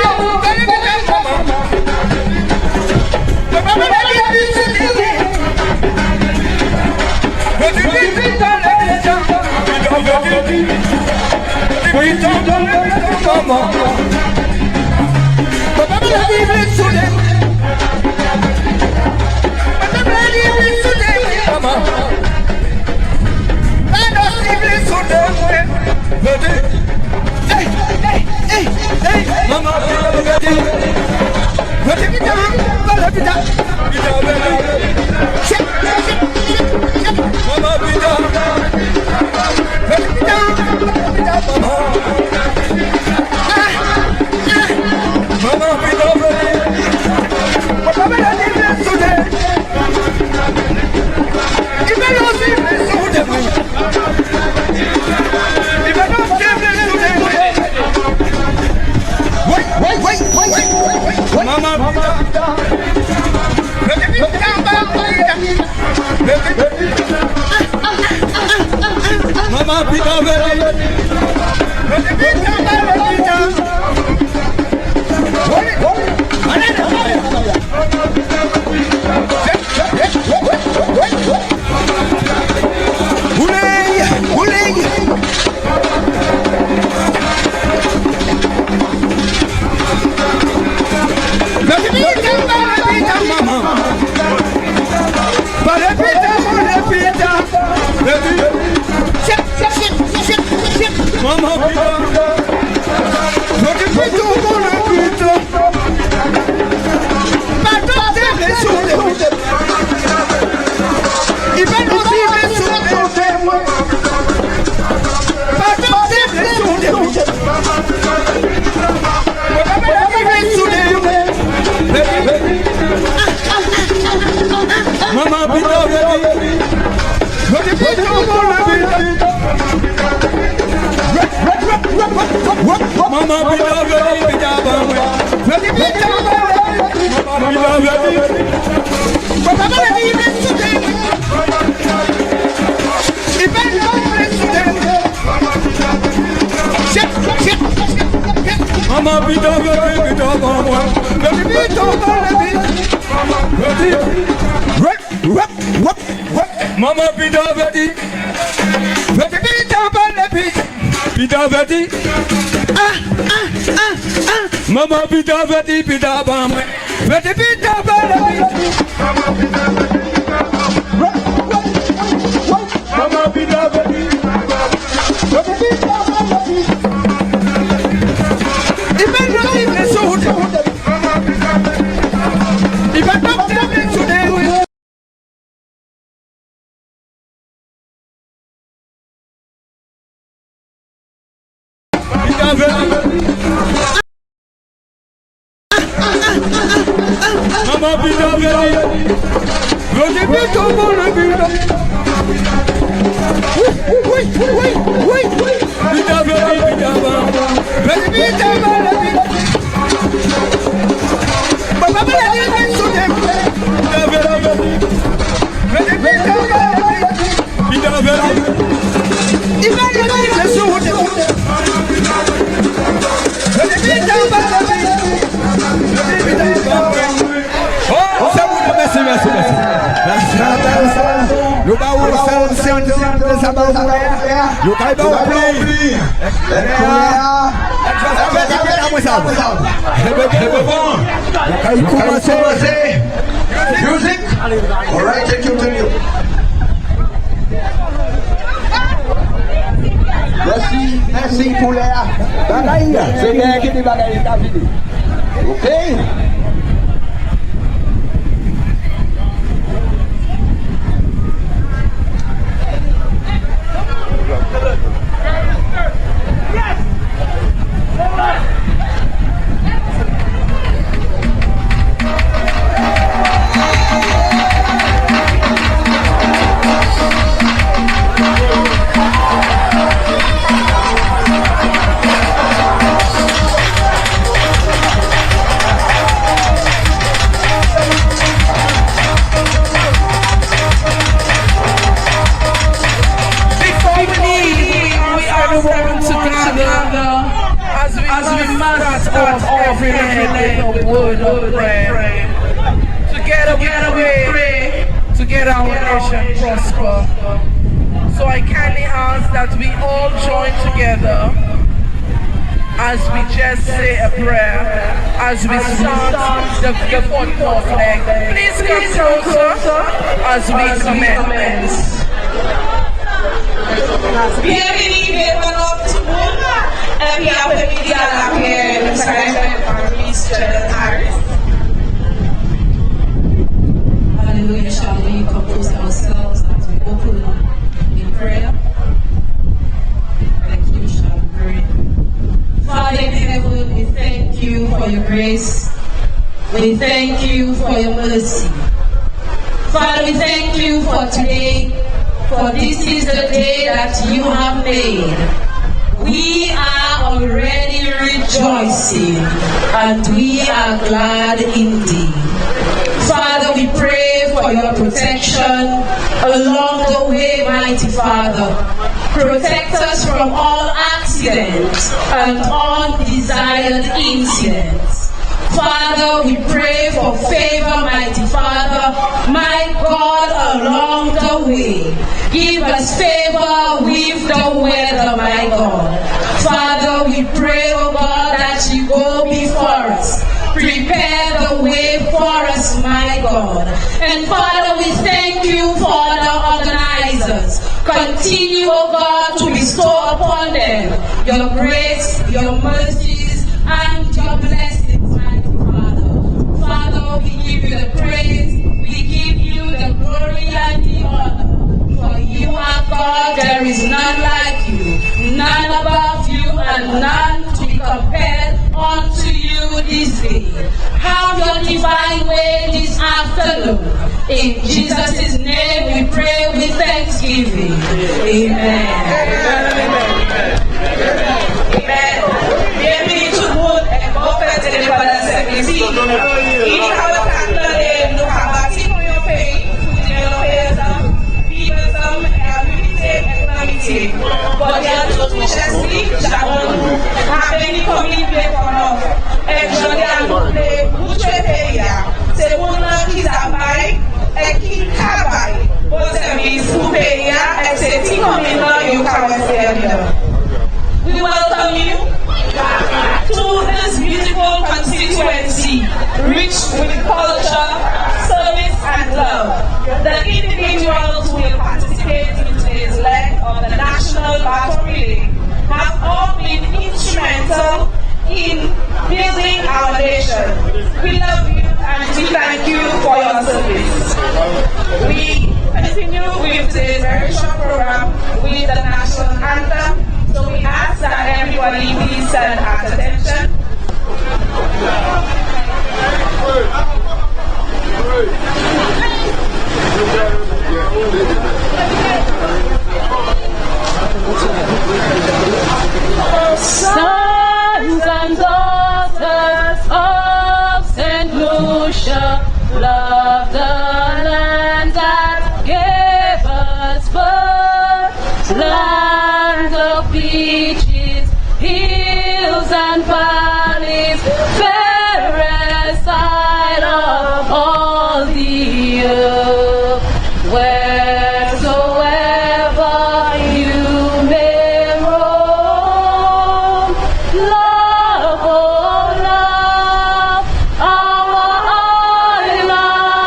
Mama Pita, Betty Pita, Mama, Betty Pita, Mama Pita, Betty, You guys don't play. Music. All right, thank you. Merci pour les bagailles. C'est bien que des bagailles t'as vu. OK? Get our nation prosper. So I kindly ask that we all join together as we just say a prayer as we start the fourth leg. Please come closer as we commence. Bienvenue dans tout le monde et puis après-midi à la paix, nous serons par Mr. Harris. Hallelujah, shall we compose ourselves as we open in prayer? Thank you, shall we pray. Father in heaven, we thank you for your grace. We thank you for your mercy. Father, we thank you for today, for this is the day that you have made. We are already rejoicing and we are glad indeed. Father, we pray for your protection along the way, mighty Father. Protect us from all accidents and undesired incidents. Father, we pray for favor, mighty Father, my God, along the way. Give us favor with the weather, my God. Father, we pray, oh God, that you go before us. Prepare the way for us, my God. And Father, we thank you for the organizers. Continue, oh God, to bestow upon them your grace, your mercies, and your blessings, mighty Father. Father, we give you the praise, we give you the glory and the honor. For you are God, there is none like you, none above you, and none to be compared unto you this day. Have your divine way this afternoon. In Jesus' name we pray with thanksgiving. Amen. Amen. Bienvenue tout le monde et bon fête de l'indépendance ici. Il y a un canton de nous bâtir nos pays, nos paysans, vivre ensemble et l'unité et l'amitié. Pour dire toute richesse, j'avons appris comme il fait pour nous. Et je dis à nous de boucher pays. C'est pour nous qui travaillent et qui travaillent pour service pour pays et c'est si comme nous we welcome you to this beautiful constituency, rich with culture, service, and love. The individuals who will participate in today's leg of the National Battle Relay have all been instrumental in building our nation. We love you and we thank you for your service. We continue with today's very short program with the national anthem. So we ask that everybody please stand at attention. Sons and daughters of St. Lucia, love the land that gave us birth, land of beaches, hills and valleys, fairest side of all the earth. Wheresoever you may roam, love, oh love, our island.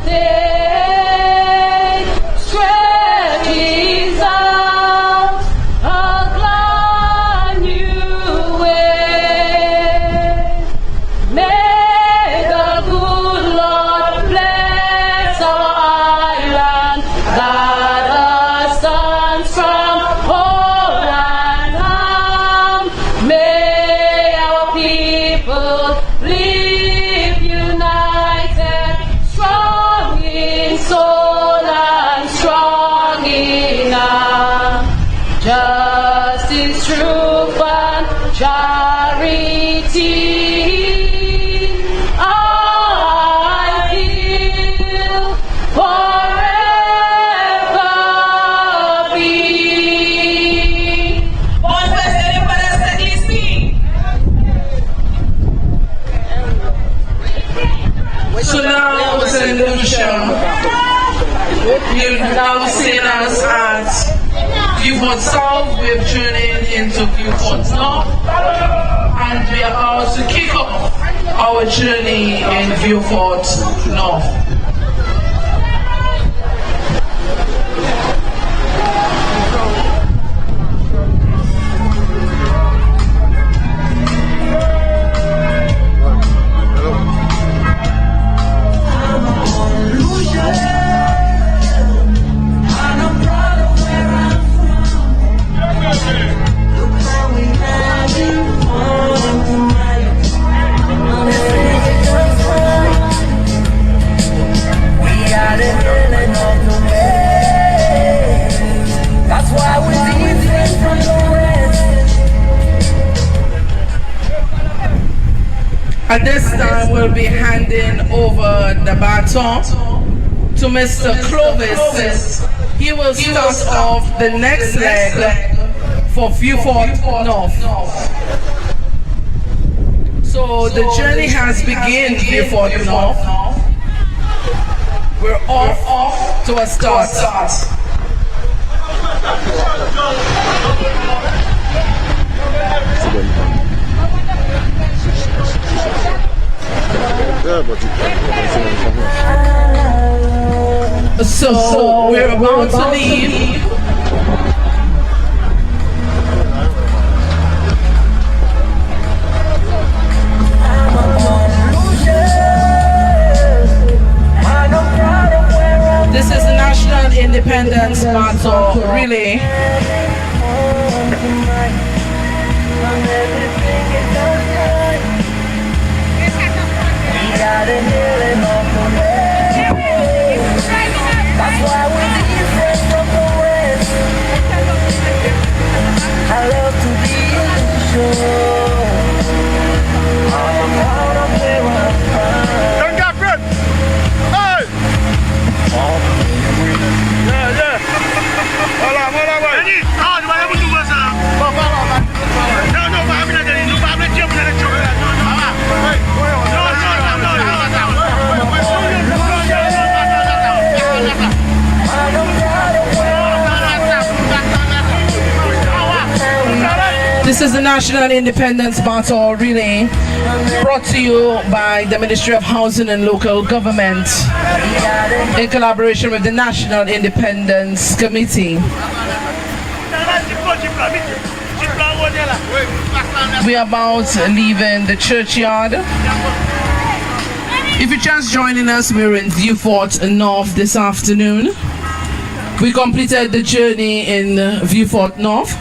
day stretches out a glad new way. May the good Lord bless our island, guide us sons from all and harm. May our people live united, strong in soul and strong in arm. Justice, truth, and charity. I feel forever be. So now, St. Lucia, you've now seen us at Viewport South, we've journeyed into Viewport North, and we are about to kick off our journey in Viewport North. At this time, we'll be handing over the baton to Mr. Clovis. He will start off the next leg for Viewport North. So the journey has begun, Viewport North. We're off to a start. So we're about to leave. This is the National Independence Battle Relay. That's why we're different from the rest. I love to be in the show. I'm proud of where I'm from. Don't get rid. Hey! Yeah, yeah. Hold on. Ready? Ah, tu vas aller où tu vas ça? Non, pas avec la télé. Nous pas avec Dieu, vous allez tuer. This is the National Independence Battle Relay, brought to you by the Ministry of Housing and Local Government in collaboration with the National Independence Committee. We are about leaving the churchyard. If you're just joining us, we're in Viewport North this afternoon. We completed the journey in Viewport North.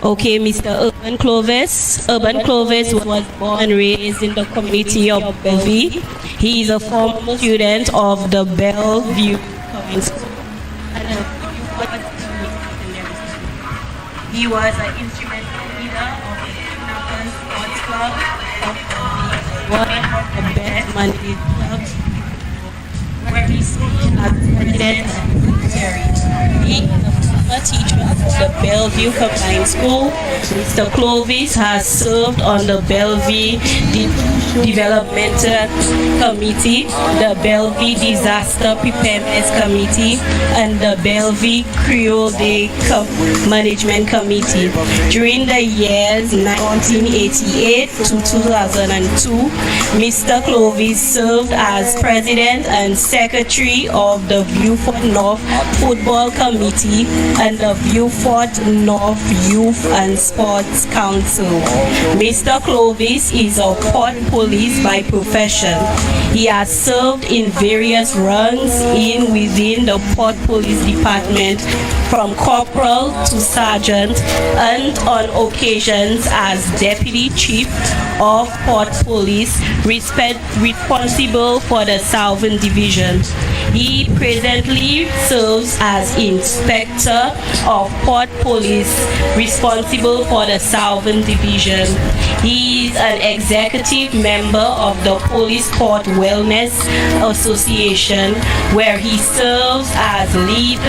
Okay, Mr. Urban Clovis. Urban Clovis was born and raised in the community of Bellevue. He is a former student of the Bellevue Common School. He was an instrumental leader of the National Sports Club, one of the best managed clubs, where he served as president and secretary. He is a former teacher of the Bellevue Combined School. Mr. Clovis has served on the Bellevue Developmental Committee, the Bellevue Disaster Preparedness Committee, and the Bellevue Creole Day Management Committee. During the years 1988 to 2002, Mr. Clovis served as president and secretary of the Beaufort North Football Committee and the Beaufort North Youth and Sports Council. Mr. Clovis is a port police by profession. He has served in various ranks within the Port Police Department, from corporal to sergeant, and on occasions as deputy chief of Port Police, responsible for the Southern Division. He presently serves as Inspector of Port Police, responsible for the Southern Division. He is an executive member of the Police Court Wellness Association, where he serves as lead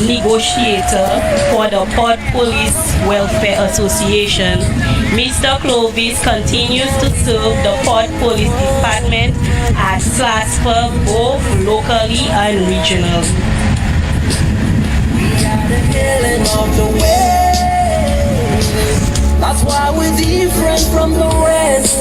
negotiator for the Port Police Welfare Association. Mr. Clovis continues to serve the Port Police Department as SLASPA both locally and regionally. We are the healing of the West. That's why we're different from the rest.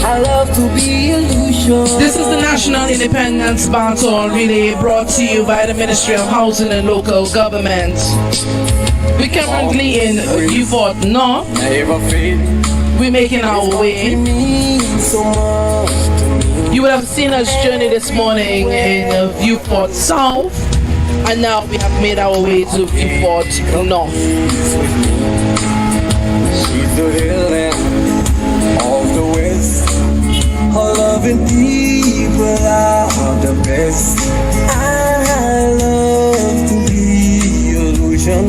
I love to be a Lucia. This is the National Independence Baton Relay, brought to you by the Ministry of Housing and Local Government. We're currently in Beaufort North. We're making our way. You would have seen us journey this morning in Beaufort South, and now we have made our way to Beaufort North. She's the healing of the West. Her loving people are the best. I love to be a Lucian.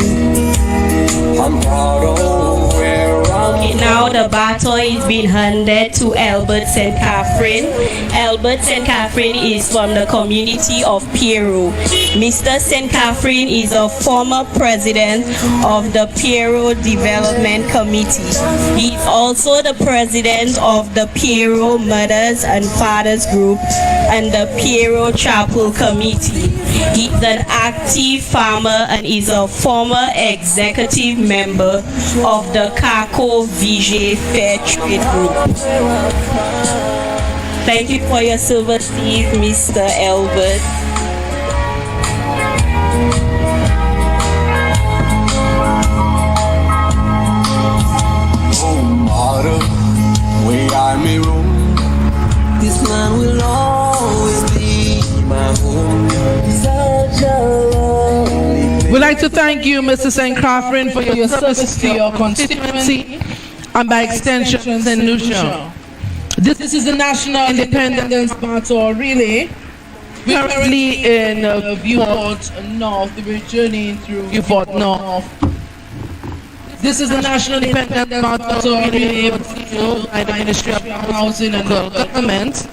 I'm proud of where I'm Okay, now the baton is being handed to Albert St. Catherine. Albert St. Catherine is from the community of Pierrot. Mr. St. Catherine is a former president of the Pierrot Development Committee. He is also the president of the Pierrot Mothers and Fathers Group and the Pierrot Chapel Committee. He is an active farmer and is a former executive member of the Kako Vijay Fair Trade Group. Thank you for your service, Mr. Albert. Way I may roam, this land will always be my home. Such a lonely We'd like to thank you, Mr. St. Catherine, for your service to your constituency and by extension St. Lucia. This is the National Independence Baton Relay. We're currently in Beaufort North. We're journeying through Beaufort North. This is the National Independence Baton Relay by the Ministry of Housing and Local Government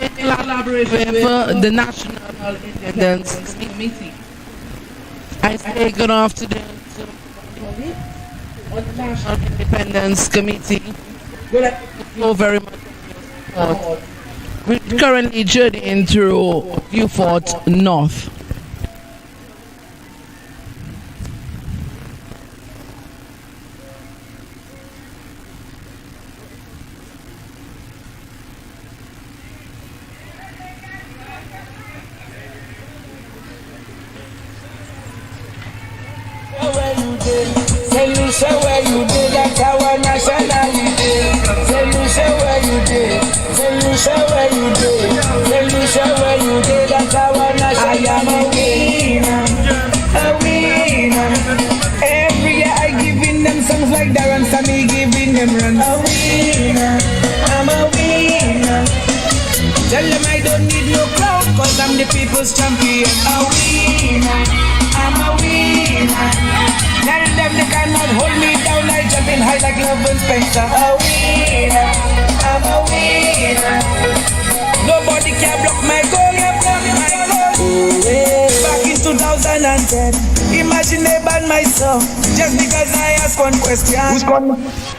in collaboration with the National Independence Committee. I say good afternoon to the National Independence Committee. Thank you very much for your support. We're currently journeying through Beaufort North. Say Lucia where you did, that's our nationality. Say Lucia where you did. Say Lucia where you did. Say Lucia where you did, that's our nationality. I am a winner, a winner. Every year I giving them songs like Darren Sammy giving them runs. A winner, I'm a winner. Tell them I don't need no crowd, cause I'm the people's champion. A winner, I'm a winner. Tell them they cannot hold me down, I jumping high like Love and Spencer. A winner, I'm a winner. Nobody can block dead. Imagine they ban my song just because I ask one question. Who's gone?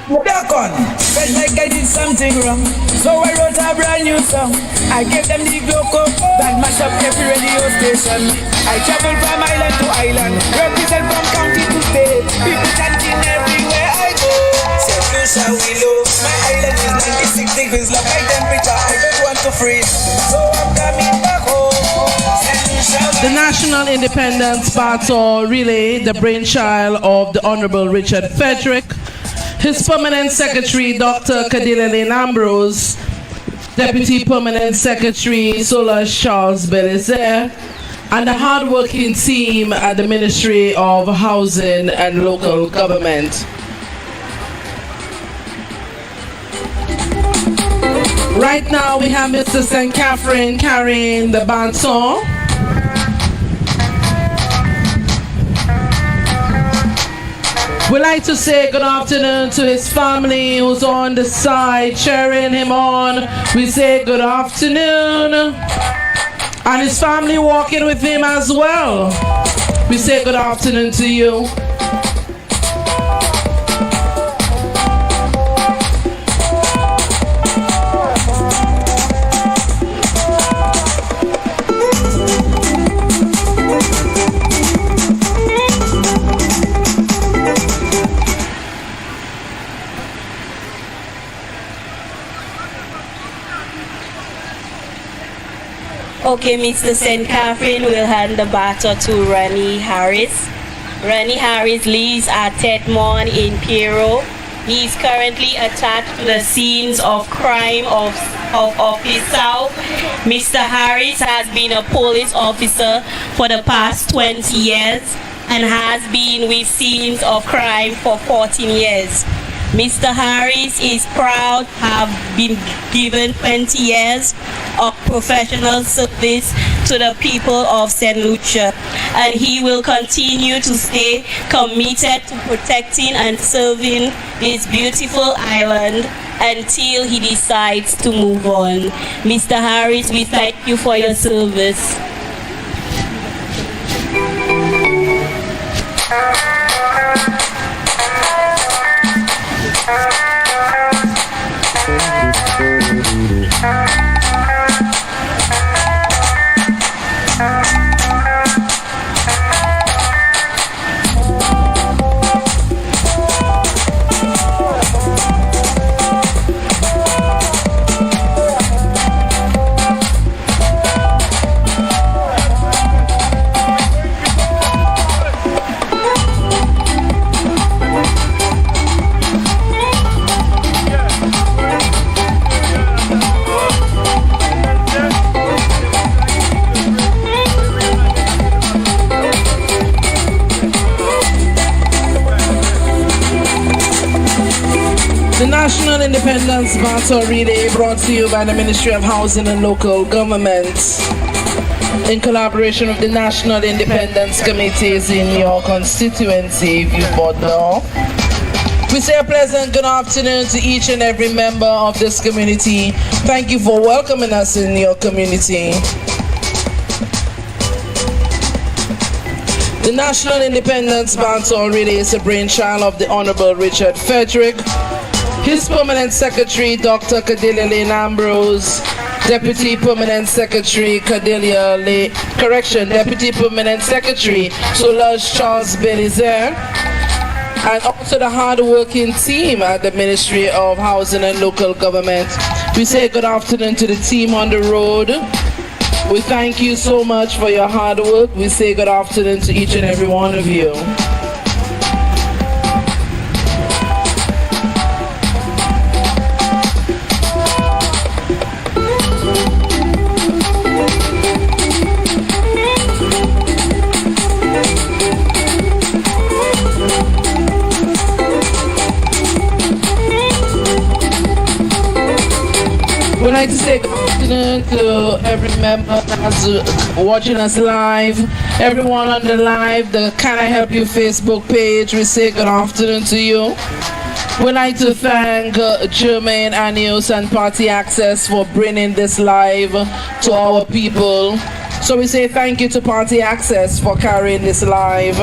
BATON. Felt like I did something wrong, so I wrote a brand new song. I gave them the Gloco that mash up every radio station. I travel from island to island, represent from county to state. People chanting everywhere I go. Said Lucia, we love. My island is 96 degrees, love my temperature. I don't want to freeze, so I'm coming back home. The National Independence Battle Relay, the brainchild of the Honorable Richard Frederick, his Permanent Secretary, Dr. Cordelia Lane Ambrose, Deputy Permanent Secretary, Solange Charles Belizaire, and the hard-working team at the Ministry of Housing and Local Government. Right now we have Mr. St. Catherine carrying the baton. We'd like to say good afternoon to his family who's on the side cheering him on. We say good afternoon. And his family walking with him as well. We say good afternoon to you. Okay, Mr. St. Catherine will hand the baton to Ronnie Harris. Ronnie Harris lives at Tetmon in Peru. He is currently attached to the scenes of crime of Office South. Mr. Harris has been a police officer for the past 20 years and has been with scenes of crime for 14 years. Mr. Harris is proud to have been given 20 years of professional service to the people of St. Lucia, and he will continue to stay committed to protecting and serving this beautiful island until he decides to move on. Mr. Harris, we thank you for your service. National Independence Battle Relay brought to you by the Ministry of Housing and Local Government in collaboration with the National Independence Committees in your constituency, VIEUX. We say a pleasant good afternoon to each and every member of this community. Thank you for welcoming us in your community. The National Independence Battle Relay is a brainchild of the Honorable Richard Frederick, his Permanent Secretary, Dr. Cordelia Lane Ambrose, Deputy Permanent Secretary, Deputy Permanent Secretary, Solange Charles Belizaire, and also the hard-working team at the Ministry of Housing and Local Government. We say good afternoon to the team on the road. We thank you so much for your hard work. We say good afternoon to each and every one of you. We'd like to say good afternoon to every member that's watching us live, everyone on the live, the Can I Help You Facebook page. We say good afternoon to you. We'd like to thank Jermaine Anios and Party Access for bringing this live to our people So we say thank you to Party Access for carrying this live.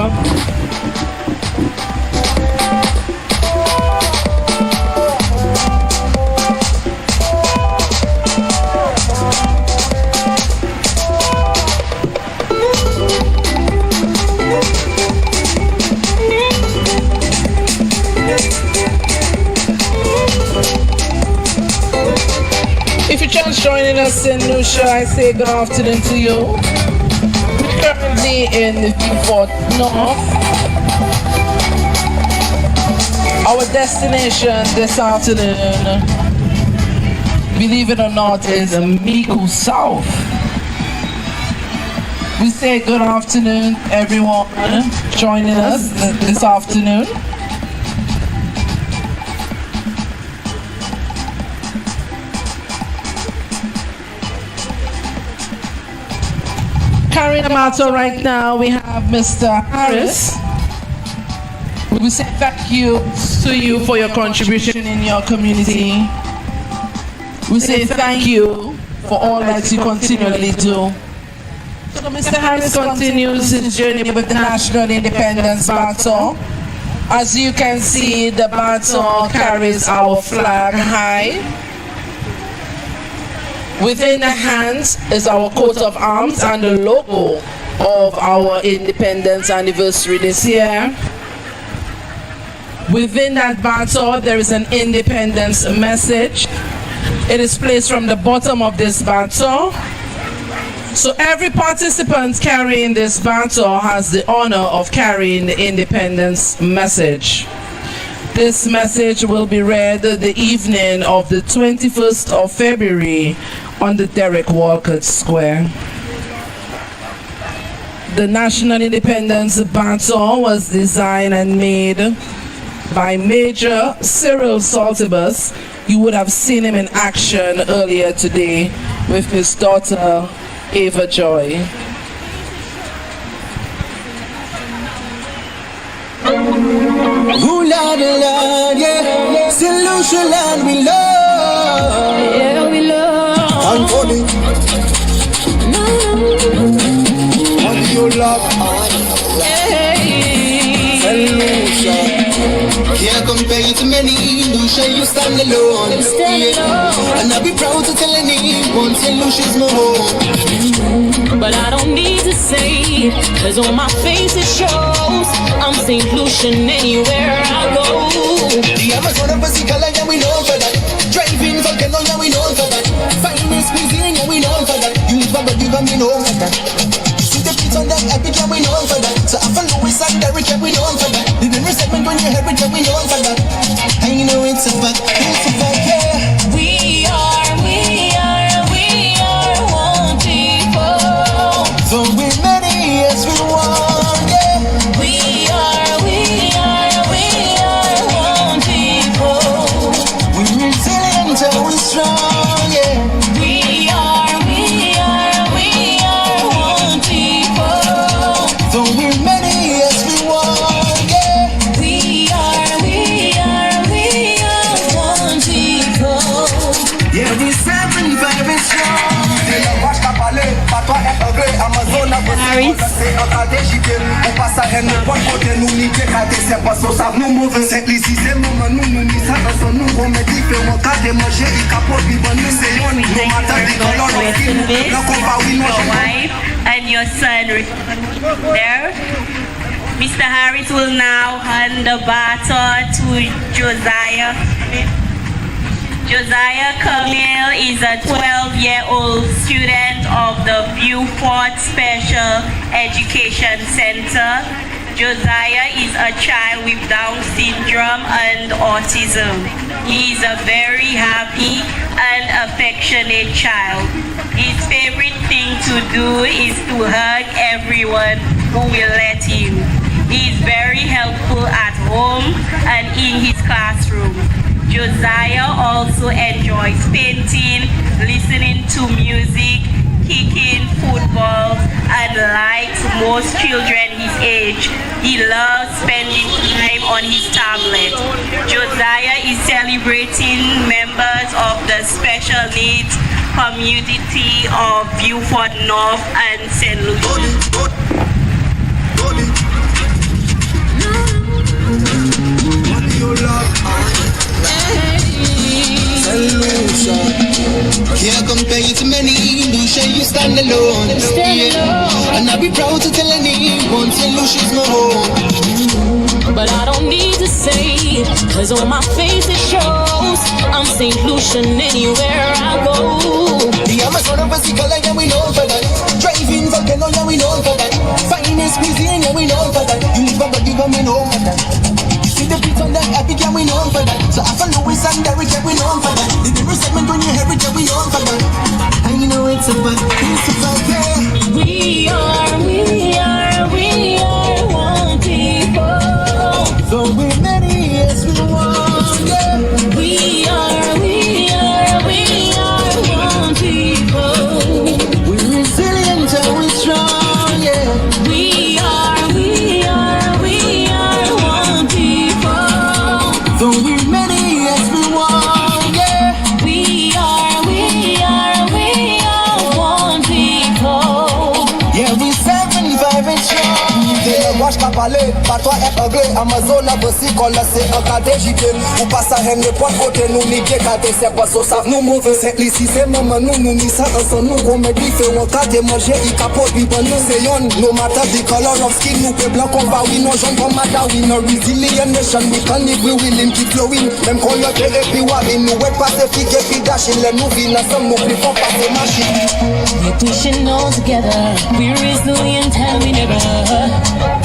If you're just joining us in Lucia, I say good afternoon to you. We're currently in the Beaufort North. Our destination this afternoon, believe it or not, is Miku South. We say good afternoon, everyone joining us this afternoon. Carrying the matter right now, we have Mr. Harris. We say thank you to you for your contribution in your community. We say thank you for all that you continually do. So Mr. Harris continues his journey with the National Independence Baton. As you can see, the baton carries our flag high. Within the hands is our coat of arms and the logo of our independence anniversary this year. Within that baton, there is an independence message. It is placed from the bottom of this baton. So every participant carrying this baton has the honor of carrying the independence message. This message will be read the evening of the 21st of February on the Derek Walcott Square. The National Independence Baton was designed and made by Major Cyril Saltibus. You would have seen him in action earlier today with his daughter Ava Joy. Ooh, Lord, Lord, yeah. Solution, Lord, we love. Yeah, we love. And for it. What do you love? Solution. Can't compare you to many. Lucia, you stand alone. Yeah. And I'll be proud to tell anyone, say Lucia's my home. But I don't need to say it, cause on my face it shows I'm St. Lucian anywhere I go. The Amazon of Pasical, yeah, we know for that. Driving volcano, yeah, we know for that. Finest cuisine, yeah, we know for that. You live about you, we know for that. See the beats on that epic, yeah, we know for that. So I follow Louis and Derek, yeah, we know for that. Living resentment when you hear it, yeah, we know for that. I know it's a fact, yeah. We are one people. So we're many as we want, yeah. We are one people. We're resilient and we're strong, yeah. We are one people. So we're many as we want, yeah. We are one people. Yeah, we 7 very strong. Harris. Your wife and your son there. Mr. Harris will now hand the baton to Josiah. Josiah Camille is a 12-year-old student of the Beaufort Special Education Center. Josiah is a child with Down syndrome and autism. He is a very happy and affectionate child. His favorite thing to do is to hug everyone who will let him. He is very helpful at home and in his classroom. Josiah also enjoys painting, listening to music, kicking football, and like most children his age, he loves spending time on his tablet. Josiah is celebrating members of the special needs community of Beaufort North and St. Lucia. Lucia, can't compare you to many. Lucia, you stand alone. Yeah. And I'll be proud to tell anyone, St. Lucia's my home. But I don't need to say it, cause on my face it shows I'm St. Lucian anywhere I go. The Amazon of Vesicola, yeah, we know for that. Driving volcano, yeah, we know for that. Finest cuisine, yeah, we know for that. You live about you, we know for that. See the beats on that epic, yeah, we know for that. So I follow Louis and Derek, yeah, we know for that. The different segment when you hear it, yeah, we know for that. I know it's a bad, yeah. We are one people. So we're many, yes, we want, yeah. We are one people. We're resilient and we're strong, yeah. We are one people. So we're many, yes, we want, yeah. We are one people. Yeah, we 7-5 and strong. Wash kapale, patwa est anglais. Amazon a bossi colle, c'est un cadre JP. Ou pas ça, rien ne peut côté nous, ni bien cadre, c'est pas ça, ça nous move. C'est ici, c'est maman, nous, ni ça, ensemble, nous, qu'on met du feu, on cadre, manger, il capote, il bon, nous, c'est yon. No matter the color of skin, nous, peu blanc, on va, oui, non, jaune, comme matter, we no resilient nation, we can live, we willing, keep flowing. Même quand y'a des et puis wabin, nous, ouais, pacifique, et puis dashing, les nous, vins, ensemble, nous, plus fort, passer machine. We're pushing all together, we're resilient and we never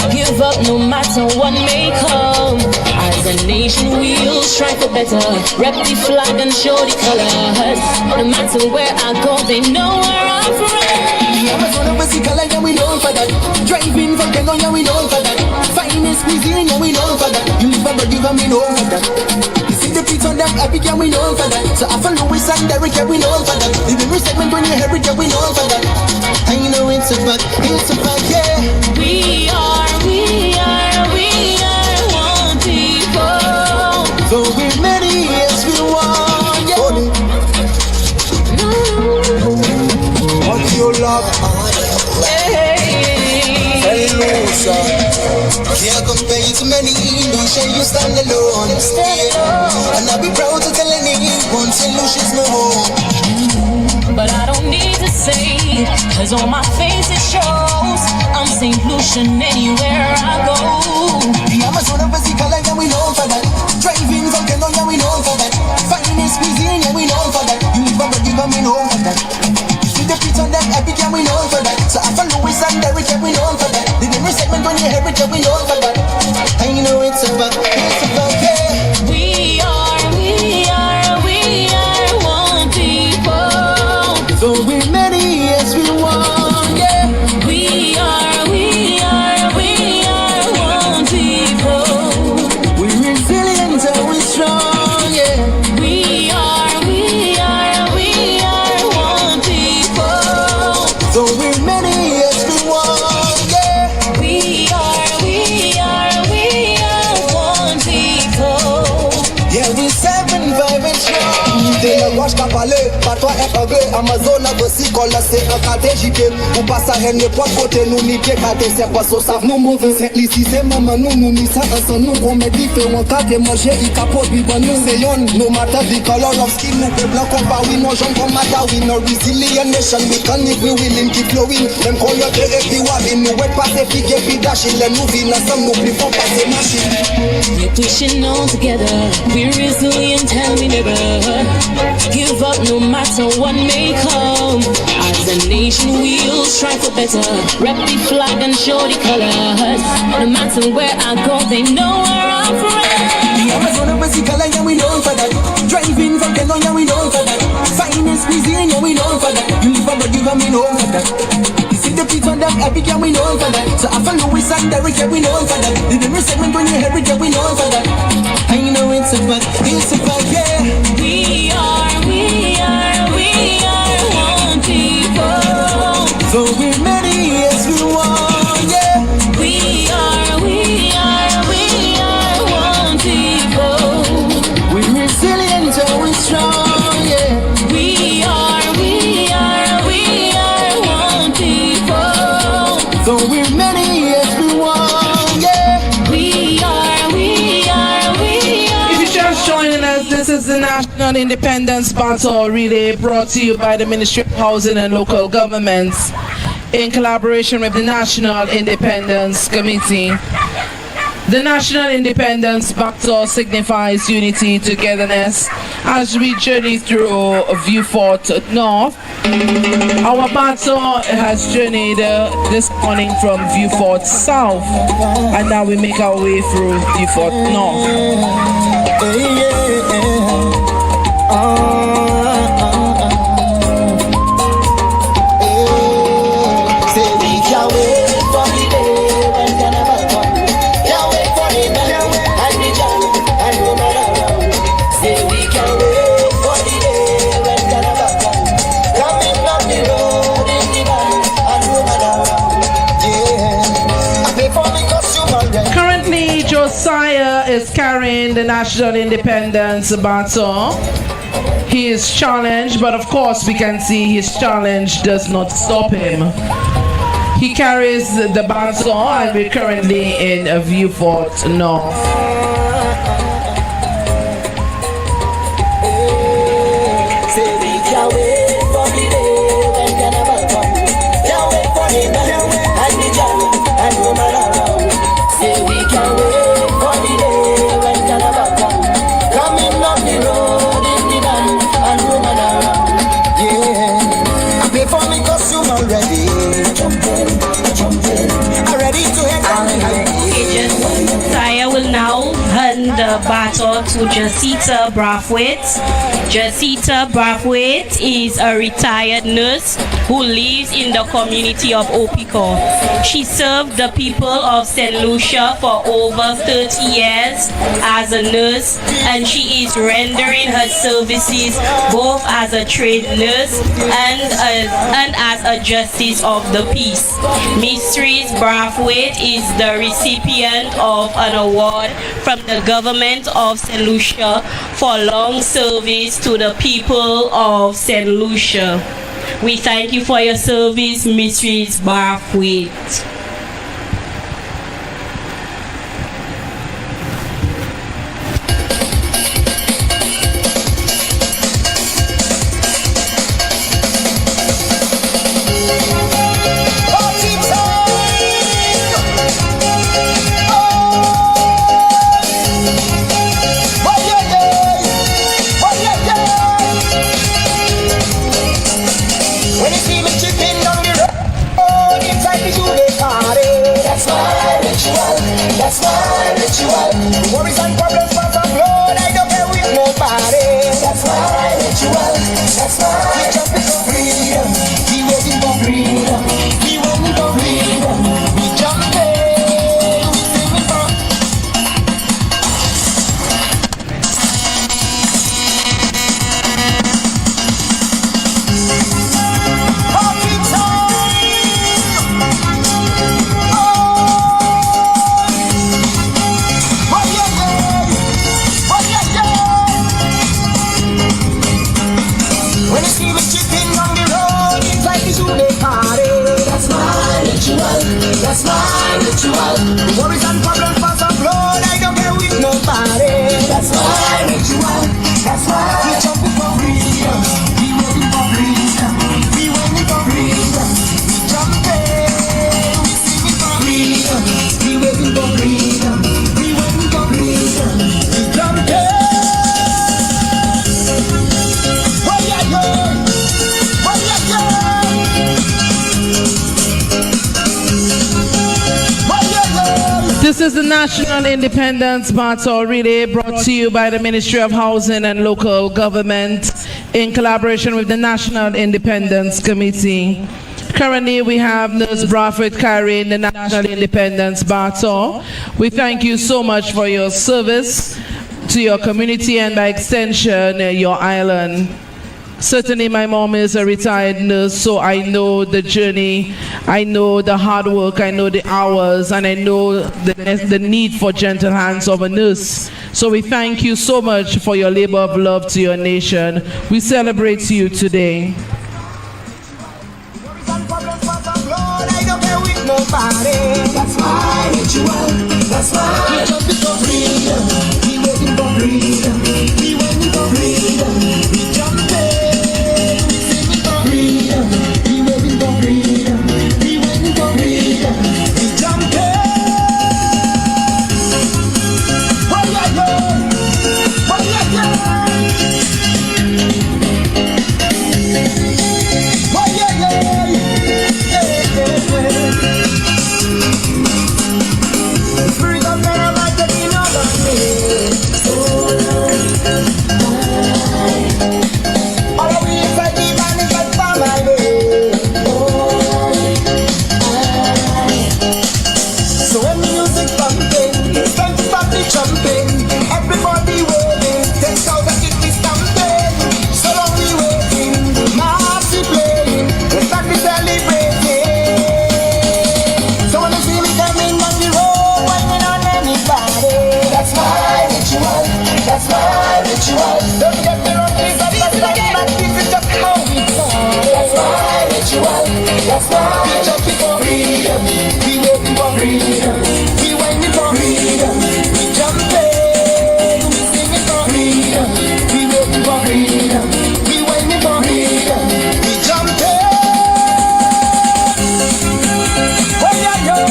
give up no matter what may come. As a nation we'll strive for better. Rep the flag and show the colors. No matter where I go, they know where I'm from. Amazon of Vesicola, yeah, we know for that. Driving volcano, yeah, we know for that. Finest cuisine, yeah, we know for that. You live about you, we know for that. You see the beats on them epic, yeah, we know for that. So I follow Louis and Derek, yeah, we know for that. The different segment when you hear it, yeah, we know for that. I know it's a fact, yeah. We are one people. So we're many, yes, we want, yeah. What you love, Hey, Lucia, can't compare you to many. Lucia, you stand alone. Yeah. And I'll be proud to tell anyone, St. Lucia's my home. But I don't need to say it, cause on my face it shows I'm St. Lucian anywhere I go. The Amazon of Vesicola, yeah, we know for that. Driving volcano, yeah, we know for that. Finest cuisine, yeah, we know for that. You live about you, we know for that. See the beats on them epic, yeah, we know for that. So I follow Louis and Derek, yeah, we know for that. The different segment when you hear it, yeah, we know for that. I know it's a fact, yeah. We are one people. So we're many, yes, we want, yeah. We are one people. We're resilient and we're strong, yeah. We are one people. So we're many, yes, we want, yeah. We are one people. yeah, we 7-5 and strong. De la wash kapale, patwa est anglais. Amazon a bossi colle, c'est un cadre JP. Ou pas ça, rien ne peut côté nous, ni bien cadre, c'est pas ça, ça nous move. C'est ici, c'est maman, nous, ni ça, ensemble, nous, qu'on met du feu, on cadre, manger, il capote, il bon, nous, c'est yon. No matter the color of skin, nous, peu blanc, qu'on va, oui, non, jaune, comme matter, we no resilient nation, we can live, we willing, keep flowing. Même quand y'a des et puis wabin, nous, ouais, pacifique, et puis dashing, les nous, vins, ensemble, nous, plus fort, passer machine. We're pushing all together, we're resilient and we never give up no matter what may come. As a nation we'll strive for better. Rep the flag and show the colors. No matter where I go, they know where I'm from. The Amazon of Vesicola, yeah, we know for that. Driving volcano, yeah, we know for that. Finest cuisine, yeah, we know for that. You live about you, we know for that. You see the beats on them epic, yeah, we know for that. So I follow Louis and Derek, yeah, we know for that. The different segment when you hear it, yeah, we know for that. I know it's a fact, yeah. We are one people. So we're many, yes, we want, yeah. We are one people. We're resilient and we're strong, yeah. We are National Independence Battle Relay brought to you by the Ministry of Housing and Local Governments in collaboration with the National Independence Committee. The National Independence Battle signifies unity, togetherness as we journey through Vieux Fort North. Our battle has journeyed this morning from Vieux Fort South, and now we make our way through Vieux Fort North. Currently, Josiah is carrying the National Independence Battle. He is challenged, but of course we can see his challenge does not stop him. He carries the battle, and we're currently in Vieux Fort North. Now hand the baton to Jacita Brathwaite. Jacita Brathwaite is a retired nurse who lives in the community of Opico. She served the people of St. Lucia for over 30 years as a nurse, and she is rendering her services both as a trained nurse and as a justice of the peace. Mistress Brathwaite is the recipient of an award from the government of St. Lucia for long service to the people of St. Lucia. We thank you for your service, Mistress Brathwaite. That's my ritual. Worries and problems pass and blood. I don't care with nobody. That's my ritual. That's my we jumping for freedom. We waiting for freedom. We waiting for freedom. We jumping. We singing for. Happy time. When you see me chipping on the road, it's like it's a party. That's my ritual. That's my ritual. The worries and problems pass and blood. I don't care with nobody. That's my ritual. That's why we jumping for freedom. We waiting for freedom. We waiting for freedom. We jumping. We singing for freedom. We waiting for freedom. We waiting for freedom. We jumping. This is the National Independence Battle Relay brought to you by the Ministry of Housing and Local Government in collaboration with the National Independence Committee. Currently, we have Nurse Brathwaite carrying the National Independence Battle. We thank you so much for your service to your community and by extension, your island. Certainly, my mom is a retired nurse, so I know the journey, I know the hard work, I know the hours, and I know the need for gentle hands of a nurse. So we thank you so much for your labor of love to your nation. We celebrate you today. That's my ritual. That's my we jumping for freedom. We waiting for freedom. We waiting for freedom. That's why we jumping for freedom. We waiting for freedom. We waiting for freedom. We jumping. We singing for freedom. We waiting for freedom. We waiting for freedom. We jumping. Oh yeah, yeah.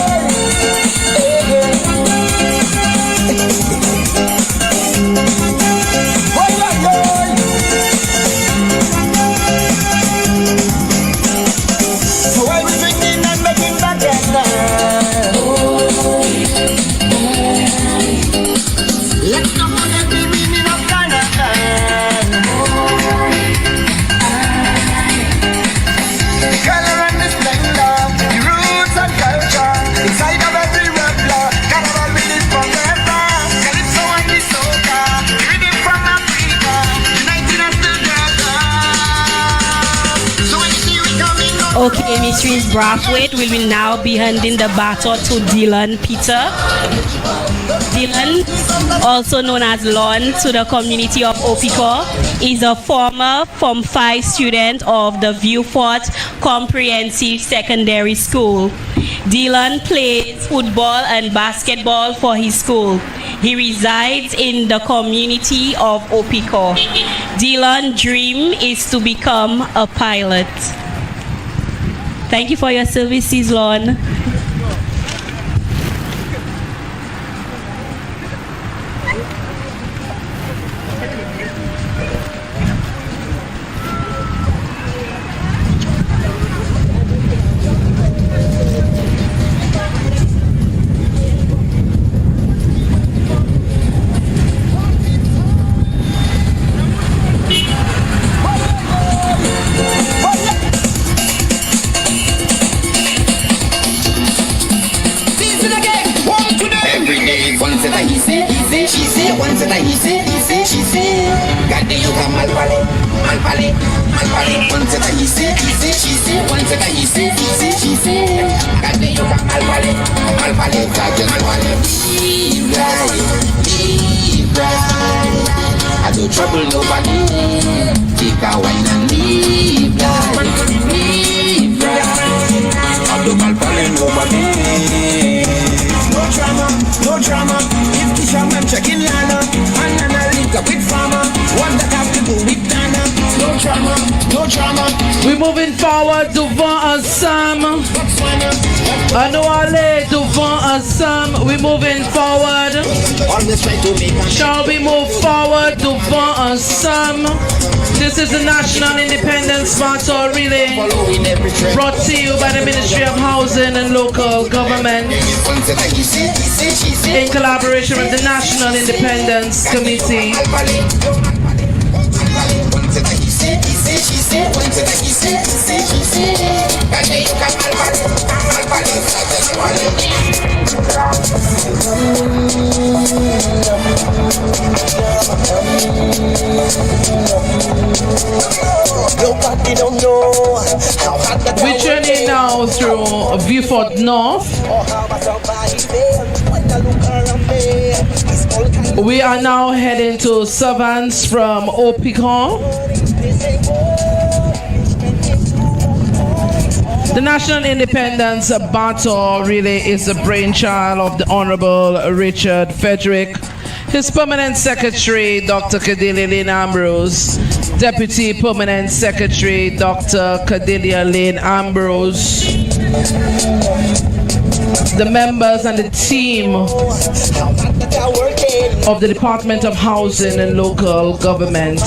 Okay, Mistress Brathwaite will now be handing the baton to Dylan Peter. Dylan, also known as Lon to the community of Opiko, is a former Form 5 student of the VIEUX Comprehensive Secondary School. Dylan plays football and basketball for his school. He resides in the community of Opiko. Dylan's dream is to become a pilot. Thank you for your services, Lon. I do trouble nobody. Take a wine and leave life. Leave life. I do malpale nobody. No drama. If the shaman checking Lana, and then I link up with farmer. What that have to do with Dana? No drama. We're moving forward devant ensemble. I know I lay devant ensemble. We're moving forward. Shall we move forward devant ensemble? This is the National Independence Baton Relay, brought to you by the Ministry of Housing and Local Government in collaboration with the National Independence Committee. We're journeying now through Vieux North. We are now heading to Savans from Opiko. The National Independence Baton Relay is the brainchild of the Honorable Richard Frederick, his Permanent Secretary, Dr. Cordelia Lynn Ambrose, Deputy Permanent Secretary, Dr. Cordelia Lynn Ambrose, the members and the team of the Department of Housing and Local Government.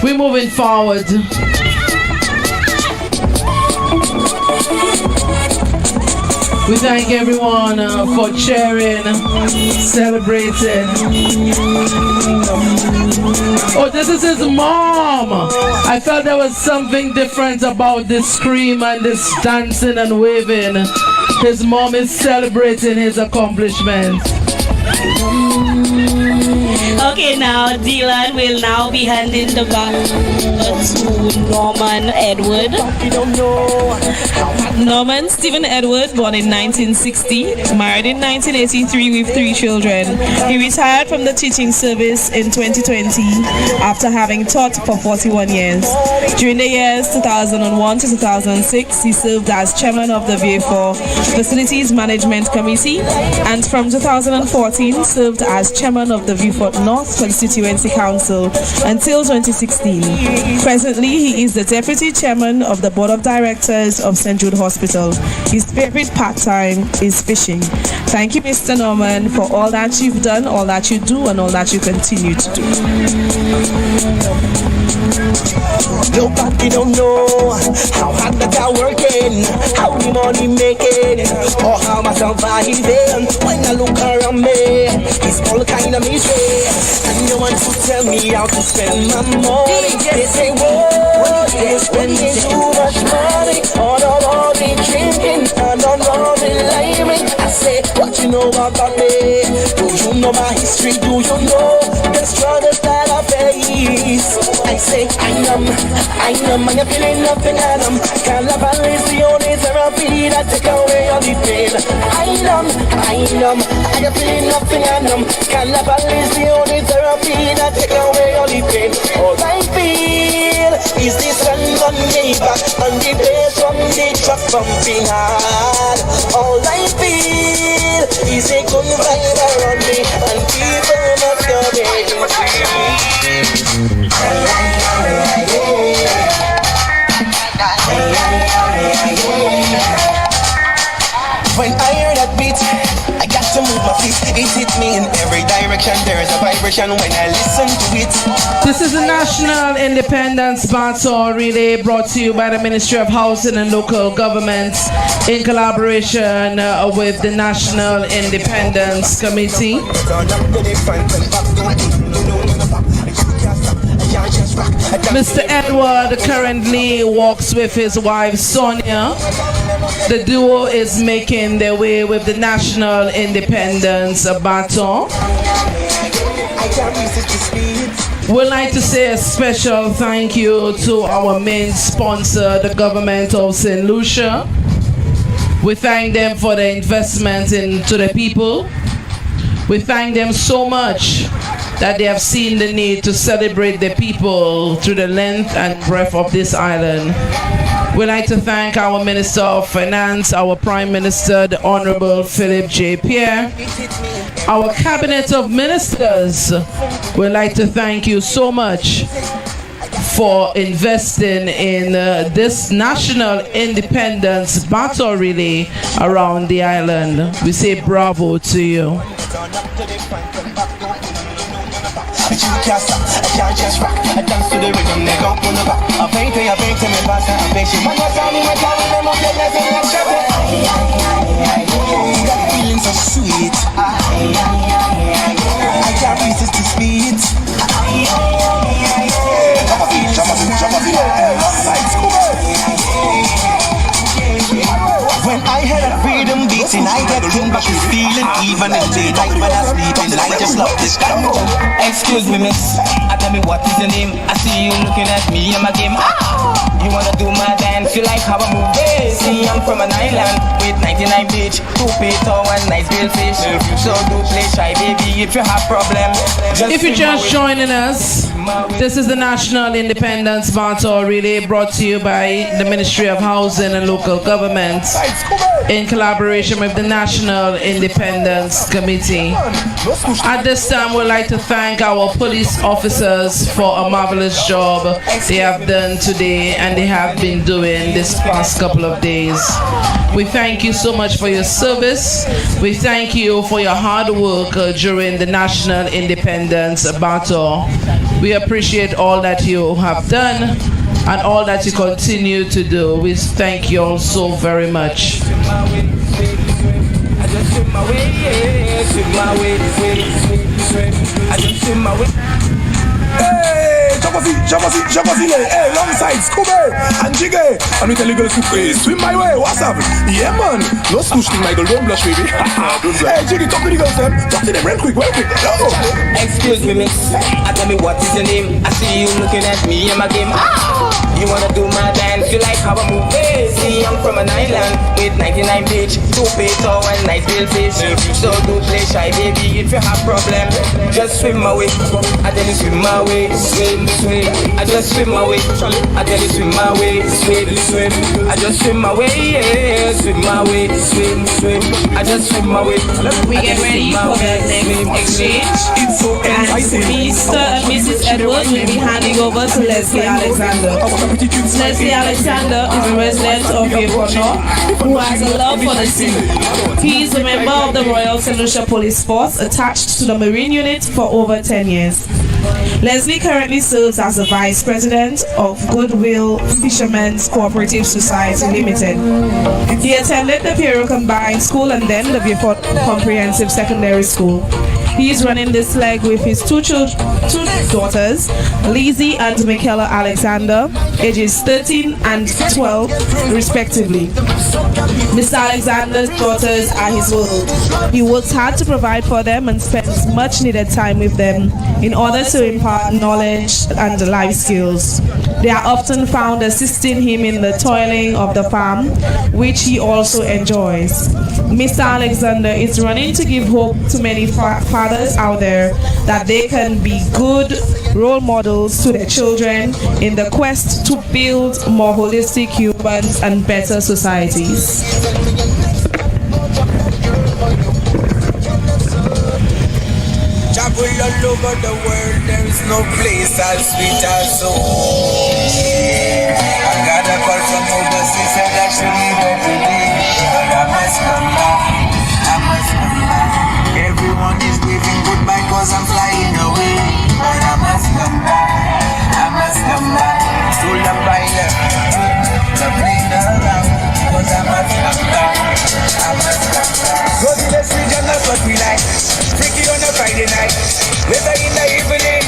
We're moving forward. We thank everyone for cheering, celebrating. Oh, this is his mom. I felt there was something different about this scream and this dancing and waving. His mom is celebrating his accomplishments. Okay, now Dylan will now be handing the baton to Norman Edward. Norman Stephen Edward, born in 1960, married in 1983 with 3 children. He retired from the teaching service in 2020 after having taught for 41 years. During the years 2001 to 2006, he served as chairman of the VIEUX Facilities Management Committee, and from 2014 served as chairman of the VIEUX North Constituency Council until 2016. Presently, he is the deputy chairman of the board of directors of St. Jude Hospital. His favorite pastime is fishing. Thank you, Mr. Norman, for all that you've done, all that you do, and all that you continue to do. Nobody don't know how hard that I'm working, how the money making, or how much I'm surviving. When I look around me, it's all kind of misery, and no one to tell me how to spend my money. They say, whoa, they're spending too much money on all the drinking and on all the liming. I say, what you know about me? Do you know my history? Do you know the struggles that I face? I say, I am, and you're feeling nothing, and Calabar is the only therapy that take away all the pain. I am, and you're feeling nothing, and Calabar is the only therapy that take away all the pain. All I feel is this hand on me back, and the bass from the truck pumping hard. All I feel is a good vibe around me, and people not coming to see. When I hear that beat, I got to move my feet. It hit me in every direction. There is a vibration when I listen to it. This is the National Independence Baton Relay, brought to you by the Ministry of Housing and Local Governments in collaboration with the National Independence Committee. Mr. Edward currently walks with his wife Sonia. The duo is making their way with the National Independence Baton. We'd like to say a special thank you to our main sponsor, the government of St. Lucia. We thank them for their investment into the people. We thank them so much that they have seen the need to celebrate the people through the length and breadth of this island. We'd like to thank our Minister of Finance, our Prime Minister, the Honorable Philip J. Pierre, our Cabinet of Ministers. We'd like to thank you so much for investing in this National Independence Baton Relay around the island. We say bravo to you. You can't stop, I can't just rock. I dance to the rhythm, they go on the back. I paint me pass, I paint you. Man, what's on me, my time, I'm not getting anything like shut up. That feeling so sweet. I can't resist to speed. When I hear that freedom beating, I get tuned back to feeling. Even in the night when I sleep, and I just love this guy. Excuse me, miss. Tell me what is your name? I see you looking at me in my game. You wanna do my dance? You like how I move? Hey, see, I'm from an island with 99 beach, 2 peto and nice grilled fish. So do play shy, baby, if you have problems. If you're just joining us, this is the National Independence Baton Relay, brought to you by the Ministry of Housing and Local Governments in collaboration with the National Independence Committee. At this time, we'd like to thank our police officers for a marvelous job they have done today and they have been doing this past couple of days. We thank you so much for your service. We thank you for your hard work during the National Independence Battle. We appreciate all that you have done and all that you continue to do. We thank you all so very much. Hey, Shabazile, hey, long side, Scooby, and Jiggy. And we tell the girls to please swim my way. What's up? Yeah, man. No swoosh thing, Michael. Don't blush, baby. Hey, Jiggy, talk to the girls, then. Talk to them real quick, real quick. Go. Excuse me, miss. Tell me what is your name? I see you looking at me in my game. You wanna do my dance? You like how I move? Hey, see, I'm from an island with 99 beach, 2 peso and nice real fish. So do play shy, baby. If you have problem, just swim my way. I tell you swim my way, swim, swim. I just swim my way. I tell you swim my way, swim, swim. I just swim my way, yeah, swim my way, swim, swim. I just swim my way. We get ready for the next exchange. And Mr. and Mrs. Edwards will be handing over to Leslie Alexander. Leslie Alexander is a resident of VIEUX who has a love for the sea. He is a member of the Royal St. Lucia Police Force attached to the Marine Unit for over 10 years. Leslie currently serves as the Vice President of Goodwill Fishermen's Cooperative Society Limited. He attended the VIEUX Combined School and then the VIEUX Comprehensive Secondary School. He is running this leg with his two daughters, Lizzie and Michaela Alexander, ages 13 and 12 respectively. Mr. Alexander's daughters are his world. He works hard to provide for them and spends much needed time with them in order to impart knowledge and life skills. They are often found assisting him in the toiling of the farm, which he also enjoys. Mr. Alexander is running to give hope to many fathers out there that they can be good role models to their children in the quest to build more holistic humans and better societies. Travel all over the world, there is no place as sweet as home. I got a call from overseas, said I should leave every day, but I must come back, I must come back. Everyone is waving goodbye cause I'm flying away, but I must come back, I must come back. Stole the pilot, the plane around, cause I must come back, I must come back. Go to the region, that's what we like. Freaky on a Friday night, later in the evening,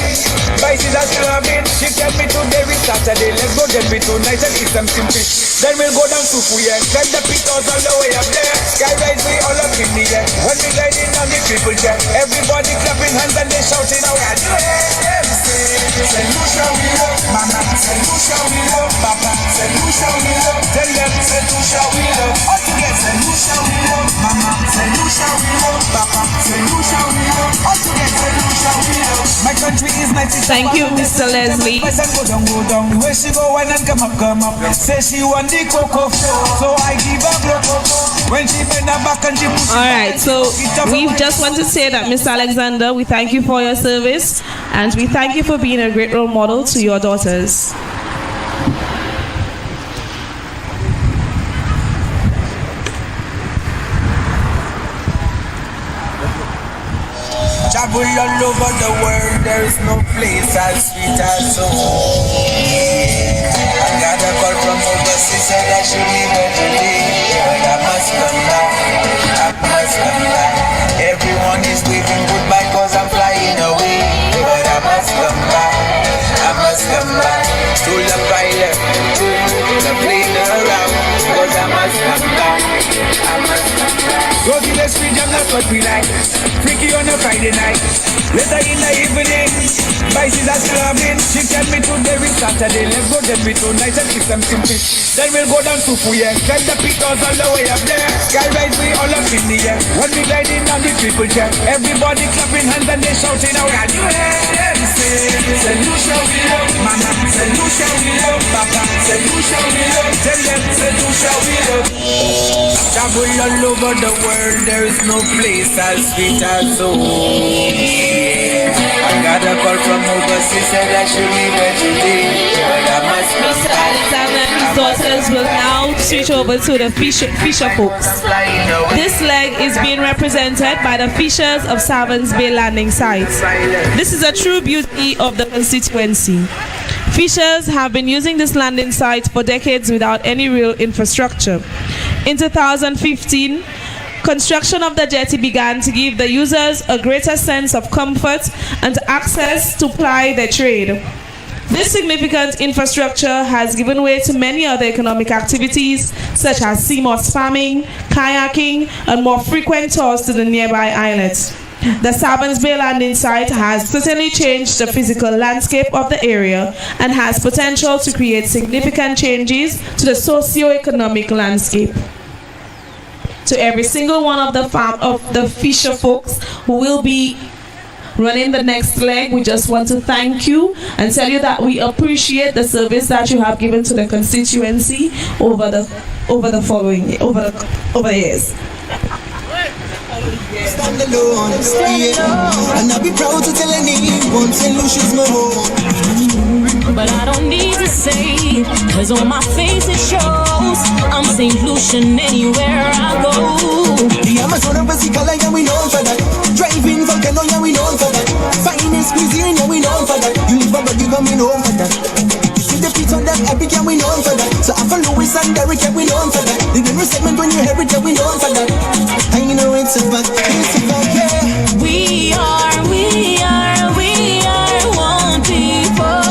Vices are clubbing. She tell me today is Saturday, let's go get me tonight and eat some simple. Then we'll go down to Fuyen, send the pitos all the way up there. Skyrise we all up in the air, when we gliding on the people jet. Everybody clapping hands and they shouting out, say Lucia we love, mama, say Lucia we love, papa, say Lucia we love. Tell them, say Lucia we love, all together, say Lucia we love, mama, say Lucia we love, papa, say Lucia we love, all together, say Lucia we love. My country is 90. Thank you, Mr. Leslie. Go down, where she go and come up. Say she want the cocoa, so I give her cocoa. When she bend her back and she push. All right, so we just want to say that, Mr. Alexander, we thank you for your service and we thank you for being a great role model to your daughters. Travel all over the world, there is no place as sweet as home. I got a call from overseas, said I should leave every day, but I must come back, I must come back. Everyone is waving goodbye cause I'm flying away, but I must come back, I must come back. Stole the pilot, the plane around, cause I must come back, I must come back. Go to the street, that's what we like. Freaky on a Friday night, later in the evening, Vices are clubbing. She tell me today is Saturday, let's go get me tonight and eat some simple. Then we'll go down to Fuyen, send the pitos all the way up there. Skyrise we all up in the air, when we gliding on the triple jet. Everybody clapping hands and they shouting out, can you hear them say Lucia we love, mama, say Lucia we love, papa, say Lucia we love. Tell them say Lucia we love. Travel all over the world, there is no place as sweet as home. I got a call from overseas, said I should leave it today, but I must come Mr. back. Alexander and his daughters will now switch over to the Fisher folks. This leg is being represented by the Fishers of Savans Bay Landing Site. This is a true beauty of the constituency. Fishers have been using this landing site for decades without any real infrastructure. In 2015, construction of the jetty began to give the users a greater sense of comfort and access to ply their trade. This significant infrastructure has given way to many other economic activities such as sea moss farming, kayaking, and more frequent tours to the nearby islets. The Sabans Bay landing site has certainly changed the physical landscape of the area and has potential to create significant changes to the socio-economic landscape. To every single one of the fisher folks who will be running the next leg, we just want to thank you and tell you that we appreciate the service that you have given to the constituency over the years. Stand alone, yeah. And I'll be proud to tell anyone St. Lucia's my home. But I don't need to say, cause on my face it shows I'm St. Lucian anywhere I go. The Amazon of Basicola, yeah, we known for that. Driving volcano, yeah, we known for that. Finest cuisine, yeah, we known for that. You live abroad, you got me known for that. You see the beats on that epic, yeah, we known for that. So after Louis and Derek, yeah, we known for that. The different segment when you hear it, yeah, we known for that. I know it's a fact, yeah. We are one people.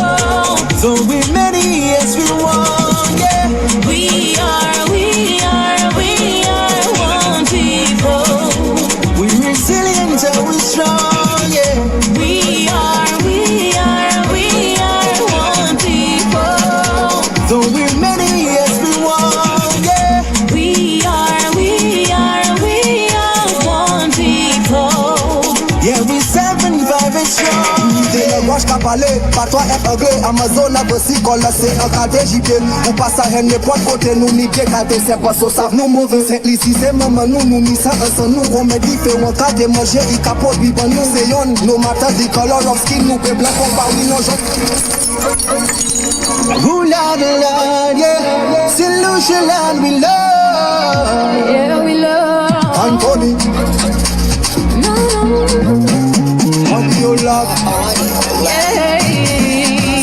So we're many, yes, we want, yeah. We are one people. We're resilient and we're strong, yeah. We are one people. So we're many, yes, we want, yeah. We are one people. Yeah, we 7-5 and strong. T'es le gauche qu'a parlé, pas toi est aveuglé. Amazon a aussi collé, c'est un quartier JP. Ou passe à rien, pas de côté, nous ni pied quartier, c'est pas ça, savent nous mauvais. C'est ici, c'est maman, nous mis ça ensemble, nous, on met différents quartiers, manger, il capote, vivant, nous, c'est yon. No matter the color of skin, nous, peut blanc, on parle, non, j'en. Ooh, la, yeah. St. Lucia land, we love. Yeah, we love. And Tony. What do you love?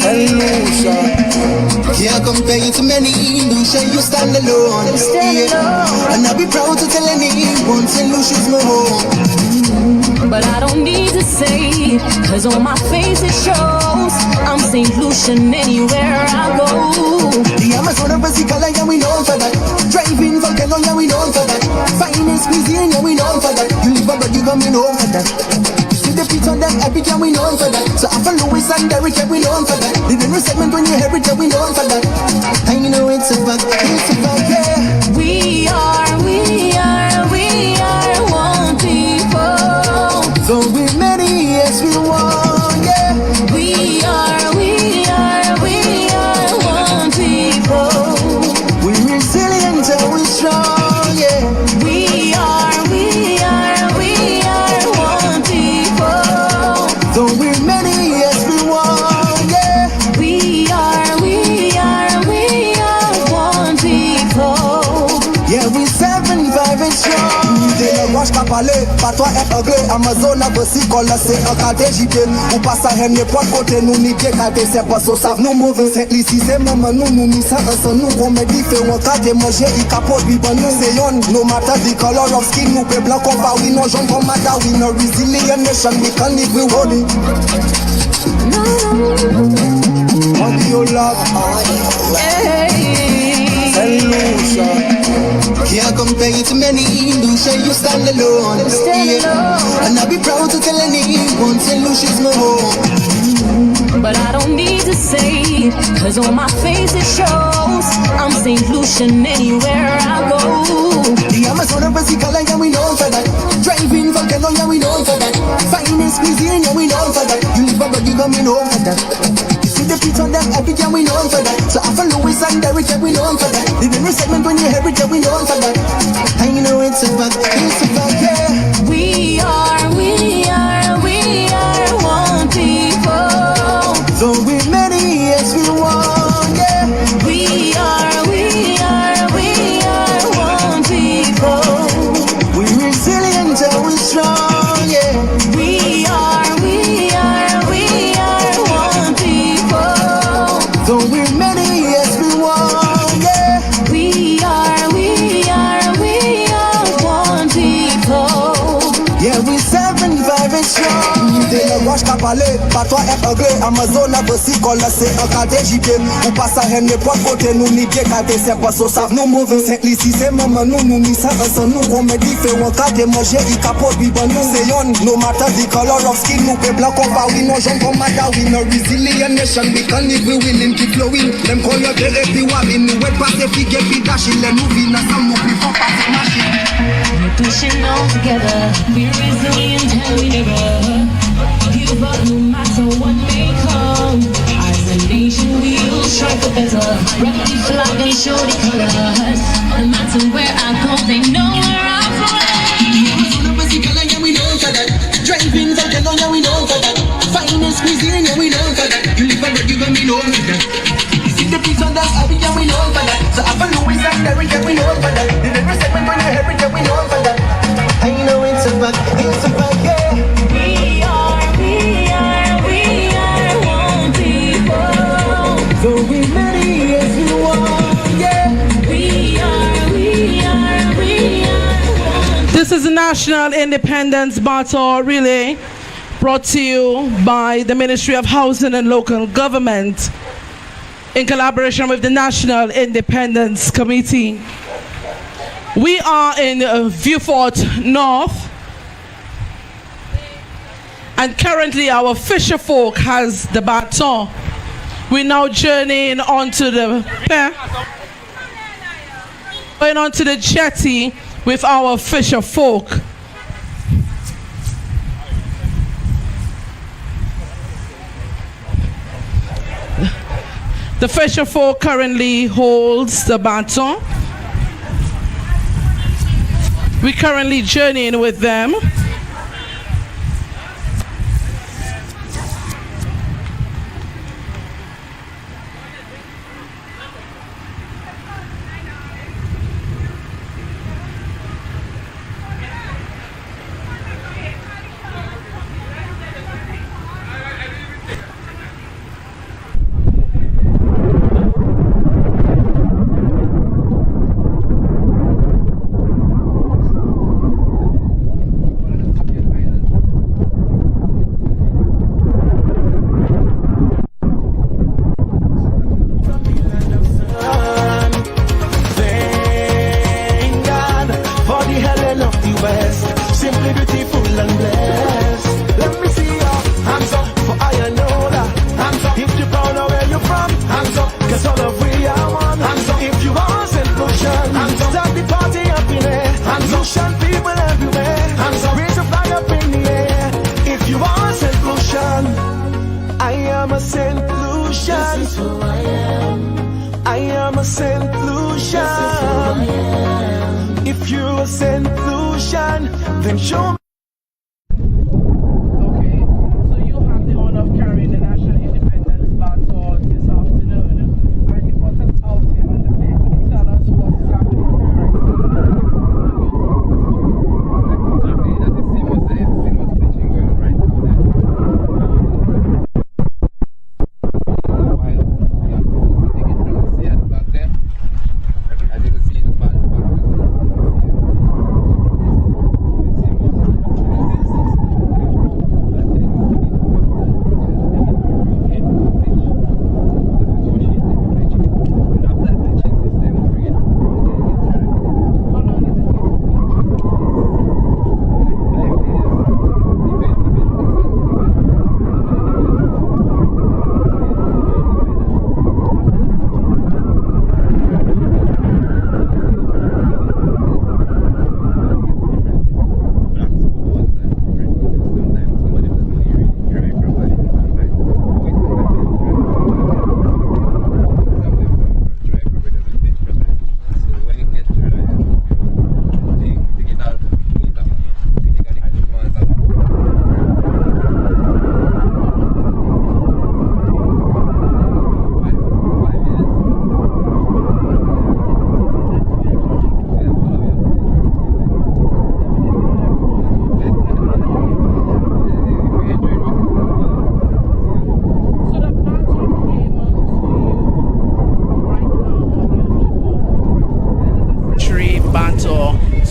St. Lucia. Can't compare you to many. Lucia, you stand alone. Yeah. And I'll be proud to tell anyone St. Lucia's my home. But I don't need to say, cause on my face it shows I'm St. Lucian anywhere I go. The Amazon of Basicola, yeah, we known for that. Driving volcano, yeah, we known for that. Finest cuisine, yeah, we known for that. You live abroad, you got me known for that. You see the beats on that epic, yeah, we known for that. So after Louis and Derek, yeah, we known for that. The different segment when you hear it, yeah, we known for that. I know it's a fact, yeah. We are one people. So we're many, yes, we want, yeah. We are one people. We're resilient and we're strong, yeah. We are one people. So we're many, yes, we want, yeah. We are one people. Yeah, we 7-5 and strong. T'es le gauche qu'a parlé, pas toi est aveuglé. Amazon a aussi collé, c'est un quartier JP. Ou passe à rien, pas de côté, nous ni pied quartier, c'est pas ça, savent nous mauvais. C'est ici, c'est maman, nous mis ça ensemble, nous, on met différents quartiers, manger, il capote, vivant, nous, c'est yon. No matter the color of skin, nous, peu blanc, qu'on va, oui, non, jaune, qu'on matter, we no resilient nation, we can live, we hold it. What do you love? St. Lucia. Can't compare you to many. Lucia, you stand alone. Yeah. And I'll be proud to tell anyone St. Lucia's my home. But I don't need to say, cause on my face it shows I'm St. Lucian anywhere I go. The Amazon of Basicola, yeah, we known for that. Driving volcano, yeah, we known for that. Finest cuisine, yeah, we known for that. You live abroad, you got me known for that. You see the beats on that epic, yeah, we known for that. So after Louis and Derek, yeah, we known for that. The different segment when you hear it, yeah, we known for that. I know it's a fact, yeah. We are one people. So we're many, yes, we want, yeah. We are one people. We're resilient and we're strong, yeah. We are one people. So we're many, yes, we want, yeah. We are parler, pas toi est anglais. Amazon a aussi collé, c'est un cadet JP. Ou pas ça, rien n'est pas de côté, nous ni bien cadet, c'est pas ça, savent nous mauvais. C'est ici, c'est maman, nous ni ça, sans nous, on me dit, fait un cadet, manger, il capote, biban, nous, c'est yon. No matter the color of skin, nous, pe blanc, on va, we no jump, on matter, we no resilient nation, we can live, we willing, keep flowing. Them call you the every wabin, nous, wet, pass, if we get be dashing, let nous, vi, na, some, nous, before, pass, machine. We're pushing all together, we're resilient and we never give up no matter what may come. As a nation we will strive for better, rep the flag and show the colors. No matter where I go, they know where I'm from. Driving for the yeah, we know for that. Finest cuisine, yeah, we know for that. You live and you gon' be known for that. You see the piece on that, yeah, we know for that. So I follow Louis and Derrick, yeah, we know for that. The never segment when you hear it, yeah, we know for that. I know it's a fact, yeah. We are one people. So we many as you are, yeah. We are one. This is the National Independence Battle Relay, brought to you by the Ministry of Housing and Local Government in collaboration with the National Independence Committee. We are in VIEUX North, and currently our fisher folk has the baton. We're now journeying onto the going onto the jetty with our fisher folk. The fisher folk currently holds the baton. We're currently journeying with them. I am a Saint Lucia. If you're a Saint Lucian, then show me.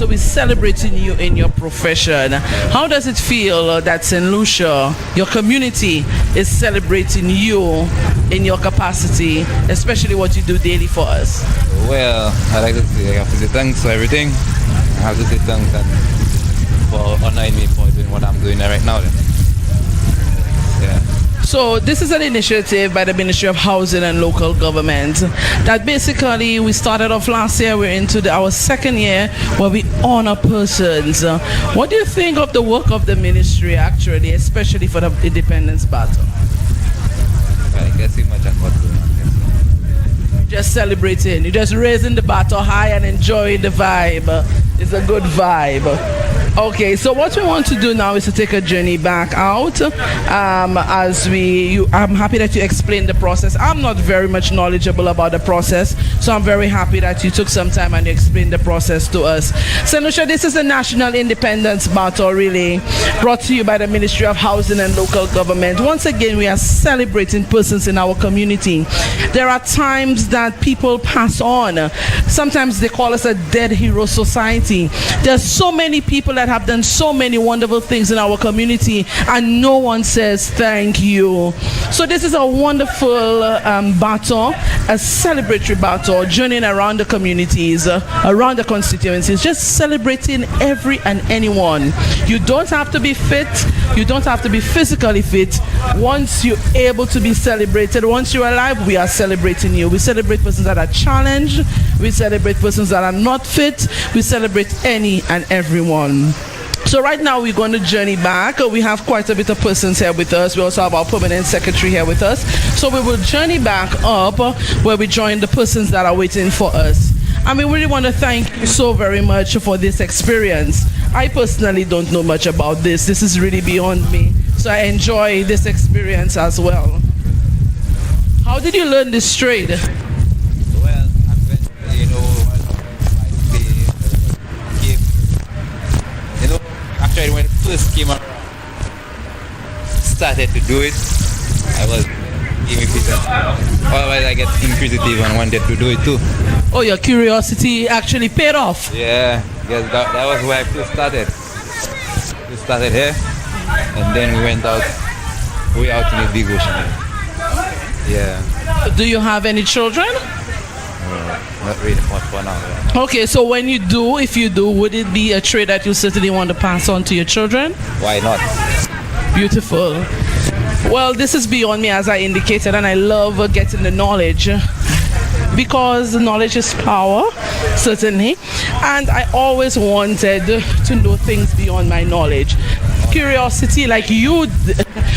So we're celebrating you in your profession. How does it feel that St. Lucia, your community, is celebrating you in your capacity, especially what you do daily for us? Well, I like to say, I have to say thanks for everything. I have to say thanks for honoring me for doing what I'm doing right now. Then. Yeah. So this is an initiative by the Ministry of Housing and Local Government that basically we started off last year. We're into our second year where we honor persons. What do you think of the work of the ministry actually, especially for the independence battle? Well, I can't see much of what's going on. Just celebrating. You're just raising the battle high and enjoying the vibe. It's a good vibe. Okay, so what we want to do now is to take a journey back out. I'm happy that you explained the process. I'm not very much knowledgeable about the process, so I'm very happy that you took some time and you explained the process to us. St. Lucia, this is a national independence battle relay brought to you by the Ministry of Housing and Local Government. Once again, we are celebrating persons in our community. There are times that people pass on. Sometimes they call us a dead hero society. There's so many people that have done so many wonderful things in our community and no one says thank you. So this is a wonderful battle, a celebratory battle, journeying around the communities, around the constituencies, just celebrating every and anyone. You don't have to be fit, you don't have to be physically fit. Once you're able to be celebrated, once you're alive, we are celebrating you. We celebrate persons that are challenged, we celebrate persons that are not fit, we celebrate any and everyone. So right now we're going to journey back. We have quite a bit of persons here with us. We also have our permanent secretary here with us. So we will journey back up where we join the persons that are waiting for us. And we really want to thank you so very much for this experience. I personally don't know much about this. This is really beyond me. So I enjoy this experience as well. How did you learn this trade? Well, you know, actually when it first came out, started to do it, I was giving it. Otherwise I get inquisitive and wanted to do it too. Oh, your curiosity actually paid off. Yeah, yes, that was where I first started. We started here, and then we went out, way out in the big ocean. Yeah. Do you have any children? Not really much for now. Yeah. Okay, so when you do, if you do, would it be a trait that you certainly want to pass on to your children? Why not? Beautiful. Well, this is beyond me, as I indicated, and I love getting the knowledge because knowledge is power, certainly, and I always wanted to know things beyond my knowledge. Curiosity, like you,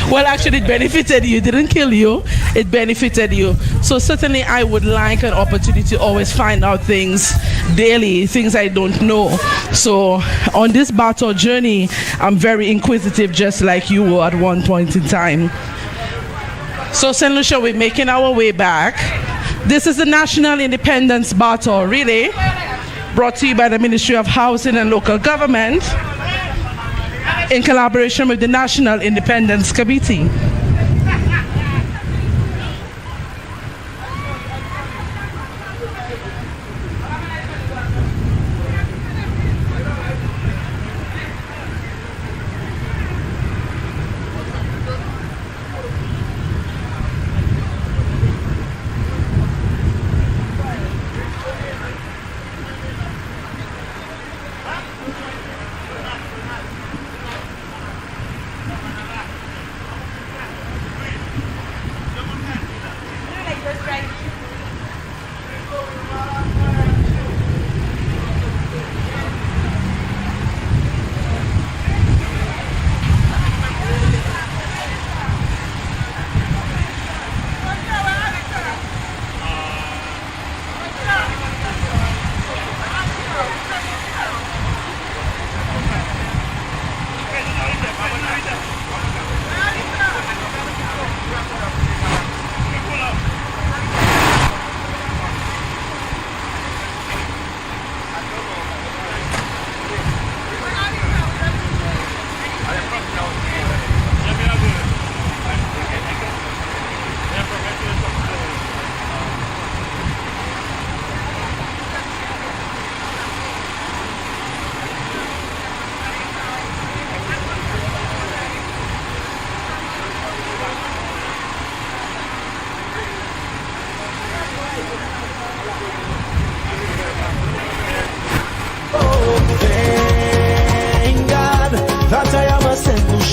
well, actually it benefited you, it didn't kill you, it benefited you. So certainly I would like an opportunity to always find out things daily, things I don't know. So on this battle journey, I'm very inquisitive, just like you were at one point in time. So St. Lucia, we're making our way back. This is the National Independence Battle Relay, brought to you by the Ministry of Housing and Local Government in collaboration with the National Independence Committee.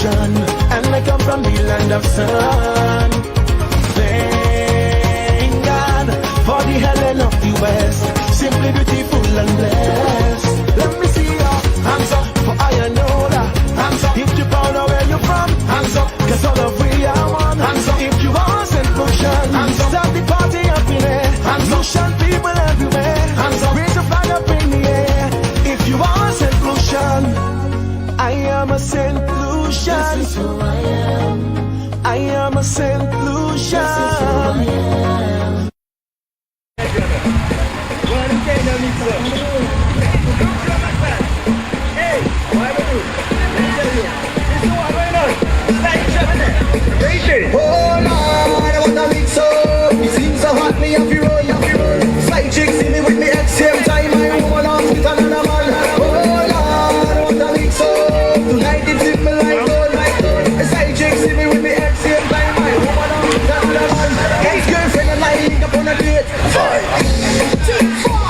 ocean, and I come from the land of sun. Thank God for the Helen of the West, simply beautiful and blessed. Let me see your hands up for I know that. Hands up if you're proud of where you're from. Hands up, cause all of we are one. Hands up if you are St. Lucian. Hands up, start the party up in there. Hands up, Lucian people everywhere. Hands up, raise a flag up in the air. If you are St. Lucian, I am a St. Lucian. This is who I am. I am a St. Lucian. This is who I am. Oh Lord, I wanna mix up. It seems so hot, me have to run. Side chick see me with me at same time. I woman on with another man. Oh Lord, I wanna mix up. Tonight it hit me like gold. Side chick see me with me at same time. I woman on with another man. His girlfriend and I link up on a date. 5, 2, 4.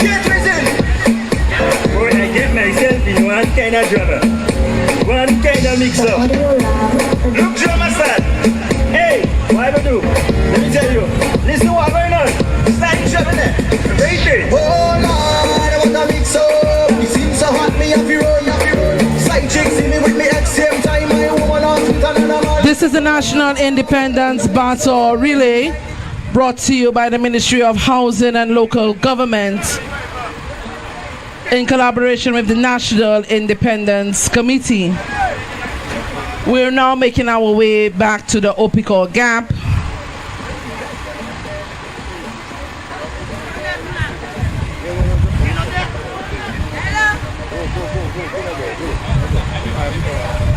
Get risen. Boy, I get myself in one kind of drama. One kind of mix up. Look, drama start. Hey, what I do? Let me tell you. Listen to what's going on. Start jumping there. Right. Oh Lord, I wanna mix up. It seems so hot, me have to run. Side chick see me with me at same time. I woman on with another man. This is the National Independence Battle Relay, brought to you by the Ministry of Housing and Local Government in collaboration with the National Independence Committee. We're now making our way back to the Opicor Gap.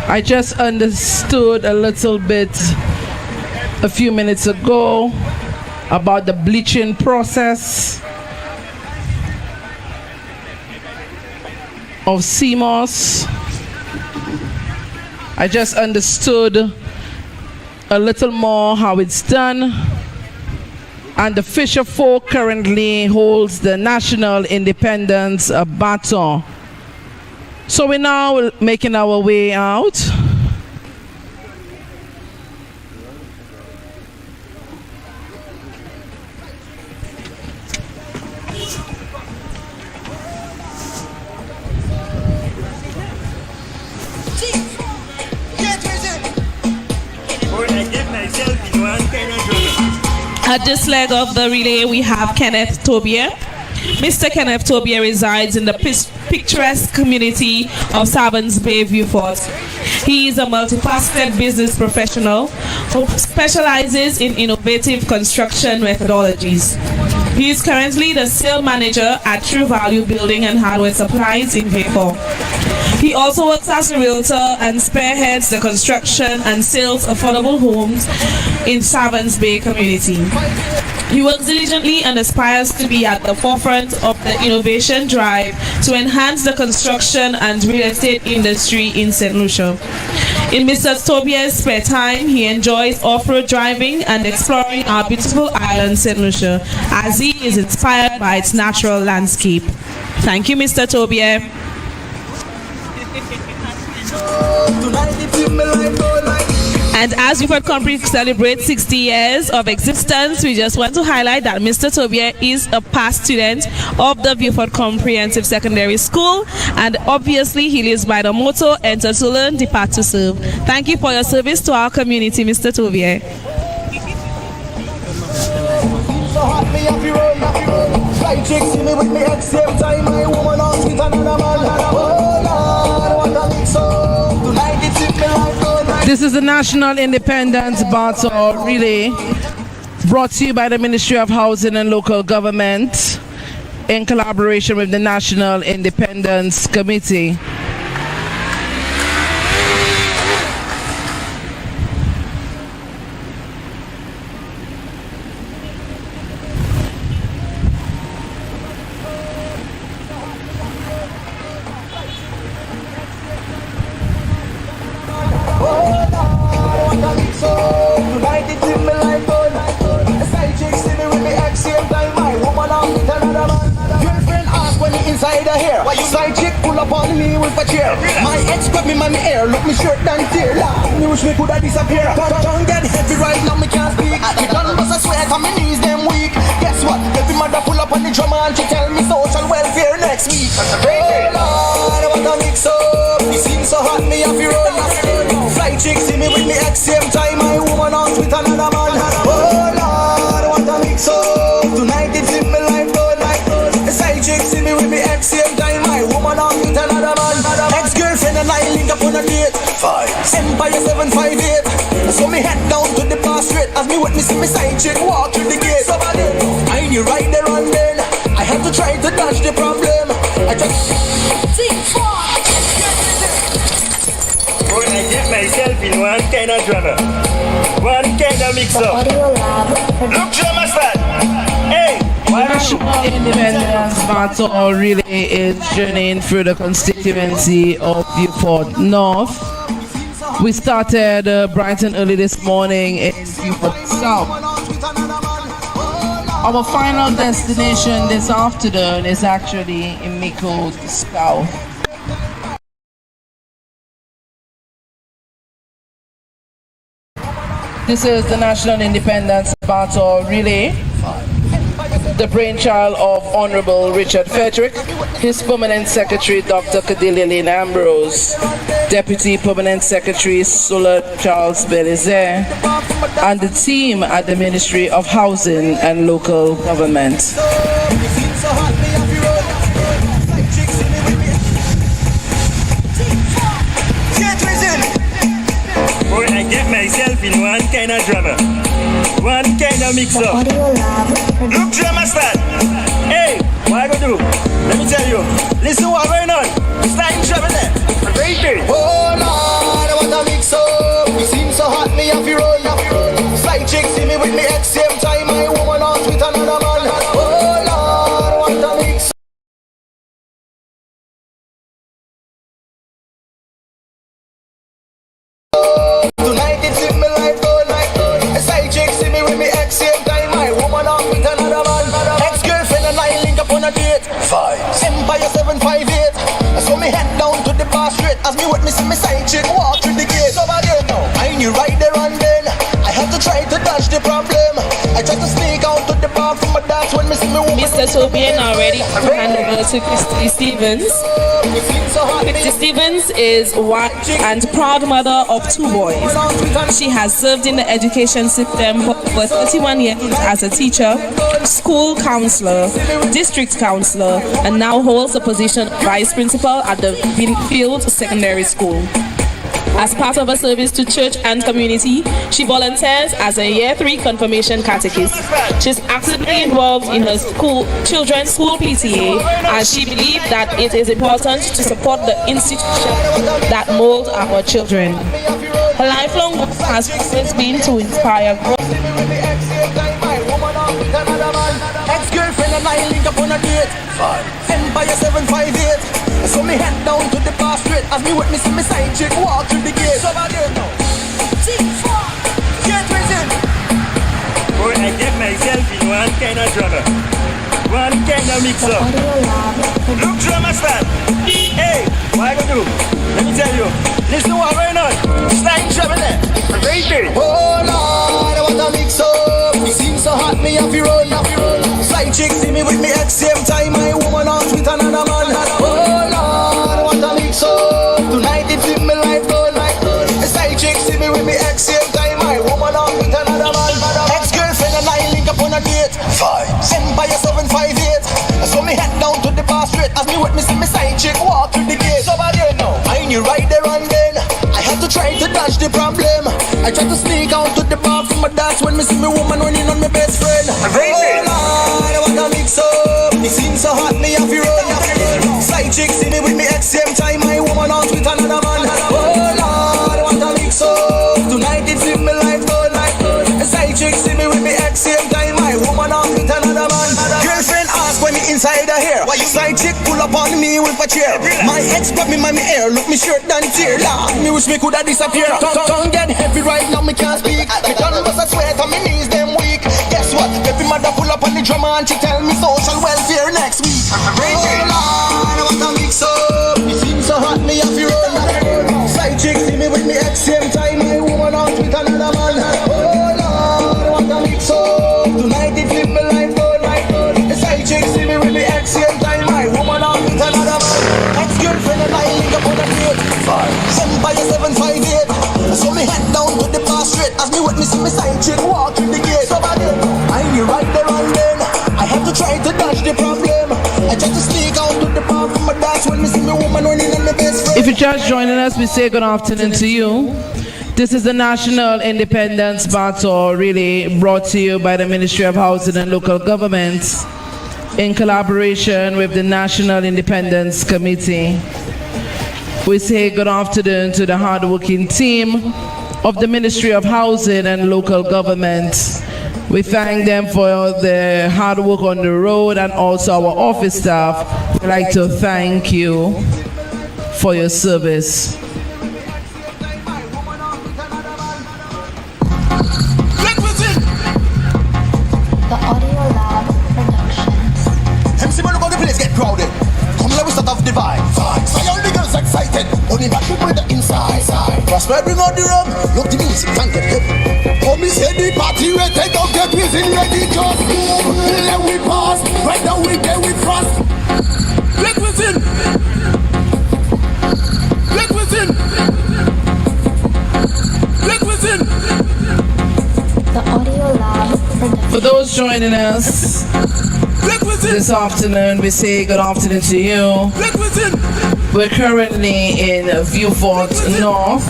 I just understood a little bit a few minutes ago about the bleaching process of CMOS. I just understood a little more how it's done, and the Fisher Folk currently holds the National Independence Baton. So we're now making our way out. At this leg of the relay, we have Kenneth Tobier. Mr. Kenneth Tobier resides in the picturesque community of Savans Bay, Vieux. He is a multifaceted business professional who specializes in innovative construction methodologies. He is currently the sales manager at True Value Building and Hardware Supplies in Vieux. He also works as a realtor and spearheads the construction and sales of affordable homes in Savans Bay community. He works diligently and aspires to be at the forefront of the innovation drive to enhance the construction and real estate industry in St. Lucia. In Mr. Tobier's spare time, he enjoys off-road driving and exploring our beautiful island, St. Lucia, as he is inspired by its natural landscape. Thank you, Mr. Tobier. And as Vieux Company celebrates 60 years of existence, we just want to highlight that Mr. Tobier is a past student of the Vieux Comprehensive Secondary School, and obviously he lives by the motto, enter to learn, depart to serve. Thank you for your service to our community, Mr. Tobier. This is the National Independence Battle Relay, brought to you by the Ministry of Housing and Local Government in collaboration with the National Independence Committee. Inside inside the hair. Side chick pull up on me with a chair. My ex grab me my hair, look me shirt and tear. Me wish me coulda disappear. Tongue get heavy right now, me can't speak. Me done bust a sweat and my knees them weak. Guess what? Every mother pull up on the drum and she tell me social welfare next week. Oh Lord, what a mix up. It seems so hot, me have to run. Fly chick see me with me ex same time. My woman out with another man. Oh Lord, what a mix up. Tonight it's in my life, don't like those. The side chick see me with me ex same time. My woman out with another man. Ex-girlfriend and I link up on a date. Empire 758. So me head down to the bar straight. As me witness me side chick walk through the gate. Somebody, I knew right there and then I had to try to dodge the problem. I just Boy, I get myself in one kind of drama, one kind of mix up. Look, drama start. Hey, why National Independence Battle really is journeying through the constituency of Beaufort North. We started bright and early this morning in Beaufort South. Our final destination this afternoon is actually in Miko South. This is the National Independence Battle Relay, the brainchild of Honorable Richard Frederick, his Permanent Secretary Dr. Cordelia Lynn Ambrose, Deputy Permanent Secretary Sula Charles Belize, and the team at the Ministry of Housing and Local Government. Boy, I get myself in one kind of drama, one kind of mix up. Look, drama start. Hey, what I gonna do? Let me tell you. Listen what's going on. It's not in trouble there. Baby. Oh Lord, what a mix up. You seem so hot, me have to run. Side chick see me with me ex same time. My woman out with another man. Oh Lord, what a mix up. Tonight it's in my life, don't like those. Side chick see me with me ex same time. My woman out with another man. Ex-girlfriend and I link up on a date. Empire 758. So me head down to the bar straight. As me witness me side chick walk through the gate. Somebody know I knew right there and then I had to try to dodge the problem. I tried to sneak out to the bar from my dance when me see me woman. Mr. Tobian are ready to hand over to Christy Stevens. Christy Stevens is wife and proud mother of 2 boys. She has served in the education system for 31 years as a teacher, school counselor, district counselor, and now holds the position of vice principal at the Field Secondary School. As part of her service to church and community, she volunteers as a Year 3 confirmation catechist. She's actively involved in her children's school PTA, as she believes that it is important to support the institution that mold our children. Her lifelong goal has always been to inspire growth. Ex-girlfriend and I link up on a date. Empire 758. So me head down to the bar straight. As me witness me side chick walk through the gate. Somebody know. Get risen. Boy, I get myself in one kind of drama, one kind of mix up. Look, drama start. Hey, what I gonna do? Let me tell you. Listen what's going on. It's not in trouble there. Baby. Oh Lord, what a mix up. You seem so hot, me have to run. Side chick see me with me ex same time. My woman out with another man. Oh Lord, what a mix up. Tonight it's in my life, don't like those. Side chick see me with me ex same time. My woman out with another man. Ex-girlfriend and I link up on a date. Empire 758. So me head down to the bar straight. As me witness me side chick walk through the gate. Somebody know I knew right there and then I had to try to dodge the problem. I tried to sneak out to the bar from my dance when me see me woman running on my best friend. Oh Lord, what a mix up. It seems so hot, me have to run. Side chick see me with me ex same time. My woman out with another man. Oh Lord, what a mix up. Tonight it's in my life, don't like those. Side chick see me with me ex same time. My woman out with another man. Girlfriend ask when me inside her hair. Side chick pull up on me with a chair. My ex grab me my hair, look me shirt and tear. Lord, me wish me coulda disappear. Tongue get heavy right now, me can't speak. Me done bust a sweat and me knees them weak. Guess what? Every mother pull up on the drum and she tell me social welfare next week. Oh Lord, Chick walk in the gate over there. I ain't right there and then. I have to try to dodge the problem. I try to sneak out to the park from my dance when me see me woman running on the best friend. If you're just joining us, we say good afternoon to you. This is the National Independence Battle, really brought to you by the Ministry of Housing and Local Government in collaboration with the National Independence Committee. We say good afternoon to the hardworking team of the Ministry of Housing and Local Government. We thank them for their hard work on the road, and also our office staff. We'd like to thank you for your service. The Audio Lab Productions. MC man, about the place get crowded. Come let we start off the vibe. So all the girls excited. Only back with the inside. Prosper bring out the rum. Look the music, thank you. Come me say the party we take out, get within ready just move. Let we pass. Right now we get with frost. Let within. Let within. Let within. The Audio Lab Productions. For those joining us this afternoon, we say good afternoon to you. We're currently in VIEUX North.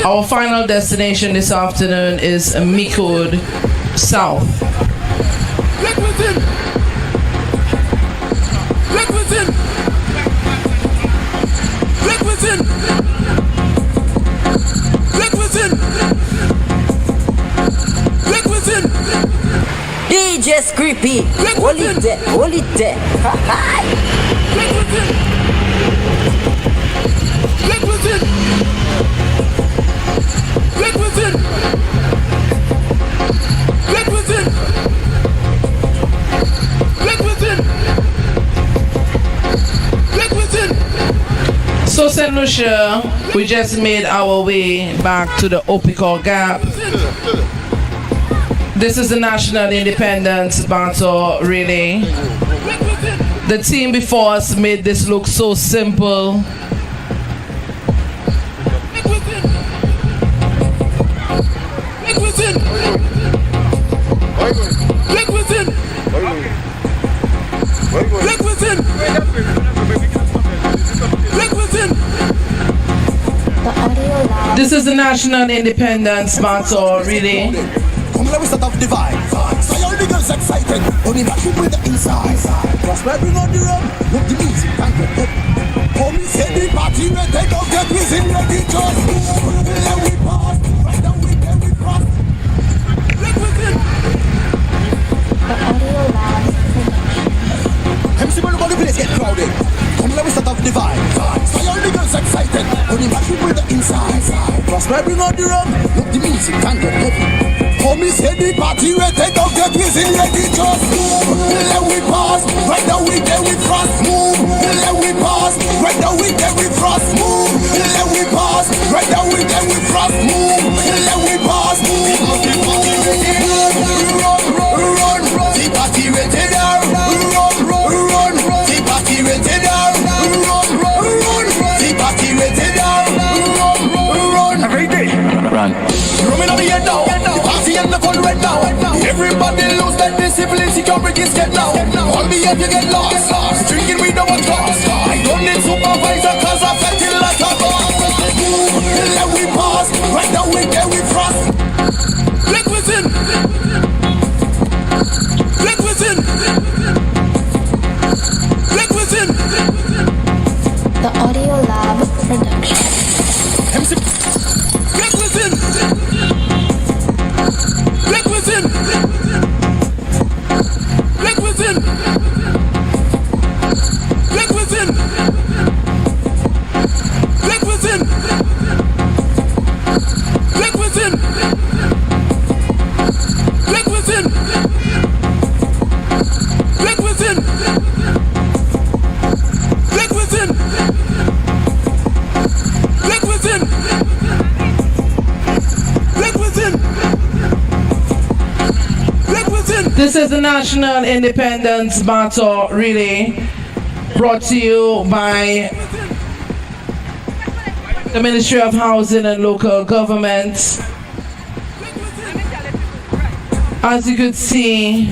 Our final destination this afternoon is Mikod South. DJ Screepy, hold it there, hold it there. So St. Lucia, we just made our way back to the Opicor Gap. This is the National Independence Battle, really. The team before us made this look so simple. This is the National Independence Battle, really. Come let we start off the vibe. So all the girls excited. Only back with the inside. Prosper bring out the rum. Look the music, thank you. Come say the party we take out, get within ready just move. Let we pass. Right now we get we cross. Let within. The Audio Lab Productions. MC man, about the place get crowded. Come let we start off the vibe. So all the girls excited. Only back with the inside. Prosper bring out the rum. Look the music, thank you. Come say the party we take out, get within ready just move. Let we pass. Right now we get we cross. Move. Let we pass. Right now we get we cross. Move. Let we pass. Right now we get we cross. Move. Let we pass. Run, run, run. The party ready now. Run, run, run. The party ready now. Run, run, run. The party ready now. Run, run. Every day. Run. Roaming on the head now. The party and the fun red now. Everybody lose that discipline. Security's get now. All behavior get lost. Drinking we don't want cost. I don't need supervisor cause I felt it like a boss. Let we pass. Right now we get we frost. Let within. Let within. Let within. The Audio Lab Productions. Let within. Let within. Let within. Let within. Let within. Let within. Let within. Let within. Let within. Let within. Let within. Let within. This is the National Independence Battle, really, brought to you by the Ministry of Housing and Local Government. As you could see,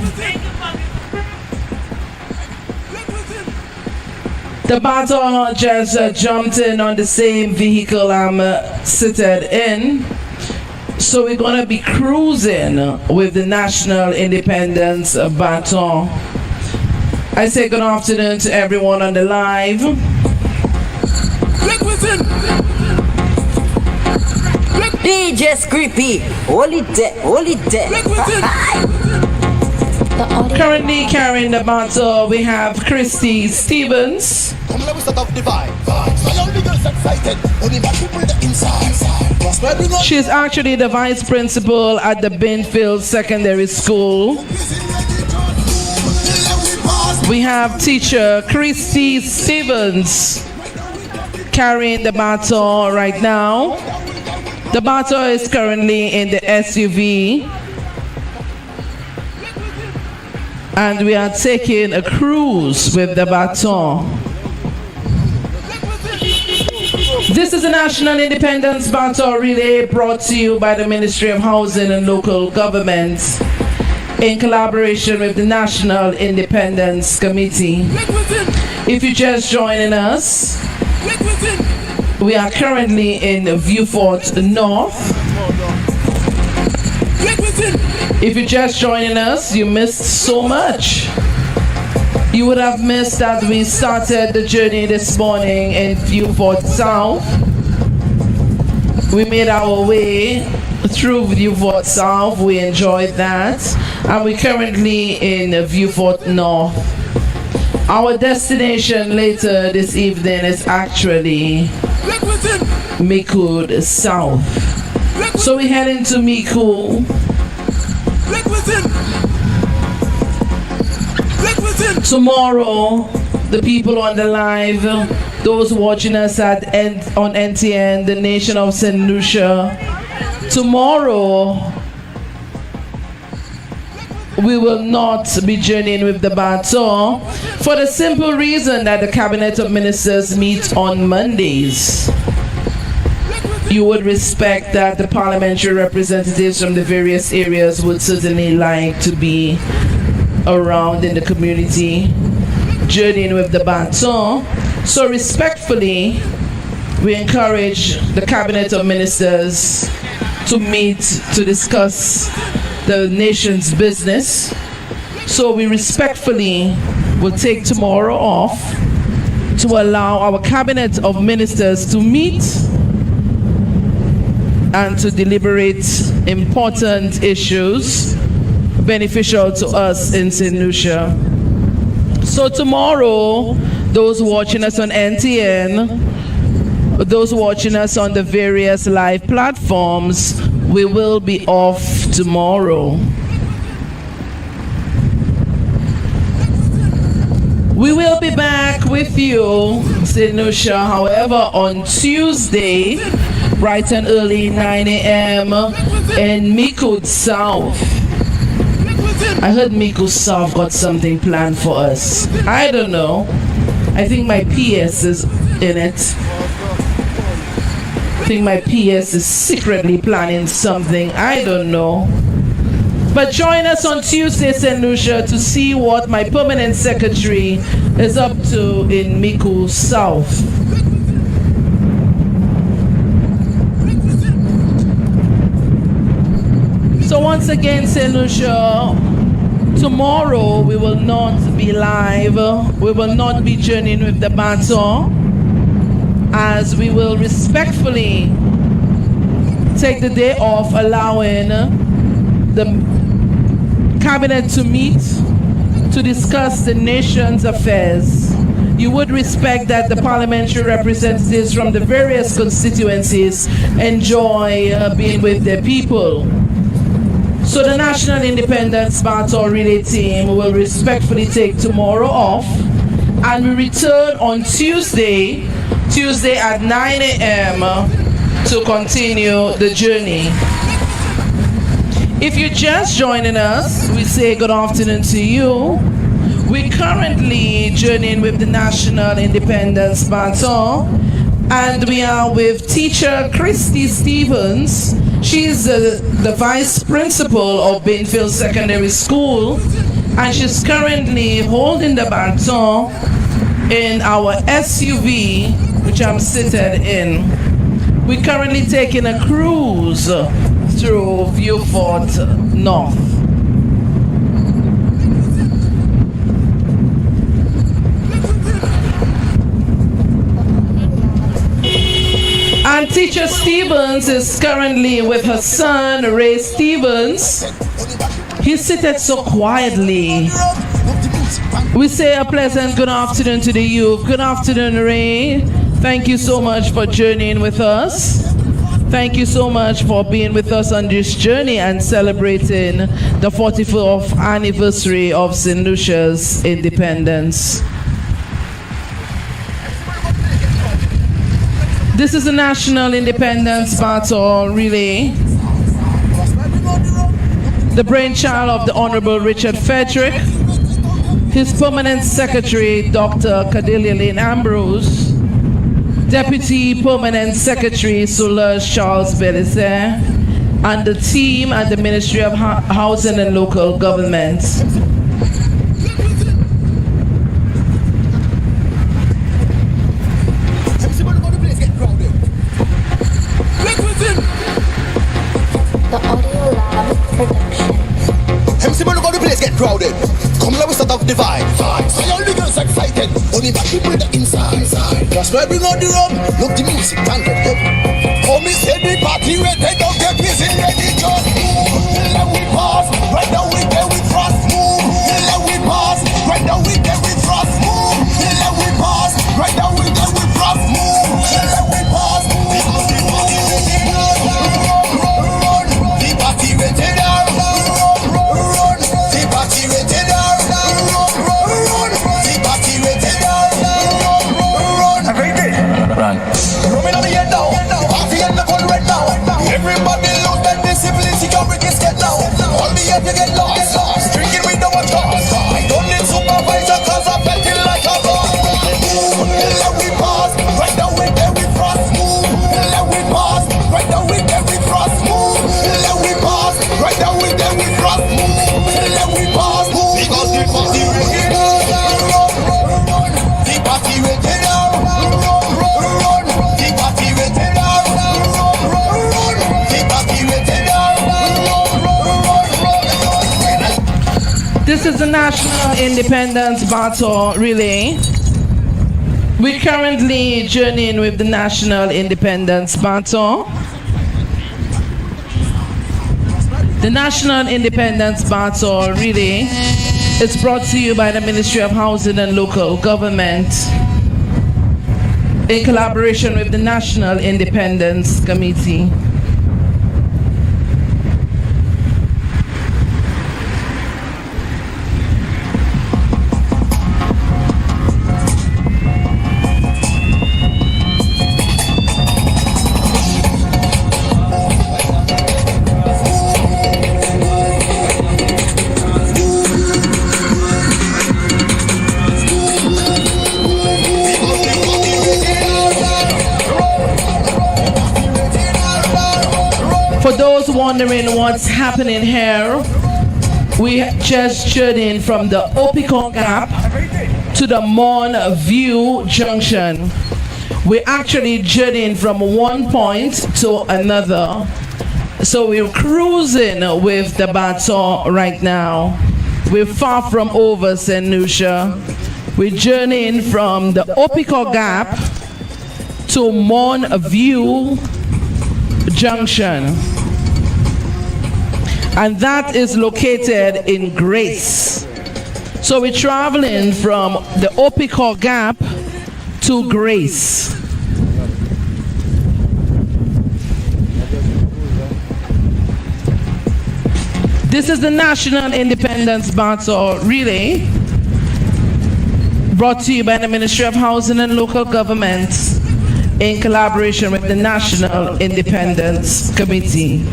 the BATON just jumped in on the same vehicle I'm seated in. So we're gonna be cruising with the National Independence Baton. I say good afternoon to everyone on the live. DJ Screepy, hold it there, hold it there. Currently carrying the baton, we have Christy Stevens. She is actually the vice principal at the Binfield Secondary School. We have teacher Christy Stevens carrying the baton right now. The baton is currently in the SUV. And we are taking a cruise with the baton. This is the National Independence Baton Relay brought to you by the Ministry of Housing and Local Government in collaboration with the National Independence Committee. If you're just joining us, we are currently in Viewfort North. If you're just joining us, you missed so much. You would have missed that we started the journey this morning in Viewfort South. We made our way through Viewfort South. We enjoyed that. And we're currently in Viewfort North. Our destination later this evening is actually Micoud South. So we head into Micoud. Tomorrow, the people on the live, those watching us on NTN, the nation of St. Lucia, tomorrow we will not be journeying with the baton for the simple reason that the Cabinet of Ministers meet on Mondays. You would respect that the parliamentary representatives from the various areas would certainly like to be around in the community journeying with the baton. So respectfully, we encourage the Cabinet of Ministers to meet to discuss the nation's business. So we respectfully will take tomorrow off to allow our Cabinet of Ministers to meet and to deliberate important issues beneficial to us in St. Lucia. So tomorrow, those watching us on NTN, those watching us on the various live platforms, we will be off tomorrow. We will be back with you, St. Lucia, however, on Tuesday, bright and early, 9 a.m. in Micoud South. I heard Micoud South got something planned for us. I don't know. I think my PS is in it. I think my PS is secretly planning something. I don't know. But join us on Tuesday, St. Lucia, to see what my permanent secretary is up to in Micoud South. So once again, St. Lucia, tomorrow we will not be live. We will not be journeying with the baton, as we will respectfully take the day off, allowing the cabinet to meet to discuss the nation's affairs. You would respect that the parliamentary representatives from the various constituencies enjoy being with their people. So the National Independence Baton Relay team will respectfully take tomorrow off, and we return on Tuesday at 9 a.m. to continue the journey. If you're just joining us, we say good afternoon to you. We're currently journeying with the National Independence Baton, And we are with teacher Christy Stevens. She's the vice principal of Bainfield Secondary School, and she's currently holding the baton in our SUV, which I'm seated in. We're currently taking a cruise through VIEUX North. And teacher Stevens is currently with her son, Ray Stevens. He's seated so quietly. We say a pleasant good afternoon to the youth. Good afternoon, Ray. Thank you so much for journeying with us. Thank you so much for being with us on this journey and celebrating the 44th anniversary of St. Lucia's independence. This is the National Independence Battle Relay, the brainchild of the Honorable Richard Frederick, his permanent secretary, Dr. Cordelia Lane Ambrose, Deputy Permanent Secretary, Solange Charles Belisaire, and the team at the Ministry of Housing and Local Government. The Audio Lab production. MC Bono got the place get crowded. Come let we start off the vibe. See all the girls excited. Only back people the inside. That's why bring out the rum. Look the music and get heavy. Oh, me say the party ready. Don't get busy ready. Just move. Let we pass. Right now we get with frost. Move. Let we pass. Right now we get with frost. Move. Let we pass. Right now we get with frost. Move. Let we pass. Because the party ready. Run. The party ready now. Run. The party ready now. Run. The party ready now. Run. Coming on the end now. Party and the fun right now. Everybody lose that discipline. Security get now. All the end you get lost. Drinking with no one cost. I don't need supervisor cause I'm betting like a boss. Let we pass. Right now we there we frost. Move. Let we pass. Right now we there we frost. Move. Let we pass. Right now we there we frost. Move. Let we pass. Move. Because the party ready. The party ready now. Run. The party ready now. Run. The party ready now. This is the National Independence Battle Relay. We're currently journeying with the National Independence Battle. The National Independence Battle Relay is brought to you by the Ministry of Housing and Local Government in collaboration with the National Independence Committee. For those wondering what's happening here, we just journeyed from the Opicon Gap to the Mon View Junction. We're actually journeying from one point to another. So we're cruising with the baton right now. We're far from over St. Lucia. We're journeying from the Opicon Gap to Mon View Junction. And that is located in Grace. So we're traveling from the Opicon Gap to Grace. This is the National Independence Battle Relay, brought to you by the Ministry of Housing and Local Government in collaboration with the National Independence Committee.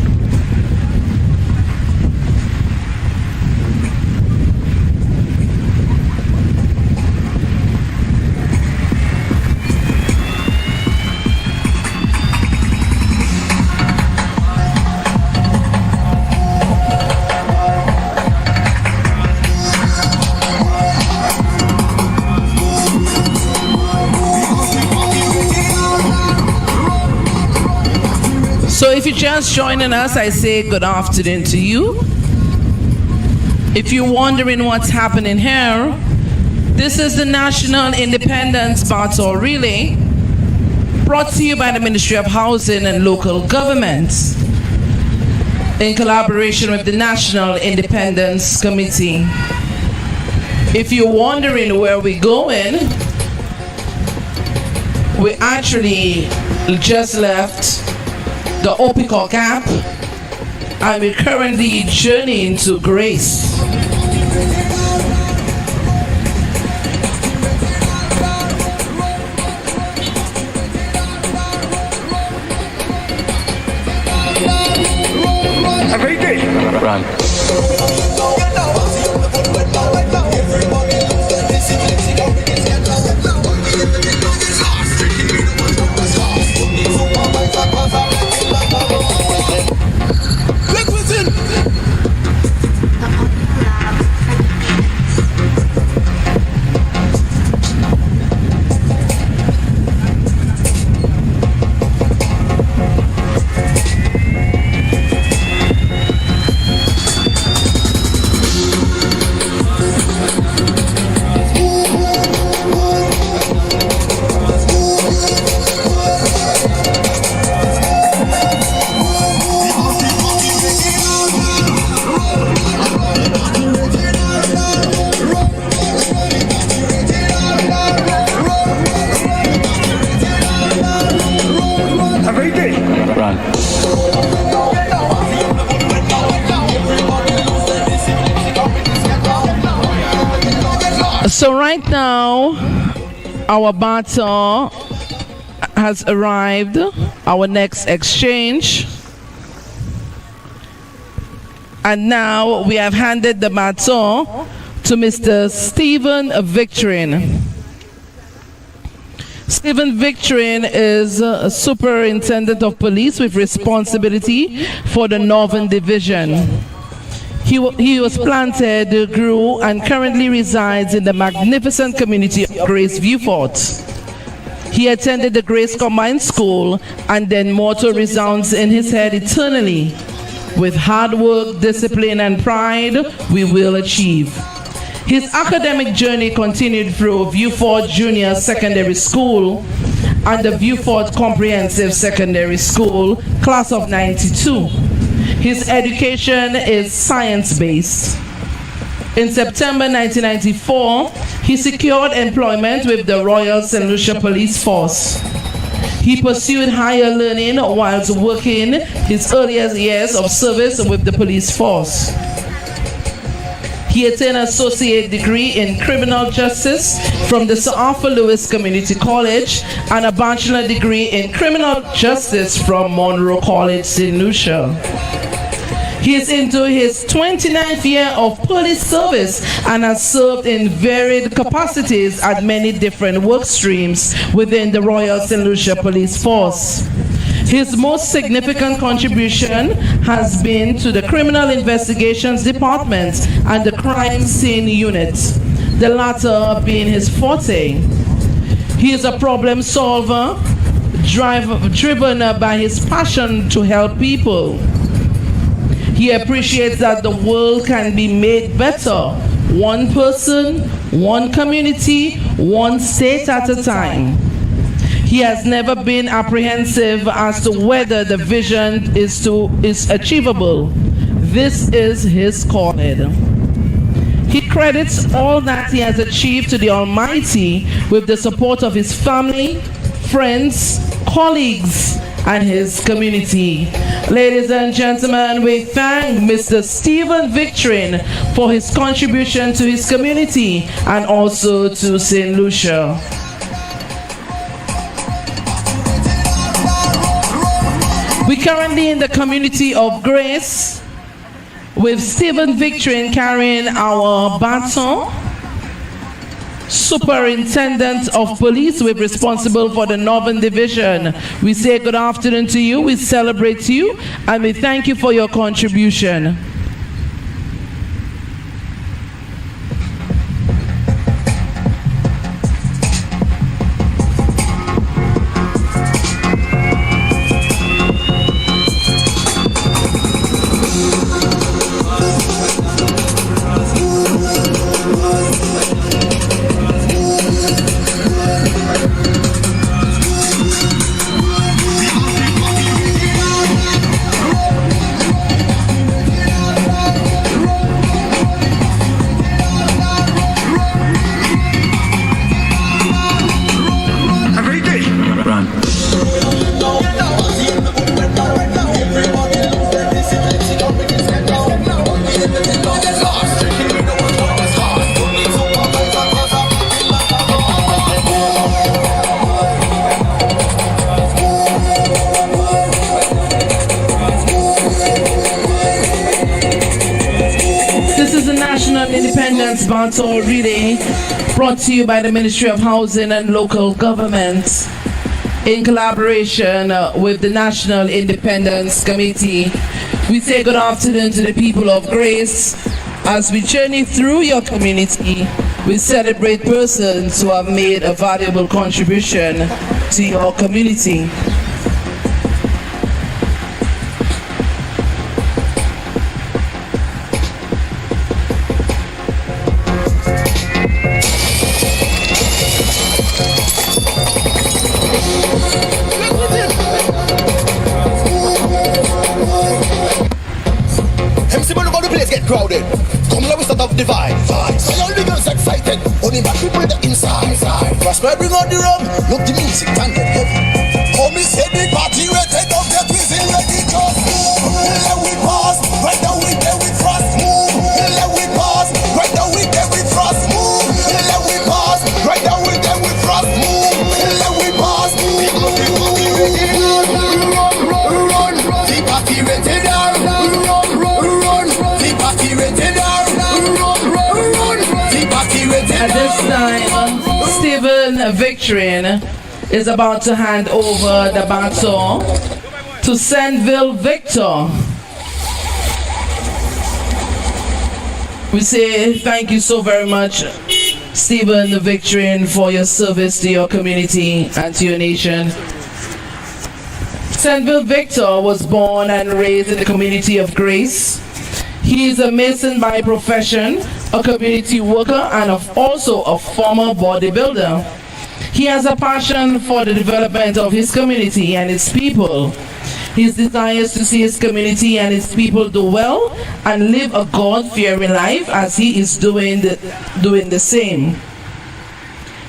just joining us, I say good afternoon to you. If you're wondering what's happening here, this is the National Independence Battle Relay, brought to you by the Ministry of Housing and Local Governments, in collaboration with the National Independence Committee. If you're wondering where we're going, we actually just left the Opiko camp and we're currently journeying to Grace. Run. So right now, our baton has arrived, our next exchange. And now we have handed the baton to Mr. Stephen Victorin. Stephen Victorin is a superintendent of police with responsibility for the Northern Division. He was planted, grew, and currently resides in the magnificent community of Grace View Fort. He attended the Grace Combined School, and then motto resounds in his head eternally: with hard work, discipline, and pride, we will achieve. His academic journey continued through View Fort Junior Secondary School and the View Fort Comprehensive Secondary School, class of '92. His education is science-based. In September 1994, he secured employment with the Royal St. Lucia Police Force. He pursued higher learning whilst working his earlier years of service with the police force. He attained an associate degree in criminal justice from the Sir Arthur Lewis Community College and a bachelor degree in criminal justice from Monroe College, St. Lucia. He is into his 29th year of police service and has served in varied capacities at many different work streams within the Royal St. Lucia Police Force. His most significant contribution has been to the Criminal Investigations Department and the Crime Scene Unit, the latter being his forte. He is a problem solver, driven by his passion to help people. He appreciates that the world can be made better, one person, one community, one state at a time. He has never been apprehensive as to whether the vision is achievable. This is his calling. He credits all that he has achieved to the Almighty with the support of his family, friends, colleagues, and his community. Ladies and gentlemen, we thank Mr. Stephen Victorin for his contribution to his community and also to St. Lucia. We currently in the community of Grace with Stephen Victorin carrying our baton. Superintendent of Police with responsible for the Northern Division. We say good afternoon to you, we celebrate you, and we thank you for your contribution. Independence Battle Relay, brought to you by the Ministry of Housing and Local Government in collaboration with the National Independence Committee. We say good afternoon to the people of Grace. As we journey through your community, we celebrate persons who have made a valuable contribution to your community. Get crowded. Come let we start up divide. So all the girls excited. Only bad people the inside. Prosper bring on the rum. Look the music and get heavy. Oh me say the party rated up. Get whistle ready just move. Let we pass. Right now we there we frost move. Let we pass. Right now we there we frost move. Let we pass. Right now we there we frost move. Let we pass. People the party ready. Run. The party ready now. At this time, Stephen Victorin is about to hand over the baton to Sandville Victor. We say thank you so very much, Stephen Victorin, for your service to your community and to your nation. Sandville Victor was born and raised in the community of Grace. He is a Mason by profession, a community worker, and also a former bodybuilder. He has a passion for the development of his community and its people. His desires to see his community and its people do well and live a God-fearing life as he is doing the same.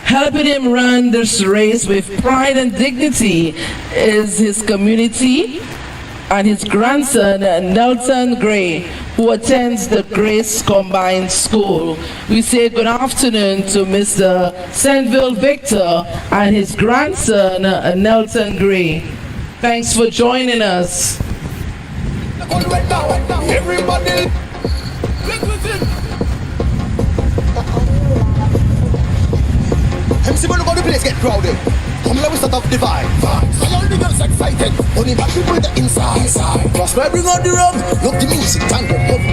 Helping him run this race with pride and dignity is his community and his grandson, Nelson Gray, who attends the Grace Combined School. We say good afternoon to Mr. Sandville Victor and his grandson, Nelson Gray. Thanks for joining us. Everybody. MC when the place get crowded. Come let we start up divide. So all the girls excited. Only bad people the inside. Prosper bring on the rum. Look the music and get heavy.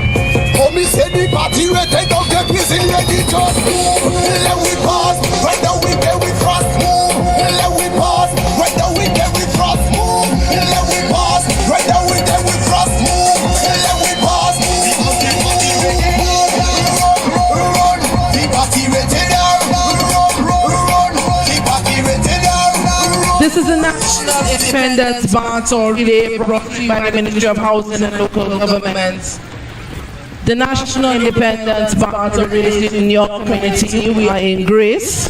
Oh me say the party rated up. Get whistle ready just move. Let we pass. Right now we there we frost move. Let we pass. Right now we there we frost move. Let we pass. Right now we there we frost move. Let we pass. Because the party ready. Run. The party ready now. Run. The party ready now. This is the National Independence Battle Relay brought to you by the Ministry of Housing and Local Government. The National Independence Battle Relay is in your community. We are in Grace.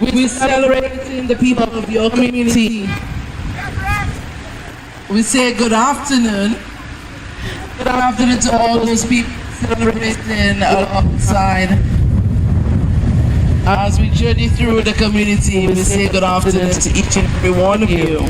We celebrating the people of your community. We say good afternoon. Good afternoon to all those people celebrating alongside. As we journey through the community, we say good afternoon to each and every one of you.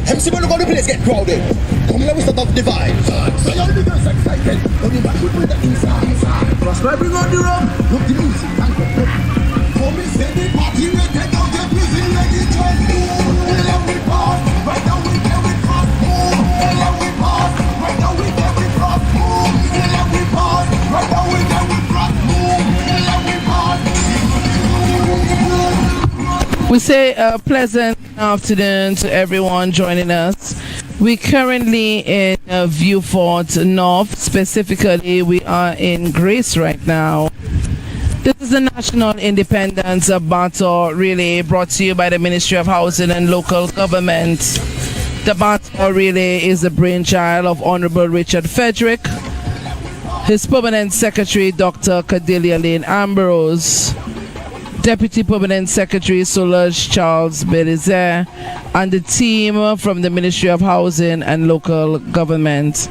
MC when the place get crowded. Come let we start up divide. So all the girls excited. Only bad people the inside. Prosper bring on the rum. Look the music and get heavy. Oh me say the party rated out. Get whistle ready just move. Let we pass. Right now we there we cross move. Let we pass. Right now we there we cross move. Let we pass. Right now we there we cross move. Let we pass. We say a pleasant afternoon to everyone joining us. We're currently in Viewfort North. Specifically, we are in Grace right now. This is the National Independence Battle Relay brought to you by the Ministry of Housing and Local Government. The baton relay is the brainchild of Honorable Richard Frederick, his permanent secretary, Dr. Cordelia Lane Ambrose, Deputy Permanent Secretary Solange Charles Belize, and the team from the Ministry of Housing and Local Government.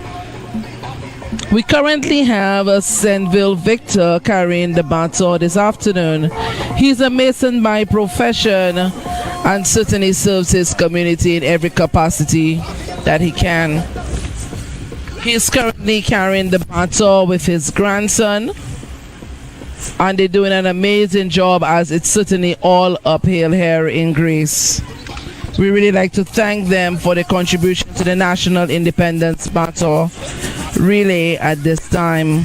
We currently have a Senville Victor carrying the baton this afternoon. He's a Mason by profession and certainly serves his community in every capacity that he can. He's currently carrying the baton with his grandson, and they're doing an amazing job, as it's certainly all uphill here in Greece. We really like to thank them for their contribution to the National Independence Battle relay at this time.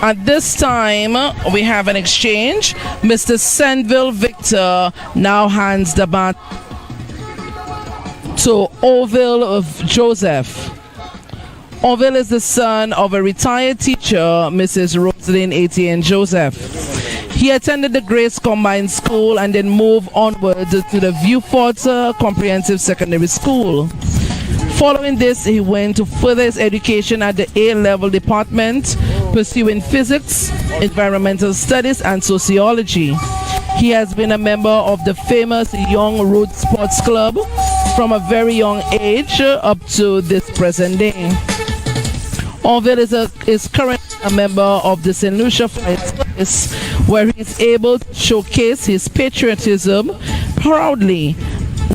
At this time, we have an exchange. Mr. Senville Victor now hands the bat to Orville of Joseph. Orville is the son of a retired teacher, Mrs. Rosalind Etienne Joseph. He attended the Grace Combined School and then moved onward to the VIEUX Comprehensive Secondary School. Following this, he went to further his education at the A-level department, pursuing physics, environmental studies, and sociology. He has been a member of the famous Young Road Sports Club from a very young age up to this present day. Orville is currently a member of the St. Lucia Flight Service, where he is able to showcase his patriotism proudly,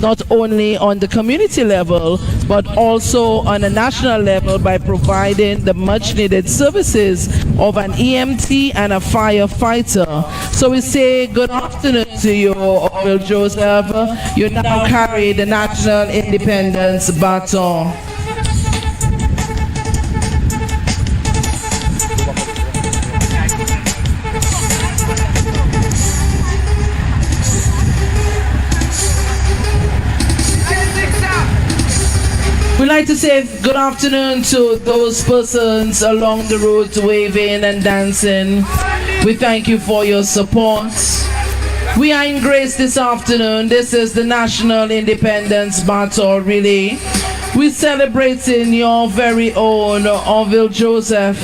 not only on the community level, but also on a national level by providing the much needed services of an EMT and a firefighter. So we say good afternoon to you, Orville Joseph. You now carry the National Independence Baton. We'd like to say good afternoon to those persons along the road waving and dancing. We thank you for your support. We are in Grace this afternoon. This is the National Independence Battle Relay. We're celebrating your very own Orville Joseph.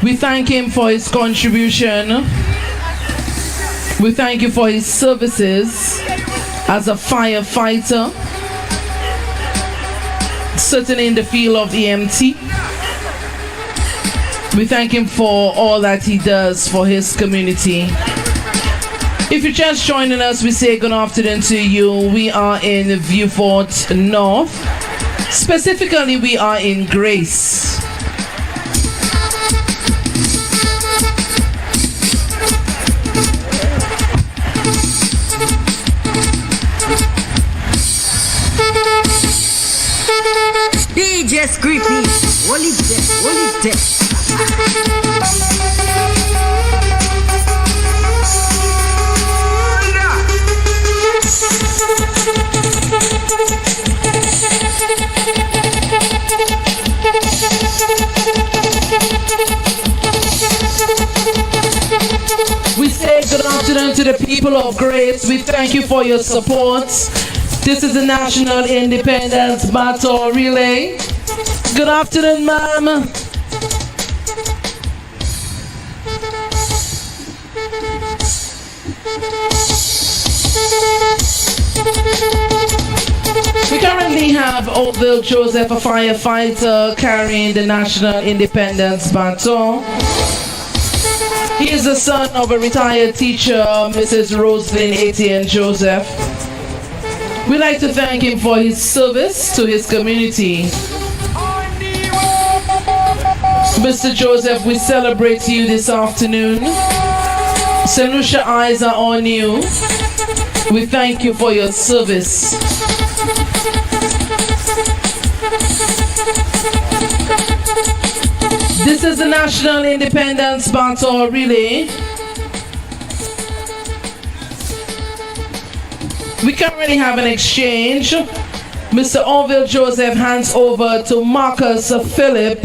We thank him for his contribution. We thank you for his services as a firefighter, certainly in the field of EMT. We thank him for all that he does for his community. If you're just joining us, we say good afternoon to you. We are in VIEUX North. Specifically, we are in Grace. Just creepy. Hold it there, hold it there. We say good afternoon to the people of Grace. We thank you for your support. This is the National Independence Battle Relay. Good afternoon, ma'am. We currently have Orville Joseph, a firefighter, carrying the National Independence Baton. He is the son of a retired teacher, Mrs. Rosalind Etienne Joseph. We'd like to thank him for his service to his community. Mr. Joseph, we celebrate you this afternoon. St. Lucia eyes are on you. We thank you for your service. This is the National Independence Baton Relay. We currently have an exchange. Mr. Orville Joseph hands over to Marcus Phillip.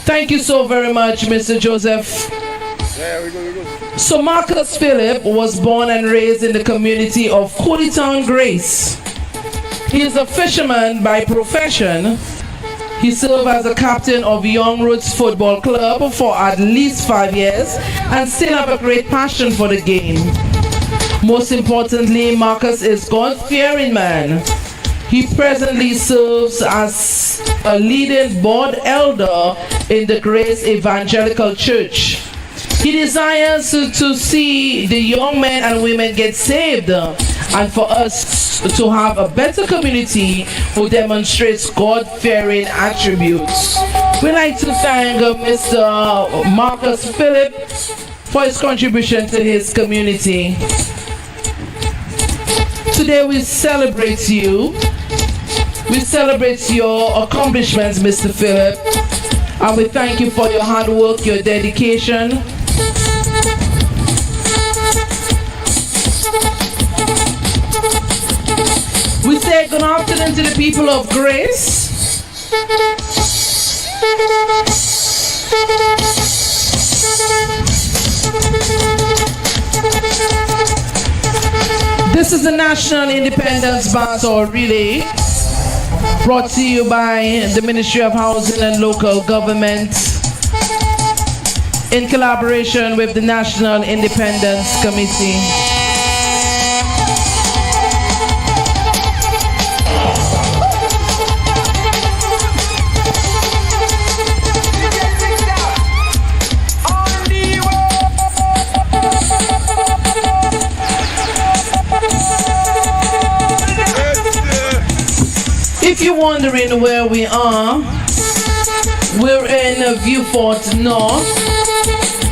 Thank you so very much, Mr. Joseph. So Marcus Phillip was born and raised in the community of Cooleytown Grace. He is a fisherman by profession. He served as a captain of Young Roots Football Club for at least 5 years and still have a great passion for the game. Most importantly, Marcus is God-fearing man. He presently serves as a leading board elder in the Grace Evangelical Church. He desires to see the young men and women get saved and for us to have a better community who demonstrates God-fearing attributes. We'd like to thank Mr. Marcus Phillip for his contribution to his community. Today we celebrate you. We celebrate your accomplishments, Mr. Phillip, and we thank you for your hard work, your dedication. We say good afternoon to the people of Grace. This is the National Independence Baton Relay, brought to you by the Ministry of Housing and Local Government in collaboration with the National Independence Committee. If you're wondering where we are, we're in Vieux North,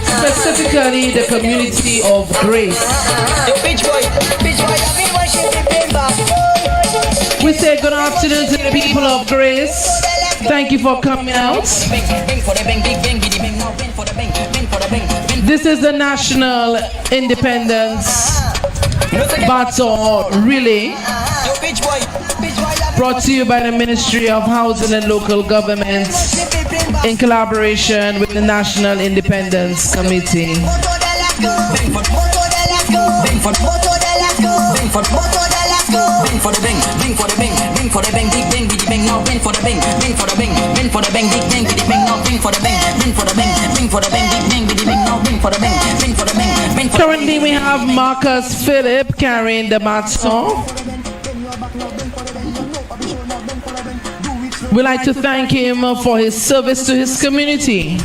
specifically the community of Grace. We say good afternoon to the people of Grace. Thank you for coming out. This is the National Independence Baton Relay, brought to you by the Ministry of Housing and Local Government in collaboration with the National Independence Committee. Currently we have Marcus Phillip carrying the baton. We'd like to thank him for his service to his community.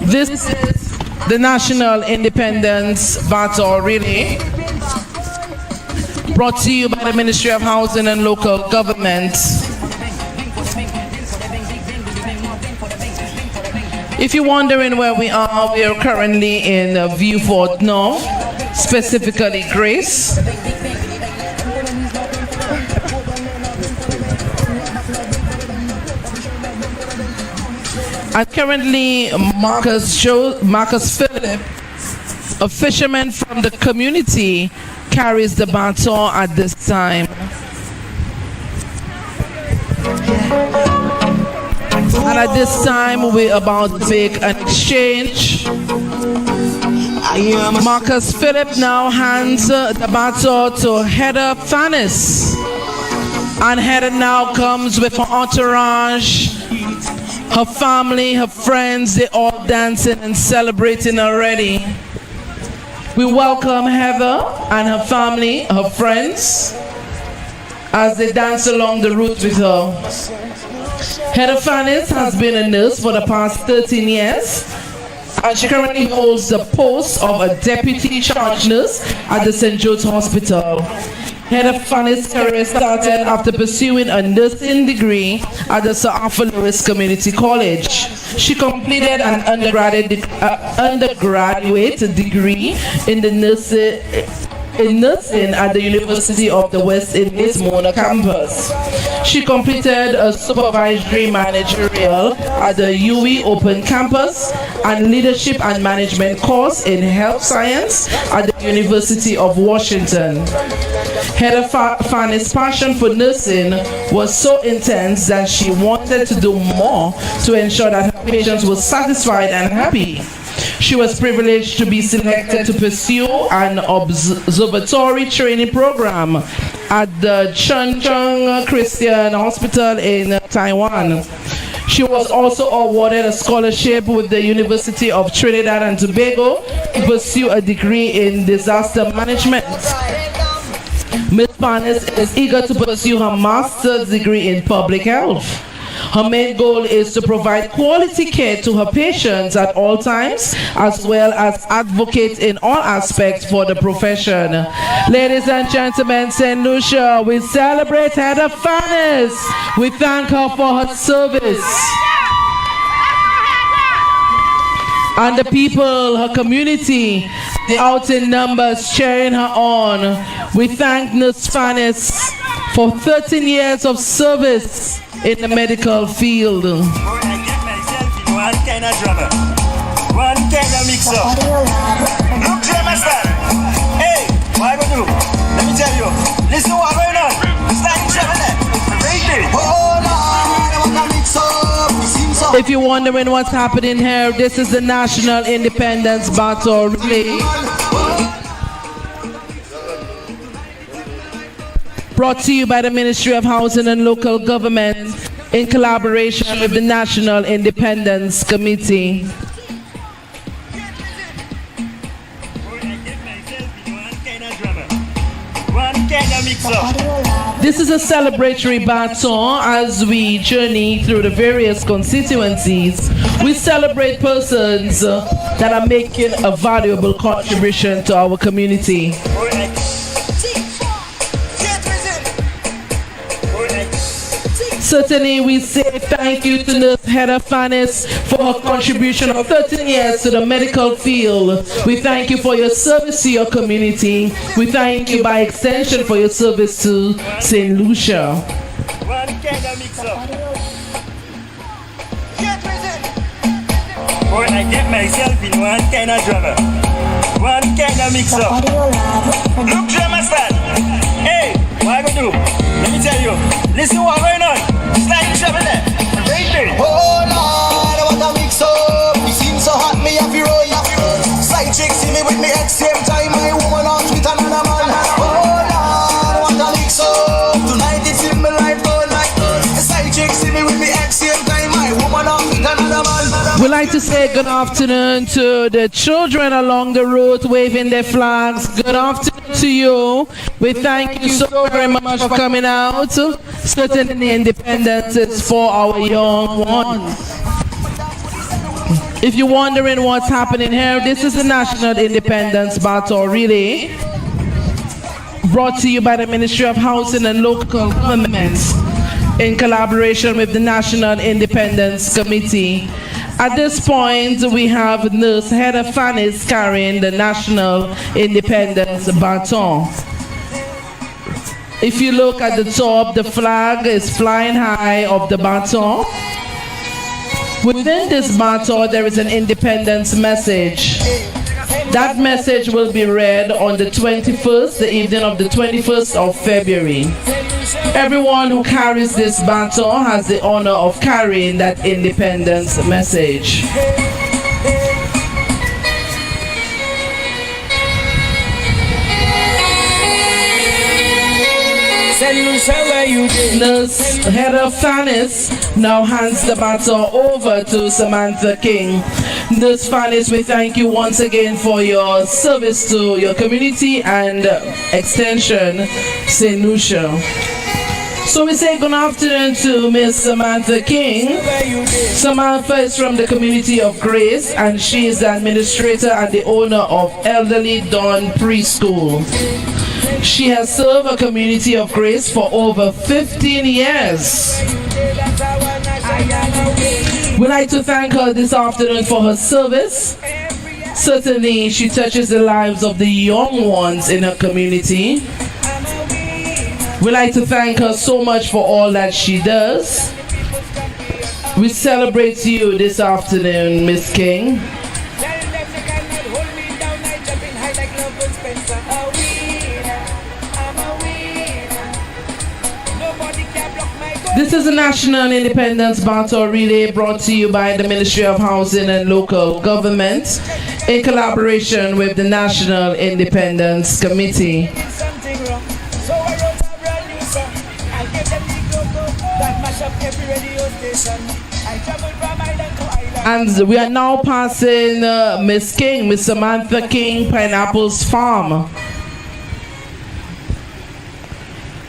This is the National Independence Baton Relay, brought to you by the Ministry of Housing and Local Government. If you're wondering where we are currently in Vieux North, specifically Grace. And currently Marcus Phillip, a fisherman from the community, carries the baton at this time. And at this time, we're about to make an exchange. Marcus Phillip now hands the baton to Heather Fannis. And Heather now comes with her entourage, her family, her friends. They're all dancing and celebrating already. We welcome Heather and her family, her friends, as they dance along the route with her. Heather Fannis has been a nurse for the past 13 years and she currently holds the post of a deputy charge nurse at the St. Jude's Hospital. Heather Fanny's career started after pursuing a nursing degree at the Sir Arthur Lewis Community College. She completed an undergraduate degree in nursing at the University of the West Indies Mona campus. She completed a supervisory managerial at the UWI Open campus and leadership and management course in health science at the University of Washington. Heather Fanny's passion for nursing was so intense that she wanted to do more to ensure that her patients were satisfied and happy. She was privileged to be selected to pursue an observatory training program at the Chungcheong Christian Hospital in Taiwan. She was also awarded a scholarship with the University of Trinidad and Tobago to pursue a degree in disaster management. Ms. Panis is eager to pursue her master's degree in public health. Her main goal is to provide quality care to her patients at all times, as well as advocate in all aspects for the profession. Ladies and gentlemen, St. Lucia, we celebrate Heather Fannis. We thank her for her service. And the people, her community, they're out in numbers cheering her on. We thank Nurse Fannis for 13 years of service in the medical field. One kind of drummer, one kind of mixer. Look, drummer style. Hey, what we do? Let me tell you. Listen to what's going on. It's like drummer there. If you're wondering what's happening here, this is the National Independence Battle Relay. Brought to you by the Ministry of Housing and Local Government in collaboration with the National Independence Committee. This is a celebratory baton as we journey through the various constituencies. We celebrate persons that are making a valuable contribution to our community. Certainly, we say thank you to Nurse Heather Fannis for her contribution of 13 years to the medical field. We thank you for your service to your community. We thank you by extension for your service to St. Lucia. One kind of mixer. Boy, I get myself in one kind of drummer, one kind of mixer. Look, drummer style. Hey, what I gonna do? Let me tell you. Listen to what's going on. It's like drummer there. Oh Lord, what a mix up. You seem so hot, me have you roll. Side chick see me with me at same time. My woman out with another man. Oh Lord, what a mix up. Tonight it's in my life, all night. Side chick see me with me at same time. My woman out with another man. We'd like to say good afternoon to the children along the road waving their flags. Good afternoon to you. We thank you so very much for coming out. Certainly independence is for our young ones. If you're wondering what's happening here, this is the National Independence Battle Relay, brought to you by the Ministry of Housing and Local Government in collaboration with the National Independence Committee. At this point, we have Nurse Heather Fannis carrying the National Independence Baton. If you look at the top, the flag is flying high of the baton. Within this baton, there is an independence message. That message will be read on the 21st, the evening of the 21st of February. Everyone who carries this baton has the honor of carrying that independence message. Nurse Heather Fannis now hands the baton over to Samantha King. Nurse Fannis, we thank you once again for your service to your community and extension, St. Lucia. So we say good afternoon to Miss Samantha King. Samantha is from the community of Grace, and she is the administrator and the owner of Elderly Dawn Preschool. She has served a community of Grace for over 15 years. We'd like to thank her this afternoon for her service. Certainly, she touches the lives of the young ones in her community. We'd like to thank her so much for all that she does. We celebrate you this afternoon, Miss King. This is a National Independence Battle Relay brought to you by the Ministry of Housing and Local Government in collaboration with the National Independence Committee. And we are now passing Miss King, Miss Samantha King, Pineapples Farm.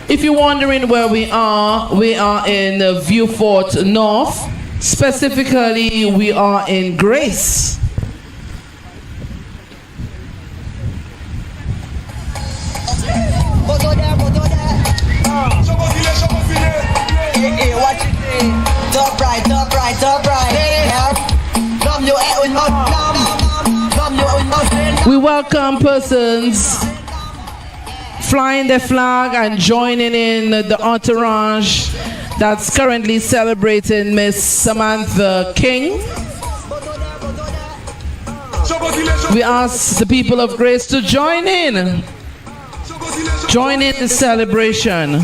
If you're wondering where we are in Vieux North. Specifically, we are in Grace. Top right, top right, top right. We welcome persons flying the flag and joining in the entourage that's currently celebrating Miss Samantha King. We ask the people of Grace to join in. Join in the celebration.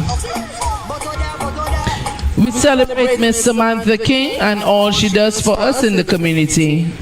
We celebrate Miss Samantha King and all she does for us in the community.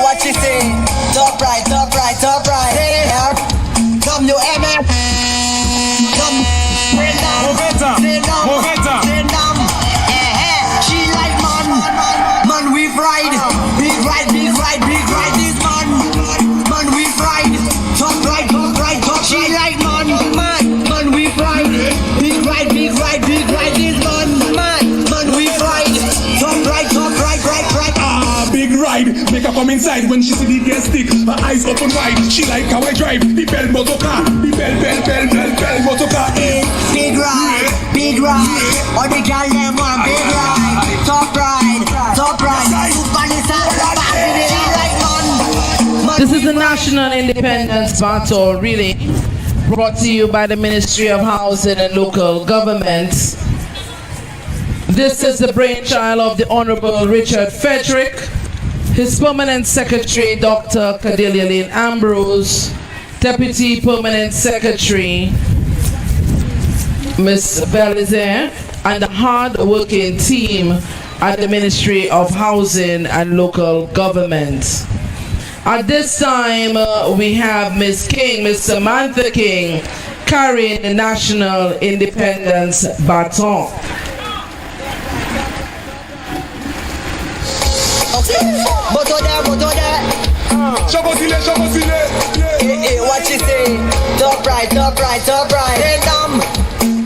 What you say? Top right, top right, top right. Come you MF. Come. She like man we fried. Big ride, big ride, big ride this man we fried. Top right, top. She like man we fried. Big ride, big ride, big ride this man we fried. Top right, right. Big ride, make her come inside when she see the gas stick. Her eyes open wide, she like how I drive the bell motor car. The bell motor car. Big ride. All the girl them want big ride. Top ride. This is the National Independence Battle Relay brought to you by the Ministry of Housing and Local Government. This is the brainchild of the Honorable Richard Frederick, his Permanent Secretary, Dr. Cordelia Lynn Ambrose, Deputy Permanent Secretary, Ms. Belizaire, and the hard-working team at the Ministry of Housing and Local Government. At this time, we have Ms. King, Ms. Samantha King, carrying the National Independence Baton. What you say? Top right.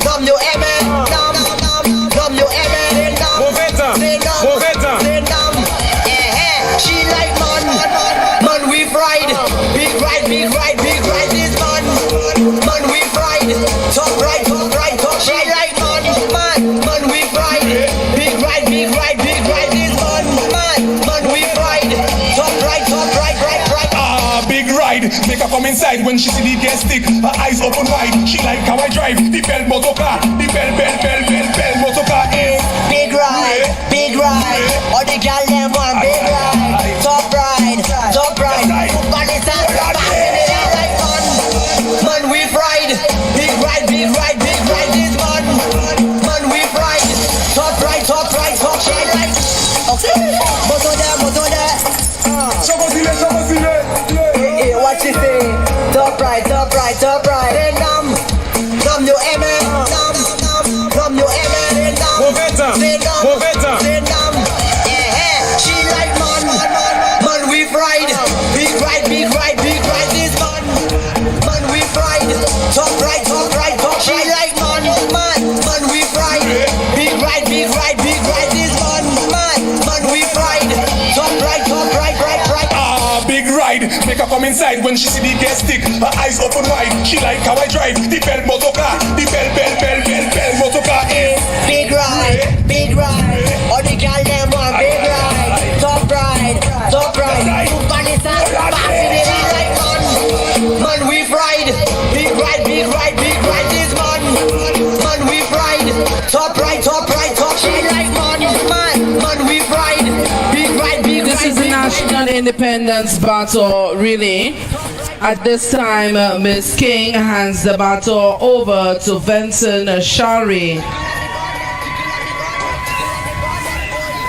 Come you MF. Come you MF. She like man we fried. Big ride this man we fried. Top right. She like man we fried. Big ride this man we fried. Top right. Big ride, make her come inside when she see the gas stick. Her eyes open wide, she like how I drive the bell motor car. The bell motor car. Big ride. All the girl them want big ride. Top ride. Man we fried. Big ride this man we fried. Top right. right, top right. Then nam you amen. Nam you amen. Then Move it up. Move it up. Then yeah, she like man we fried. Big ride this man we fried. Top right, she like man we fried. Big ride this man we fried. Top right. Big ride, make her come inside when she see the gas stick. Her eyes open wide, she like how I drive the bell motor car, the bell motor car. Big ride, all the girls them want big ride. Top ride, Vanessa, passing it like man we fried. Big ride this man we fried. Top right, she like man we fried. Big ride. This is the National Independence Battle Relay. At this time, Miss King hands the battle over to Vincent Shari.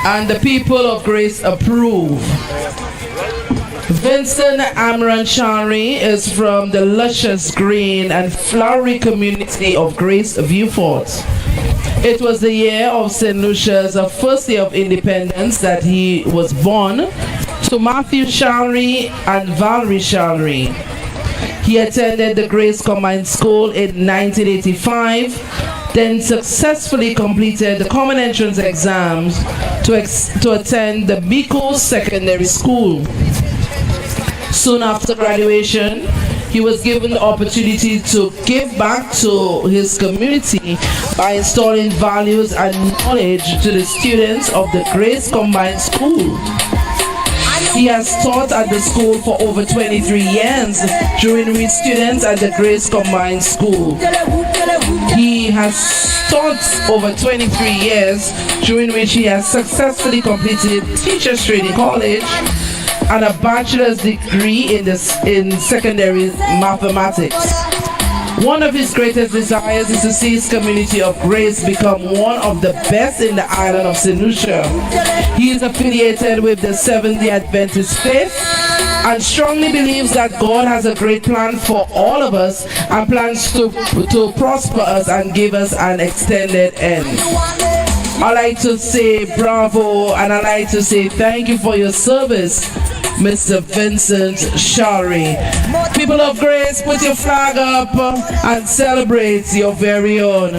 And the people of Grace approve. Vincent Amran Shari is from the luscious green and flowery community of Grace Vieux. It was the year of St. Lucia's first year of independence that he was born to Matthew Shari and Valerie Shari. He attended the Grace Combined School in 1985, then successfully completed the common entrance exams to attend the Biko Secondary School. Soon after graduation, he was given the opportunity to give back to his community by installing values and knowledge to the students of the Grace Combined School. He has taught at the school for over 23 years, during which students at the Grace Combined School. He has taught over 23 years, during which he has successfully completed Teachers Training College and a bachelor's degree in secondary mathematics. One of his greatest desires is to see his community of Grace become one of the best in the island of St. Lucia. He is affiliated with the Seventh-day Adventist faith and strongly believes that God has a great plan for all of us and plans to prosper us and give us an extended end. I like to say bravo, and I like to say thank you for your service, Mr. Vincent Shari. People of Grace, put your flag up and celebrate your very own.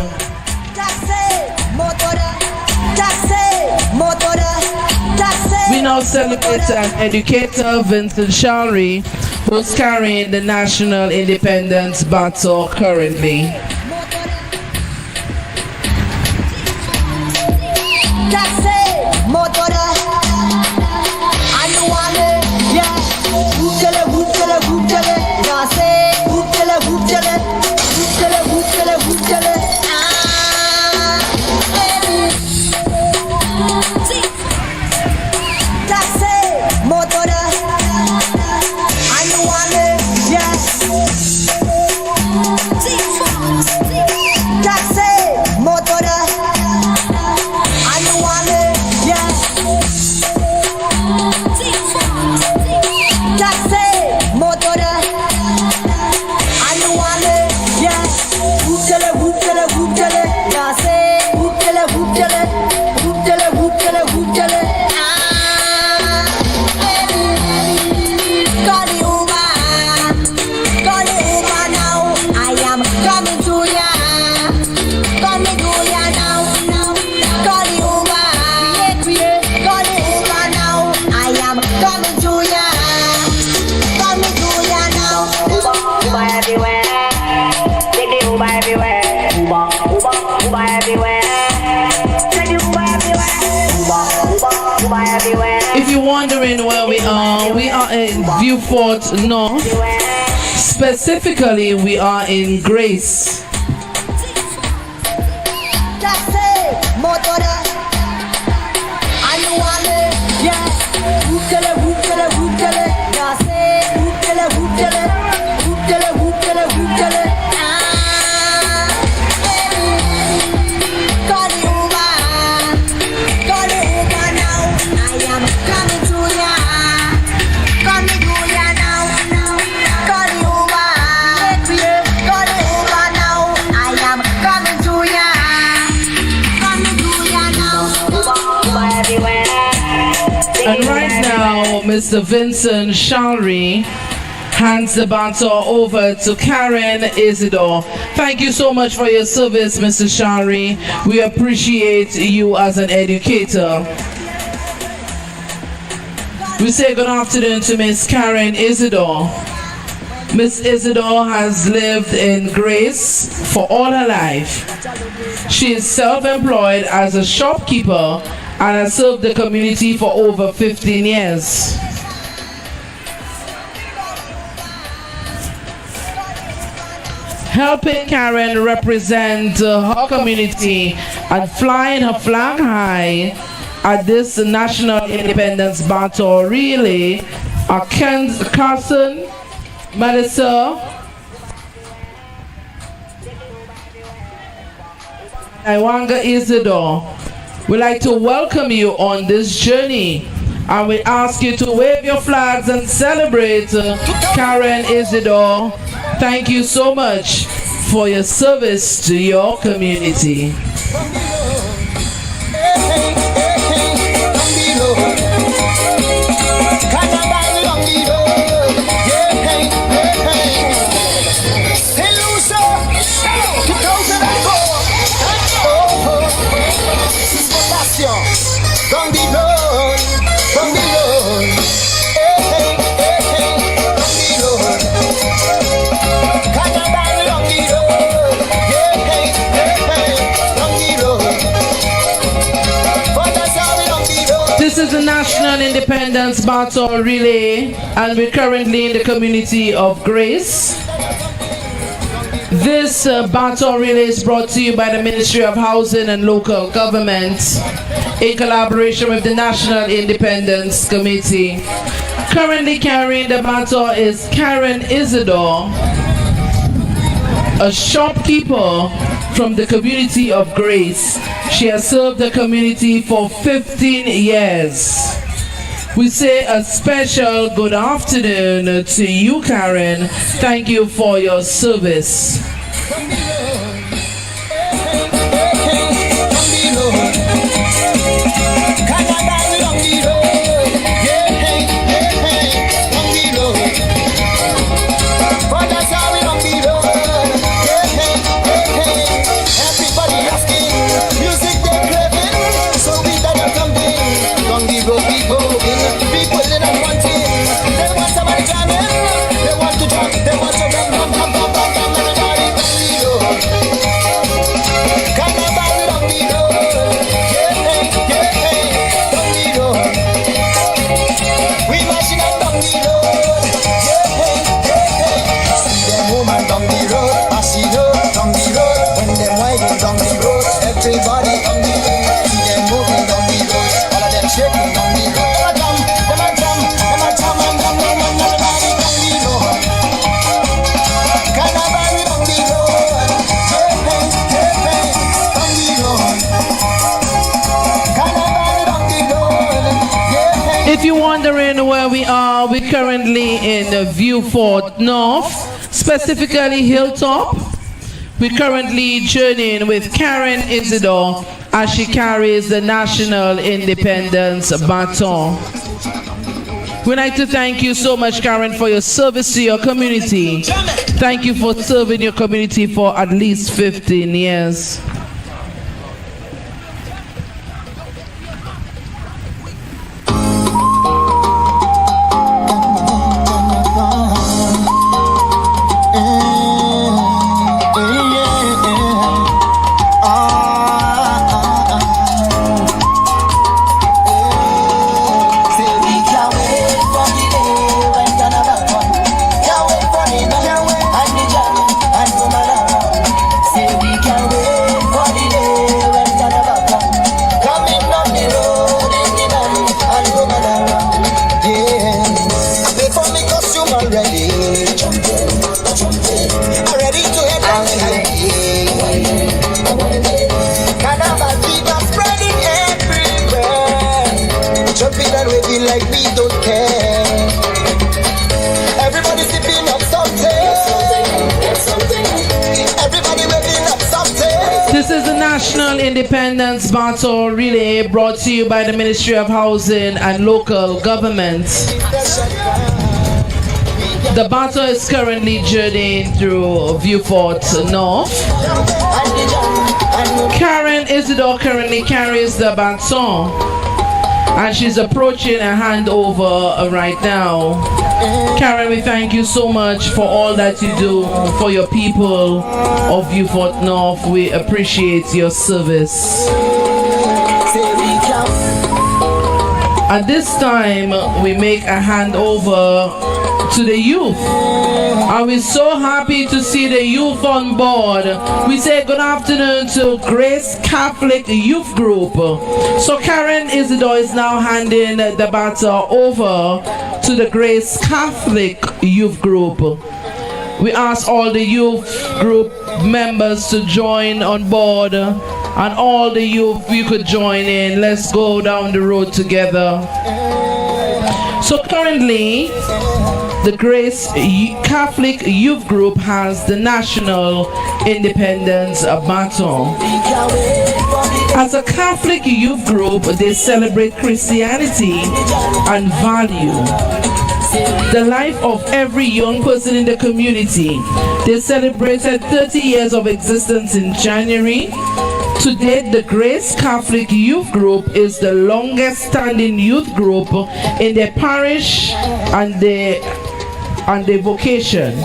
We now celebrate an educator, Vincent Shari, who's carrying the National Independence Battle currently. If you're wondering where we are in Vieux North. Specifically, we are in Grace. Mr. Vincent Shalry hands the baton over to Karen Isidore. Thank you so much for your service, Mr. Shalry. We appreciate you as an educator. We say good afternoon to Miss Karen Isidore. Miss Isidore has lived in grace for all her life. She is self-employed as a shopkeeper and has served the community for over 15 years. Helping Karen represent her community and flying her flag high at this National Independence Baton Relay are Carson, Melissa, Iwanga Isidore. We'd like to welcome you on this journey, and we ask you to wave your flags and celebrate Karen Isidore. Thank you so much for your service to your community. This is the National Independence Baton Relay, and we're currently in the community of Grace. This baton relay is brought to you by the Ministry of Housing and Local Government in collaboration with the National Independence Committee. Currently carrying the baton is Karen Isidore, a shopkeeper from the community of Grace. She has served the community for 15 years. We say a special good afternoon to you, Karen. Thank you for your service. If you're wondering where we are, we're currently in VIEUX North, specifically Hilltop. We're currently journeying with Karen Isidore as she carries the National Independence Baton. We'd like to thank you so much, Karen, for your service to your community. Thank you for serving your community for at least 15 years. This is the National Independence Battle Relay brought to you by the Ministry of Housing and Local Government. The battle is currently journeying through Vieux North. Karen Isidore currently carries the baton and she's approaching a handover right now. Karen, we thank you so much for all that you do for your people of Vieux North. We appreciate your service. At this time, we make a handover to the youth. And we're so happy to see the youth on board. We say good afternoon to Grace Catholic Youth Group. So Karen Isidore is now handing the baton over to the Grace Catholic Youth Group. We ask all the youth group members to join on board, and all the youth, you could join in. Let's go down the road together. So currently, the Grace Catholic Youth Group has the National Independence Baton. As a Catholic youth group, they celebrate Christianity and value the life of every young person in the community. They celebrated 30 years of existence in January. To date, the Grace Catholic Youth Group is the longest standing youth group in their parish and their vocation.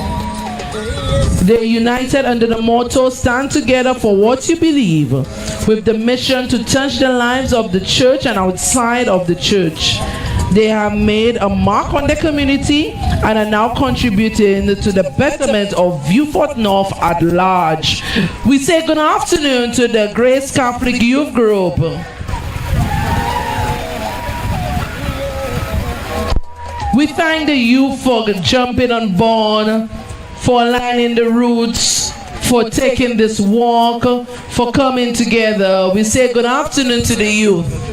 They're united under the motto, stand together for what you believe, with the mission to touch the lives of the church and outside of the church. They have made a mark on the community and are now contributing to the betterment of Vieux North at large. We say good afternoon to the Grace Catholic Youth Group. We thank the youth for jumping on board, for aligning the routes, for taking this walk, for coming together. We say good afternoon to the youth.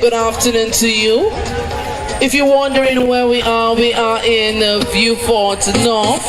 Good afternoon to you. If you're wondering where we are in Vieux North.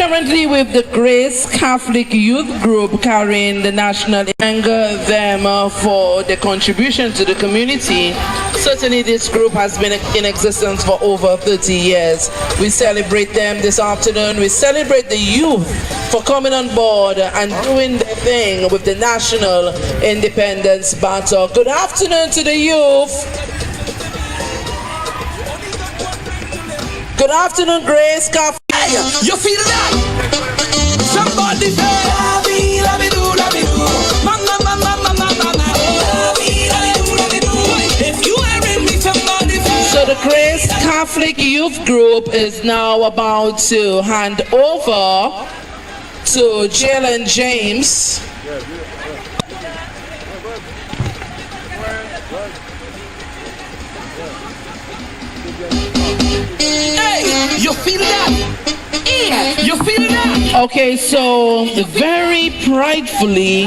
currently with the Grace Catholic Youth Group carrying the national. Thank them for their contribution to the community. Certainly this group has been in existence for over 30 years. We celebrate them this afternoon. We celebrate the youth for coming on board and doing their thing with the National Independence Battle. Good afternoon to the youth. Good afternoon, Grace Catholic. Hey, you feel that? Somebody say, "Labi, labi do, labi do." Mama, mama, mama, mama. Labi, labi do, labi do. If you hearing me, somebody say. So the Grace Catholic Youth Group is now about to hand over to Jalen James. Hey, you feel that? Yeah, you feel that? Okay, so very pridefully,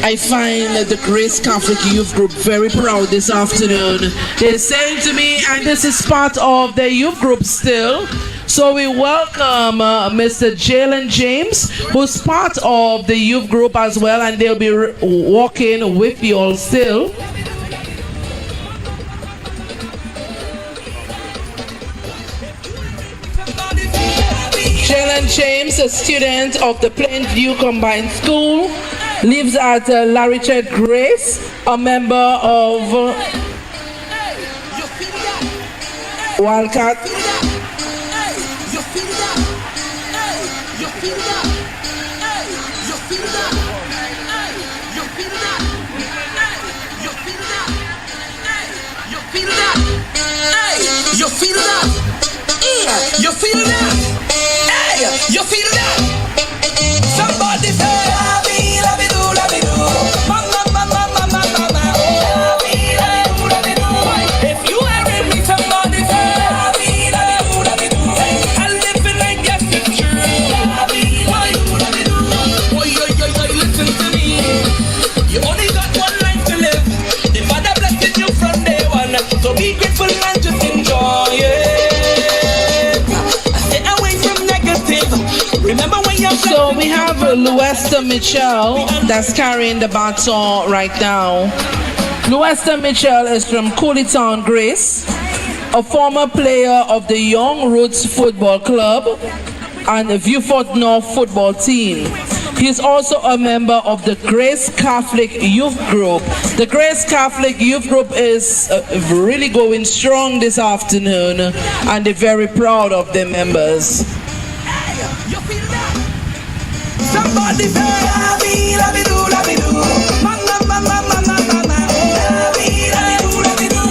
I find the Grace Catholic Youth Group very proud this afternoon. They're saying to me, and this is part of the youth group still, so we welcome Mr. Jalen James, who's part of the youth group as well, and they'll be walking with you all still. Jalen James, a student of the Plainview Combined School, lives at Larrichard Grace, a member of Wildcat. You feel that? Yeah, you feel that? Hey, you feel that? Somebody say, "Labi, labi do, labi do." Mama, mama, mama, mama. Labi, labi do, labi do. If you hearing me, somebody say, "Labi, labi do, labi do." I live in I guess it's true. Labi, labi do, labi do. Oh, listen to me. You only got one life to live. The Father blessed you from day one, so be grateful and just enjoy it. Stay away from negative. Remember when you're So we have Luesta Mitchell that's carrying the baton right now. Luesta Mitchell is from Cooleytown Grace, a former player of the Young Roots Football Club and the Viewfort North football team. He is also a member of the Grace Catholic Youth Group. The Grace Catholic Youth Group is really going strong this afternoon, and they're very proud of their members. somebody say, "Labi, labi do, labi do." Mama, mama, mama, mama. Labi, labi do, labi do.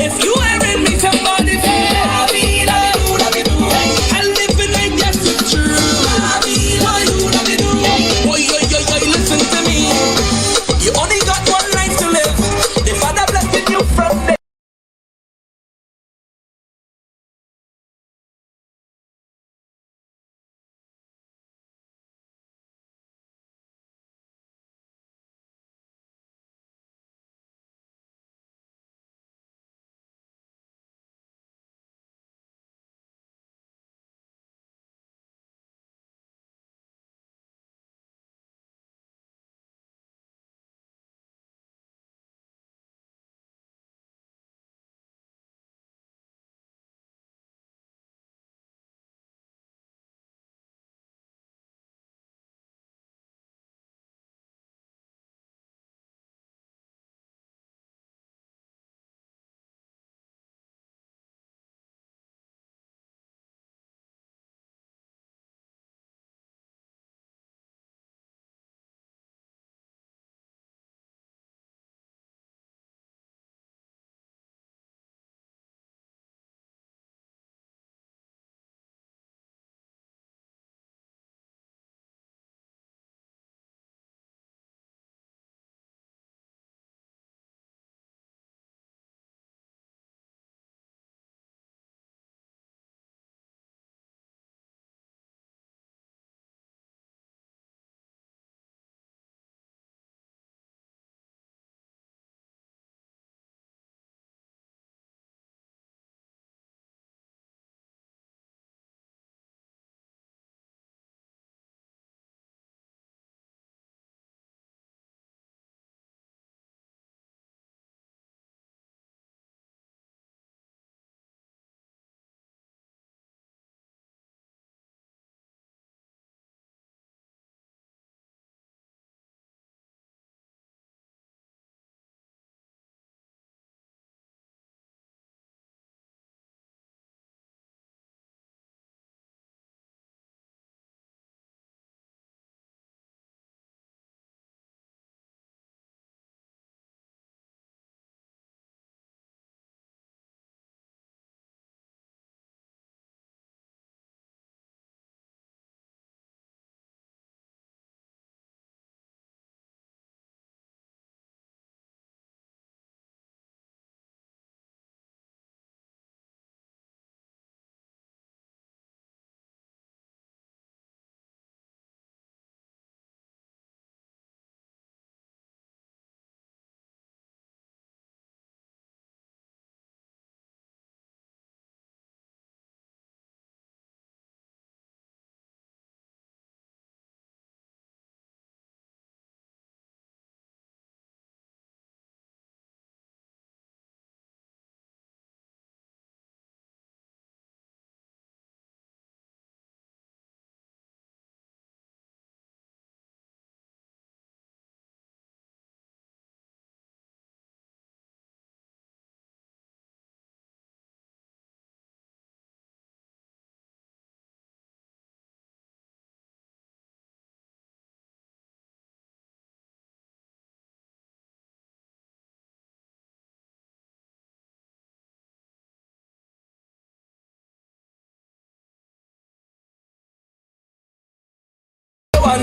If you hearing me, somebody say, "Labi, labi do, labi do." I live in I guess it's true. Labi, labi do, labi do. Boy, listen to me. You only got one life to live. The Father blessed you from there.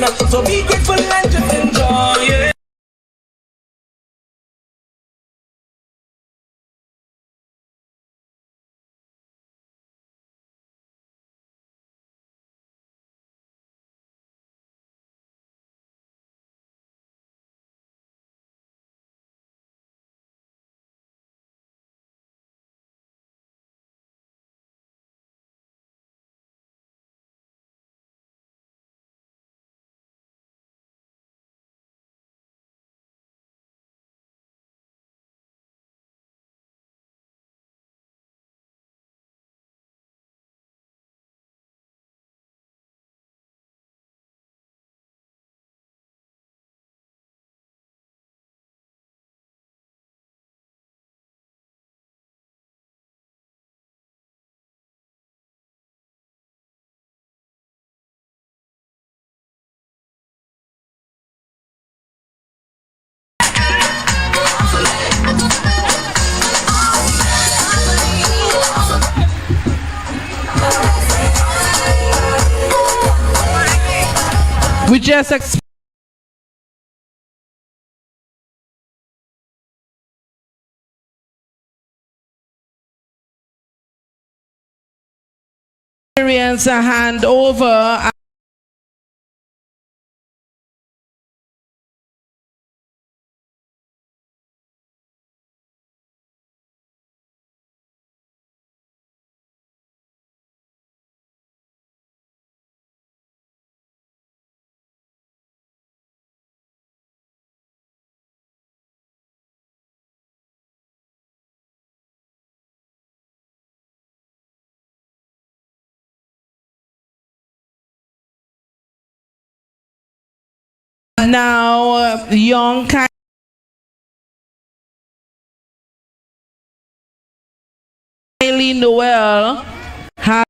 fun. So be grateful and just enjoy it. We just experience a handover. Now, young Kylie Noel has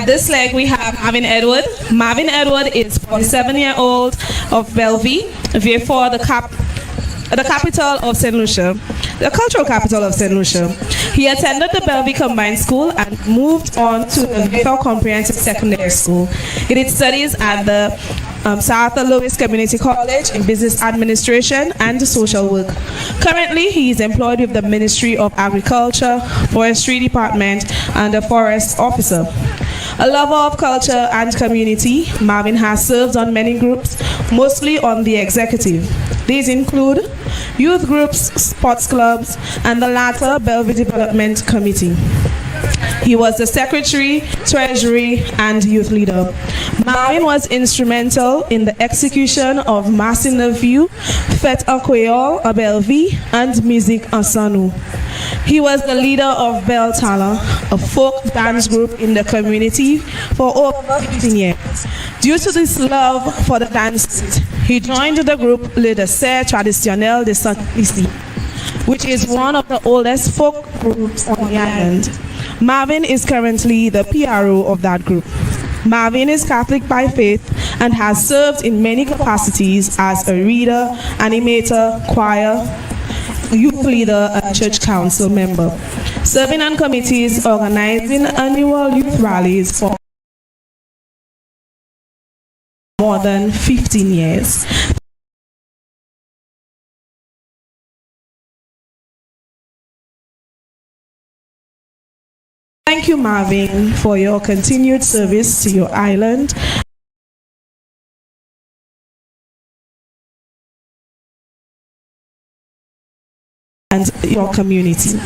this leg, we have Marvin Edward. Marvin Edward is 47-year-old of Bellevue, therefore the capital of St. Lucia, the cultural capital of St. Lucia. He attended the Bellevue Combined School and moved on to the VIEUX Comprehensive Secondary School. He did studies at the South Louis Community College in Business Administration and Social Work. Currently, he is employed with the Ministry of Agriculture, Forestry Department, and a forest officer. A lover of culture and community, Marvin has served on many groups, mostly on the executive. These include youth groups, sports clubs, and the latter Bellevue Development Committee. He was the secretary, treasury, and youth leader. Marvin was instrumental in the execution of Massineview, Fête Akweol, Bellevue, and Music Asanu. He was the leader of Bell Tala, a folk dance group in the community for over 15 years. Due to this love for the dance, he joined the group Le Dessert Traditionnel de Saint-Ici, which is one of the oldest folk groups on the island. Marvin is currently the PRO of that group. Marvin is Catholic by faith and has served in many capacities as a reader, animator, choir, youth leader, and church council member, serving on committees organizing annual youth rallies for more than 15 years. Thank you, Marvin, for your continued service to your island and your community.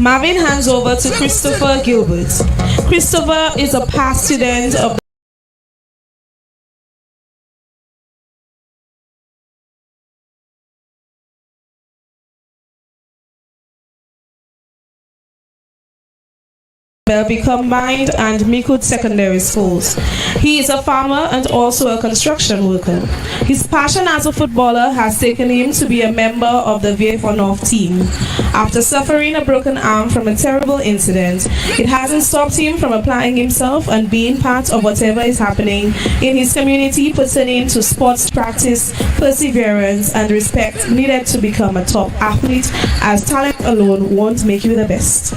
Marvin hands over to Christopher Gilbert. Christopher is a past student of Bellevue Combined and Mikud Secondary Schools. He is a farmer and also a construction worker. His passion as a footballer has taken him to be a member of the VIEUX North team. After suffering a broken arm from a terrible incident, it hasn't stopped him from applying himself and being part of whatever is happening in his community pertaining to sports practice, perseverance, and respect needed to become a top athlete, as talent alone won't make you the best.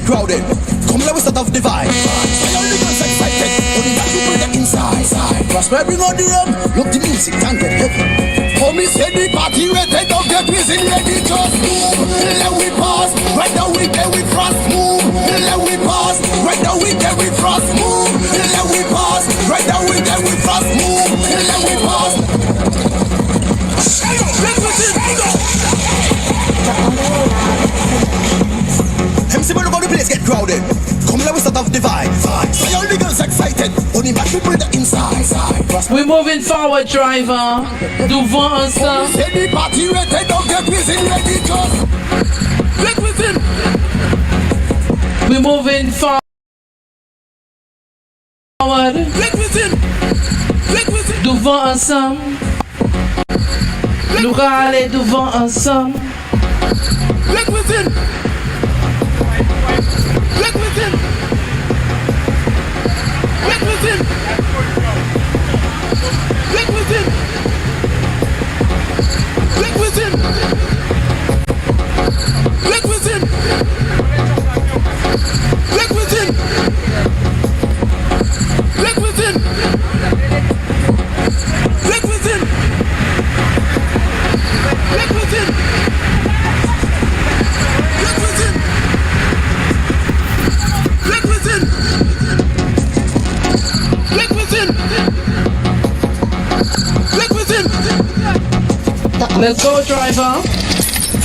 Crowded, come let we start off the vibe. All the girls excited, only that people the inside. Prosper bring on the rum, look the music and get heavy. Homie said the party waited, don't get busy, ready just move. Let we pass, right now we get we frost move. Let we pass, right now we get we frost move. Let we pass, right now we get we frost move. Let we pass. MC Bono the place get crowded. Come let we start off the vibe. So all the girls excited. Only bad people the inside. We're moving forward, driver. Devant ça. Say the party waited, don't get busy, ready just. Get with him. We're moving forward. Get with him. Get with him. Devant ensemble. Nous allons aller devant ensemble. Get with him. Get with him. Get with him. Get with him. Let's go, driver.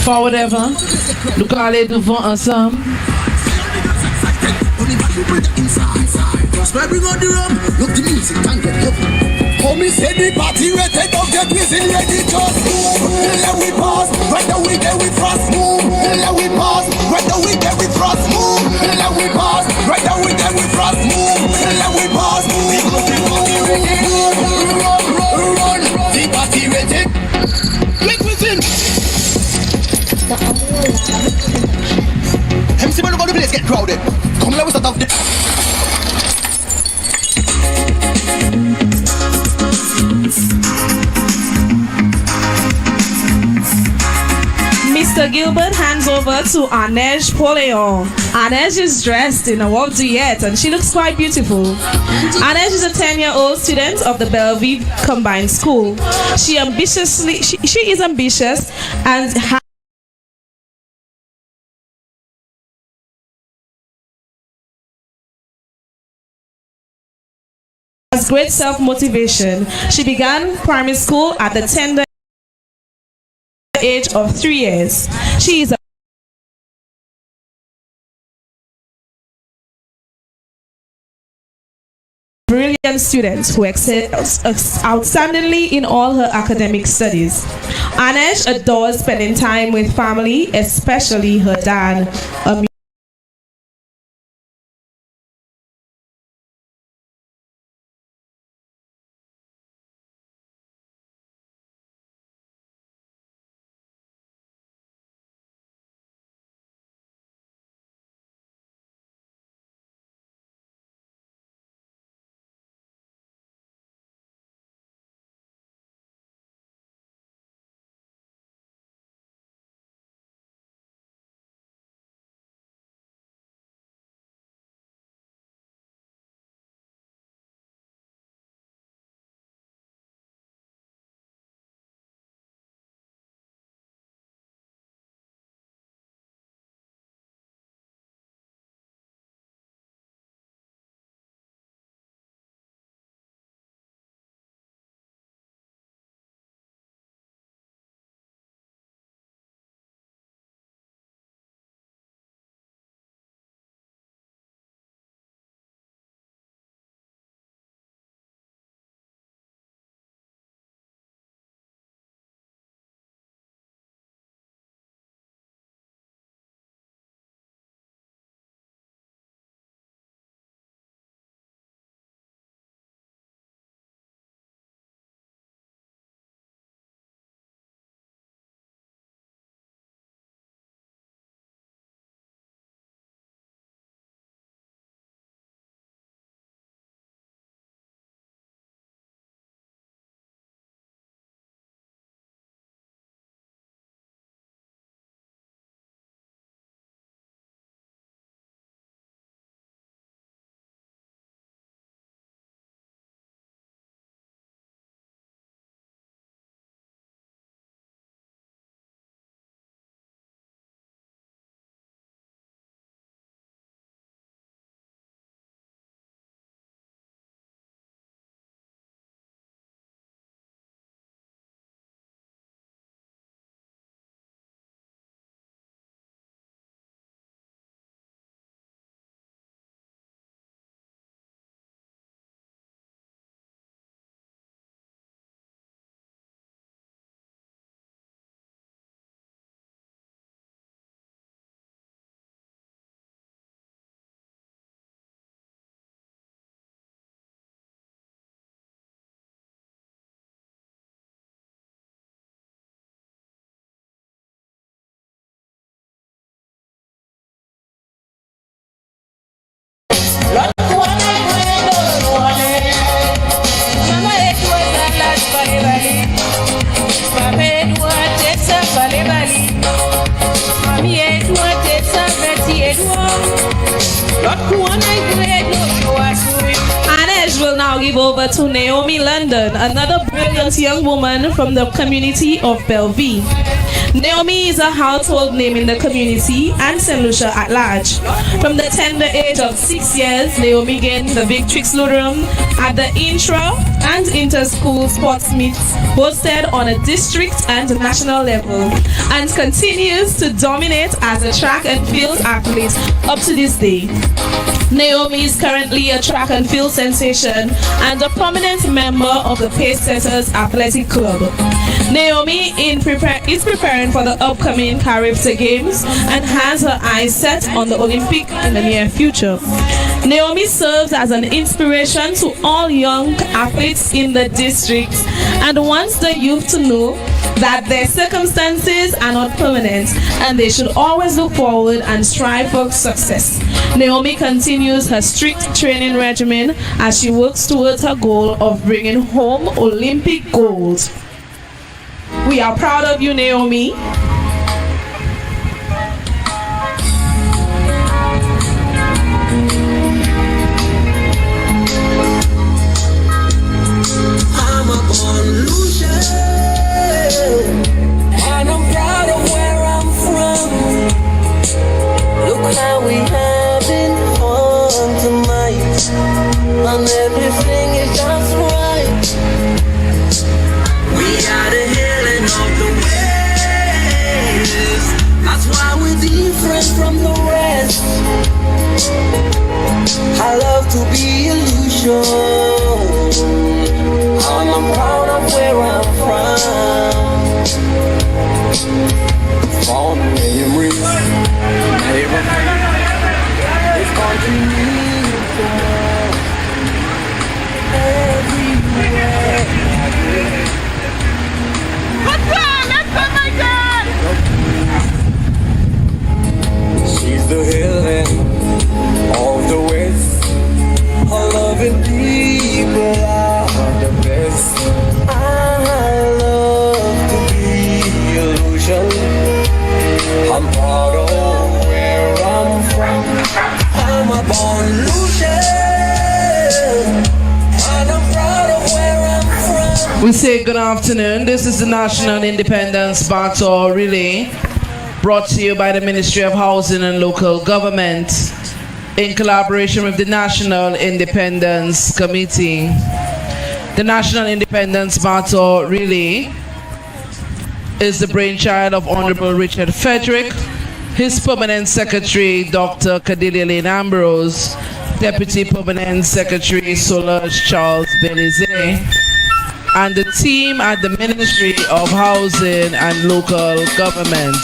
Forward ever. Nous allons aller devant ensemble. Bring on the rum, look the music and get heavy. Homie said the party ready, don't get busy, ready, just move. Let we pass, right the week we frost move. Let we pass, right the week we frost move. Let we pass, right the week we frost move. Let we pass, because the party ready. Run, the party ready. Click with him. MC man, over the place get crowded. Come let us start off the. Mr. Gilbert hands over to Anej Poleon. Anej is dressed in a walk duet and she looks quite beautiful. Anej is a 10-year-old student of the Bellevue Combined School. She is ambitious and has great self-motivation. She began primary school at the tender age of 3 years. She is a brilliant student who excels outstandingly in all her academic studies. Anej adores spending time with family, especially her dad, a Anej will now give over to Naomi London, another brilliant young woman from the community of Bellevue. Naomi is a household name in the community and St. Lucia at large. From the tender age of 6 years, Naomi gained the victory salute at the intro and inter-school sports meets hosted on a district and national level, and continues to dominate as a track and field athlete up to this day. Naomi is currently a track and field sensation and a prominent member of the Pace Setters Athletic Club. Naomi is preparing for the upcoming Caribbean Games and has her eyes set on the Olympic in the near future. Naomi serves as an inspiration to all young athletes in the district and wants the youth to know that their circumstances are not permanent and they should always look forward and strive for success. Naomi continues her strict training regimen as she works towards her goal of bringing home Olympic gold. We are proud of you, Naomi. I'm a born Lucia, and I'm proud of where I'm from. Look how we having fun tonight, and everything is just right. We are the healing of the waves. That's why we're different from the rest. I love to be a Lucia, and I'm proud of where I'm from. Born in Memories, it's continuing everywhere. Let's go, my God! She's the healing of the West. Her loving people are the best. I love to be illusion. I'm proud of where I'm from. I'm a born Lucian, and I'm proud of where I'm from. We say good afternoon. This is the National Independence Battle Relay, brought to you by the Ministry of Housing and Local Government in collaboration with the National Independence Committee. The National Independence Battle Relay is the brainchild of Honorable Richard Frederick, his Permanent Secretary, Dr. Cordelia Lane Ambrose, Deputy Permanent Secretary, Solange Charles Belize, and the team at the Ministry of Housing and Local Government.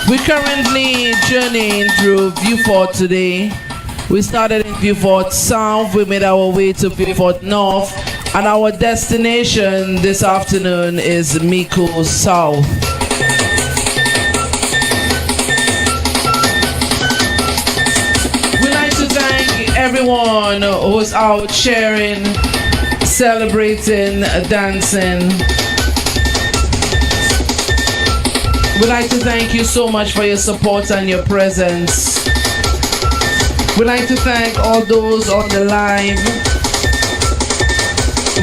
We're currently journeying through Beaufort today. We started in Beaufort South, we made our way to Beaufort North, and our destination this afternoon is Miko South. We'd like to thank everyone who's out sharing, celebrating, dancing. We'd like to thank you so much for your support and your presence. We'd like to thank all those on the line.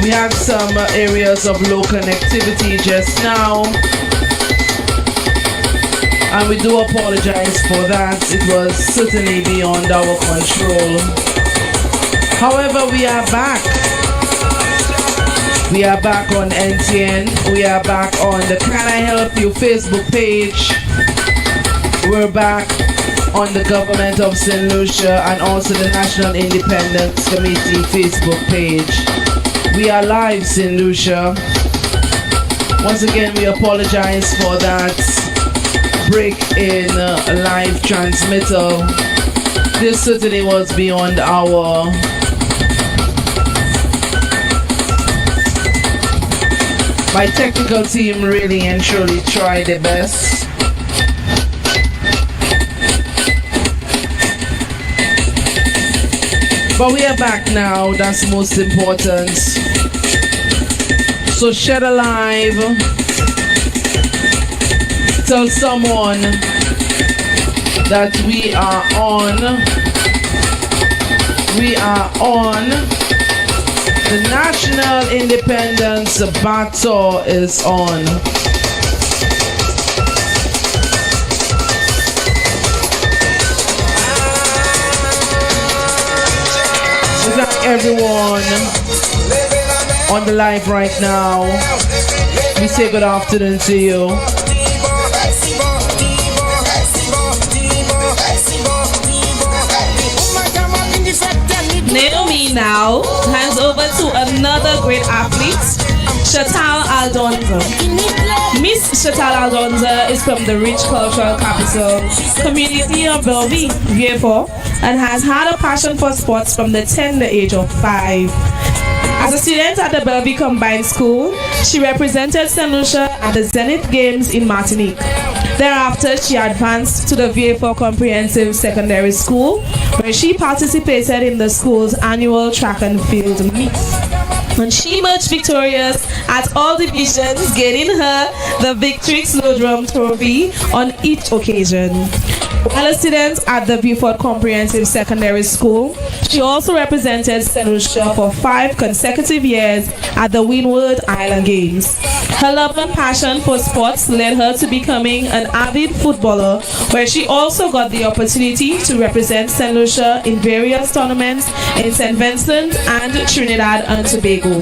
We had some areas of low connectivity just now, and we do apologize for that. It was certainly beyond our control. However, we are back. We are back on NTN. We are back on the Can I Help You Facebook page. We're back on the Government of St. Lucia and also the National Independence Committee Facebook page. We are live, St. Lucia. Once again, we apologize for that break in live transmitter. This certainly was beyond our my technical team really and truly tried their best. But we are back now, that's most important. So share the live. Tell someone that we are on. We are on. The National Independence Battle is on. We'd like everyone on the live right now. We say good afternoon to you. Naomi now hands over to another great athlete, Chantal Aldonza. Miss Chantal Aldonza is from the rich cultural capital community of Bellevue, VIEUX, and has had a passion for sports from the tender age of 5. As a student at the Bellevue Combined School, she represented St. Lucia at the Zenith Games in Martinique. Thereafter, she advanced to the VIEUX Comprehensive Secondary School, where she participated in the school's annual track and field meets. And she emerged victorious at all divisions, gaining her the Victory Snowdrum Trophy on each occasion. While a student at the VIEUX Comprehensive Secondary School, she also represented St. Lucia for 5 consecutive years at the Windward Island Games. Her love and passion for sports led her to becoming an avid footballer, where she also got the opportunity to represent St. Lucia in various tournaments in St. Vincent and Trinidad and Tobago.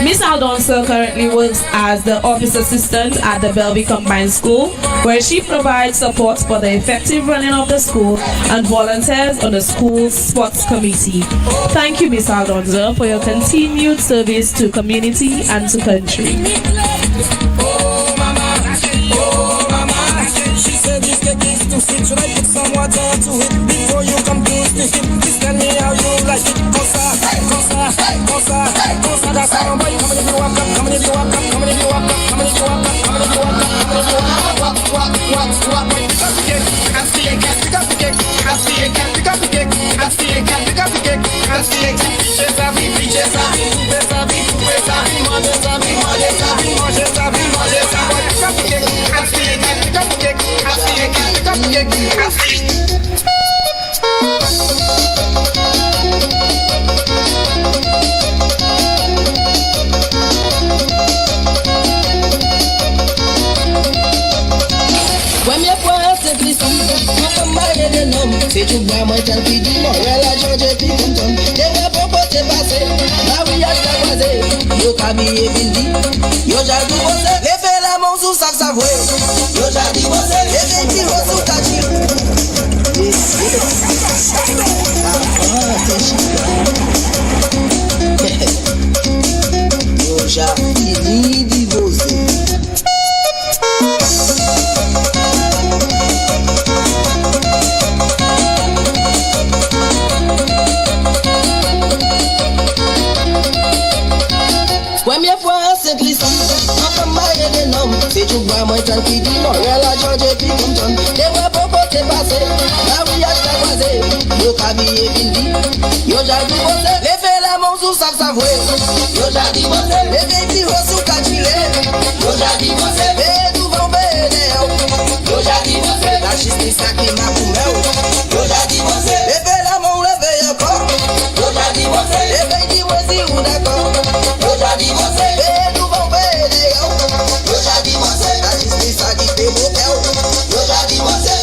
Miss Aldonza currently works as the office assistant at the Bellevue Combined School, where she provides support for the effective running of the school and volunteers on the school's sports committee. Thank you, Miss Aldonza, for your continued service to community and to country. She said this cake is too sweet. Should I put some water to it before you come to stick it? Please tell me how you like it. Cosa, that's how I'm buying. Come if you walk up, come if you walk up, come if you walk up, come if you walk up, come if you walk up, come if you walk up. Pick up the cake, and see it, pick up the cake, and see it, pick up the cake, and see it, pick up the cake, and see it. Piches à vie, coupes à vie, manges à vie, manges à vie, manges à vie, manges à vie. Pick up the cake, and see it, pick up the cake. When you point simply see, I come by the numb. Say to buy my tel PD, Morella, George, Pickenton. They were popote passe, now we are stagwase. Yo kabi e bindi, yo jadi bose. Leve la mão sous sac savoué. Yo jadi bose, leve tiro sous kachi. Yo jadi bose. When me for simply see, I come by the numb. Say to buy my tel PD, Morella, George, Pickenton. They were popote passe, now we are stagwase. Yo kabi e bindi, yo jadi bose. Leve la mão sous sac savoué. Yo jadi bose, leve tiro sous kachile. Yo jadi bose, ve du vão bedel. Yo jadi bose, la justice aqui na kumel. Yo jadi bose, leve la mão, leve a cor. Yo jadi bose, leve de wesi o da cor. Yo jadi bose, ve du vão bedel. Yo jadi bose, la justice aqui tem motel. Yo jadi bose.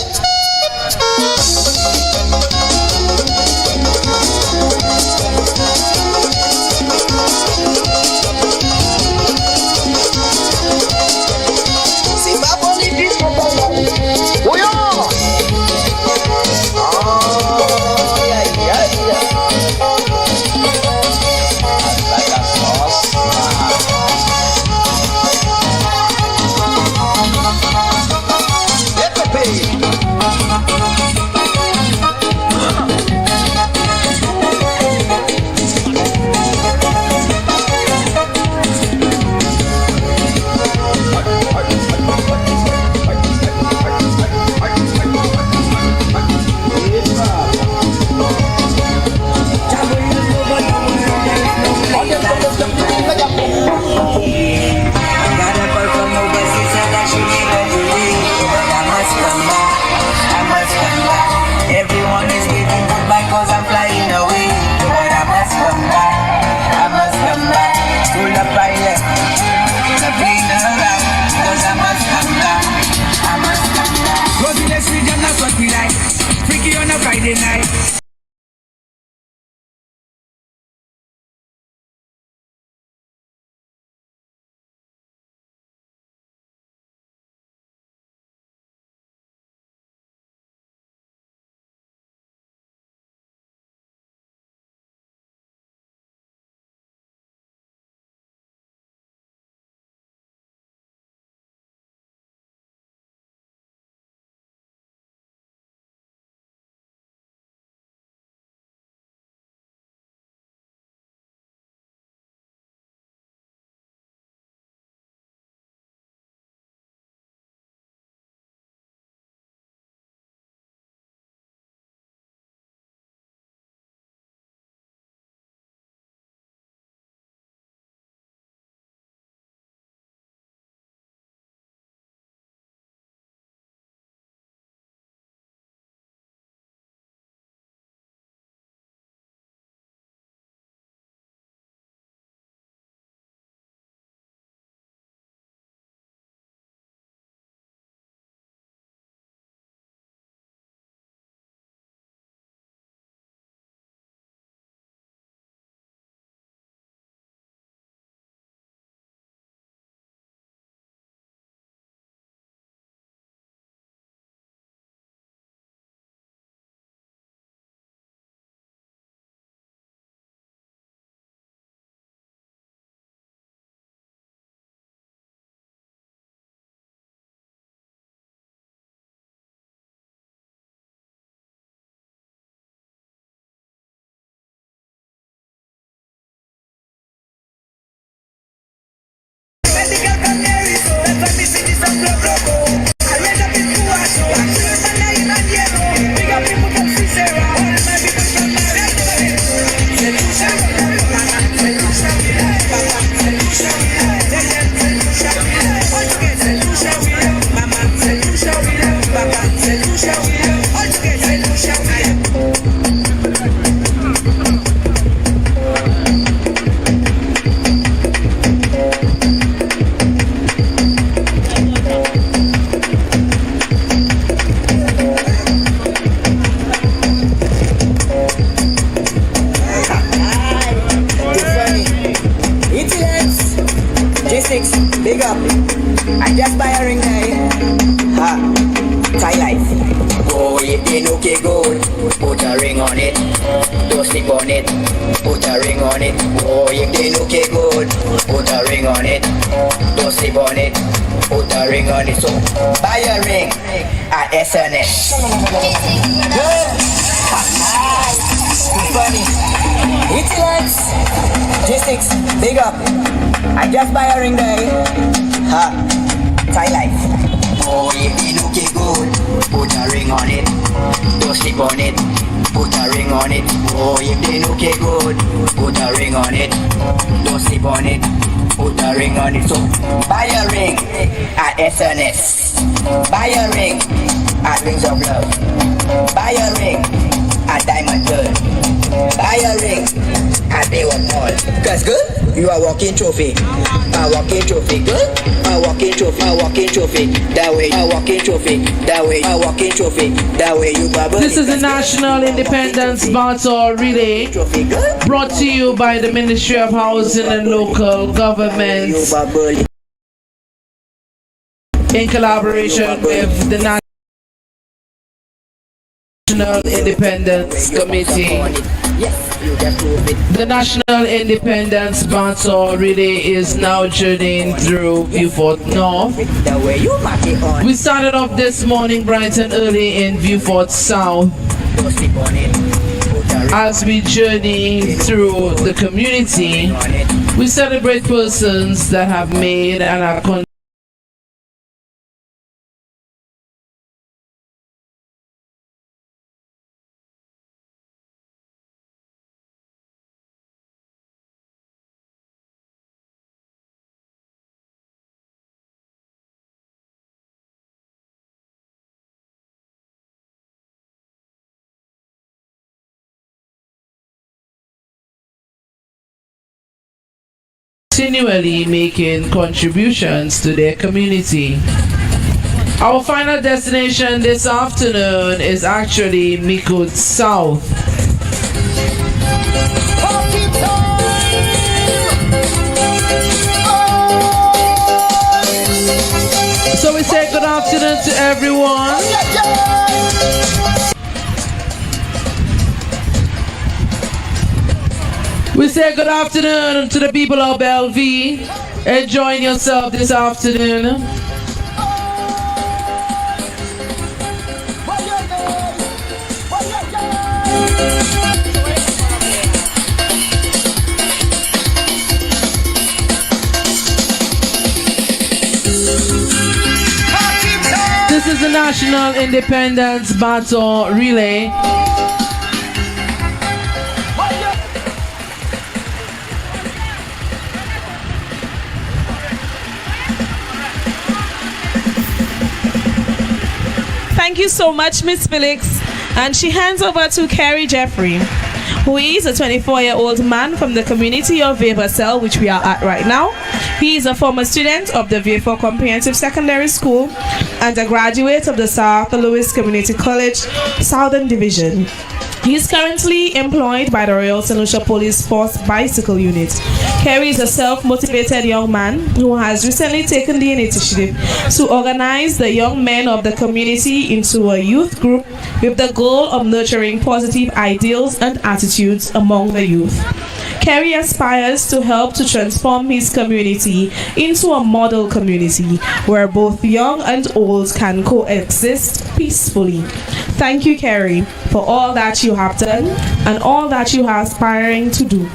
J6, big up. I just buy a ring there. Ha, Thai life. Oh, it ain't okay good. Put a ring on it. Don't sleep on it. Put a ring on it. Oh, it ain't okay good. Put a ring on it. Don't sleep on it. Put a ring on it. So buy a ring at SNS. Funny. It's lights. J6, big up. I just buy a ring there. Ha, Thai life. Oh, it ain't okay good. Put a ring on it. Don't sleep on it. Put a ring on it. Oh, it ain't okay good. Put a ring on it. Don't sleep on it. Put a ring on it. So buy a ring at SNS. Buy a ring at Rings of Love. Buy a ring at Diamond Girl. Buy a ring at Baywood Mall. Cause girl, you are walking trophy. A walking trophy, girl. A walking trophy. A walking trophy. That way, a walking trophy. That way, a walking trophy. That way, you bubble. This is the National Independence Battle Relay, brought to you by the Ministry of Housing and Local Government in collaboration with the National Independence Committee. The National Independence Battle Relay is now journeying through Vieux North. We started off this morning bright and early in Vieux South. As we journey through the community, we celebrate persons that have made and are continually making contributions to their community. Our final destination this afternoon is actually Micoud South. So we say good afternoon to everyone. We say good afternoon to the people of Bellevue. Enjoying yourself this afternoon. This is the National Independence Battle Relay. Thank you so much, Miss Felix. And she hands over to Carrie Jeffrey, who is a 24-year-old man from the community of VIEUX, which we are at right now. He is a former student of the VIEUX Comprehensive Secondary School and a graduate of the South Louis Community College, Southern Division. He is currently employed by the Royal St. Lucia Police Force Bicycle Unit. Kerry is a self-motivated young man who has recently taken the initiative to organize the young men of the community into a youth group with the goal of nurturing positive ideals and attitudes among the youth. Kerry aspires to help to transform his community into a model community where both young and old can coexist peacefully. Thank you, Kerry, for all that you have done and all that you are aspiring to do.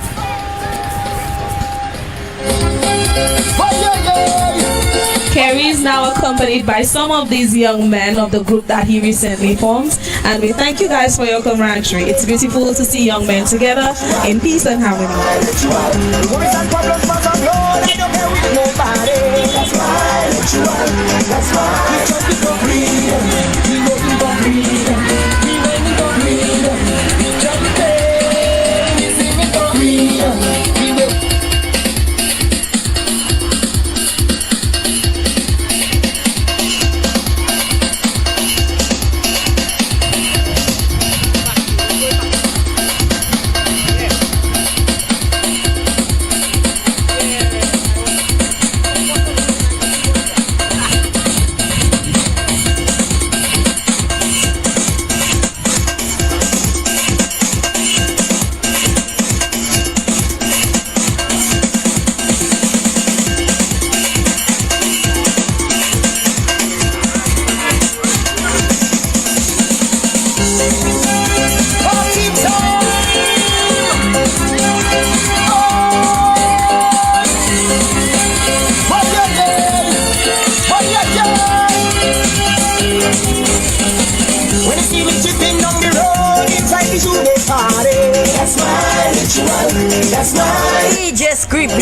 Kerry is now accompanied by some of these young men of the group that he recently formed, and we thank you guys for your camaraderie. It's beautiful to see young men together in peace and harmony.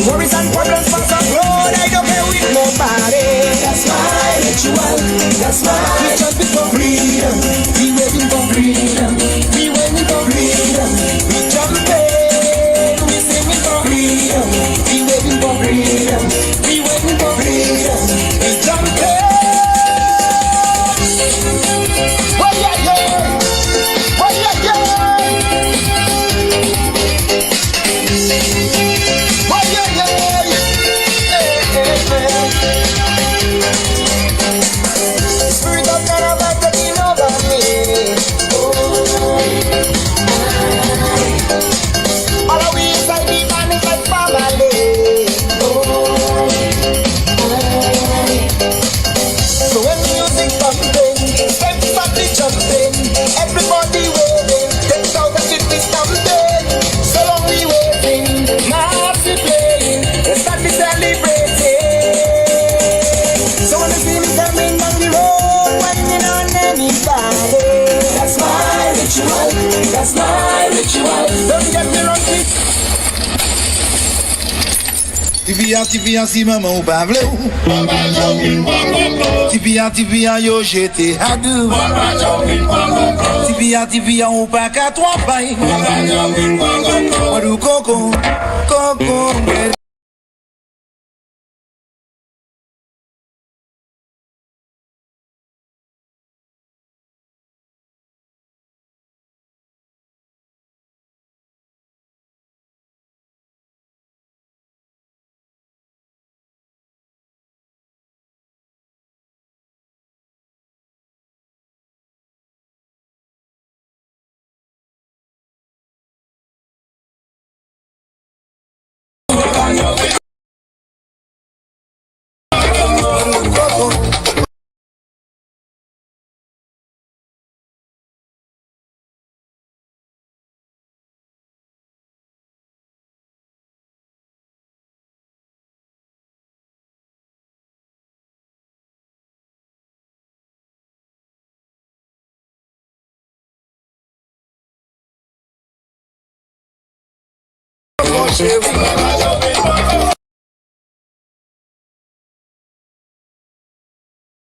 Worries and problems pass up road. I don't care with nobody. That's my ritual. That's my We jumping for freedom. We waiting for freedom. We waiting for freedom. We jumping. We singing for freedom. We waiting for freedom. We waiting for freedom. We jumping. Oh yeah yeah. Oh yeah yeah. Oh yeah yeah. Spirit of God about taking over me. All of we inside the man is like family. So when music pumping, steps start the jumping, everybody waving, 10,000 feet we stamping. So long we waiting, massive playing, let's start the celebrating. So when you see me coming down the road, waiting on anybody. That's my ritual. That's my ritual. Don't get me wrong, please. Tivia, si maman ou pas vle ou Tivia, yo jete hadou Tivia, ou pas qu'à trois pailles Wadou coco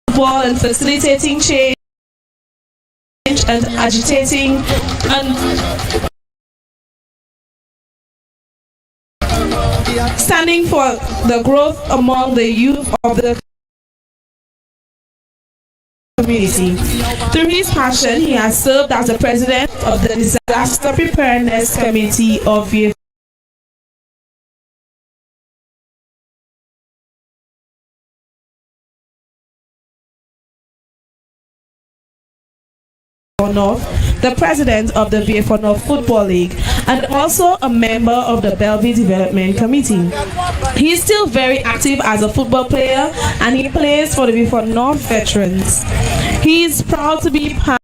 Football and facilitating change and agitating and standing for the growth among the youth of the community. Through his passion, he has served as the president of the Disaster Preparedness Committee of VIEUX. North, the president of the VIEUX North Football League, and also a member of the Bellevue Development Committee. He is still very active as a football player, and he plays for the VIEUX North veterans. He is proud to be part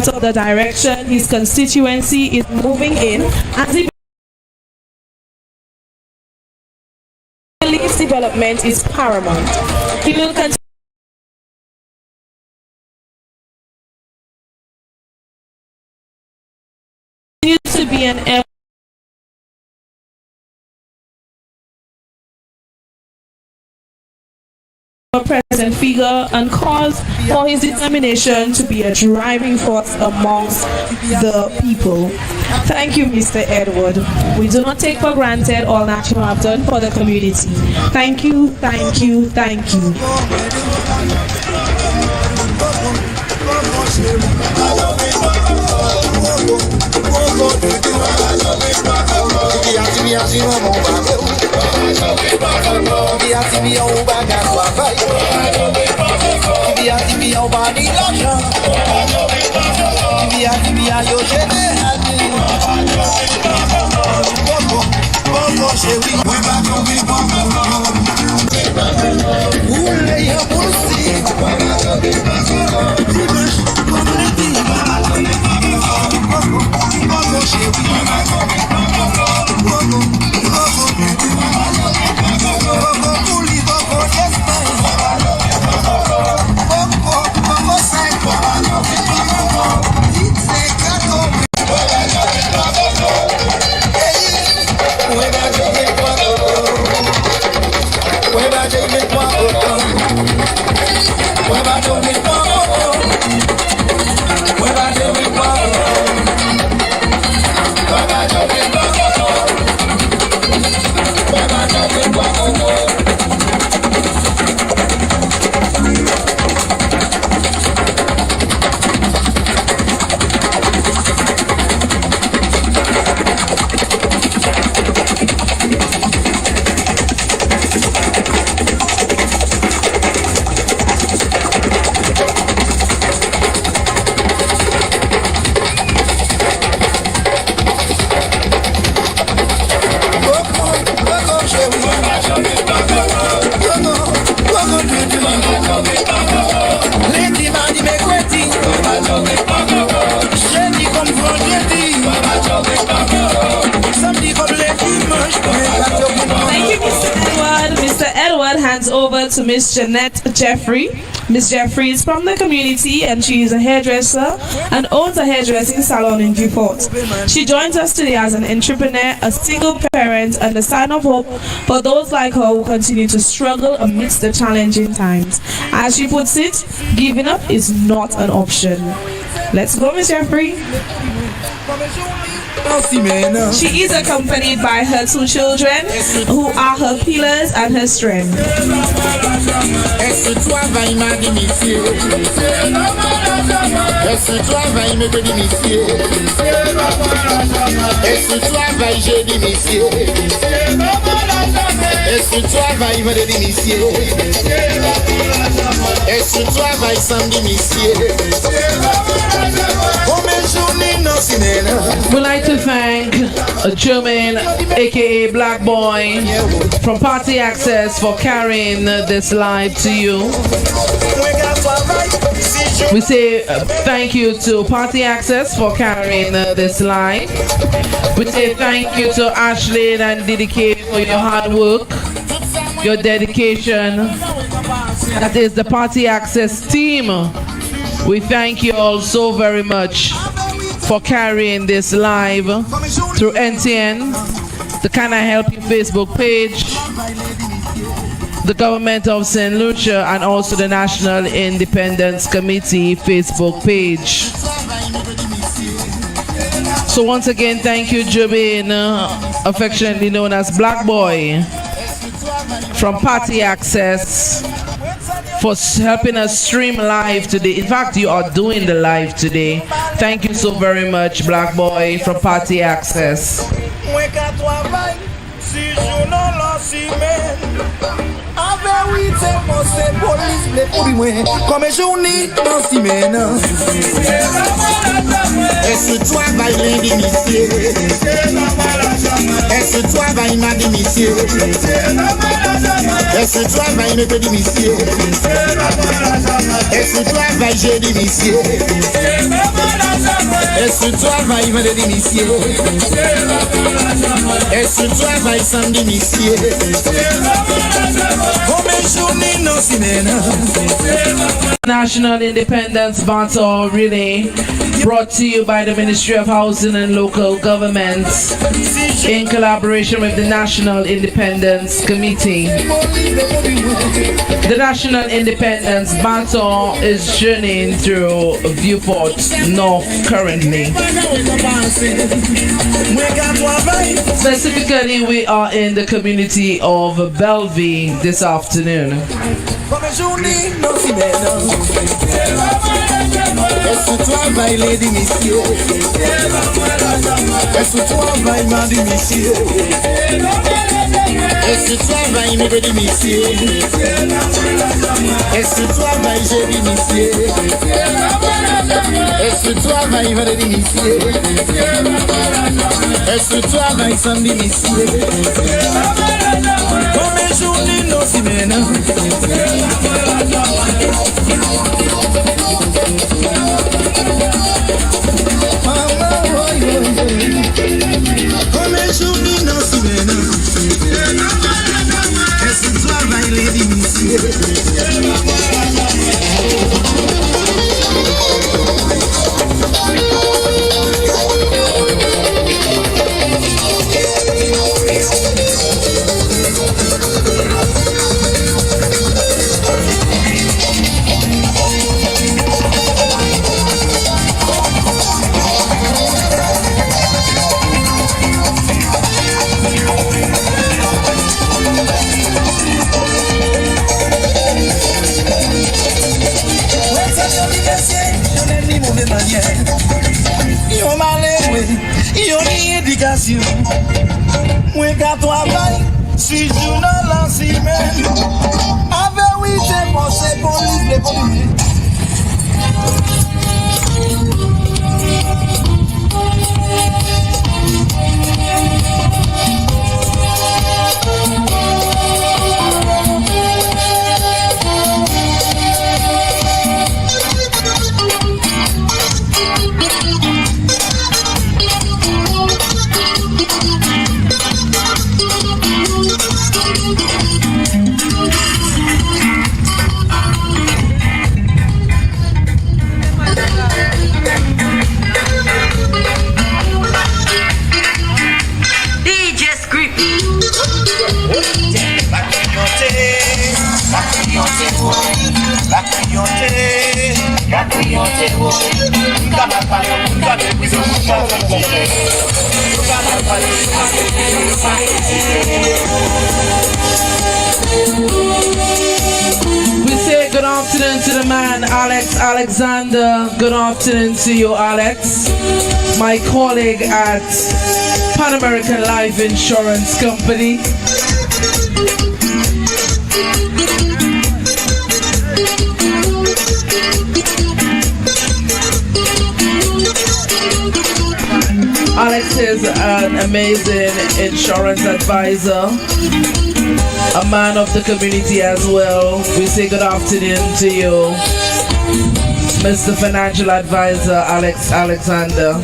of the direction his constituency is moving in, as he believes development is paramount. He will continue to be an present figure and cause for his determination to be a driving force amongst the people. Thank you, Mr. Edward. We do not take for granted all that you have done for the community. Thank you, thank you, thank you. Go, Lady body make waiting. Shady come from lady. Somebody come lady much. Thank you, Mr. Edward. Mr. Edward hands over to Miss Jeanette Jeffrey. Miss Jeffrey is from the community and she is a hairdresser and owns a hairdressing salon in Viewport. She joins us today as an entrepreneur, a single parent, and a sign of hope for those like her who continue to struggle amidst the challenging times. As she puts it, giving up is not an option. Let's go, Miss Jeffrey. She is accompanied by her two children, who are her pillars and her strength. Est-ce que toi vas y m'aider, monsieur? Est-ce que toi vas y m'aider, monsieur? Est-ce que toi vas y m'aider, monsieur? Est-ce que toi vas y m'aider, monsieur? Est-ce que toi vas y samedi, monsieur? We'd like to thank German, aka Black Boy, from Party Access for carrying this live to you. We say thank you to Party Access for carrying this live. We say thank you to Ashley and Dedicate for your hard work, your dedication. That is the Party Access team. We thank you all so very much for carrying this live through NTN, the Can I Help You Facebook page, the Government of St. Lucia, and also the National Independence Committee Facebook page. So once again, thank you, Jobin, affectionately known as Black Boy, from Party Access, for helping us stream live today. In fact, you are doing the live today. Thank you so very much, Black Boy from Party Access. Est-ce que toi vas y m'aider, monsieur? Est-ce que toi vas y m'aider, monsieur? Est-ce que toi vas y m'aider, monsieur? Est-ce que toi vas y m'aider, monsieur? Est-ce que toi vas y m'aider, monsieur? Est-ce que toi vas y samedi, monsieur? National Independence Battle Relay, brought to you by the Ministry of Housing and Local Governments in collaboration with the National Independence Committee. The National Independence Battle is journeying through Viewport North currently. Specifically, we are in the community of Bellevue this afternoon. Est-ce que toi vas y l'aider, monsieur? Est-ce que toi vas y m'aider, monsieur? Est-ce que toi vas y m'aider, monsieur? Est-ce que toi vas y aider, monsieur? Est-ce que toi vas y m'aider, monsieur? Est-ce que toi vas y samedi, monsieur? Comme journée, non, si maintenant. Come journée, non, si maintenant. Est-ce que toi vas y l'aider, monsieur? Yo malheureux, yo ni éducation. Moi qu'à travail, si journal en semaine. Avec oui, c'est pour ces polices, les policiers. La criante, We say good afternoon to the man, Alex Alexander. Good afternoon to you, Alex. My colleague at Pan American Life Insurance Company. Alex is an amazing insurance advisor, a man of the community as well. We say good afternoon to you, Mr. Financial Advisor Alex Alexander.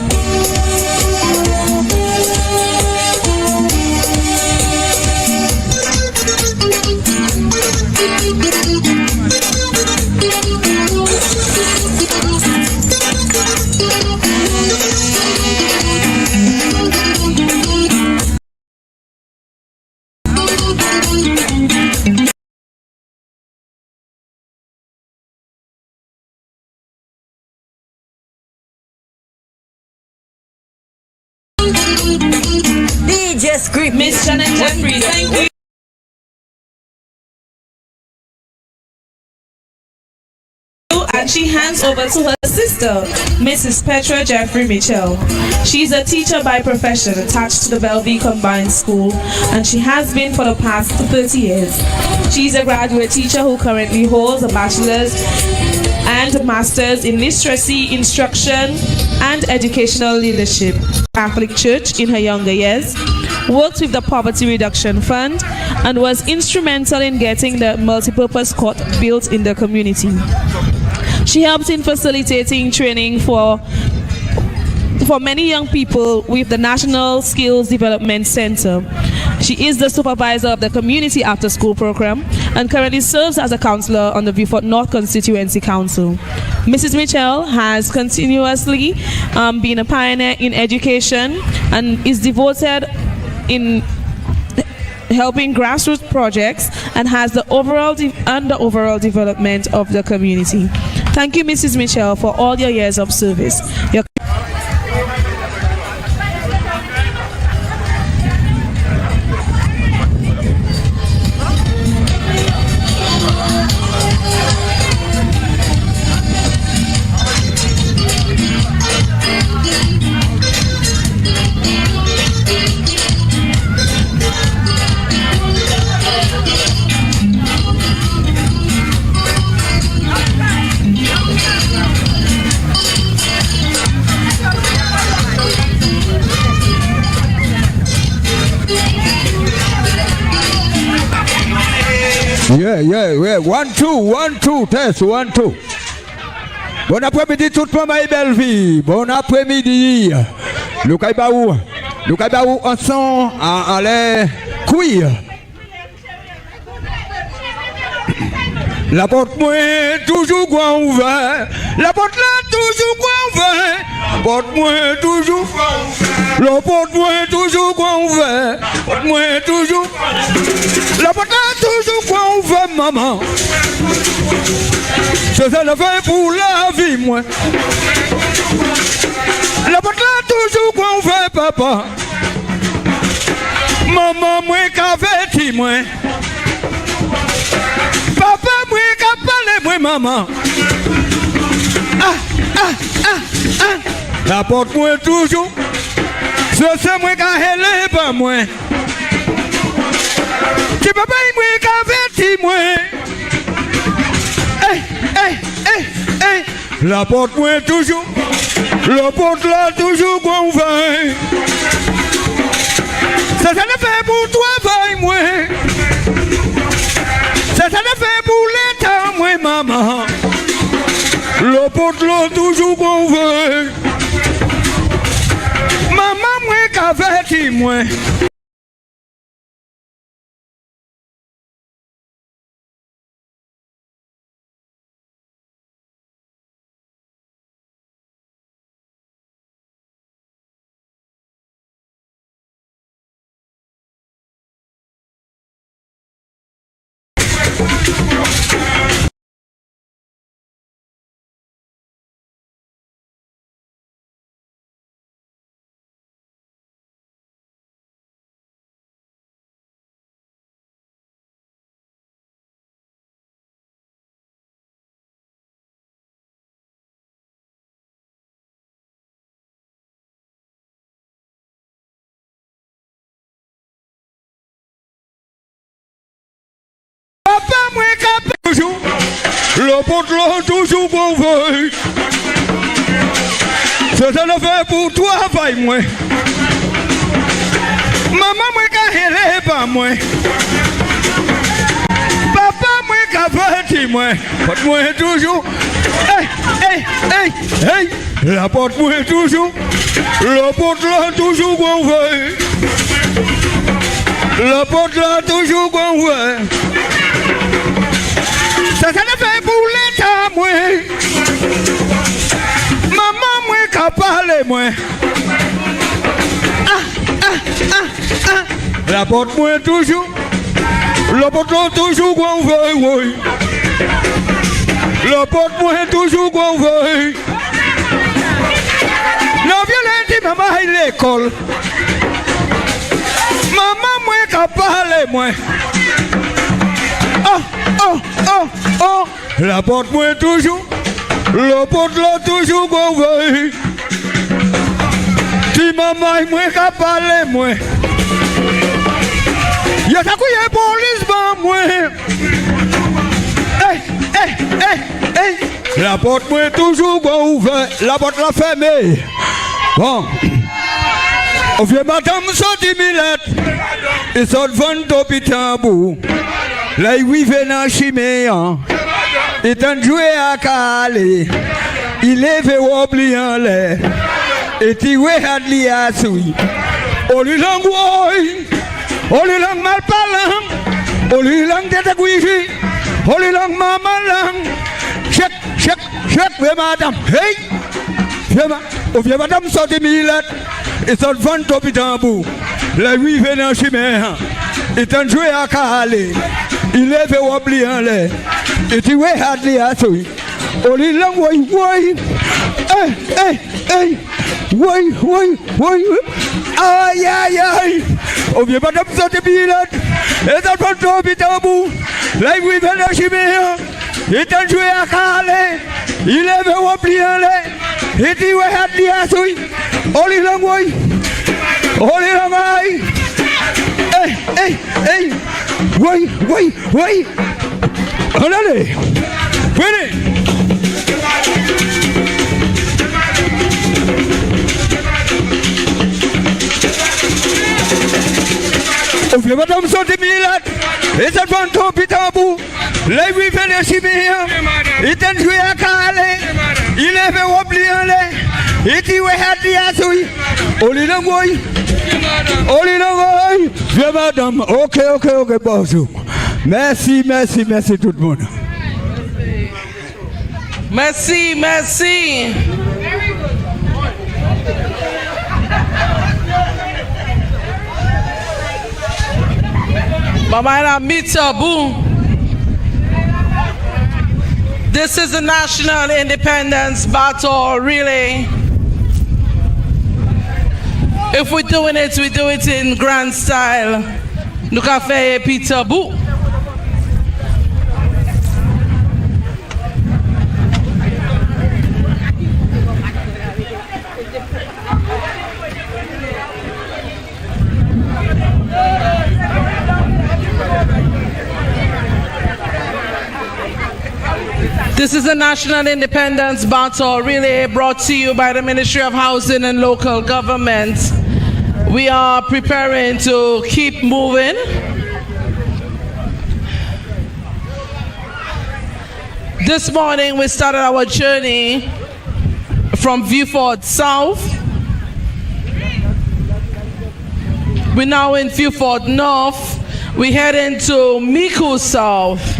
DJ Script. Miss Janet Jeffrey, thank you. And she hands over to her sister, Mrs. Petra Jeffrey Mitchell. She's a teacher by profession attached to the Bellevue Combined School, and she has been for the past 30 years. She's a graduate teacher who currently holds a bachelor's and a master's in literacy, instruction, and educational leadership. Catholic Church in her younger years, worked with the Poverty Reduction Fund, and was instrumental in getting the multipurpose court built in the community. She helped in facilitating training for many young people with the National Skills Development Center. She is the supervisor of the Community After School program and currently serves as a counselor on the Beaufort North Constituency Council. Mrs. Mitchell has continuously been a pioneer in education and is devoted in helping grassroots projects and has the overall development of the community. Thank you, Mrs. Mitchell, for all your years of service. Yeah. 1, 2, test, 1, 2. Bon après-midi tout le monde, ma belle vie. Bon après-midi. Nous caillons ensemble en les couilles. La porte moi toujours grand ouvert. La porte là toujours grand ouvert. La porte moi toujours ouvert. La porte moi toujours grand ouvert. La porte moi toujours. La porte là toujours grand ouvert, maman. C'est ça le fait pour la vie, moi. La porte là toujours grand ouvert, papa. Maman moi qu'a vêti moi. Papa, moi, qu'a parlé, moi, maman. La porte, moi, toujours. C'est moi, qu'a hélé, pas moi. Tu papa, moi, qu'a vêti, moi. La porte, moi, toujours. La porte, là, toujours, qu'on ouvert. Ça ne fait pour toi, moi. Ça ne fait pour l'état, moi, maman. Le porte là toujours qu'on veut. Maman, moi, qu'a vêti, moi. toujours. Le pote là, toujours qu'on veut. C'est un affaire pour toi, vaille moi. Maman, moi, quand elle est pas moi. Papa, moi, quand elle est moi. Pote moi, toujours. Hey, hey, hey, hey. La porte, moi, toujours. Le pote là, toujours qu'on veut. Le pote là, toujours qu'on veut. Ça ne fait pour l'état, moi. Maman, moi, qu'à parler, moi. La porte, moi, toujours. Le porte là, toujours qu'on veut, oui. Le porte, moi, toujours qu'on veut. Non, violente, maman, à l'école. Maman, moi, qu'à parler, moi. Oh, oh, oh, oh. La porte, moi, toujours. Le porte là, toujours qu'on veut. Si maman, moi, qu'à parler, moi. Y'a ta couille, police, moi. Hey, hey, hey, hey. La porte, moi, toujours qu'on ouvert. La porte, la fermée. Bon. On vient madame sorti milette. Et sort vente au pitambour. Là, il vient dans chiméan. Et t'en joué à Calais. Il est fait oublier en l'air. Et tu es à l'IASUI. On lui langue ouïe. On lui langue mal parlant. On lui langue tête à couille. On lui langue maman langue. Chèque, chèque, chèque, oui madame. Hey! On vient madame sorti milette. Et sort vente au pitambour. Là, il vient dans chiméan. Et t'en joué à Calais. Il est fait oublier en l'air. Et tu es à l'IASUI. On lui langue ouïe. Hey, hey, hey. Oui, oui, oui. Aïe, aïe, aïe. On vient pas de sortir pilote. Et dans le temps, pitabou. Là, il vient de chiméa. Il t'a joué à Calais. Il est venu oublier l'air. Et tu es à l'IASUI. On lui langue ouïe. On lui langue aïe. Hey, hey, hey. Oui, oui, oui. Allez. Venez. On fait madame sortir milade. Et ça prend ton pitabou. Là, il vient de chiméa. Il t'a joué à Calais. Il est venu oublier l'air. Et tu es à l'IASUI. On lui langue ouïe. On lui langue ouïe. Viens madame. Ok, ok, ok, bonjour. Merci, merci, merci tout le monde. Merci, merci. Mama Mita Boom. This is the National Independence Battle Relay. If we're doing it, we do it in grand style. Nous avons fait Peter Boo. This is the National Independence Battle Relay brought to you by the Ministry of Housing and Local Government. We are preparing to keep moving. This morning we started our journey from Vieux South. We're now in Vieux North. We're heading to Miku South.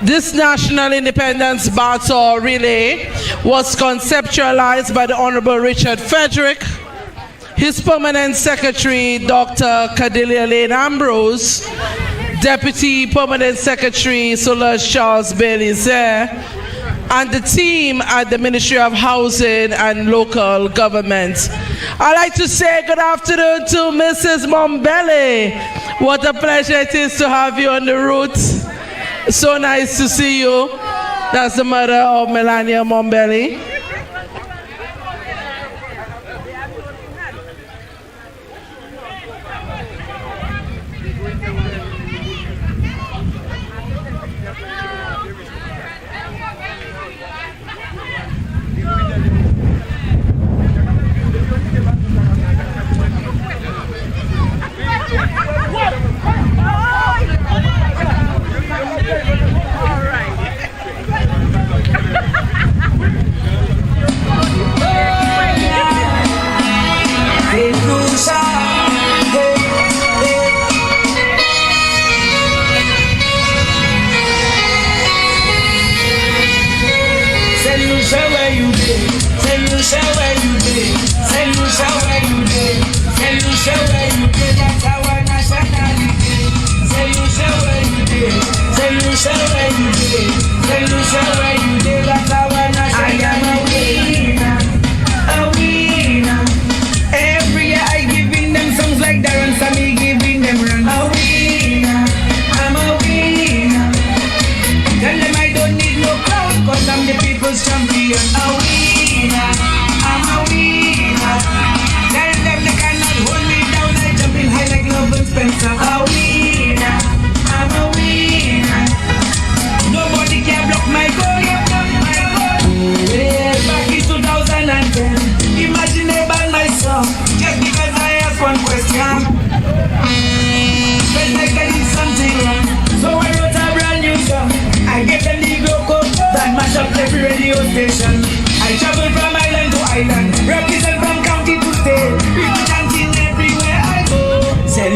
This National Independence Battle Relay was conceptualized by the Honorable Richard Frederick, his Permanent Secretary, Dr. Cordelia Lane Ambrose, Deputy Permanent Secretary, Solange Charles Belizer, and the team at the Ministry of Housing and Local Government. I'd like to say good afternoon to Mrs. Mombele. What a pleasure it is to have you on the route. So nice to see you. That's the mother of Melania Mombelli.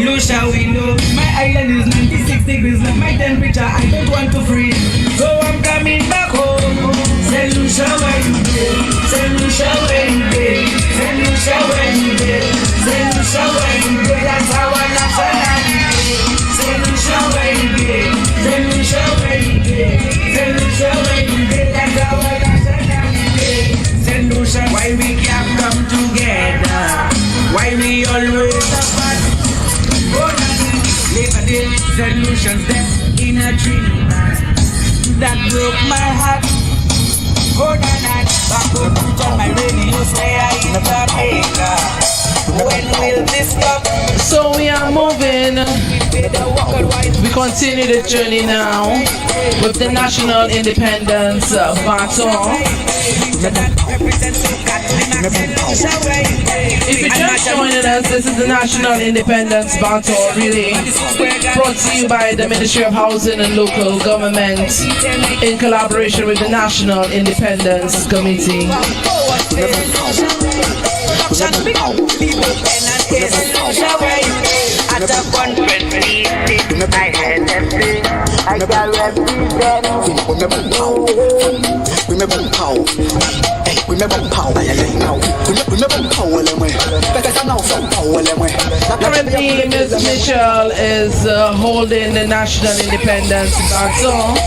Lucia, we know my island is 96 degrees, like my temperature, I don't want to freeze. So I'm coming back home. Say Lucia, where you been? Say Lucia, where you been? Say Lucia, where you been? Say Lucia, where you been? That's our nationality. Say Lucia, where you been? Say Lucia, where you been? Say Lucia, where you been? That's our nationality. Say Lucia, why we can't come together? Why we always apart? Later day, solutions there in a dream that broke my heart. Go down and back up on my radio, stay in Jamaica. When will this stop? So we are moving. We continue the journey now with the National Independence Baton. If you're just joining us, this is the National Independence Baton, really brought to you by the Ministry of Housing and Local Government in collaboration with the National Independence Committee. At a conference meeting, I had them say, I got Currently, Ms. Mitchell is holding the National Independence Baton.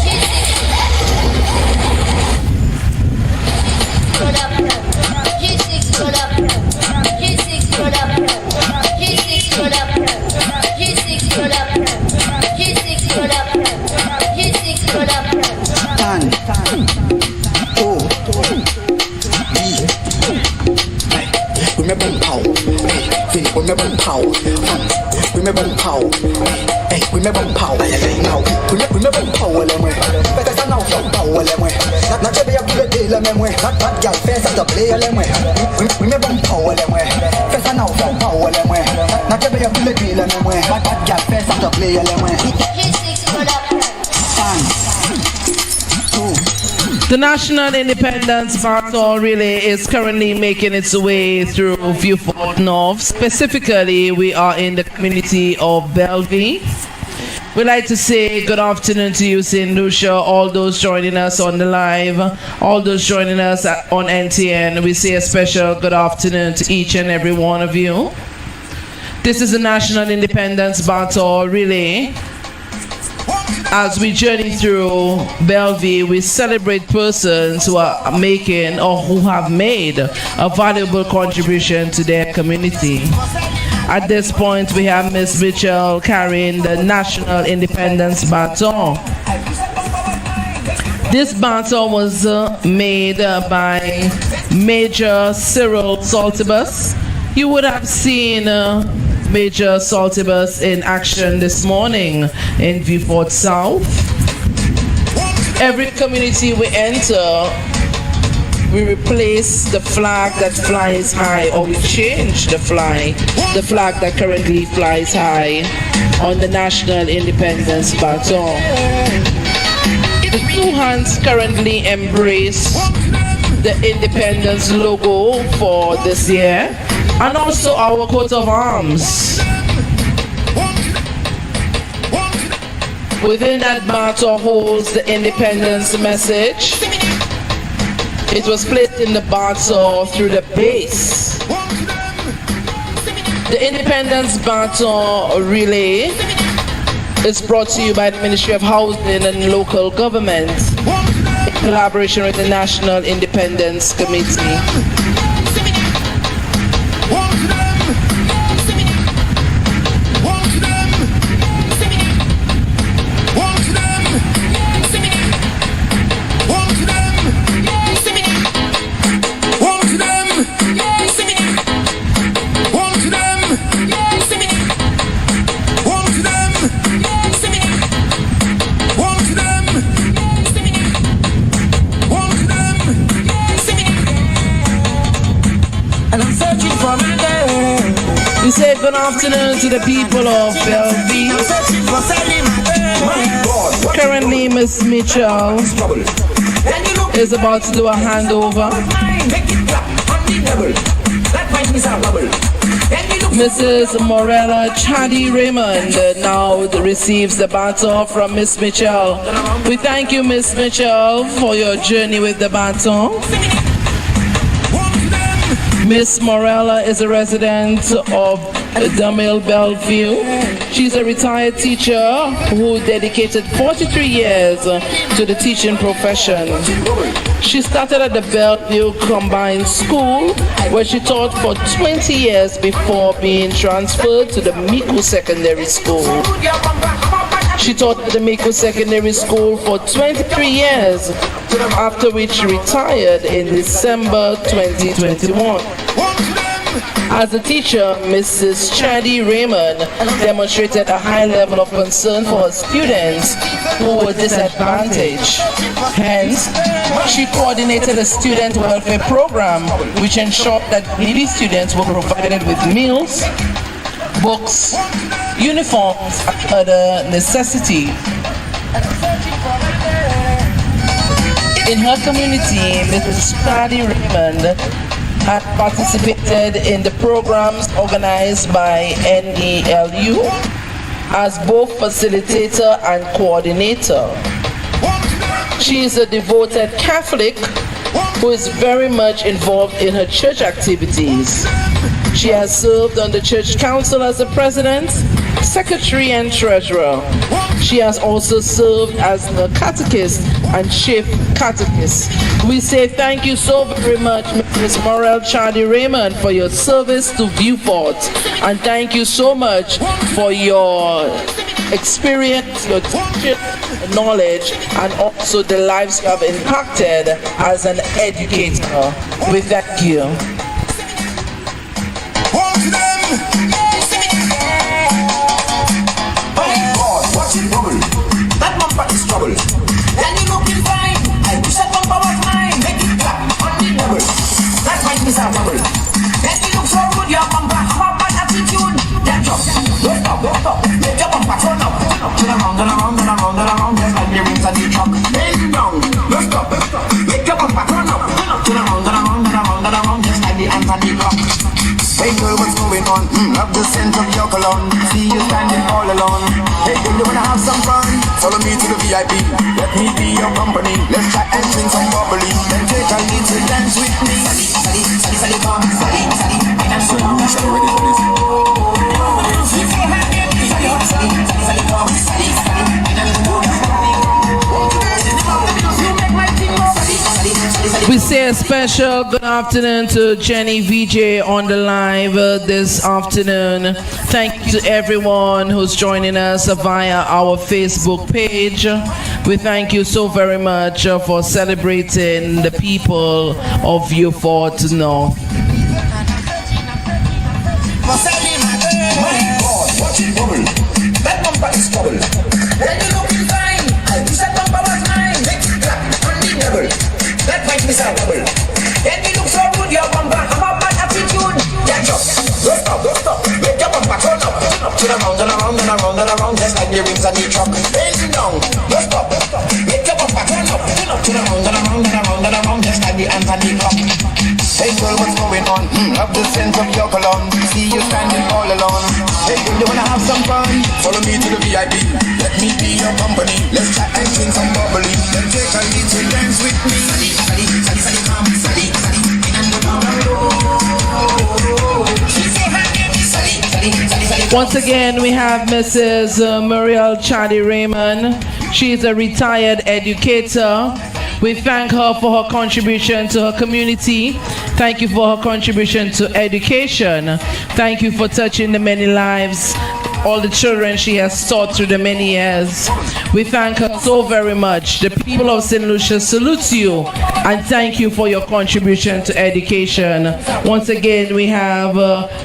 The National Independence Baton really is currently making its way through Vieux North. Specifically, we are in the community of Bellevue. We'd like to say good afternoon to you, St. Lucia, all those joining us on the live, all those joining us on NTN. We say a special good afternoon to each and every one of you. This is the National Independence Baton Relay. As we journey through Bellevue, we celebrate persons who are making or who have made a valuable contribution to their community. At this point, we have Ms. Mitchell carrying the National Independence Baton. This baton was made by Major Cyril Saltibus. You would have seen Major Saltibus in action this morning in Vieux South. Every community we enter, we replace the flag that flies high, or we change the flag that currently flies high on the National Independence Baton. The two hands currently embrace the Independence logo for this year and also our coat of arms. Within that baton holds the Independence message. It was placed in the baton through the base. The Independence Baton Relay is brought to you by the Ministry of Housing and Local Government in collaboration with the National Independence Committee. We say good afternoon to the people of Bellevue. Currently, Miss Mitchell is about to do a handover. Mrs. Morella Chadi Raymond now receives the baton from Miss Mitchell. We thank you, Miss Mitchell, for your journey with the baton. Miss Morella is a resident of Dummill, Bellevue. She's a retired teacher who dedicated 43 years to the teaching profession. She started at the Bellevue Combined School, where she taught for 20 years before being transferred to the Miku Secondary School. She taught at the Miku Secondary School for 23 years, after which she retired in December 2021. As a teacher, Mrs. Chadi Raymond demonstrated a high level of concern for her students who were disadvantaged. Hence, she coordinated a student welfare program which ensured that needy students were provided with meals, books, uniforms, and other necessities. In her community, Mrs. Chadi Raymond had participated in the programs organized by NELU as both facilitator and coordinator. She is a devoted Catholic who is very much involved in her church activities. She has served on the church council as the president, secretary, and treasurer. She has also served as the catechist and chief catechist. We say thank you so very much, Mrs. Morel Chadi Raymond, for your service to Viewport, and thank you so much for your experience, your teaching knowledge, and also the lives you have impacted as an educator. We thank you. That bumper is trouble. Then you looking fine. I wish that bumper was mine. Make it clap on the double. That might be some trouble. Then you look so good, your bumper have a bad attitude. That job. Don't stop, don't stop. Make your bumper turn up. Turn around, turn around, turn around, turn around. Just like the rings of the truck. Bend down. Don't stop, don't stop. Make your bumper turn up. Turn around, turn around, turn around, turn around. Just like the ants of the clock. Hey girl, what's going on? Love the scent of your cologne. See you standing all alone. Hey girl, you wanna have some fun? Follow me to the VIP. Let me be your company. Let's chat and drink some bubbly. Then take a little dance with me. Sally, Sally, Sally, come, Sally, Sally. I dance so long, Sally, ready for this. Sally, Sally, Sally, come, Sally, Sally. I dance so long, We say a special good afternoon to Jenny VJ on the live this afternoon. Thank you to everyone who's joining us via our Facebook page. We thank you so very much for celebrating the people of Beaufort North. Watch it bubble. That bumper is trouble. Then you looking fine. I wish that bumper was mine. Make it clap on the double. That might miss a bubble. Then you look so good, your bumper. I'm a bad attitude. Catch up. Don't stop, don't stop. Make your bumper turn up. Turn around and around and around and around. Just like the rims on the truck. Bend down. Don't stop, don't stop. Make your bumper turn up. Turn around and around and around and around. Just like the hands on the clock. Hey girl, what's going on? Love the scent of your cologne. See you standing all alone. Hey girl, you wanna have some fun? Follow me to the VIP. Let me be your company. Let's chat and drink some bubbly. Then take a little dance with me. Sally, Sally, Sally, Sally, come, Sally, Sally, and the She say her name is Sally, Sally, Sally, Sally. Once again, we have Mrs. Muriel Chadi Raymond. She is a retired educator. We thank her for her contribution to her community. Thank you for her contribution to education. Thank you for touching the many lives, all the children she has taught through the many years. We thank her so very much. The people of St. Lucia salute you and thank you for your contribution to education. Once again, we have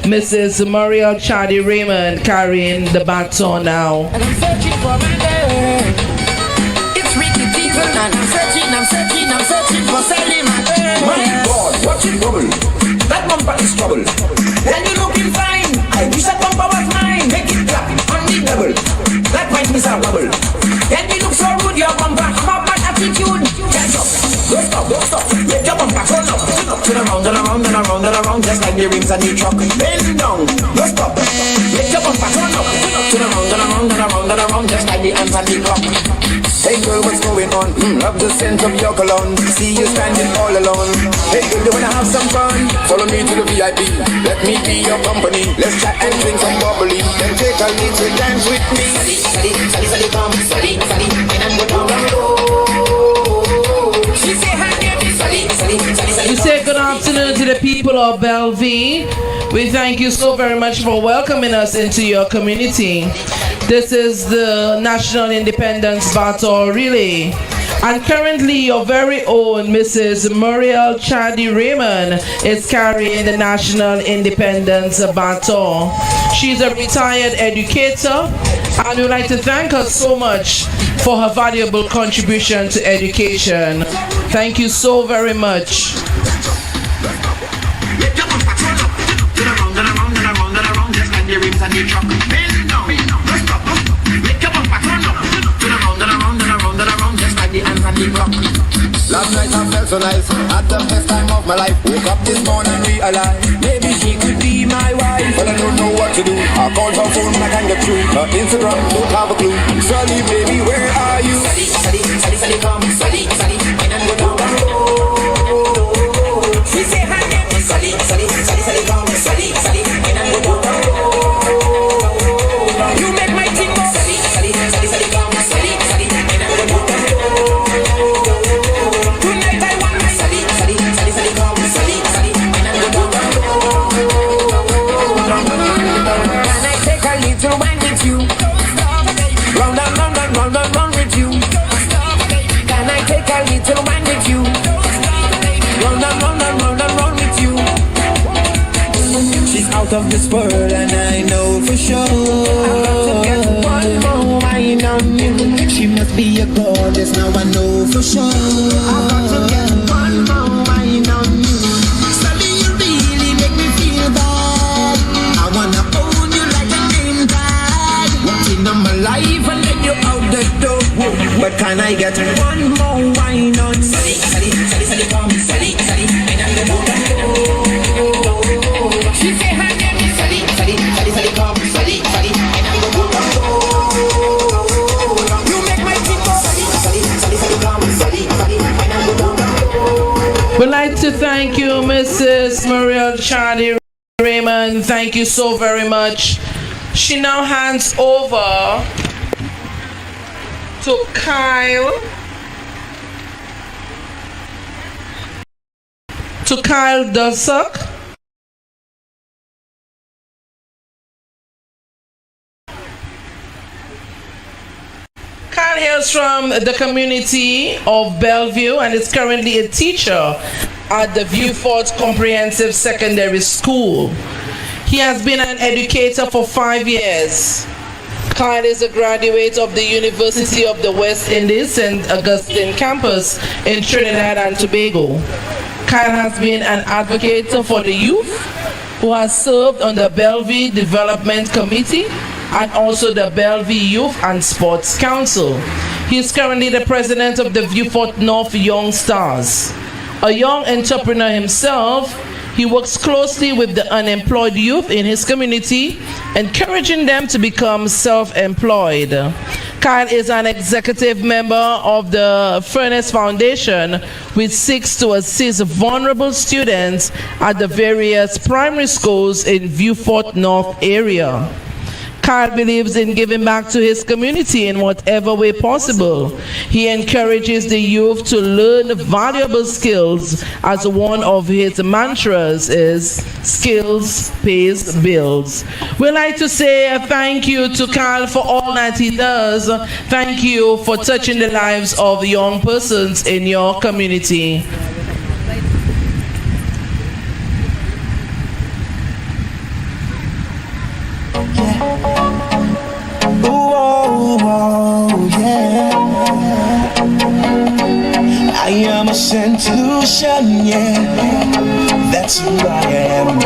Mrs. Muriel Chadi Raymond carrying the baton now. And I'm searching for my girl. It's Ricky Diesel and I'm searching for Sally, my girl. My God, watch it bubble. That bumper is trouble. Then you looking fine. I wish that bumper was mine. Make it clap on the double. That might miss a bubble. Then you look so good, your bumper. I'm a bad attitude. Catch up. Don't stop, don't stop. Make your bumper turn up. Turn around and around and around and around. Just like the rims on the truck. Bend down. Don't stop, don't stop. Make your bumper turn up. Turn around and around and around and around. Just like the hands on the clock. Hey girl, what's going on? Love the scent of your cologne. See you standing all alone. Hey girl, you wanna have some fun? Follow me to the VIP. Let me be your company. Let's chat and drink some bubbly. Then take a little dance with me. Sally, Sally, Sally, Sally, come. Sally, Sally, and go down the road. She say her name is Sally, Sally, Sally, Sally. We say good afternoon to the people of Bellevue. We thank you so very much for welcoming us into your community. This is the National Independence Battle Relay. And currently your very own Mrs. Muriel Chadi Raymond is carrying the National Independence Battle. She's a retired educator and we'd like to thank her so much for her valuable contribution to education. Thank you so very much. Last night I felt so nice, had the best time of my life. Woke up this morning realized maybe she could be my wife. But I don't know what to do. I called her phone, I can't get through. Her Instagram, don't have a clue. Sally, baby, where are you? Sally, Sally, Sally, Sally, come. Sally, Sally, and go down the road. She say her name is Sally, Sally, Sally, Sally, come. Sally, Sally, and go down the road. You make my thing go. Sally, Sally, Sally, Sally, come. Sally, Sally, and go down the road. Out of this world and I know for sure I'm about to get one more wine on you. She must be a goddess, now I know for sure I'm about to get one more wine on you. Sally, you really make me feel bad. I wanna own you like a name tag. Walking on my life and then you out the door. But can I get one more wine on you? Sally, Sally, Sally, Sally, come. Sally, Sally, and I'm the one. She say her name is Sally, Sally, Sally, Sally, come. Sally, Sally, and I'm the one. You make my thing go. Sally, Sally, Sally, Sally, come. Sally, Sally, and I'm the one. We'd like to thank you, Mrs. Muriel Chadi Raymond. Thank you so very much. She now hands over to Kyle Dussack. Kyle, hails from the community of Bellevue and is currently a teacher at the Vieux Comprehensive Secondary School. He has been an educator for 5 years. Kyle is a graduate of the University of the West Indies St. Augustine campus in Trinidad and Tobago. Kyle has been an advocate for the youth who has served on the Bellevue Development Committee and also the Bellevue Youth and Sports Council. He is currently the president of the Vieux North Young Stars. A young entrepreneur himself, he works closely with the unemployed youth in his community, encouraging them to become self-employed. Kyle is an executive member of the Furnace Foundation, which seeks to assist vulnerable students at the various primary schools in Vieux North area. Kyle believes in giving back to his community in whatever way possible. He encourages the youth to learn valuable skills, as one of his mantras is, skills pays bills. We'd like to say thank you to Kyle for all that he does. Thank you for touching the lives of young persons in your community. I am a St. Lucian, yeah, that's who I am.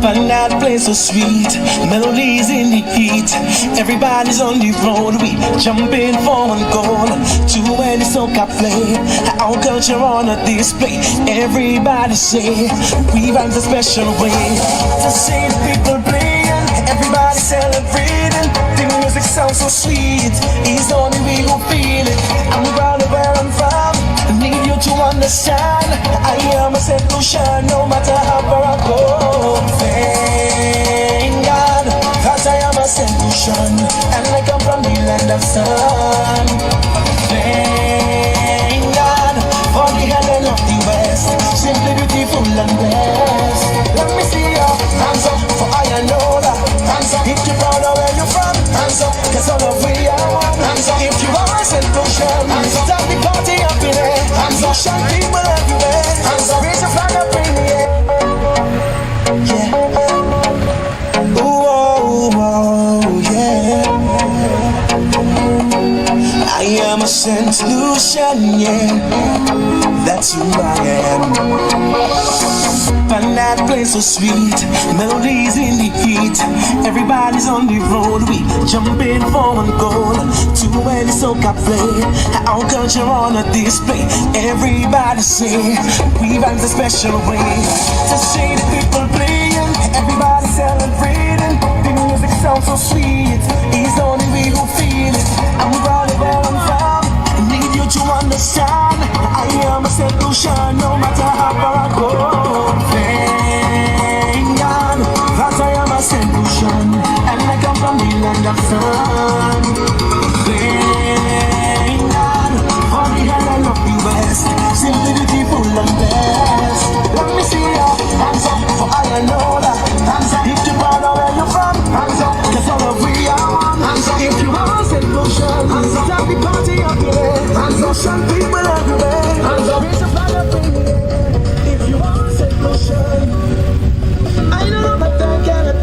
Find that place so sweet, melodies in the heat. Everybody's on the road, we jumping for one goal. To any soca play, our culture on a display. Everybody say, we rhymes a special way. To see the people playing, everybody celebrating. The music sounds so sweet, it's only we who feel it. I'm proud of where I'm from, I need you to understand. I am a St. Lucian, no matter how far I go. Thank God, cause I am a St. Lucian, and I come from the land of sun. Thank God, for the Helen of the West, simply beautiful and blessed. Let me see your hands up, for I know that. Hands up, if you're proud of where you're from. Hands up, cause all of we are one. Hands up, if you are a St. Lucian. Hands up, start the party up in there. Hands up, Lucian people everywhere. Hands up, raise your flag up in the air. Yeah. Oh, yeah. I am a St. Lucian, yeah. That's who I am. Find that place so sweet, melodies in the heat. Everybody's on the road, we jumping for one goal. To any soca play, our culture on a display. Everybody say, we rhymes a special way. To see the people playing, everybody celebrating. The music sounds so sweet, it's only we who feel it. I'm proud of where I'm from, I need you to understand. I am a St. Lucian, no matter how far I go. Thank God, that I am a St. Lucian, and I come from the land of sun. Thank God, for the Helen of the West, simply beautiful and best. Let me see your hands up, for I know that. Hands up, if you're proud of where you're from. Hands up, cause all of we are one. Hands up, if you are a St. Lucian. Hands up, start the party up here. Hands up, Lucian people everywhere. Hands up, raise your flag up in the air. If you are a St. Lucian, I know that I cannot.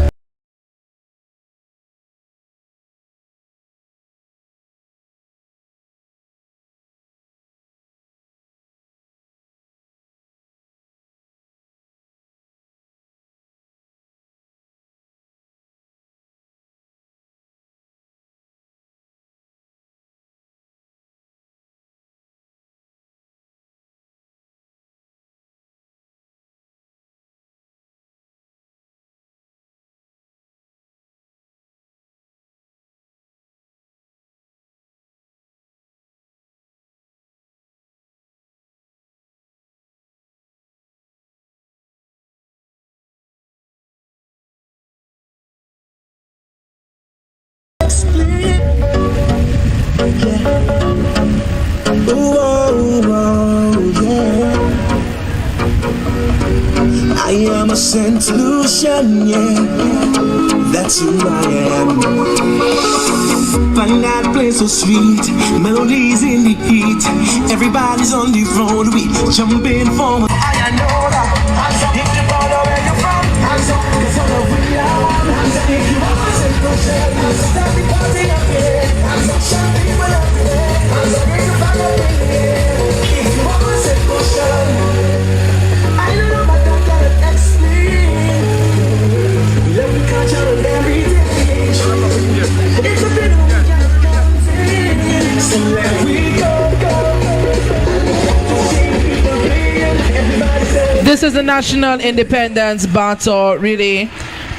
I am a St. Lucian, yeah, that's who I am. Find that place so sweet, melodies in the heat. Everybody's on the road, we jumping forward. I know that. If you follow where you're from, hands up, 'cause all of we are one. Hands up, if you want to say no share, hands up, start the party up here. Hands up, shout people up here. Hands up, raise the flag up in the air. If you want to say no share, I don't know, but I gotta explain. We love the culture and every day. It's a bit of a contain. So let we go. This is the National Independence Battle, really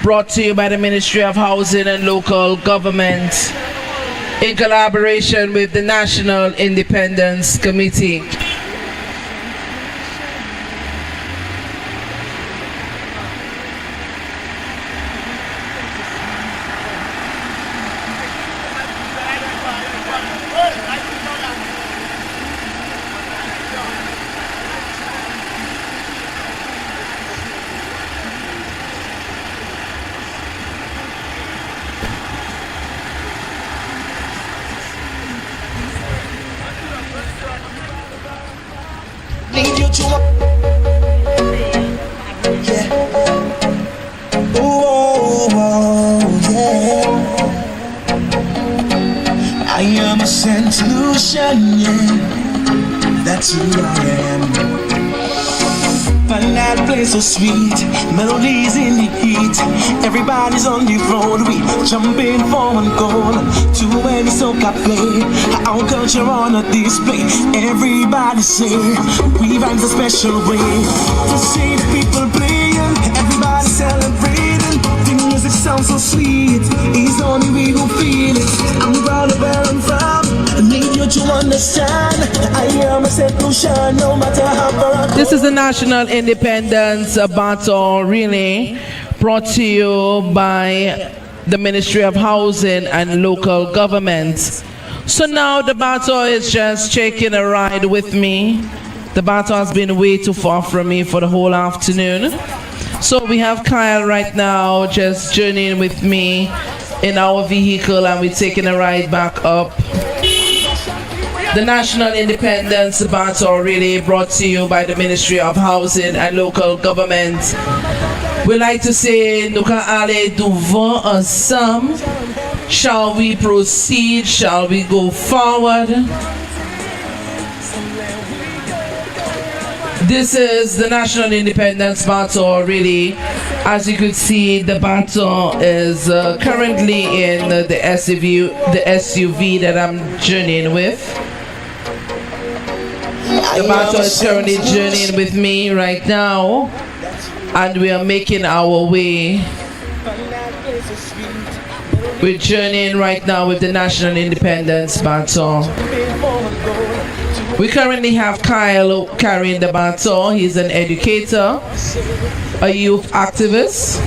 brought to you by the Ministry of Housing and Local Government in collaboration with the National Independence Committee. Lead you to a yeah. Oh, yeah. I am a Saint Lucia, yeah. That's who I am. Find that place so sweet, melodies in the heat. Everybody's on the road, we jumping for one goal. To any soca play, our culture on a display. Everybody say, we rhymes a special way. To see the people playing, everybody celebrating. The music sounds so sweet, it's only we who feel it. I'm proud of where I'm from, I need you to understand. I am a Saint Lucia, no matter how far. This is the National Independence Battle, really brought to you by the Ministry of Housing and Local Government. So now the battle is just taking a ride with me. The battle has been way too far from me for the whole afternoon. So we have Kyle right now just journeying with me in our vehicle, and we're taking a ride back up. The National Independence Battle, really brought to you by the Ministry of Housing and Local Government. We like to say, nous allons aller devant ensemble. Shall we proceed? Shall we go forward? This is the National Independence Battle, really. As you could see, the battle is currently in the SUV that I'm journeying with. The battle is currently journeying with me right now, and we are making our way. We're journeying right now with the National Independence Battle. We currently have Kyle carrying the baton. He's an educator, a youth activist.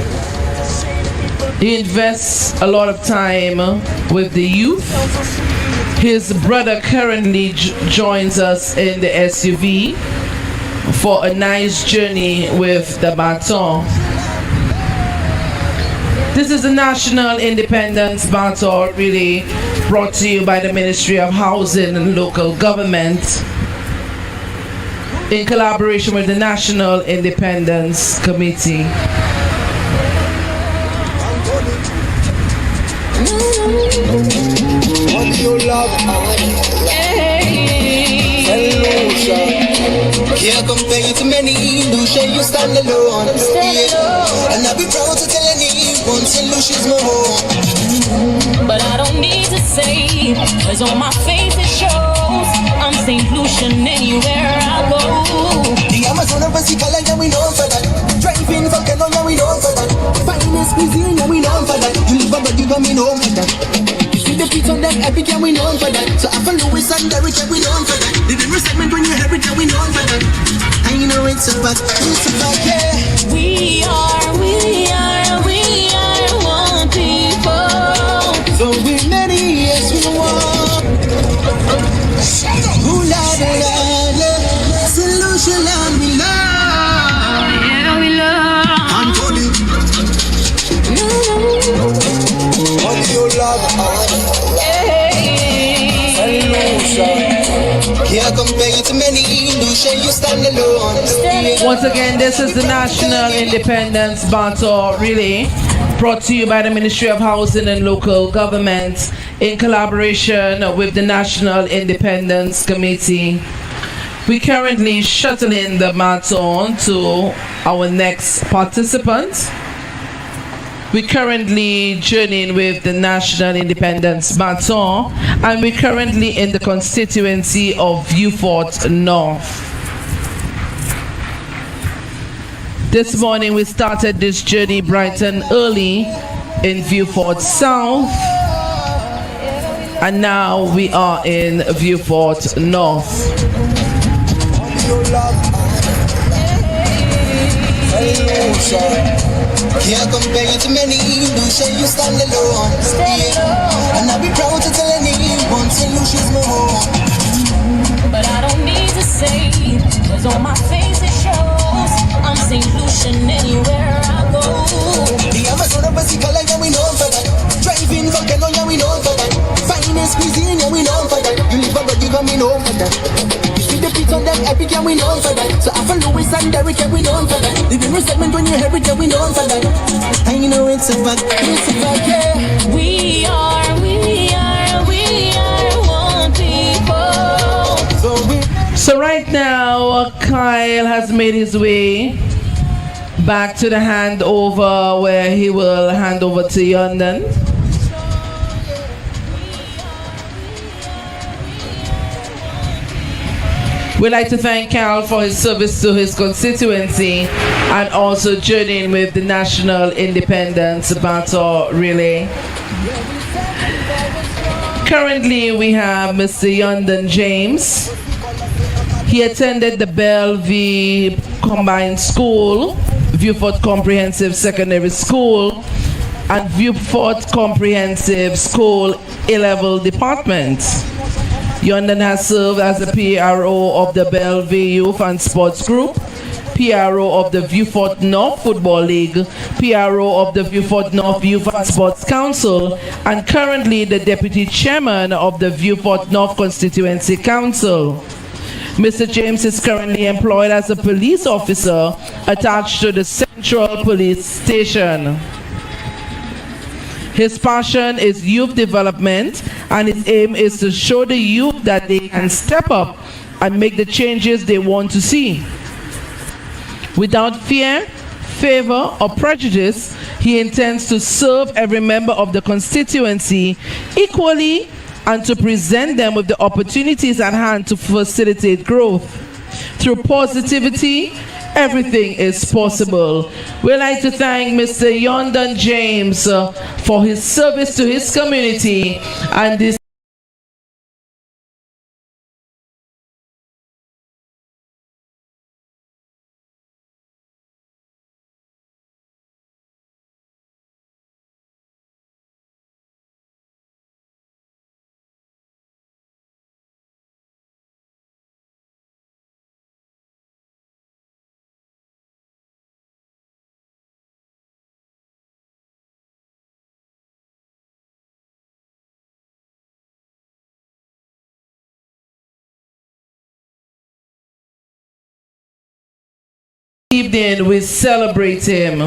He invests a lot of time with the youth. His brother currently joins us in the SUV for a nice journey with the baton. This is the National Independence Battle, really brought to you by the Ministry of Housing and Local Government in collaboration with the National Independence Committee. Here compared to many, Lucia, you stand alone. Yeah. And I'll be proud to tell anyone, St. Lucia's my home. But I don't need to say, cause on my face it shows I'm St. Lucian anywhere I go. The Amazon of Basicola, yeah, we know for that. Driving from Keno, yeah, we know for that. Finest cuisine, yeah, we know for that. You live abroad, you got me know for that. You see the beats on them epic, yeah, we know for that. So after Louis and Derrick, yeah, we know for that. The different segment when you have it, yeah, we know for that. I know it's a fact, yeah. We are one people. So we many, yes, we want. Ooh, la, la, la, la. St. Lucia, land we love. Yeah, we love. And Cody. What do you love? compare you to many. Lucia, you stand alone. Once again, this is the National Independence Baton Relay, brought to you by the Ministry of Housing and Local Government in collaboration with the National Independence Committee. We currently shuttling the baton to our next participant. We're currently journeying with the National Independence Baton, and we're currently in the constituency of VIEUX North. This morning we started this journey bright and early in VIEUX South, and now we are in VIEUX North. Can't compare you to many. Lucia, you stand alone. Yeah. And I'll be proud to tell anyone, say Lucia's my home. But I don't need to say, cause on my face it shows I'm St. Lucian anywhere I go. The Amazon of Basicola, yeah, we know for that. Driving volcano, yeah, we know for that. Finest cuisine, yeah, we know for that. You live abroad, you got me know for that. You see the beats on them epic, yeah, we know for that. So after Louis and Derek, yeah, we know for that. Living resentment when you hear it, yeah, we know for that. I know it's a fact, yeah. We are one people. So right now, Kyle has made his way back to the handover where he will hand over to Yondan. We'd like to thank Kyle for his service to his constituency and also journeying with the National Independence Baton Relay. Currently, we have Mr. Yondan James. He attended the Bellevue Combined School, VIEUX Comprehensive Secondary School, and VIEUX Comprehensive School A-Level Department. Yondan has served as the PRO of the Bellevue Youth and Sports Group, PRO of the VIEUX North Football League, PRO of the VIEUX North Youth and Sports Council, and currently the Deputy Chairman of the VIEUX North Constituency Council. Mr. James is currently employed as a police officer attached to the Central Police Station. His passion is youth development, and his aim is to show the youth that they can step up and make the changes they want to see. Without fear, favor, or prejudice, he intends to serve every member of the constituency equally and to present them with the opportunities at hand to facilitate growth. Through positivity, everything is possible. We'd like to thank Mr. Yondan James for his service to his community and this evening we celebrate him.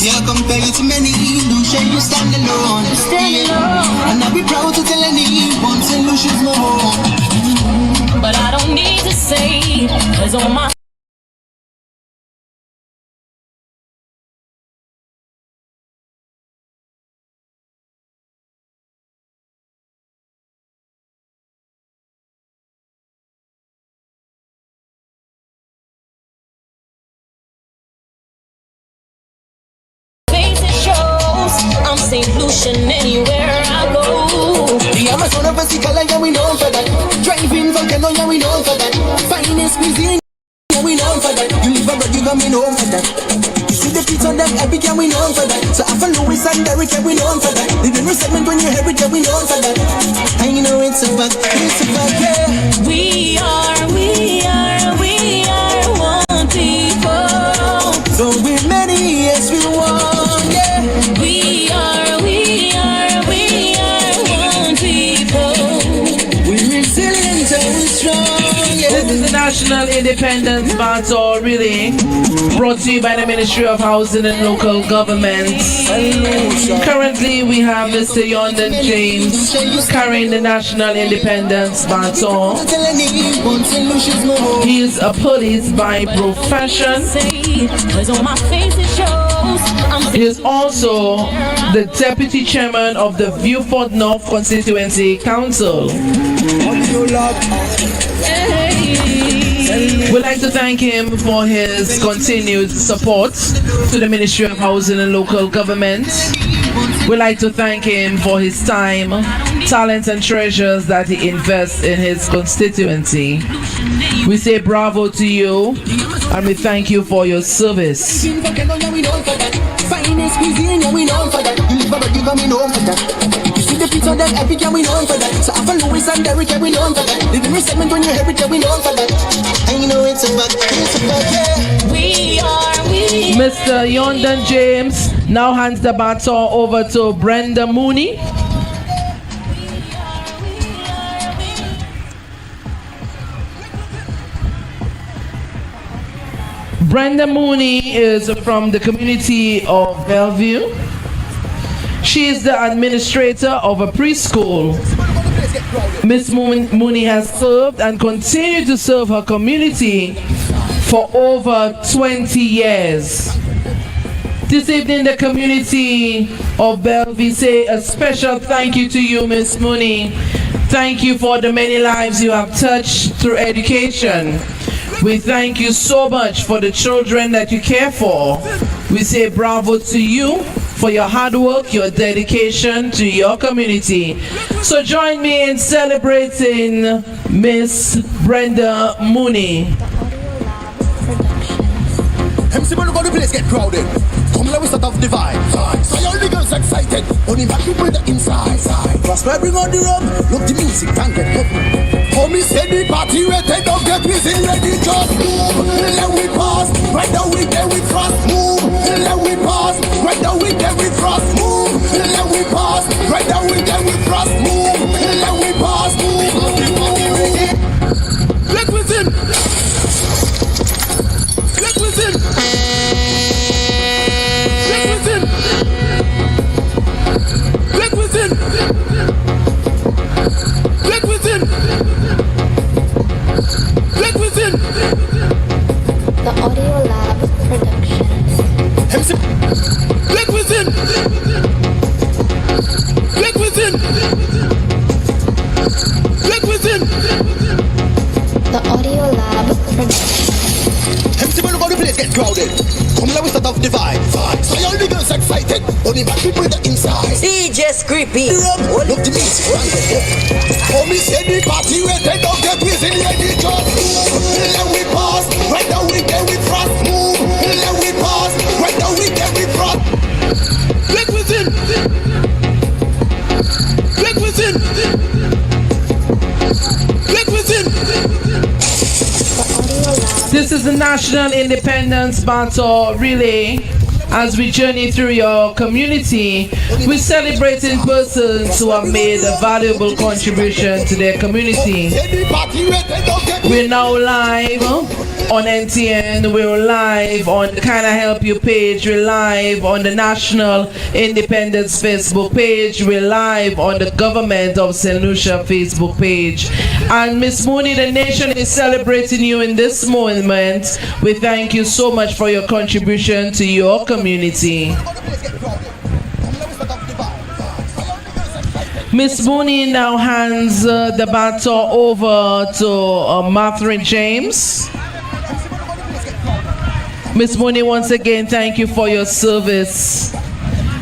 Can't compare you to many. Lucia, you stand alone. And I'll be proud to tell anyone, say Lucia's my home. But I don't need to say, cause on my I'm St. Lucian anywhere I go. The Amazon of Basicola, yeah, we know for that. Driving we known for that. Finest cuisine, yeah, we known for that. You live abroad, you got me known for that. You see the kids on them epic, yeah, we known for that. So after Louis and Derek, yeah, we known for that. The dinner segment when you hear it, yeah, we known for that. And you know it's a fact, yeah. We are one people. So we're many, yes, we won, yeah. We are one people. We're resilient and we're strong, yeah. This is the National Independence Battle, really, brought to you by the Ministry of Housing and Local Government. Currently, we have Mr. Yondan James carrying the National Independence Battle. He is a police by profession. He is also the Deputy Chairman of the VIEUX North Constituency Council. We'd like to thank him for his continued support to the Ministry of Housing and Local Government. We'd like to thank him for his time, talents and treasures that he invests in his constituency. We say bravo to you and we thank you for your service. Finest cuisine, yeah, we known for that. You live abroad, you got me known for that. You see the pizza, that epic, yeah, we known for that. So after Louis and Derek, yeah, we known for that. The dinner segment when you hear it, yeah, we known for that. And you know it's a fact, yeah. We are Mr. Yondan James now hands the baton over to Brenda Mooney. Brenda Mooney is from the community of Bellevue. She is the administrator of a preschool. Miss Mooney has served and continued to serve her community for over 20 years. This evening, the community of Bellevue say a special thank you to you, Miss Mooney. Thank you for the many lives you have touched through education. We thank you so much for the children that you care for. We say bravo to you for your hard work, your dedication to your community. So join me in celebrating Miss Brenda Mooney. MC when you go to the place get crowded. Come let we start off the vibe. So all the girls excited. Only back people the inside. Fast I bring on the rum. Look the music and get heavy. Homie said the party rated. Don't get busy ready. Just move. Let we pass. Right now we there we fast. Move. Let we pass. Right now we there we fast. Move. Let we pass. Right now we there we fast. Move. Let we pass. Move. Let we in. Let we in. The Audio Lab Productions. Let within. Let within. Let within. The Audio Lab Productions. MC when the place get crowded. Come let we start off the vibe. So all the girls excited. Only back people the inside. DJ Screepy. Look the music. Homie said the party rated. Don't get busy ready. Just move. Let we pass. Right now we get we fast. Move. Let we pass. Right now we get we fast. Let within. Let within. Let within. This is the National Independence Battle Relay. As we journey through your community, we celebrating persons who have made a valuable contribution to their community. We're now live on NTN, we're live on the Kinda Help You page, we're live on the National Independence Facebook page, we're live on the Government of St. Lucia Facebook page. And Miss Mooney, the nation is celebrating you in this moment. We thank you so much for your contribution to your community. Miss Mooney now hands the baton over to Martha James. Miss Mooney, once again, thank you for your service.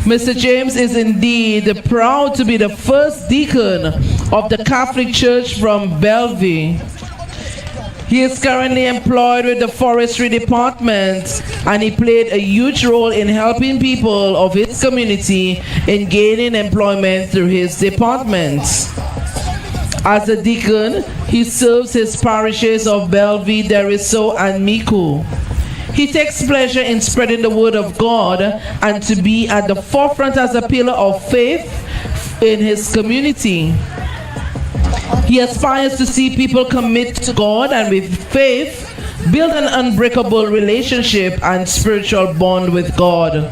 Mr. James is indeed proud to be the first deacon of the Catholic Church from Bellevue. He is currently employed with the Forestry Department, and he played a huge role in helping people of his community in gaining employment through his department. As a deacon, he serves his parishes of Bellevue, Deriso, and Miku. He takes pleasure in spreading the word of God and to be at the forefront as a pillar of faith in his community. He aspires to see people commit to God and with faith build an unbreakable relationship and spiritual bond with God.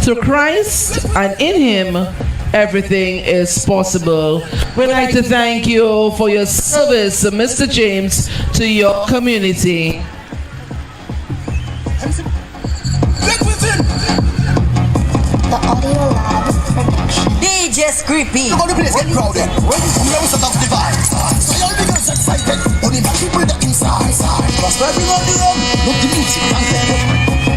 Through Christ and in him, everything is possible. We'd like to thank you for your service, Mr. James, to your community. The Audio Lab production. DJ Screepy. Look how the place get crowded. When you come here, we set off the vibe. So all the girls excited. Only the people that inside. Prosper bring on the rum. Look the music and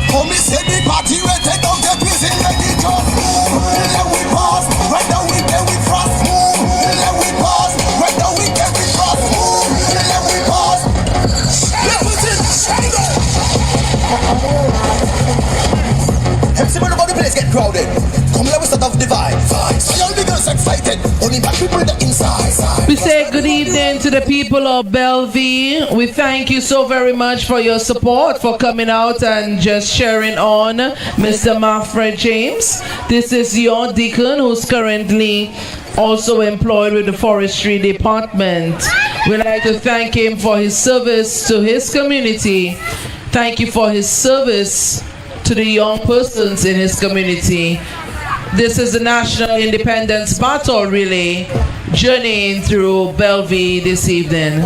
come me say the party where they don't get busy. Let it go. Let we pass. Right now we get we frost. Let we pass. Right now we get we frost. Let we pass. Let we in. The Audio Lab production. MC when the place get crowded. Come here, we set off the vibe. So all the girls excited. Only the people that inside. We say good evening to the people of Bellevue. We thank you so very much for your support, for coming out and just sharing on Mr. Manfred James. This is your deacon who's currently also employed with the Forestry Department. We'd like to thank him for his service to his community. Thank you for his service to the young persons in his community. This is the National Independence Battle Relay, journeying through Bellevue this evening.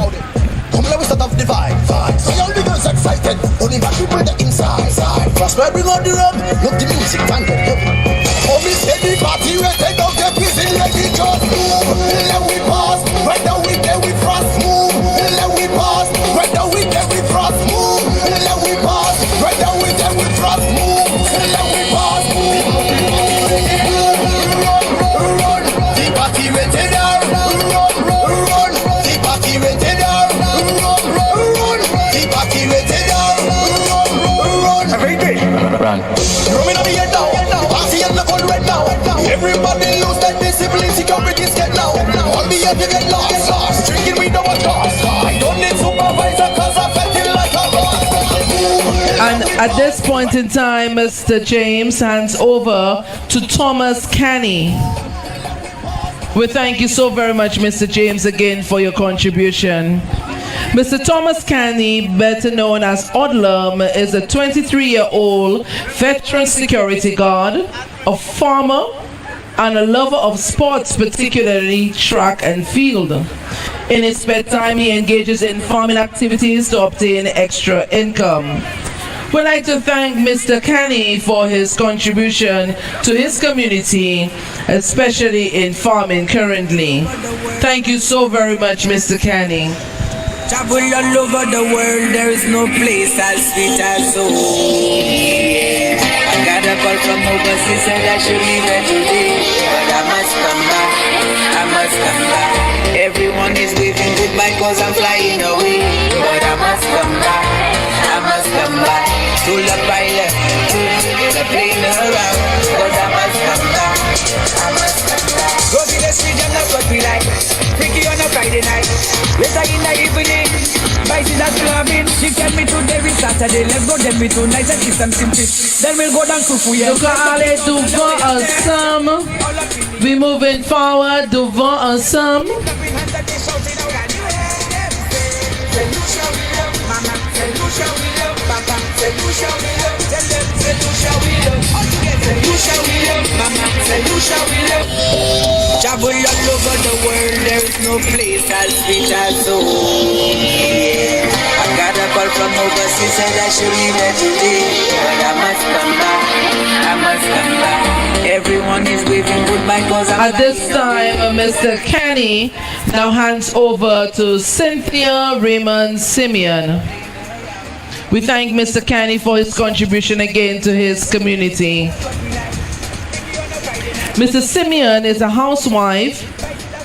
Come let we start off the vibe. So all the girls excited. Only the people that inside. Prosper bring on the rum. Look the music and get heavy. Oh, me say the party where they don't get busy. Let it just move. Let we pass. Right now we get we frost. Move. Let we pass. Right now we get we frost. Move. Let we pass. Right now we get we frost. Move. Let we pass. Run. The party where they are. Run. The party where they are. Run. The party where they are. Run. Everything. Run. Roaming on the head now. Party and the gun red now. Everybody lose that discipline. Security get now. On the edge you get lost. Drinking we don't want cost. I don't need supervisor cause I felt it like a boss. And at this point in time, Mr. James hands over to Thomas Canny. We thank you so very much, Mr. James, again for your contribution. Mr. Thomas Canny, better known as Odlum, is a 23-year-old veteran security guard, a farmer, and a lover of sports, particularly track and field. In his spare time, he engages in farming activities to obtain extra income. We'd like to thank Mr. Canny for his contribution to his community, especially in farming currently. Thank you so very much, Mr. Canny. Travel all over the world, there is no place as sweet as home. I got a call from overseas, said I should leave it today, but I must come back, I must come back. Everyone is waving goodbye cause I'm flying away, but I must come back, I must come back. To the pilot, to the plane around, cause I must come back, I must come back. Go to the street and that's what we like. Freaky on a Friday night, later in the evening, Vices are clubbing. She tell me today we Saturday, let's go then we tonight and eat some simple. Then we'll go down to Fuya. Look at allez devant ensemble. We moving forward devant ensemble. Travel all over the world, there is no place as sweet as home. Yeah. I got a call from overseas, said I should leave it today, but I must come back, I must come back. Everyone is waving goodbye cause I'm at this time, Mr. Kenny now hands over to Cynthia Raymond Simeon. We thank Mr. Kenny for his contribution again to his community. Mrs. Simeon is a housewife,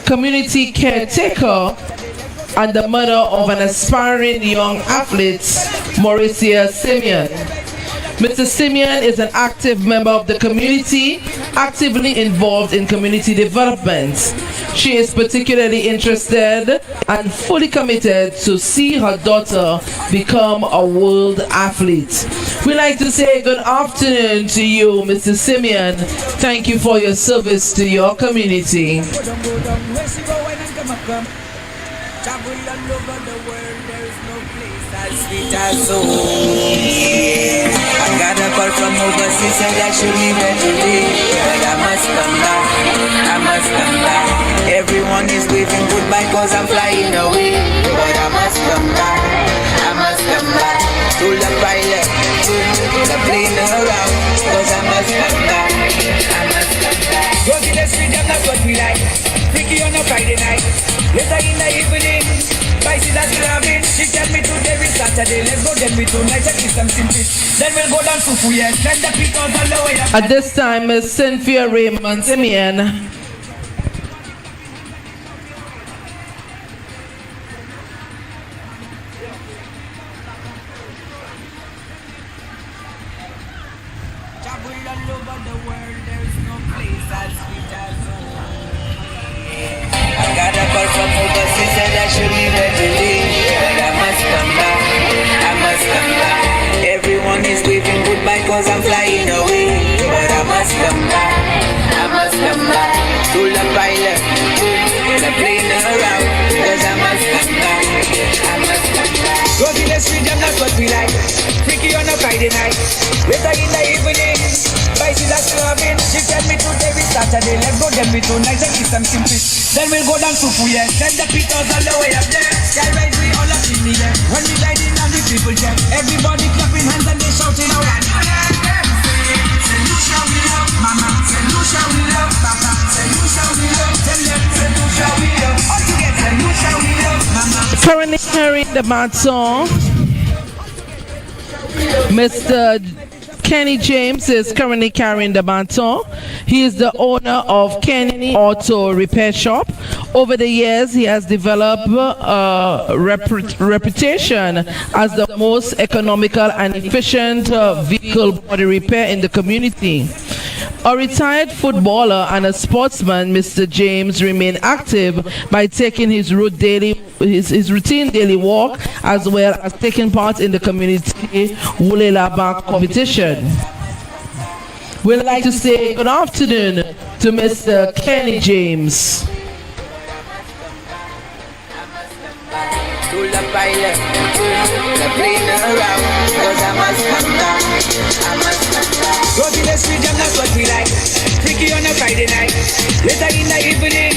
community caretaker, and the mother of an aspiring young athlete, Mauricia Simeon. Mrs. Simeon is an active member of the community, actively involved in community development. She is particularly interested and fully committed to see her daughter become a world athlete. We'd like to say good afternoon to you, Mrs. Simeon. Thank you for your service to your community. Travel all over the world, there is no place as sweet as home. I got a call from overseas, said I should leave here today, but I must come back, I must come back. Everyone is waving goodbye cause I'm flying away, but I must come back, I must come back. To the pilot, the plane around, cause I must come back, I must come back. Go to the street, that's what we like. Freaky on a Friday night. Later in the evening, Pisces are clubbing. She tell me today is Saturday. Let's go then we tonight and eat some simple. Then we'll go down to Fuyet. Then the people all the way up. At this time, Ms. Cynthia Raymond Simeon. I got a call from overseas, said I should leave here today, but I must come back, I must come back. Everyone is waving goodbye cause I'm flying away, but I must come back, I must come back. To the pilot, the plane around, cause I must come back, I must come back. Go to the street, that's what we like. Freaky on a Friday night. Later in the evening, Pisces are clubbing. She tell me today is Saturday. Let's go then we tonight and eat some simple. Then we'll go down to Fuyet. Then the people all the way up there. Skyrise we all up in the air. When we riding on the people jet, everybody clapping hands and they shouting out. Say Lucia we love, mama. Say Lucia we love, papa. Say Lucia we love, tell them. Say Lucia we love, all together. Lucia we love, mama. Currently carrying the baton, Mr. Kenny James is currently carrying the baton. He is the owner of Kenny Auto Repair Shop. Over the years, he has developed a reputation as the most economical and efficient vehicle body repair in the community. A retired footballer and a sportsman, Mr. James remained active by taking his routine daily walk as well as taking part in the community Wulelaba competition. We'd like to say good afternoon to Mr. Kenny James. To the pilot, the plane around, cause I must come back, I must come back. Go to the street, that's what we like. Freaky on a Friday night. Later in the evening,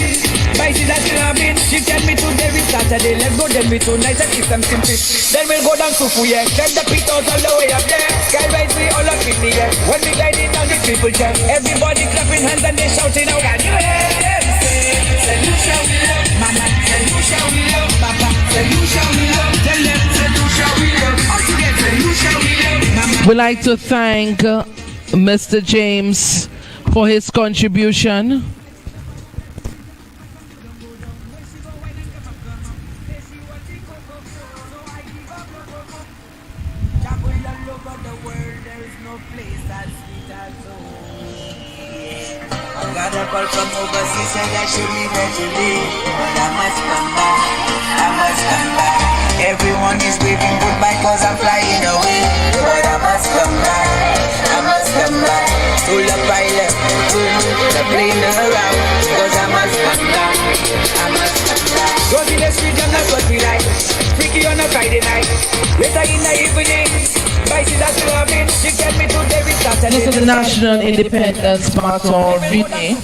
Pisces are clubbing. She tell me today is Saturday. Let's go then we tonight and eat some simple. Then we'll go down to Fuyet. Then the people all the way up there. Skyrise we all up in the air. When we gliding down the people jet, everybody clapping hands and they shouting out. Can you hear them say? Say Lucia we love, mama. Say Lucia we love, papa. Say Lucia we love, tell them. Say Lucia we love, all together. Say Lucia we love, mama. We'd like to thank Mr. James for his contribution. Got a call from overseas, said I should leave here today, but I must come back, I must come back. Everyone is waving goodbye cause I'm flying away, but I must come back, I must come back. To the pilot, the plane around, cause I must come back, I must come back. Go to the street, that's what we like. Freaky on a Friday night. Later in the evening, Pisces are clubbing. She tell me today is Saturday. This is the National Independence Baton Relay.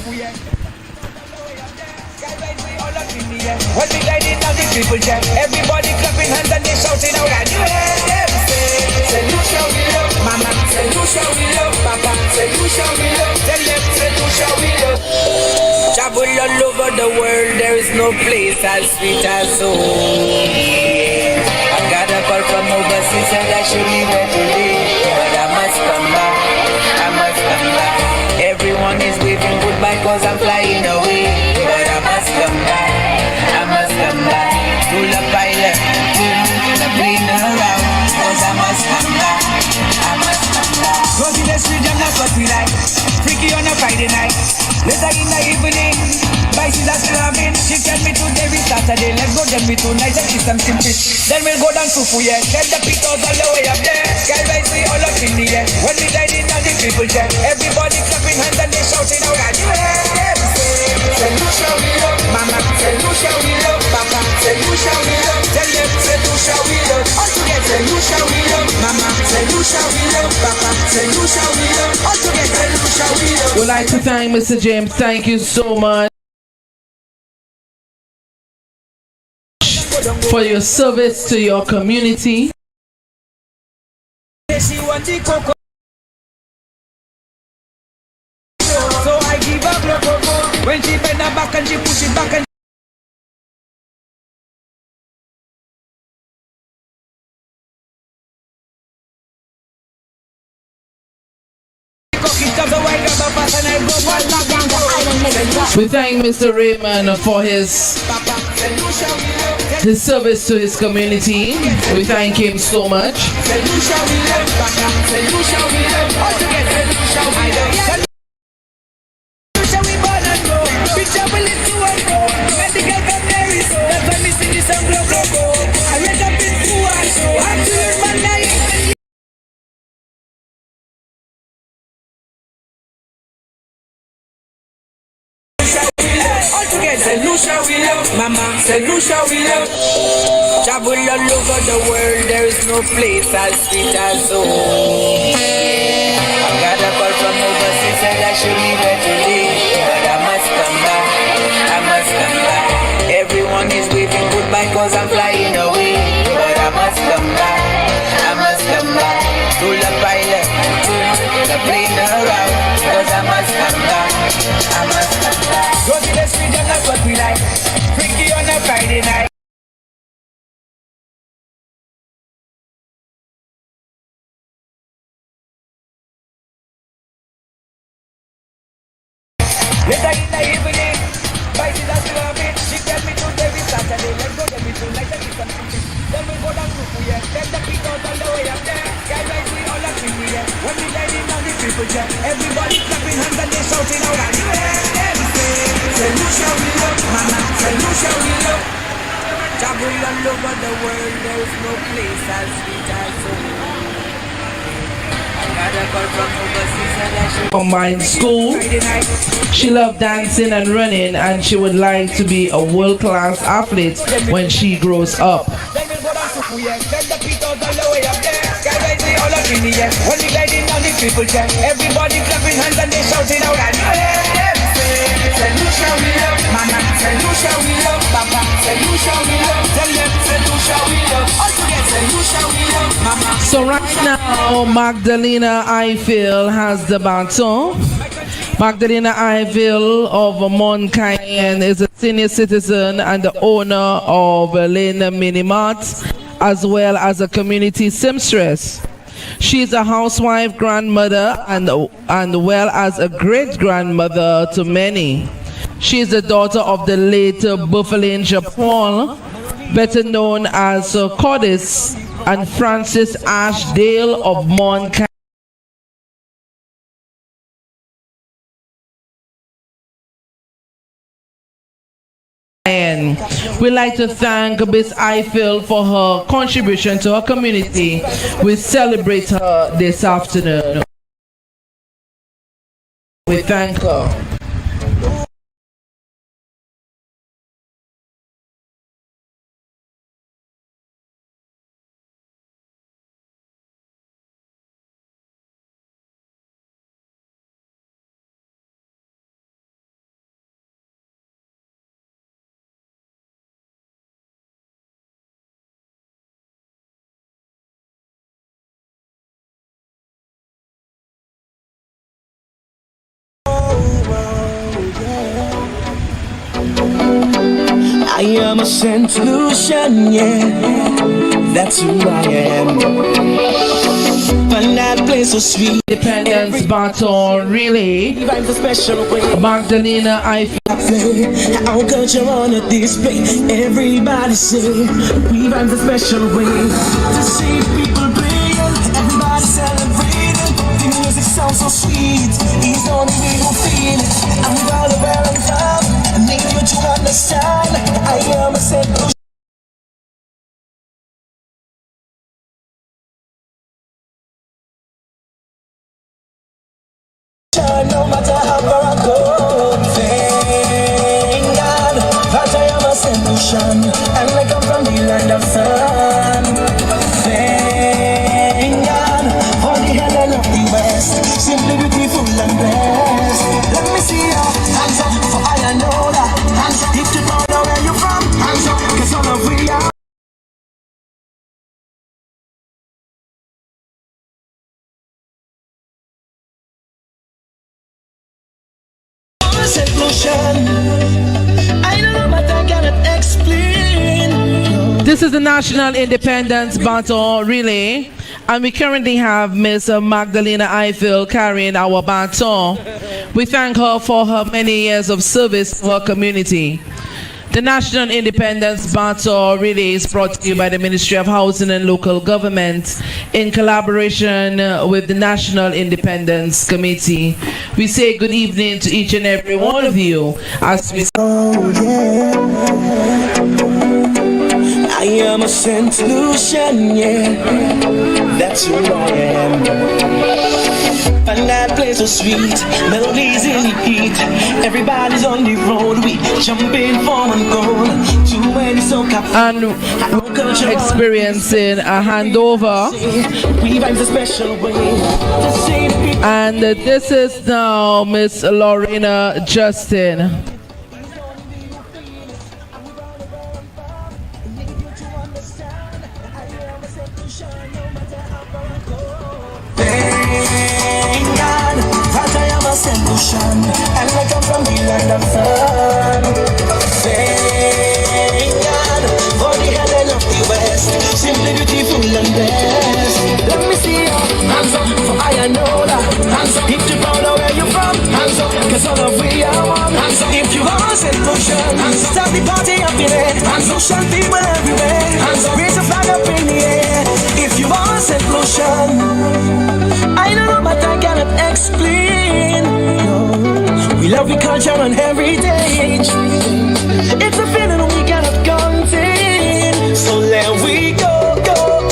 When we gliding down the people jet, everybody clapping hands and they shouting out. Can you hear them say? Say Lucia we love, mama. Say Lucia we love, papa. Say Lucia we love, tell them. Say Lucia we love. Travel all over the world, there is no place as sweet as home. I got a call from overseas, said I should leave here today, but I must come back, I must come back. Everyone is waving goodbye cause I'm flying away, but I must come back, I must come back. To the Later in the evening, my sister slamming. She tell me today we Saturday, let's go then we tonight and eat some fish. Then we'll go down to Fuye, then the Pitos all the way up there. Girl, I see all up in the air. When we died in the people jet, everybody clapping hands and they shouting out at you. Say Lucia we love, mama. Say Lucia we love, papa. Say Lucia we love, tell them. Say Lucia we love, all together. Say Lucia we love, mama. Say Lucia we love, papa. Say Lucia we love, all together. Say Lucia we love. We'd like to thank Mr. James. Thank you so much for your service to your community. She want the cocoa, so I give her cocoa. When she bend her back and she push it back and we thank Mr. Raymond for his service to his community. We thank him so much. Say Lucia we love, mama. Say Lucia we love. Travel all over the world, there is no place as sweet as home. I got a call from overseas, said I should leave her today, but I must come back. I must come back. Everyone is waving goodbye 'cause I'm flying away, but I must come back. I must come back. To the pilot, the plane around, 'cause I must come back. I must come back. Go to the street and that's what we like. Freaky on a Friday night. Later in the evening, by the Slavic, she tell me today we Saturday, let's go then we tonight and eat some fish. Then we go down to Fuye, then the Pitos all the way up there. Guys, I see all up in the air. When we died in the people jet, everybody clapping hands and they shouting out at you. Say Lucia we love, mama. Say Lucia we love. Travel all over the world, there is no place as sweet as home. Combined school. She loved dancing and running, and she would like to be a world-class athlete when she grows up. When we died in the people jet, everybody clapping hands and they shouting out at say Lucia we love, mama. Say Lucia we love, papa. Say Lucia we love, tell them. Say Lucia we love, all together. Say Lucia we love, mama. So right now, Magdalena Eiffel has the baton. Magdalena Eiffel of Montcayenne is a senior citizen and the owner of Lena Mini Mart, as well as a community seamstress. She is a housewife, grandmother, and well as a great-grandmother to many. She is the daughter of the late Buffalin Japon, better known as Cordis, and Francis Ashdale of Montcayenne. We'd like to thank Miss Eiffel for her contribution to her community. We celebrate her this afternoon. We thank her. I am a Saint Lucian, yeah, that's who I am. Find that place so sweet. Independence Baton Relay. Magdalena Eiffel. Our culture on a display. Everybody say we find a special way to see people playing. Everybody celebrating. The music sounds so sweet. It's only we who feel it. And we all No matter how far I go, thank God that I am a solution, and I come from the land of sun. Thank God for the Helen of the West, simply beautiful and blessed. Let me see your hands up, for I know that hands up. If you don't know where you're from, hands up, 'cause all of we are. I don't know, but I cannot explain. This is the National Independence Baton Relay, and we currently have Miss Magdalena Eiffel carrying our baton. We thank her for her many years of service to her community. The National Independence Baton Relay is brought to you by the Ministry of Housing and Local Government in collaboration with the National Independence Committee. We say good evening to each and every one of you as we... I am a St. Lucian, yeah, that's who I am. And that place was sweet, melodies in the heat. Everybody's on the road, we jumping for and goal. Too many so and experiencing a handover. We vibes a special way. And this is now Miss Lorena Justin. Solution, and I come from the land of sun. Thank God for the Helen of the West, simply beautiful and blessed. Let me see your hands up, for I know that hands up. If you don't know where you're from, hands up, 'cause all of we are one. Hands up. If you are solution, start the party up in it. Solution people everywhere. Hands up. Raise a flag up in the air. If you are solution, I don't know, but I cannot explain. We love your culture and heritage. It's a feeling we cannot contain. So there we go, go.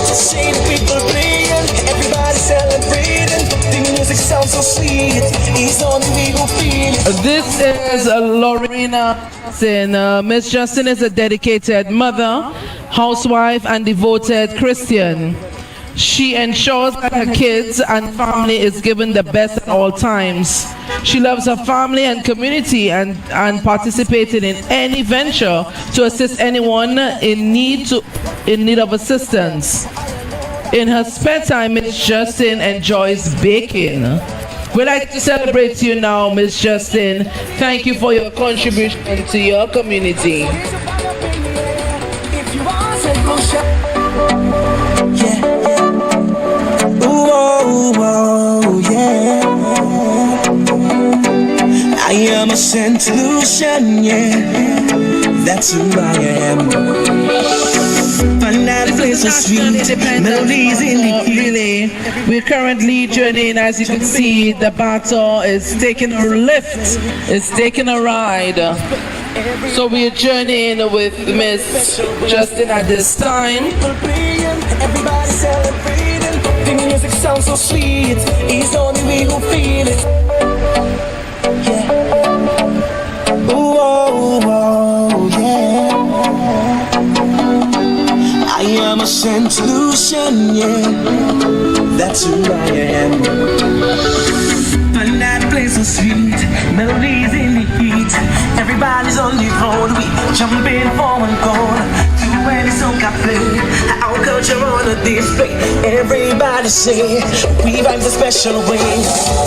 To see the people playing, everybody celebrating. The music sounds so sweet. It's only we who feel it. This is Lorena Justin. Miss Justin is a dedicated mother, housewife, and devoted Christian. She ensures that her kids and family is given the best at all times. She loves her family and community and participated in any venture to assist anyone in need of assistance. In her spare time, Miss Justin enjoys baking. We'd like to celebrate you now, Miss Justin. Thank you for your contribution to your community. Oh, yeah. I am a St. Lucian, yeah, that's who I am. And that place is sweet, melodies in the heat. We're currently journeying, as you can see, the baton is taking a lift, it's taking a ride. So we're journeying with Miss Justin at this time. Everybody celebrating, the music sounds so sweet. It's only we who feel it. Yeah. Oh, yeah. I am a St. Lucian, yeah, that's who I am. And that place so sweet, melodies in the heat. Everybody's on the road, we jumping for and goal. Too many so play, our culture on a display. Everybody say, we vibe a special way.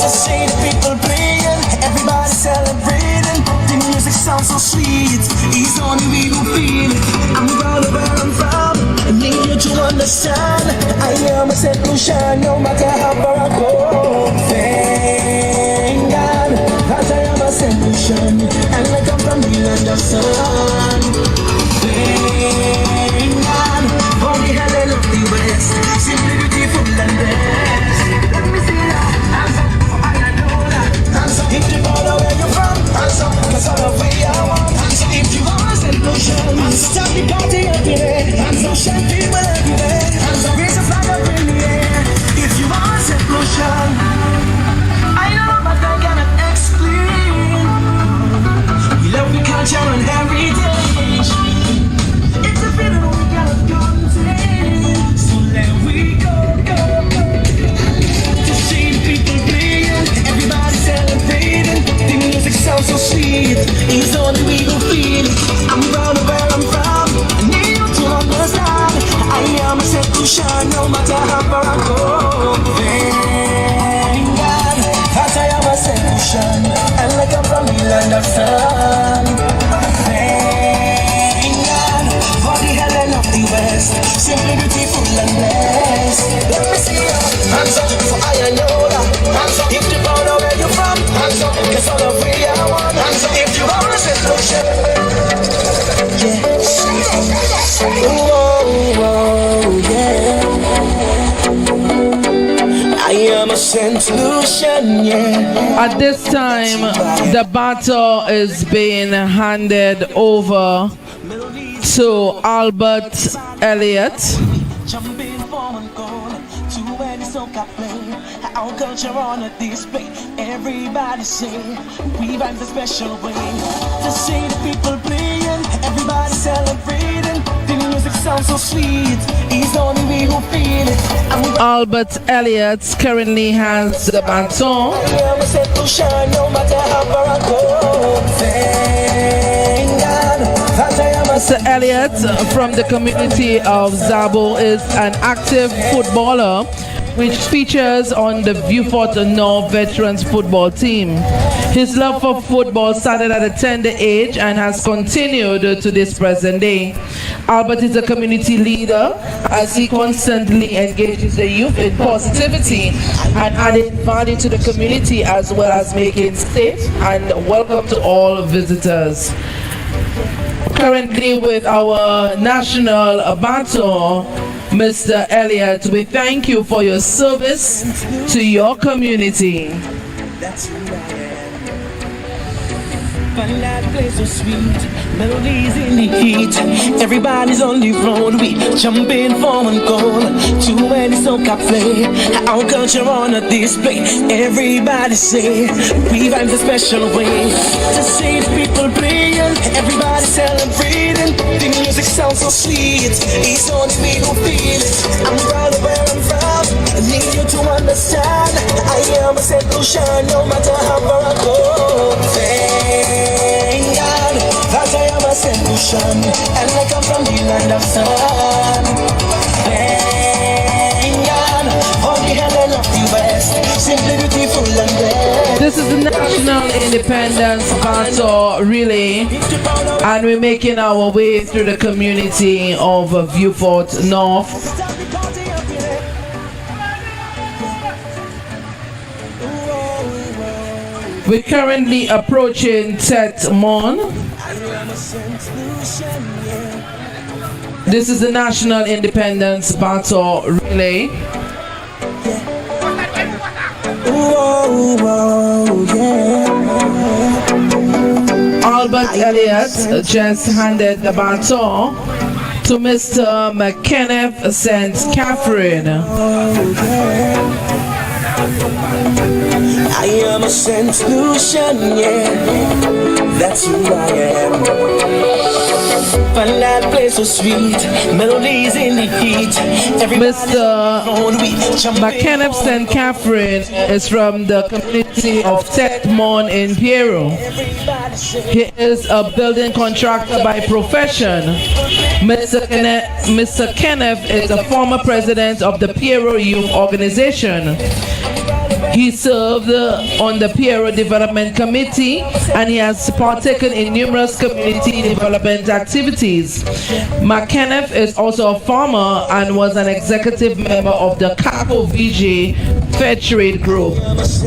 To see the people playing, everybody celebrating. The music sounds so sweet, it's only we who feel it. I'm proud of where I'm from, I need you to understand. I am a St. Lucian, no matter how far I go. Thank God that I am a St. Lucian, and I come from the land of sun. Thank God for the Helen of the West, simply beautiful and blessed. Let me see that hands up, for I know that hands up. If you don't know where you're from, hands up, 'cause all of we are one. Hands up. If you are a St. Lucian, start the party up in it. Hands up, shine people everywhere. Hands up, raise a flag up in the air. If you are a St. Lucian, Lucia, no matter how far I go. Thank God that I am a solution, and I come from the land of sun. Thank God for the Helen of the West, simply beautiful and blessed. Let me see your hands up for I know that. Hands up if you found out where you're from. Hands up, it's all of we are one. Hands up if you are a solution. Yeah. Oh, yeah. I am a solution, yeah. At this time, the baton is being handed over to Albert Elliott. Jumping for and goal to where the soca play. Our culture on a display. Everybody sing. We vibe the special way. To see the people playing. Everybody celebrating. The music sounds so sweet. It's only we who feel it. Albert Elliott currently has the baton. No matter how far I go. Thank God that I am a Mr. Elliott from the community of Zabo is an active footballer which features on the Beaufort North Veterans football team. His love for football started at a tender age and has continued to this present day. Albert is a community leader as he constantly engages the youth in positivity and adding value to the community as well as making safe and welcome to all visitors. Currently with our national baton, Mr. Elliott, we thank you for your service to your community. That's who I am. Find that place so sweet, melodies in the heat. Everybody's on the road, we jumping for and goal to where the soca play. Our culture on a display. Everybody say we vibe the special way. To see the people playing, everybody celebrating. The music sounds so sweet. It's only me who feel it. I'm proud of where I'm from. I need you to understand. I am a solution, no matter how far I go. Thank God that I am a solution, and I come from the land of sun. Thank God for the Helen of the West, simply beautiful and blessed. This is the National Independence Baton Relay, and we're making our way through the community of Beaufort North. We're currently approaching Tet Mon. This is the National Independence Baton Relay. Albert Elliott just handed the baton to Mr. McKenneth St. Catherine. I am a solution, yeah. That's who I am. Find that place so sweet, melodies in the heat. Mr. McKenneth St. Catherine is from the community of Tet Mon in Peru. He is a building contractor by profession. Mr. Kenneth is a former president of the Peru Youth Organization. He served on the Piero Development Committee and he has partaken in numerous community development activities. McKenneth is also a farmer and was an executive member of the Capo VJ Fair Trade Group.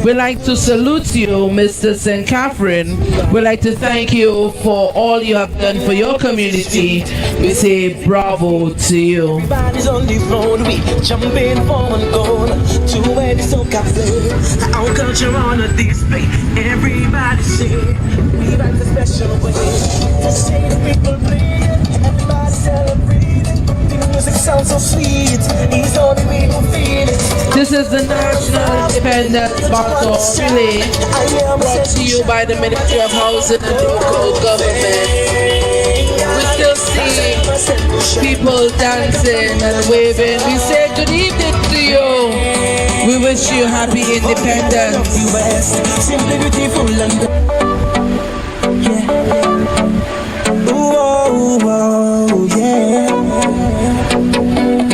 We'd like to salute you, Mr. St. Catherine. We'd like to thank you for all you have done for your community. We say bravo to you. Everybody's on the road, we jumping for and goal to where the soca play. Our culture on a display. Everybody say we like the special way. To see the people playing, everybody celebrating. The music sounds so sweet. It's only we who feel it. This is the National Independence Baton Relay, brought to you by the Ministry of Housing and Local Government. We still see people dancing and waving. We say good evening to you. We wish you happy independence. Simply beautiful and yeah.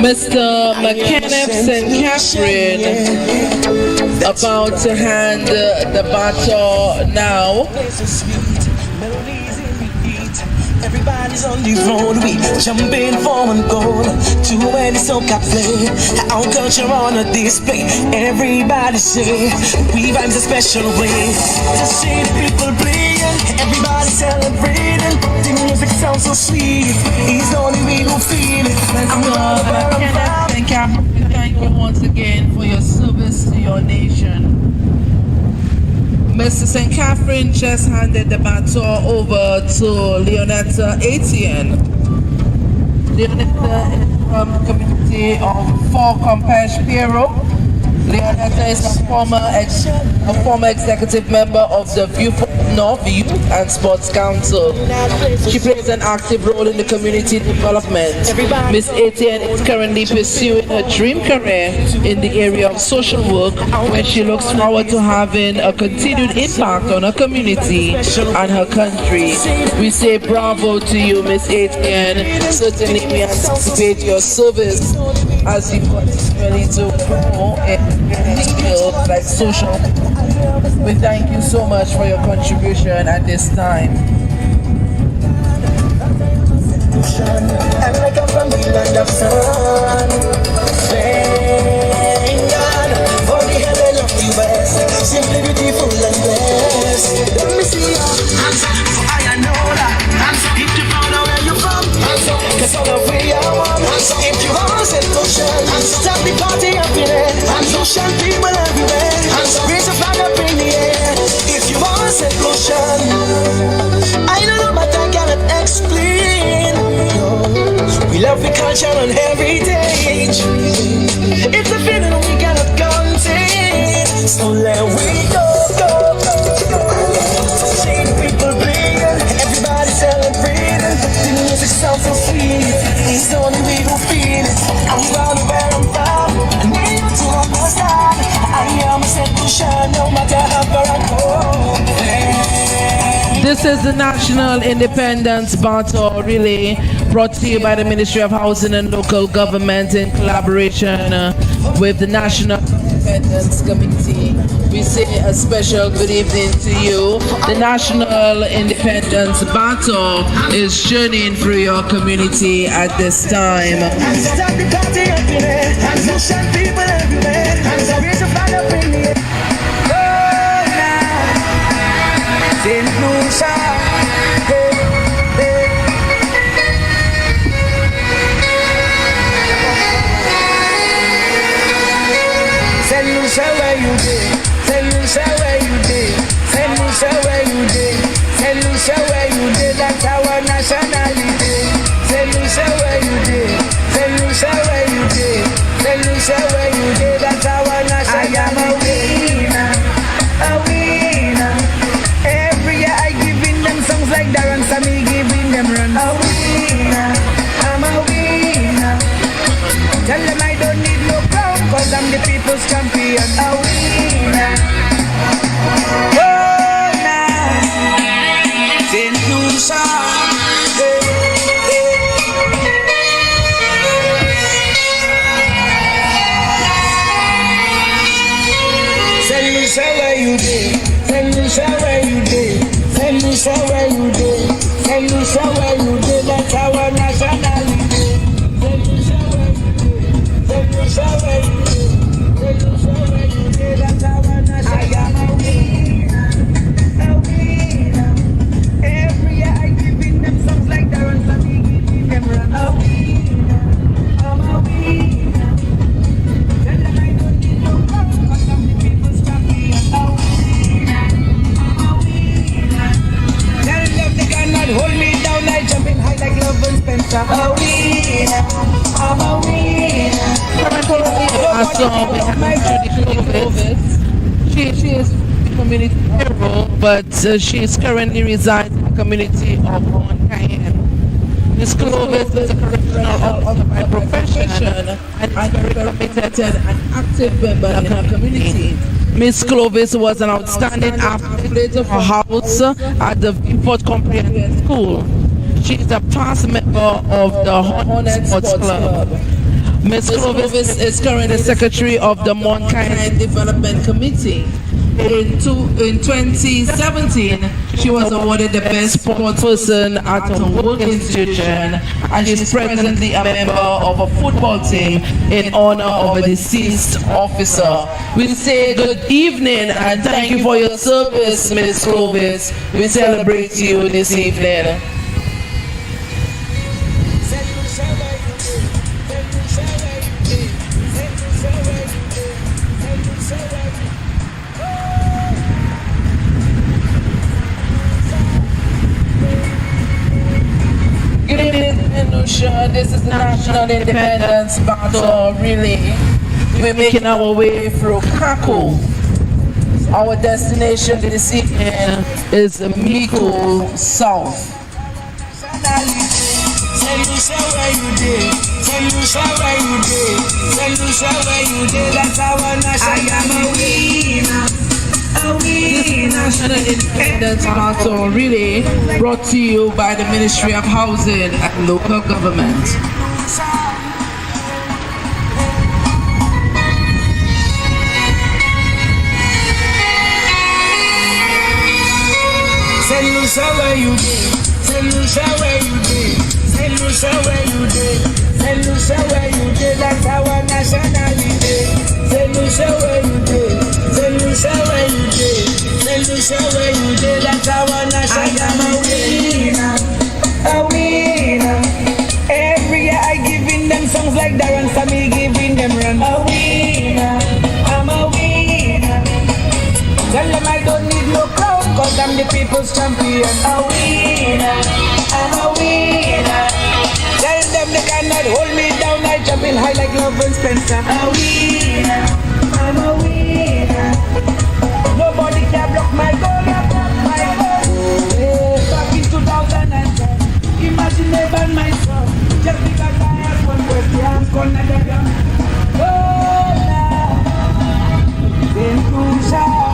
Mr. McKenneth St. Catherine about to hand the baton now. Everybody's on the road, we jumping for one goal. To any soca play, our culture on a display. Everybody say, we vibes a special way. To see the people playing, everybody celebrating. The music sounds so sweet, it's only we who feel it. I'm gonna thank you once again for your service to your nation. Mr. St. Catherine just handed the baton over to Leonetta Etienne. Leonetta is from the community of Fort Campeche, Peru. Leonetta is a former executive member of the VIEUX Youth and Sports Council. She plays an active role in the community development. Miss Etienne is currently pursuing her dream career in the area of social work, where she looks forward to having a continued impact on her community and her country. We say bravo to you, Miss Etienne. Certainly we anticipate your service as you continue to grow in fields like social. We thank you so much for your contribution at this time. And I come from the land of sun. Thank God for the heaven of the west. Simply beautiful and blessed. Let me see your hands up, for I know that. Hands up, if you found out where you're from. Hands up, cause all the way I want. Hands up, if you want to set motion. Hands up, start the party up in there. Hands up, ocean people everywhere. Hands up, raise a flag up in the air. If you want to set motion. I don't know but I cannot explain. We love the culture and heritage. It's a feeling we cannot contain. So let we go. See the people playing, everybody celebrating. The music sounds so sweet. It's only we who feel it. I'm proud of where I'm from. I need you to understand. I am a solution, no matter how far I go. This is the National Independence Battle Relay, brought to you by the Ministry of Housing and Local Government in collaboration with the National Independence Committee. We say a special good evening to you. The National Independence Battle is journeying through your community at this time. Saint Lucia, Saint Lucia, where you dey? Saint Lucia, where you dey? Saint Lucia, where you dey? Saint Lucia, where you dey? That's our nationality. Saint Lucia, where you dey? Saint Lucia, where you dey? Saint Lucia, where you dey? That's our nationality. I am a winner, a winner. Every year I giving them songs like Darren Sammy giving them runs. A winner, I'm a winner. Tell them I don't need no crown, cause I'm the people's champion. A winner. Oh, nah. Saint Lucia. Saint Lucia, where you dey? Saint Lucia, where you dey? Saint Lucia, where you dey? Saint Lucia, where you dey? That's our nationality. Saint Lucia, where you dey? Saint Lucia, where you dey? Saint Lucia, where you dey? That's our nationality. I am a winner, a winner. Every year I giving them songs like Darren Sammy giving them run. A winner, I'm a winner. Tell them I don't need no crown, cause I'm the people's champion. A winner, I'm a winner. Tell them they cannot hold me down, I jumping high like Love and Spencer. A winner, I'm a winner. She is community hero, but she is currently resides in the community of Cayenne. Miss Clovis is a correctional officer by profession and is very committed and active member in her community. Miss Clovis was an outstanding athlete of her house at the Fort Comprehensive School. She is a past member of the Hornet Sports Club. Ms. Clovis is currently Secretary of the Mankind Development Committee. In 2017, she was awarded the Best Sportsperson at her work institution, and she is presently a member of a football team in honor of a deceased officer. We say good evening and thank you for your service, Ms. Clovis. We celebrate you this evening. Good evening, Lucia. This is National Independence Battle Relay. We're making our way through Kako. Our destination this evening is Miko South. Say Lucia where you did. Say Lucia where you did. Say Lucia where you did. That's our national. I am a winner. National Independence Battle Relay brought to you by the Ministry of Housing and Local Government. Say Lucia where you did. Say Lucia where you did. Say Lucia where you did. Say Lucia where you did. That's our nationality. Say Lucia where you did. Say Lucia where you did. Say Lucia where you did. That's our nationality. I am a winner. Every year I giving them songs like Darren Sammy giving them run. A winner. I'm a winner. Tell them I don't need no crowd, cause I'm the people's champion. A winner, I'm a winner. Tell them they cannot hold me down, I jump in high like Love and Spencer. A winner, I'm a winner. Nobody can block my goal, my goal. Yeah, back in 2010, imagine they ban my song. Just because I have one word, yeah, I'm gonna get them. Oh, now, then who's out?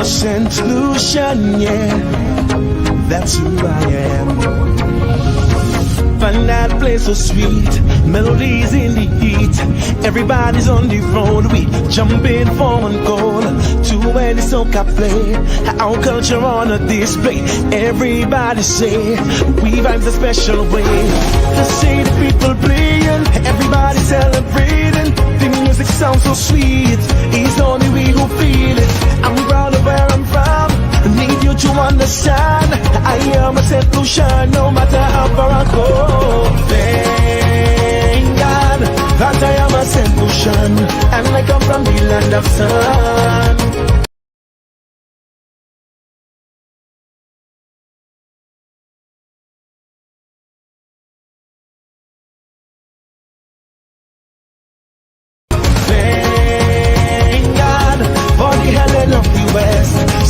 St. Lucian, yeah, that's who I am. Find that place so sweet, melodies in the heat. Everybody's on the road, we jumping for one goal. To any soca play, our culture on a display. Everybody say, we vibe's a special way. To see the people playing, everybody celebrating. The music sounds so sweet, it's only we who feel it. I'm proud of where I'm from, need you to understand. I am a St. Lucian, no matter how far I go. Thank God that I am a St. Lucian, and I come from the land of sun.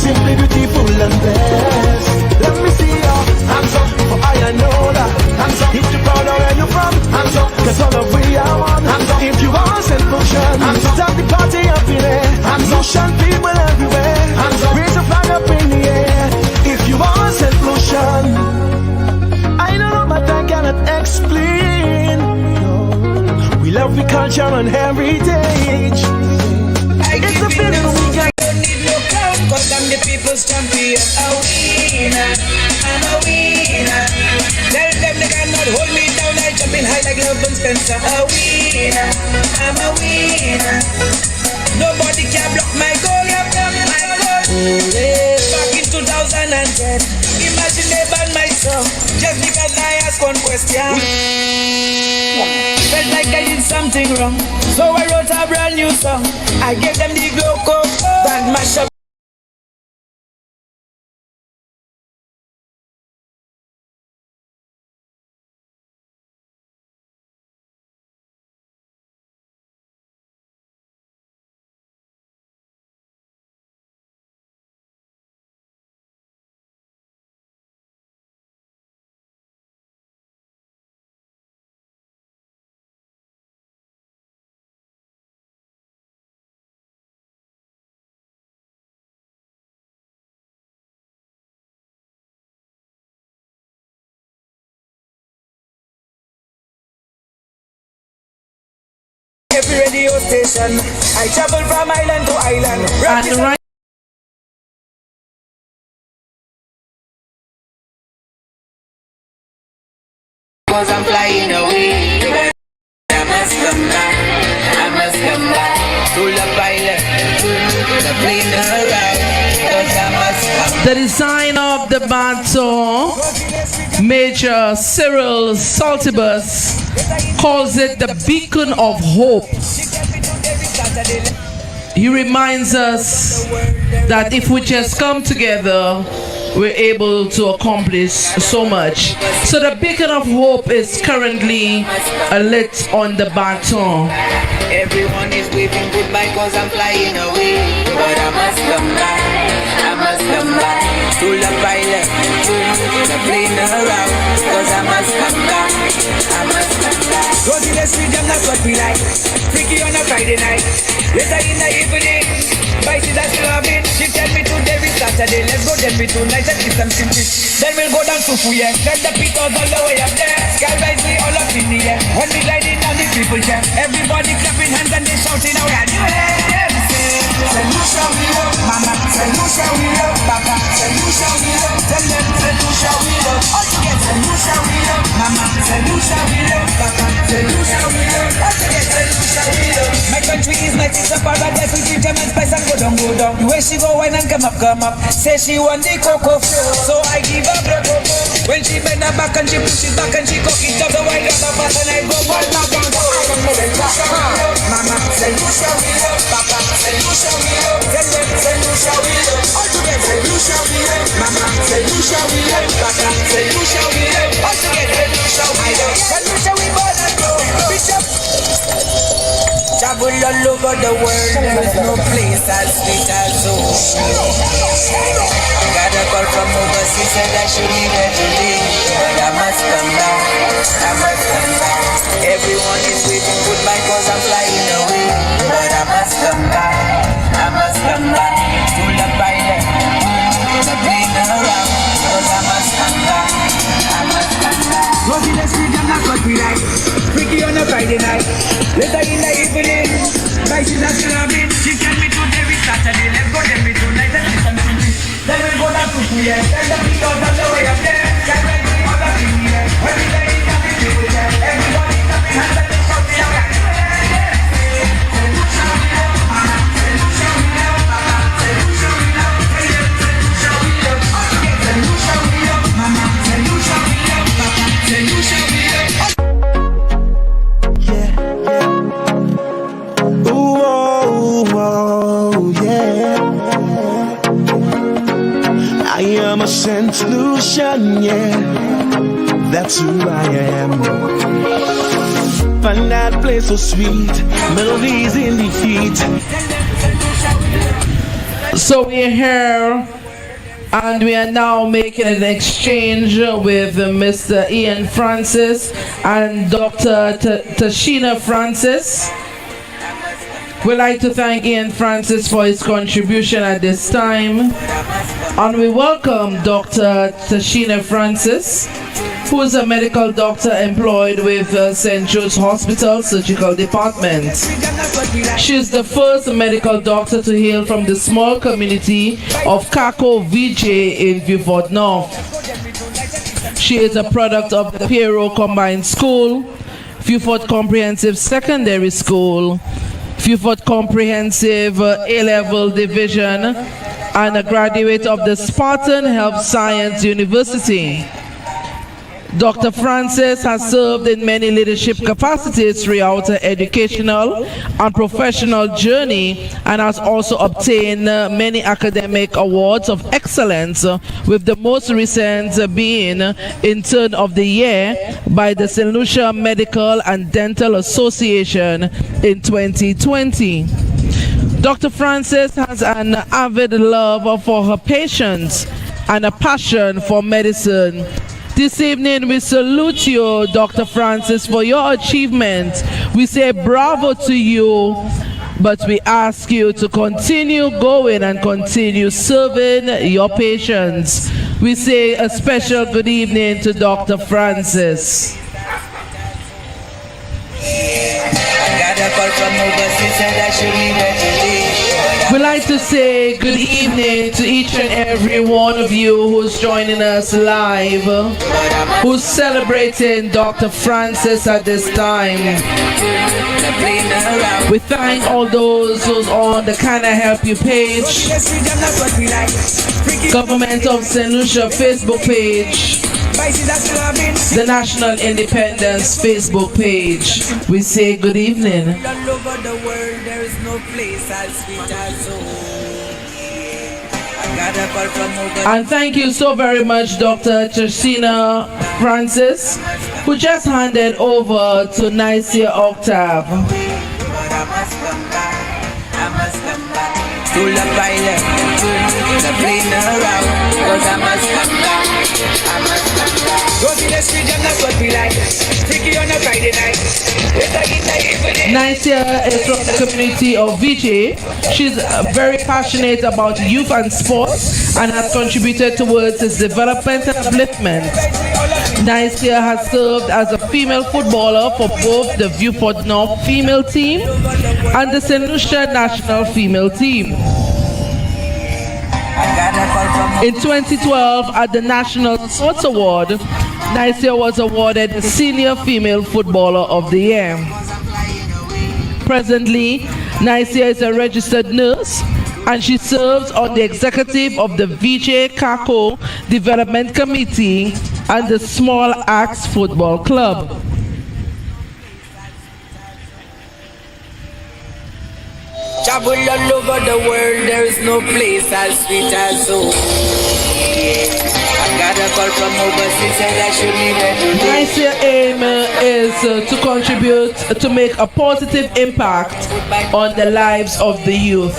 Simply beautiful and blessed. Let me see your hands up, for I know that hands up. If you're proud of where you're from, hands up, 'cause all of we are one. Hands up, if you want St. Lucian. Start the party up in there. Lucian people everywhere. Raise a flag up in the air. If you are St. Lucian, I don't know, but I cannot explain. We love the culture and heritage. It's a feeling we got. Cause I'm the people's champion. A winner, I'm a winner. Tell them they cannot hold me down. I jumping high like LeBron Spencer. A winner, I'm a winner. Nobody can block my goal, my goal. Back in 2010, imagine they banned my song just because I asked one question. Felt like I did something wrong, so I wrote a brand new song. I gave them the glow, band mash up. Every radio station, I travel from island to island. And right Cause I'm flying away. I must come back. I must come back to the pilot, the plane around. Cause I must come. the designer of the baton, Major Cyril Saltibus, calls it the beacon of hope. He reminds us that if we just come together, we're able to accomplish so much. So the beacon of hope is currently lit on the baton. Everyone is waving goodbye cause I'm flying away. But I must come back. I must come back to the pilot, the plane around. Cause I must come back. I must come back. Go to the street, that's what we like. Freaky on a Friday night. Later in the evening, Vices are still having. She tell me today is Saturday. Let's go then me tonight and get some simple. Then we'll go down to Fuye. Then the Peters all the way up there. Sky rise me all up in the air. When we gliding down the people jam. Everybody clapping hands and they shouting out. Can you hear them say? Say Lucia we love, mama. Say Lucia we love, papa. Say Lucia we love. Tell them say Lucia we love. All together say Lucia we love, mama. Say Lucia we love, papa. Say Lucia we love. All together say Lucia we love. My country is nice, it's a paradise. We give them and spice and go down, go down. The way she go wine and come up, come up. Say she want the cocoa flow, so I give her the cocoa. When she bend her back and she push it back and she cock it up, so I got her fast and I go one now down. Mama, say Lucia we love, papa, say Lucia we love, tell them say Lucia we love, all together say Lucia we love, mama, say Lucia we love, papa, say Lucia we love, all together say Lucia we love, say Lucia we born and grow, Bishop. Travel all over the world, there's no place as sweet as home. Got a call from overseas, said I should leave here today, but I must come back, I must come back. Everyone is waving goodbye cause I'm flying away, but I must come back, I must come back to the pilot, the plane around, cause I must come back, I must come back. Go to the street, that's what we like. Freaky on a Friday night. Later in the evening, Vices are still having. She tell me today is Saturday. Let's go then me tonight and listen to me. Then we'll go down to Fuye. Then the Peters on the way up there. Can't wait to all up in the air. When we lay in the people there, everybody clapping hands and they shouting out. I'm a St. Lucian, yeah, that's who I am. Find that place so sweet, melodies in the feet. So we're here and we are now making an exchange with Mr. Ian Francis and Dr. Tashina Francis. We'd like to thank Ian Francis for his contribution at this time. And we welcome Dr. Tashina Francis, who is a medical doctor employed with St. Jude's Hospital Surgical Department. She is the first medical doctor to hail from the small community of Kako VJ in Vieux North. She is a product of the Pierrot Combined School, Vieux Comprehensive Secondary School, Vieux Comprehensive A-Level Division, and a graduate of the Spartan Health Science University. Dr. Francis has served in many leadership capacities throughout her educational and professional journey and has also obtained many academic awards of excellence, with the most recent being Intern of the Year by the St. Lucia Medical and Dental Association in 2020. Dr. Francis has an avid love for her patients and a passion for medicine. This evening, we salute you, Dr. Francis, for your achievement. We say bravo to you, but we ask you to continue going and continue serving your patients. We say a special good evening to Dr. Francis. We'd like to say good evening to each and every one of you who's joining us live, who's celebrating Dr. Francis at this time. We thank all those who's on the Can I Help You page, Government of St. Lucia Facebook page, the National Independence Facebook page. We say good evening. And thank you so very much, Dr. Tashina Francis, who just handed over to Nicia Octave. Nicia is from the community of VJ. She's very passionate about youth and sports and has contributed towards its development and upliftment. Nicia has served as a female footballer for both the Vieux North female team and the St. Lucia national female team. In 2012, at the National Sports Award, Nicia was awarded the Senior Female Footballer of the Year. Presently, Nicia is a registered nurse and she serves on the executive of the VJ Kako Development Committee and the Small Axe Football Club. Travel all over the world, there is no place as sweet as home. I got a call from overseas, said I should be there today. Nicia aim is to contribute to make a positive impact on the lives of the youth.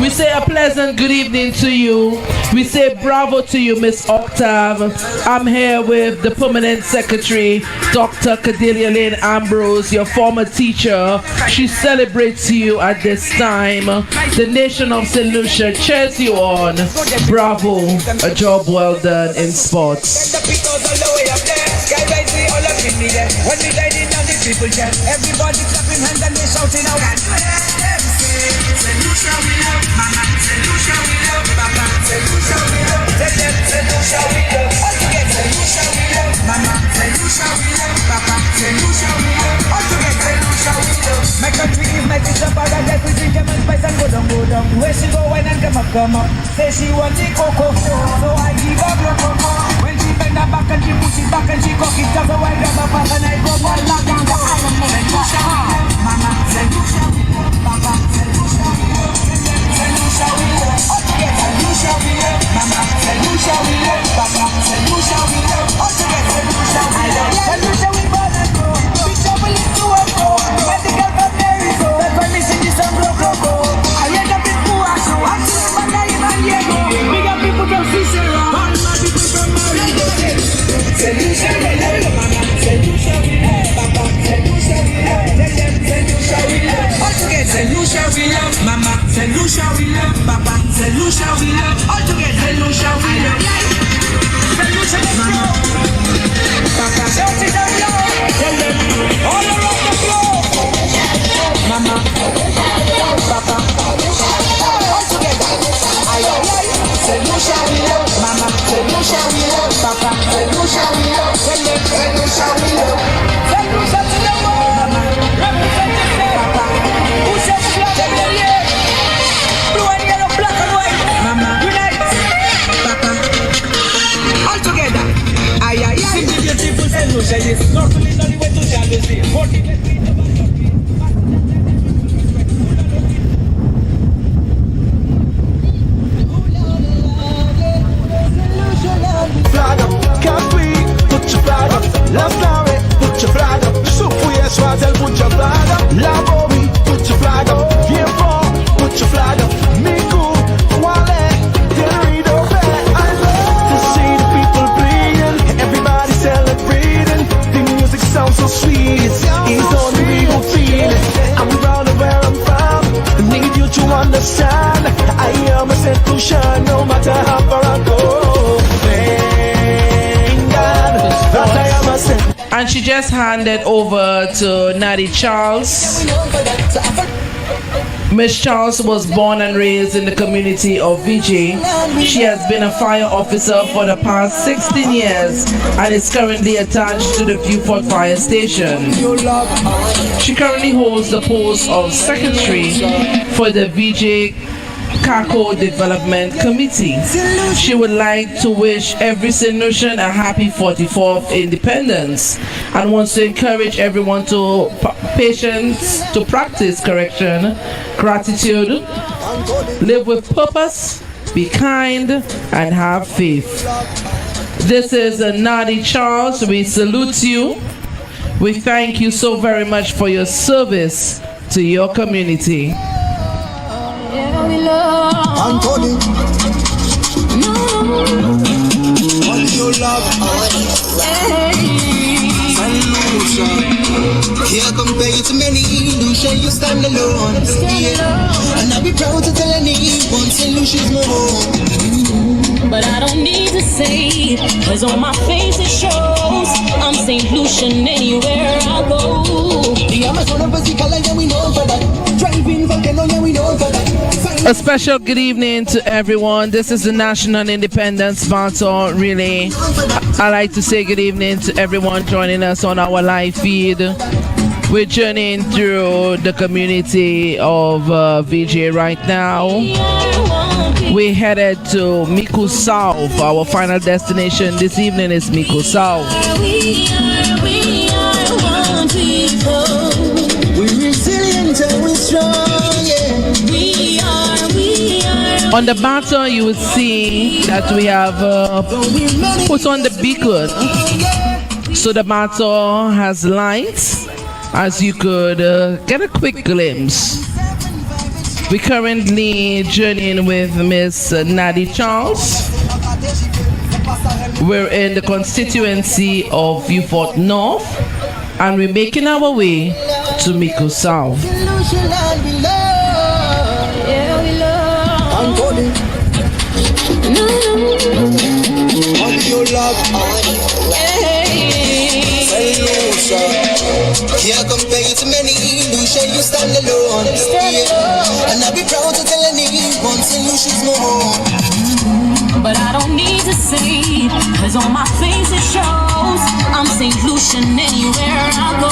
We say a pleasant good evening to you. We say bravo to you, Miss Octave. I'm here with the Permanent Secretary, Dr. Cordelia Lane Ambrose, your former teacher. She celebrates you at this time. The nation of St. Lucia cheers you on. Bravo, a job well done in sports. Everybody clapping hands and they shouting out. St. Lucia we love, mama. St. Lucia we love, papa. St. Lucia we love, St. Lucia we love. All together, St. Lucia we love, mama. St. Lucia we love, papa. St. Lucia we love. All together, St. Lucia we love. My country is my sister, paradise. We drink and spice and go down, go down. Where she go wine and come up, come up. Say she want the cocoa, so I give her the cocoa. When she bend her back and she push it back and she cock it, so I grab her pop and I go one lock down the island. St. Lucia we love, mama. St. Lucia we love, papa. St. Lucia we love. St. Lucia we love. All together, St. Lucia we love, mama. St. Lucia we love, papa. St. Lucia we love. All together, St. Lucia we love. St. Lucia we born and grow. Big trouble is to and fro. Medical from there is so. That's why me sing this song, bro, bro, bro. I end up in poor, so I'm still back in San Diego. Big up people from Cicero. All my people from Mario. St. Lucia we love, mama. St. Lucia we love, papa. St. Lucia we love. St. Lucia we love. All together, St. Lucia we love, Mama. Say Lucia we love, Papa. Say Lucia we love. All together. Say Lucia we love. Say Lucia Mama. Papa. Shout it out loud. Tell them all around the floor. Mama. Papa. All together. Say Lucia we love, Mama. Say Lucia we love, Papa. Say Lucia we love. Tell them say Lucia we love. Say Lucia to the world, Mama. Represent yourself, Papa. Who says flag in the air? Blue and yellow, black and white. Mama, unite, Papa. All together. Aye, aye, aye. Sing the beautiful Saint Lucia. Yes, normally not the way to shall be seen. Flag up, can't we? Put your flag up. Love story, put your flag up. Super yes, Razel, put your flag up. Love Obi, put your flag up. Here for, put your flag up. Miku, Wale, Delrido, I love to see the people bleeding. Everybody celebrating. The music sounds so sweet. It's only we who feel it. I'm proud of where I'm from. Need you to understand. I am a Saint Lucia, no matter how far I go. And she just handed over to Natty Charles. Miss Charles was born and raised in the community of VJ. She has been a fire officer for the past 16 years and is currently attached to the Vieux Fire Station. She currently holds the post of secretary for the VJ Kako Development Committee. She would like to wish every St. Lucian a happy 44th Independence and wants to encourage everyone to practice gratitude, live with purpose, be kind, and have faith. This is Natty Charles. We salute you. We thank you so very much for your service to your community. Anthony, all your love, here compared to many, Lucia, you stand alone. Yeah. And I'll be proud to tell anyone, St. Lucia's my home. But I don't need to say it, cause on my face it shows I'm St. Lucian anywhere I go. The Amazon of Basical, yeah, we know for that. Driving volcano, yeah, we know for that. A special good evening to everyone. This is the National Independence BATON Relay. I'd like to say good evening to everyone joining us on our live feed. We're journeying through the community of VJ right now. We're headed to Miku South. Our final destination this evening is Miku South. We're resilient and we're strong, yeah. On the baton, you will see that we have put on the beacon. So the baton has lights, as you could get a quick glimpse. We're currently journeying with Miss Natty Charles. We're in the constituency of Vieux North, and we're making our way to Miku South. Your love, here compared to many, Lucia, you stand alone. Yeah. And I'll be proud to tell anyone, St. Lucia's my home. But I don't need to say it, cause on my face it shows I'm St. Lucian anywhere I go.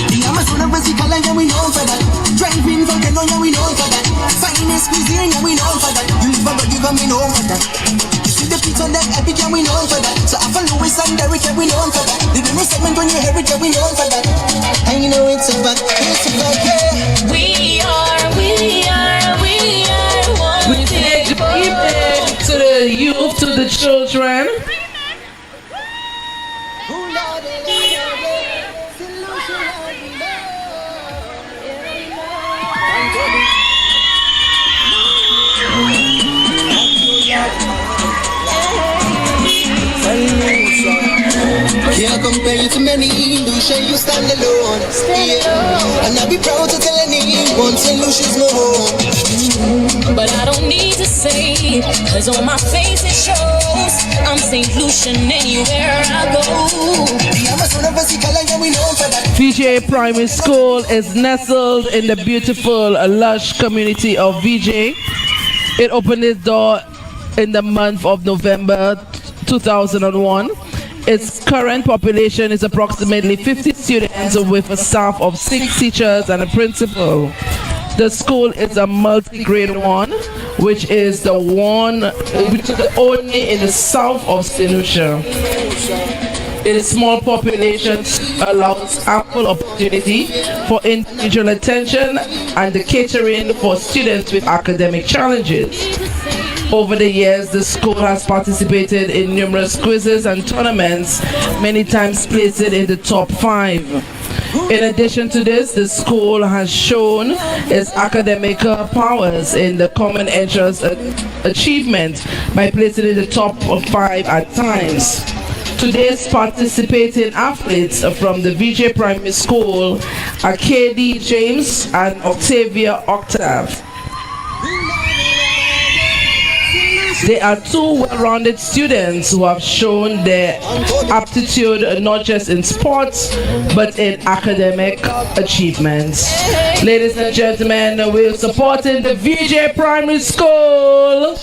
The Amazon of Basical, yeah, we know for that. Driving volcano, yeah, we know for that. Finest cuisine, yeah, we know for that. You live about you got me know for that. You see the beats on that epic, yeah, we know for that. So I follow Louis and Derek, yeah, we know for that. The demo segment when you hear it, yeah, we know for that. I know it's a fact, yeah. We are one. We take the evening to the youth, to the children. Can't compare you to many, Lucia, you stand alone. Yeah. And I'll be proud to tell anyone, One St. Lucia's my home. But I don't need to say it, cause on my face it shows I'm St. Lucian anywhere I go. VJ Primary School is nestled in the beautiful, lush community of VJ. It opened its door in the month of November 2001. Its current population is approximately 50 students with a staff of 6 teachers and a principal. The school is a multi-grade one, which is the only in the south of St. Lucia. Its small population allows ample opportunity for individual attention and the catering for students with academic challenges. Over the years, the school has participated in numerous quizzes and tournaments, many times placed it in the top 5. In addition to this, the school has shown its academic powers in the common entrance achievement by placing it in the top of 5 at times. Today's participating athletes from the VJ Primary School are KD James and Octavia Octave. They are 2 well-rounded students who have shown their aptitude not just in sports but in academic achievements. Ladies and gentlemen, we're supporting the VJ Primary School.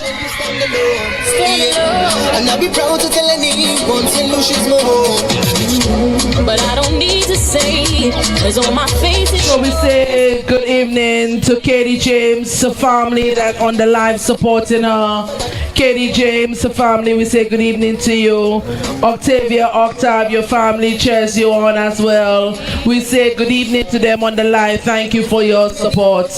And I'll be proud to tell anyone St. Lucia's my home. But I don't need to say it, cause on my face it So we say good evening to Katie James, her family that on the live supporting her. Katie James, her family, we say good evening to you. Octavia Octave, your family cheers you on as well. We say good evening to them on the live. Thank you for your support.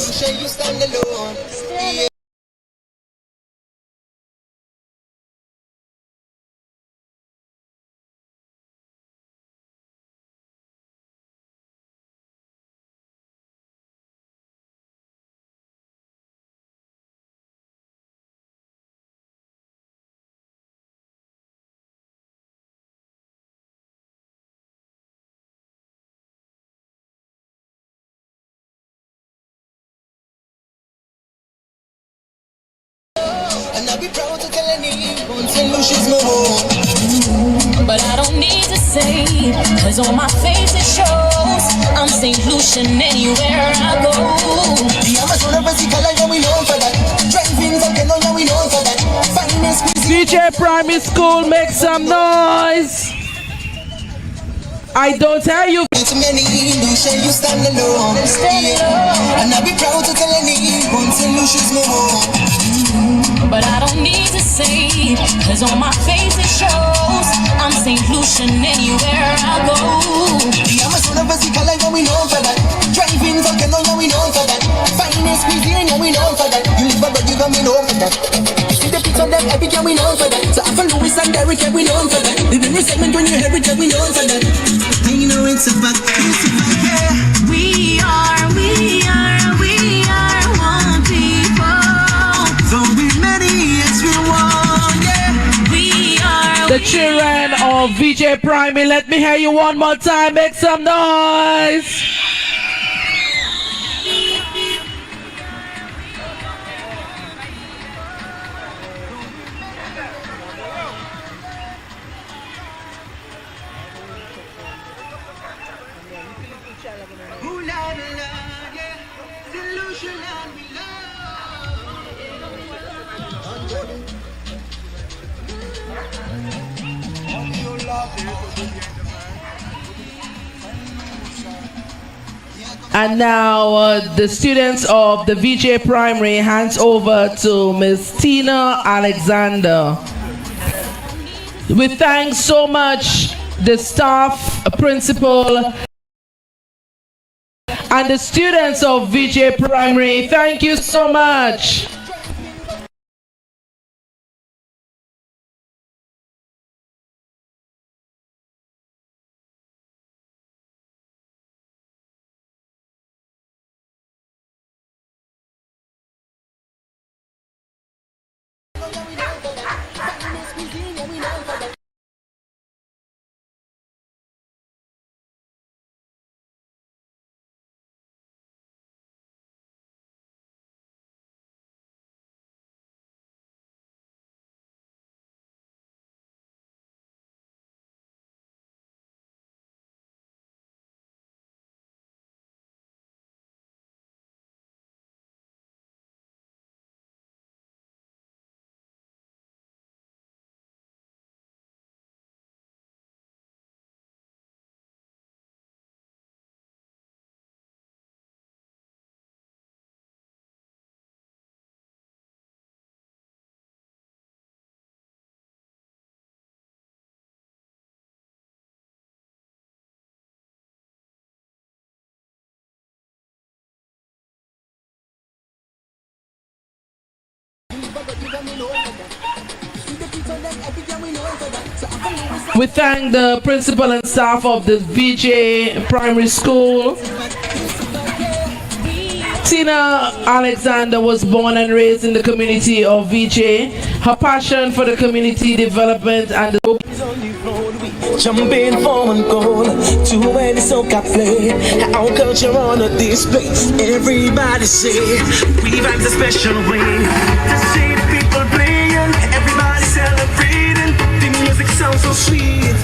And I'll be proud to tell anyone St. Lucia's my home. But I don't need to say it, cause on my face it shows I'm St. Lucian anywhere I go. The Amazon of Brazil, yeah, we know for that. Driving from Kenya, yeah, we know for that. Finest VJ Primary School, make some noise. I don't tell you. Too many Lucia, you stand alone. And I'll be proud to tell anyone St. Lucia's my home. But I don't need to say it, cause on my face it shows I'm St. Lucian anywhere I go. The Amazon of Brazil, yeah, we know for that. Driving from Kenya, yeah, we know for that. Finest cuisine, yeah, we know for that. You live abroad, you got me know for that. You see the picture of them epic, yeah, we know for that. So after Louis and Derek, yeah, we know for that. Living resentment when you hear it, yeah, we know for that. You know it's a fact, yeah. We are one people. Though we many as we one, yeah. We are The children of VJ Primary, let me hear you one more time. Make some noise. And now the students of the VJ Primary hands over to Miss Tina Alexander. We thank so much the staff, principal, and the students of VJ Primary. Thank you so much. We thank the principal and staff of the VJ Primary School. Tina Alexander was born and raised in the community of VJ. Her passion for the community development and the Jumping for one goal, to where the soca play. Our culture on a display. Everybody say we vibe the special way. To see the people playing, everybody celebrating. The music sounds so sweet.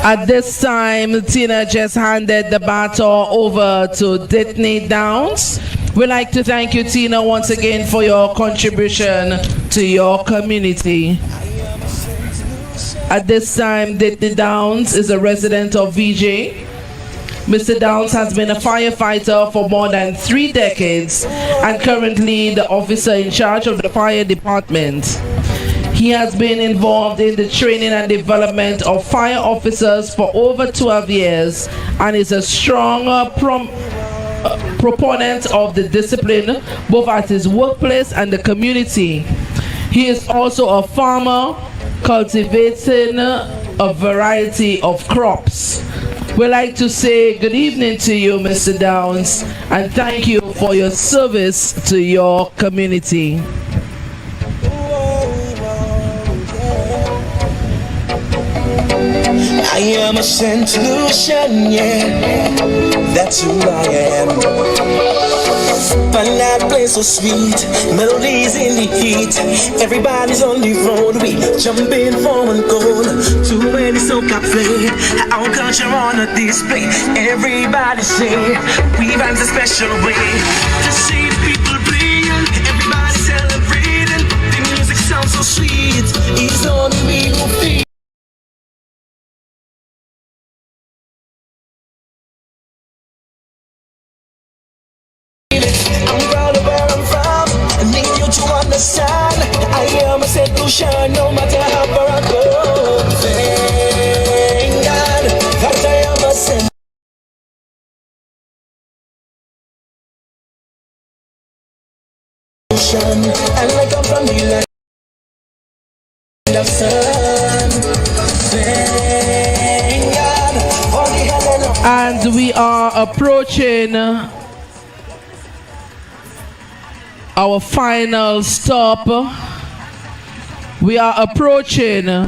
At this time, Tina just handed the baton over to Ditney Downs. We'd like to thank you, Tina, once again for your contribution to your community. At this time, Ditney Downs is a resident of VJ. Mr. Downs has been a firefighter for more than 3 decades and currently the officer in charge of the fire department. He has been involved in the training and development of fire officers for over 12 years and is a strong proponent of the discipline both at his workplace and the community. He is also a farmer cultivating a variety of crops. We'd like to say good evening to you, Mr. Downs, and thank you for your service to your community. I am a Saint Lucian, yeah, that's who I am. Find that place so sweet, melodies in the heat. Everybody's on the road, we jumping for one goal. Too many soca play, our culture on a display. Everybody say, we vibe a special way. To see the people playing, everybody celebrating. The music sounds so sweet, it's only we who feel. I am a Saint Lucia, no matter how far I go. Thank God that I am a Saint Lucia, and I come from the land of sun. Thank God for the heaven of. And we are approaching our final stop. We are approaching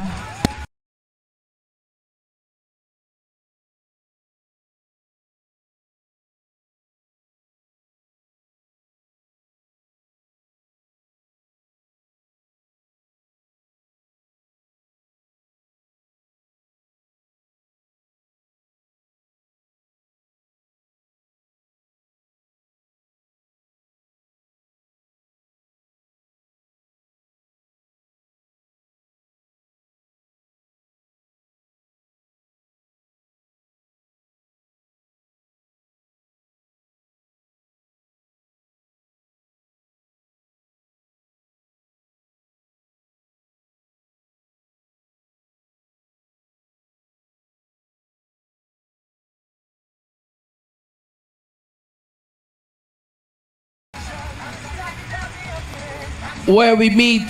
where we meet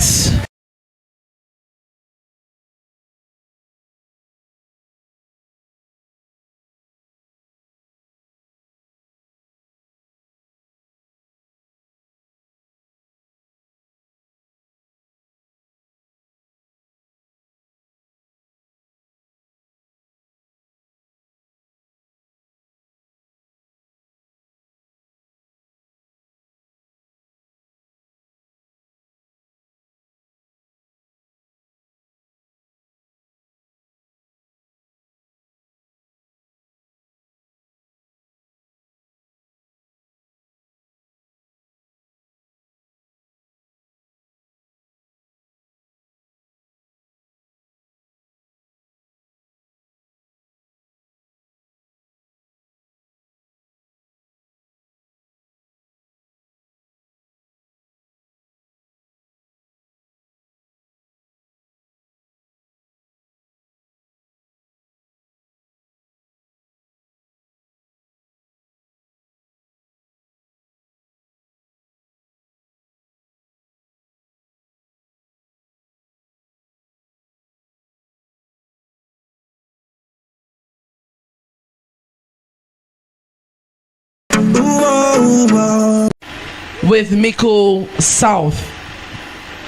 with Miko South.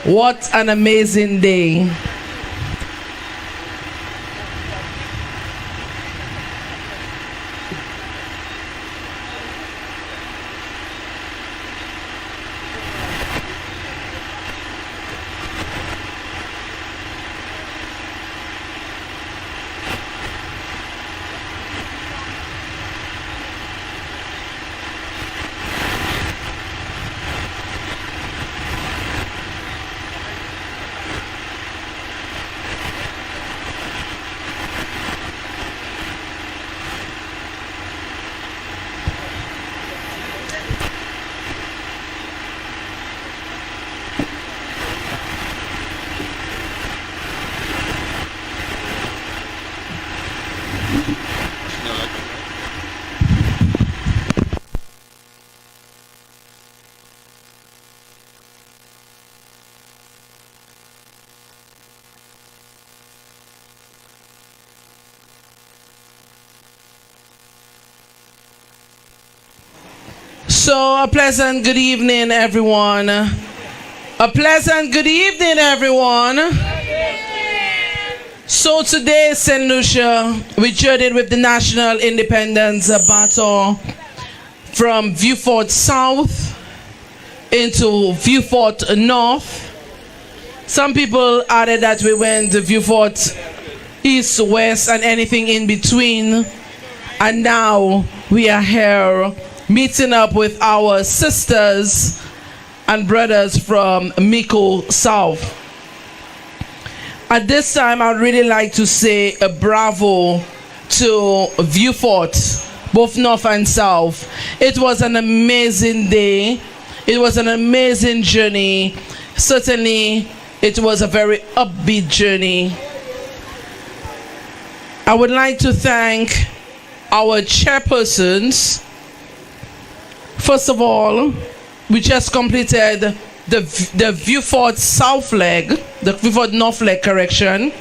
What an amazing day. So a pleasant good evening, everyone. A pleasant good evening, everyone. So today, St. Lucia, we journeyed with the National Independence Baton from Vieux Fort South into Vieux Fort North. Some people added that we went to Vieux Fort East, West, and anything in between. And now we are here meeting up with our sisters and brothers from Miko South. At this time, I'd really like to say a bravo to Vieux Fort, both North and South. It was an amazing day. It was an amazing journey. Certainly, it was a very upbeat journey. I would like to thank our chairpersons. First of all, we just completed the Vieux Fort South leg, the Vieux Fort North leg correction,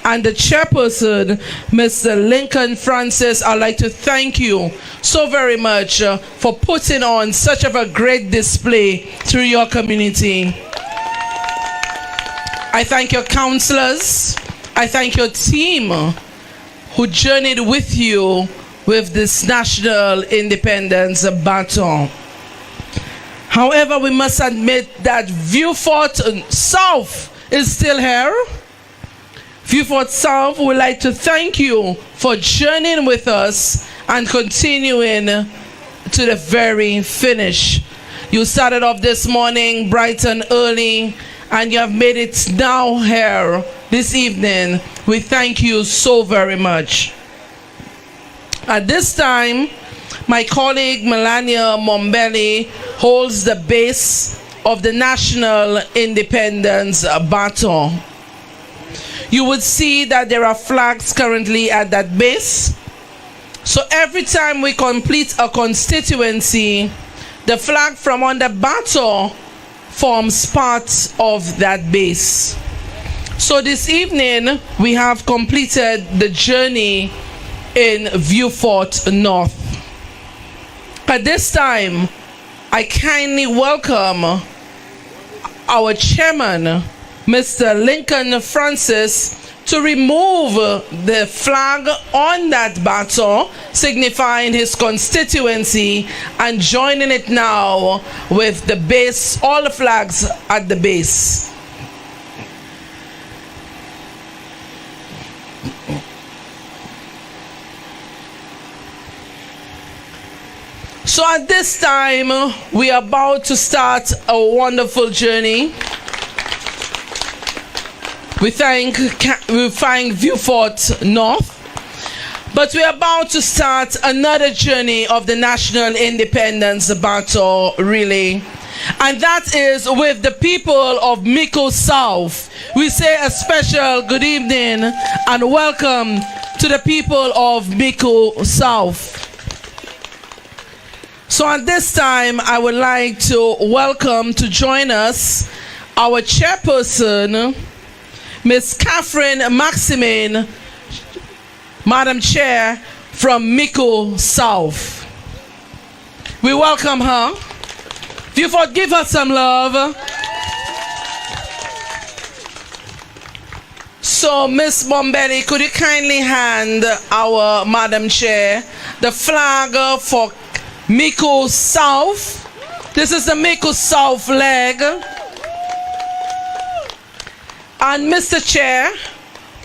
and the chairperson, Mr. Lincoln Francis. I'd like to thank you so very much for putting on such of a great display through your community. I thank your counselors. I thank your team who journeyed with you with this National Independence Baton. However, we must admit that Vieux Fort South is still here. Vieux Fort South would like to thank you for journeying with us and continuing to the very finish. You started off this morning bright and early, and you have made it now here this evening. We thank you so very much. At this time, my colleague Melania Mombelli holds the base of the National Independence Baton. You would see that there are flags currently at that base. So every time we complete a constituency, the flag from under baton forms part of that base. So this evening, we have completed the journey in Vieux Fort North. At this time, I kindly welcome our chairman, Mr. Lincoln Francis, to remove the flag on that baton, signifying his constituency, and joining it now with the base, all the flags at the base. So at this time, we are about to start a wonderful journey. We thank Vieux Fort North, but we are about to start another journey of the National Independence Baton, really. And that is with the people of Miko South. We say a special good evening and welcome to the people of Miko South. So at this time, I would like to welcome to join us our chairperson, Ms. Catherine Maximin, Madam Chair from Miko South. We welcome her. Vieux, give us some love. So, Miss Bombelli, could you kindly hand our Madam Chair the flag for Miko South? This is the Miko South leg. And Mr. Chair,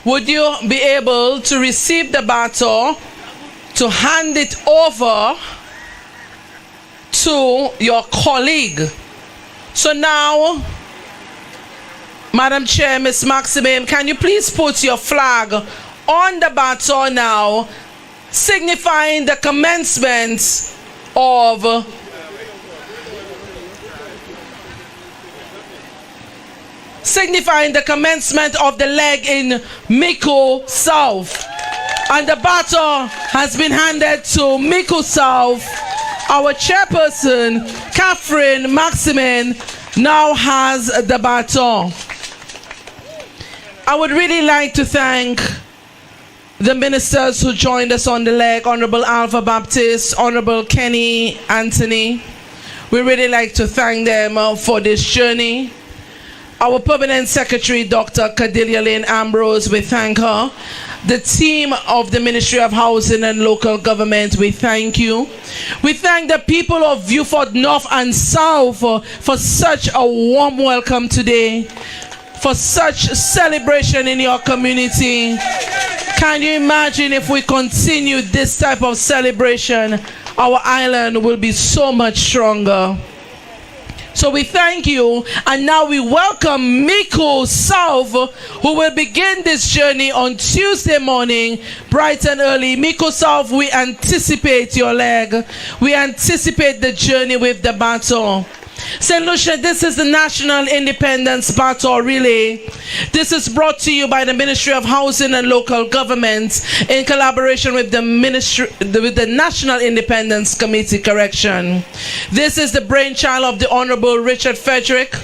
would you be able to receive the baton to hand it over to your colleague? So now, Madam Chair, Miss Maximum, can you please put your flag on the baton now, signifying the commencement of the leg in Miko South. And the baton has been handed to Miko South. Our chairperson, Catherine Maximin, now has the baton. I would really like to thank the ministers who joined us on the leg, Honorable Alpha Baptist, Honorable Kenny Anthony. We really like to thank them for this journey. Our Permanent Secretary, Dr. Cordelia Lane Ambrose, we thank her. The team of the Ministry of Housing and Local Government, we thank you. We thank the people of Vieux North and South for such a warm welcome today, for such celebration in your community. Can you imagine if we continue this type of celebration, our island will be so much stronger. So we thank you, and now we welcome Miko South, who will begin this journey on Tuesday morning, bright and early. Miko South, we anticipate your leg. We anticipate the journey with the baton. St. Lucia, this is the National Independence Baton Relay. This is brought to you by the Ministry of Housing and Local Government in collaboration with the National Independence Committee. This is the brainchild of the Honorable Richard Frederick,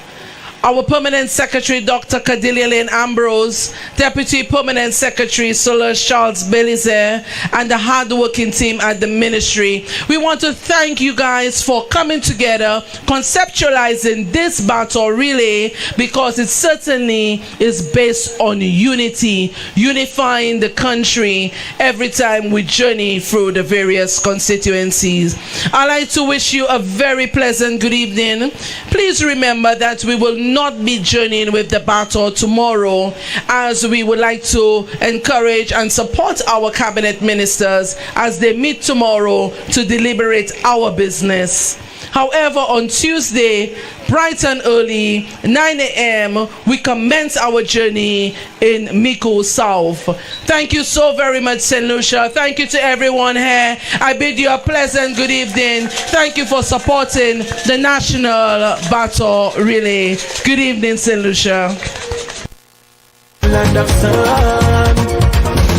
our Permanent Secretary, Dr. Cordelia Lane Ambrose, Deputy Permanent Secretary, Solange Charles Belize, and the hard-working team at the ministry. We want to thank you guys for coming together, conceptualizing this battle relay, because it certainly is based on unity, unifying the country every time we journey through the various constituencies. I'd like to wish you a very pleasant good evening. Please remember that we will not be journeying with the battle tomorrow, as we would like to encourage and support our cabinet ministers as they meet tomorrow to deliberate our business. However, on Tuesday, bright and early, 9 a.m., we commence our journey in Miko South. Thank you so very much, St. Lucia. Thank you to everyone here. I bid you a pleasant good evening. Thank you for supporting the National Battle Relay. Good evening, St. Lucia. Land of sun,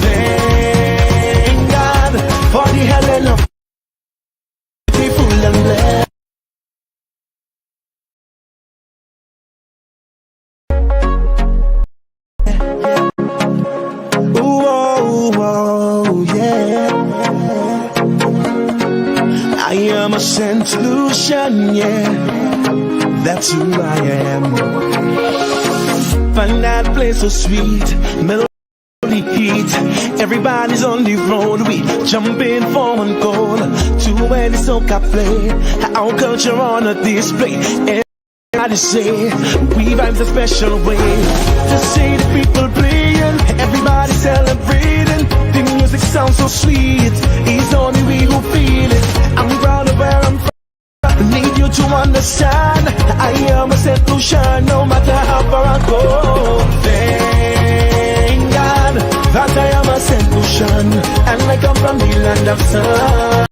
thank God for the hell of beautiful and blessed. I am a St. Lucian, yeah, that's who I am. Find that place so sweet, melody heat. Everybody's on the road, we jumping for one goal. To where the soca play, our culture on a display. Everybody say, we vibes a special way. To see the people playing, everybody celebrating. The music sounds so sweet, it's only we who feel it. I'm proud of where I'm from. Need you to understand, I am a St. Lucian, no matter how far I go. Thank God that I am a St. Lucian, and I come from the land of sun.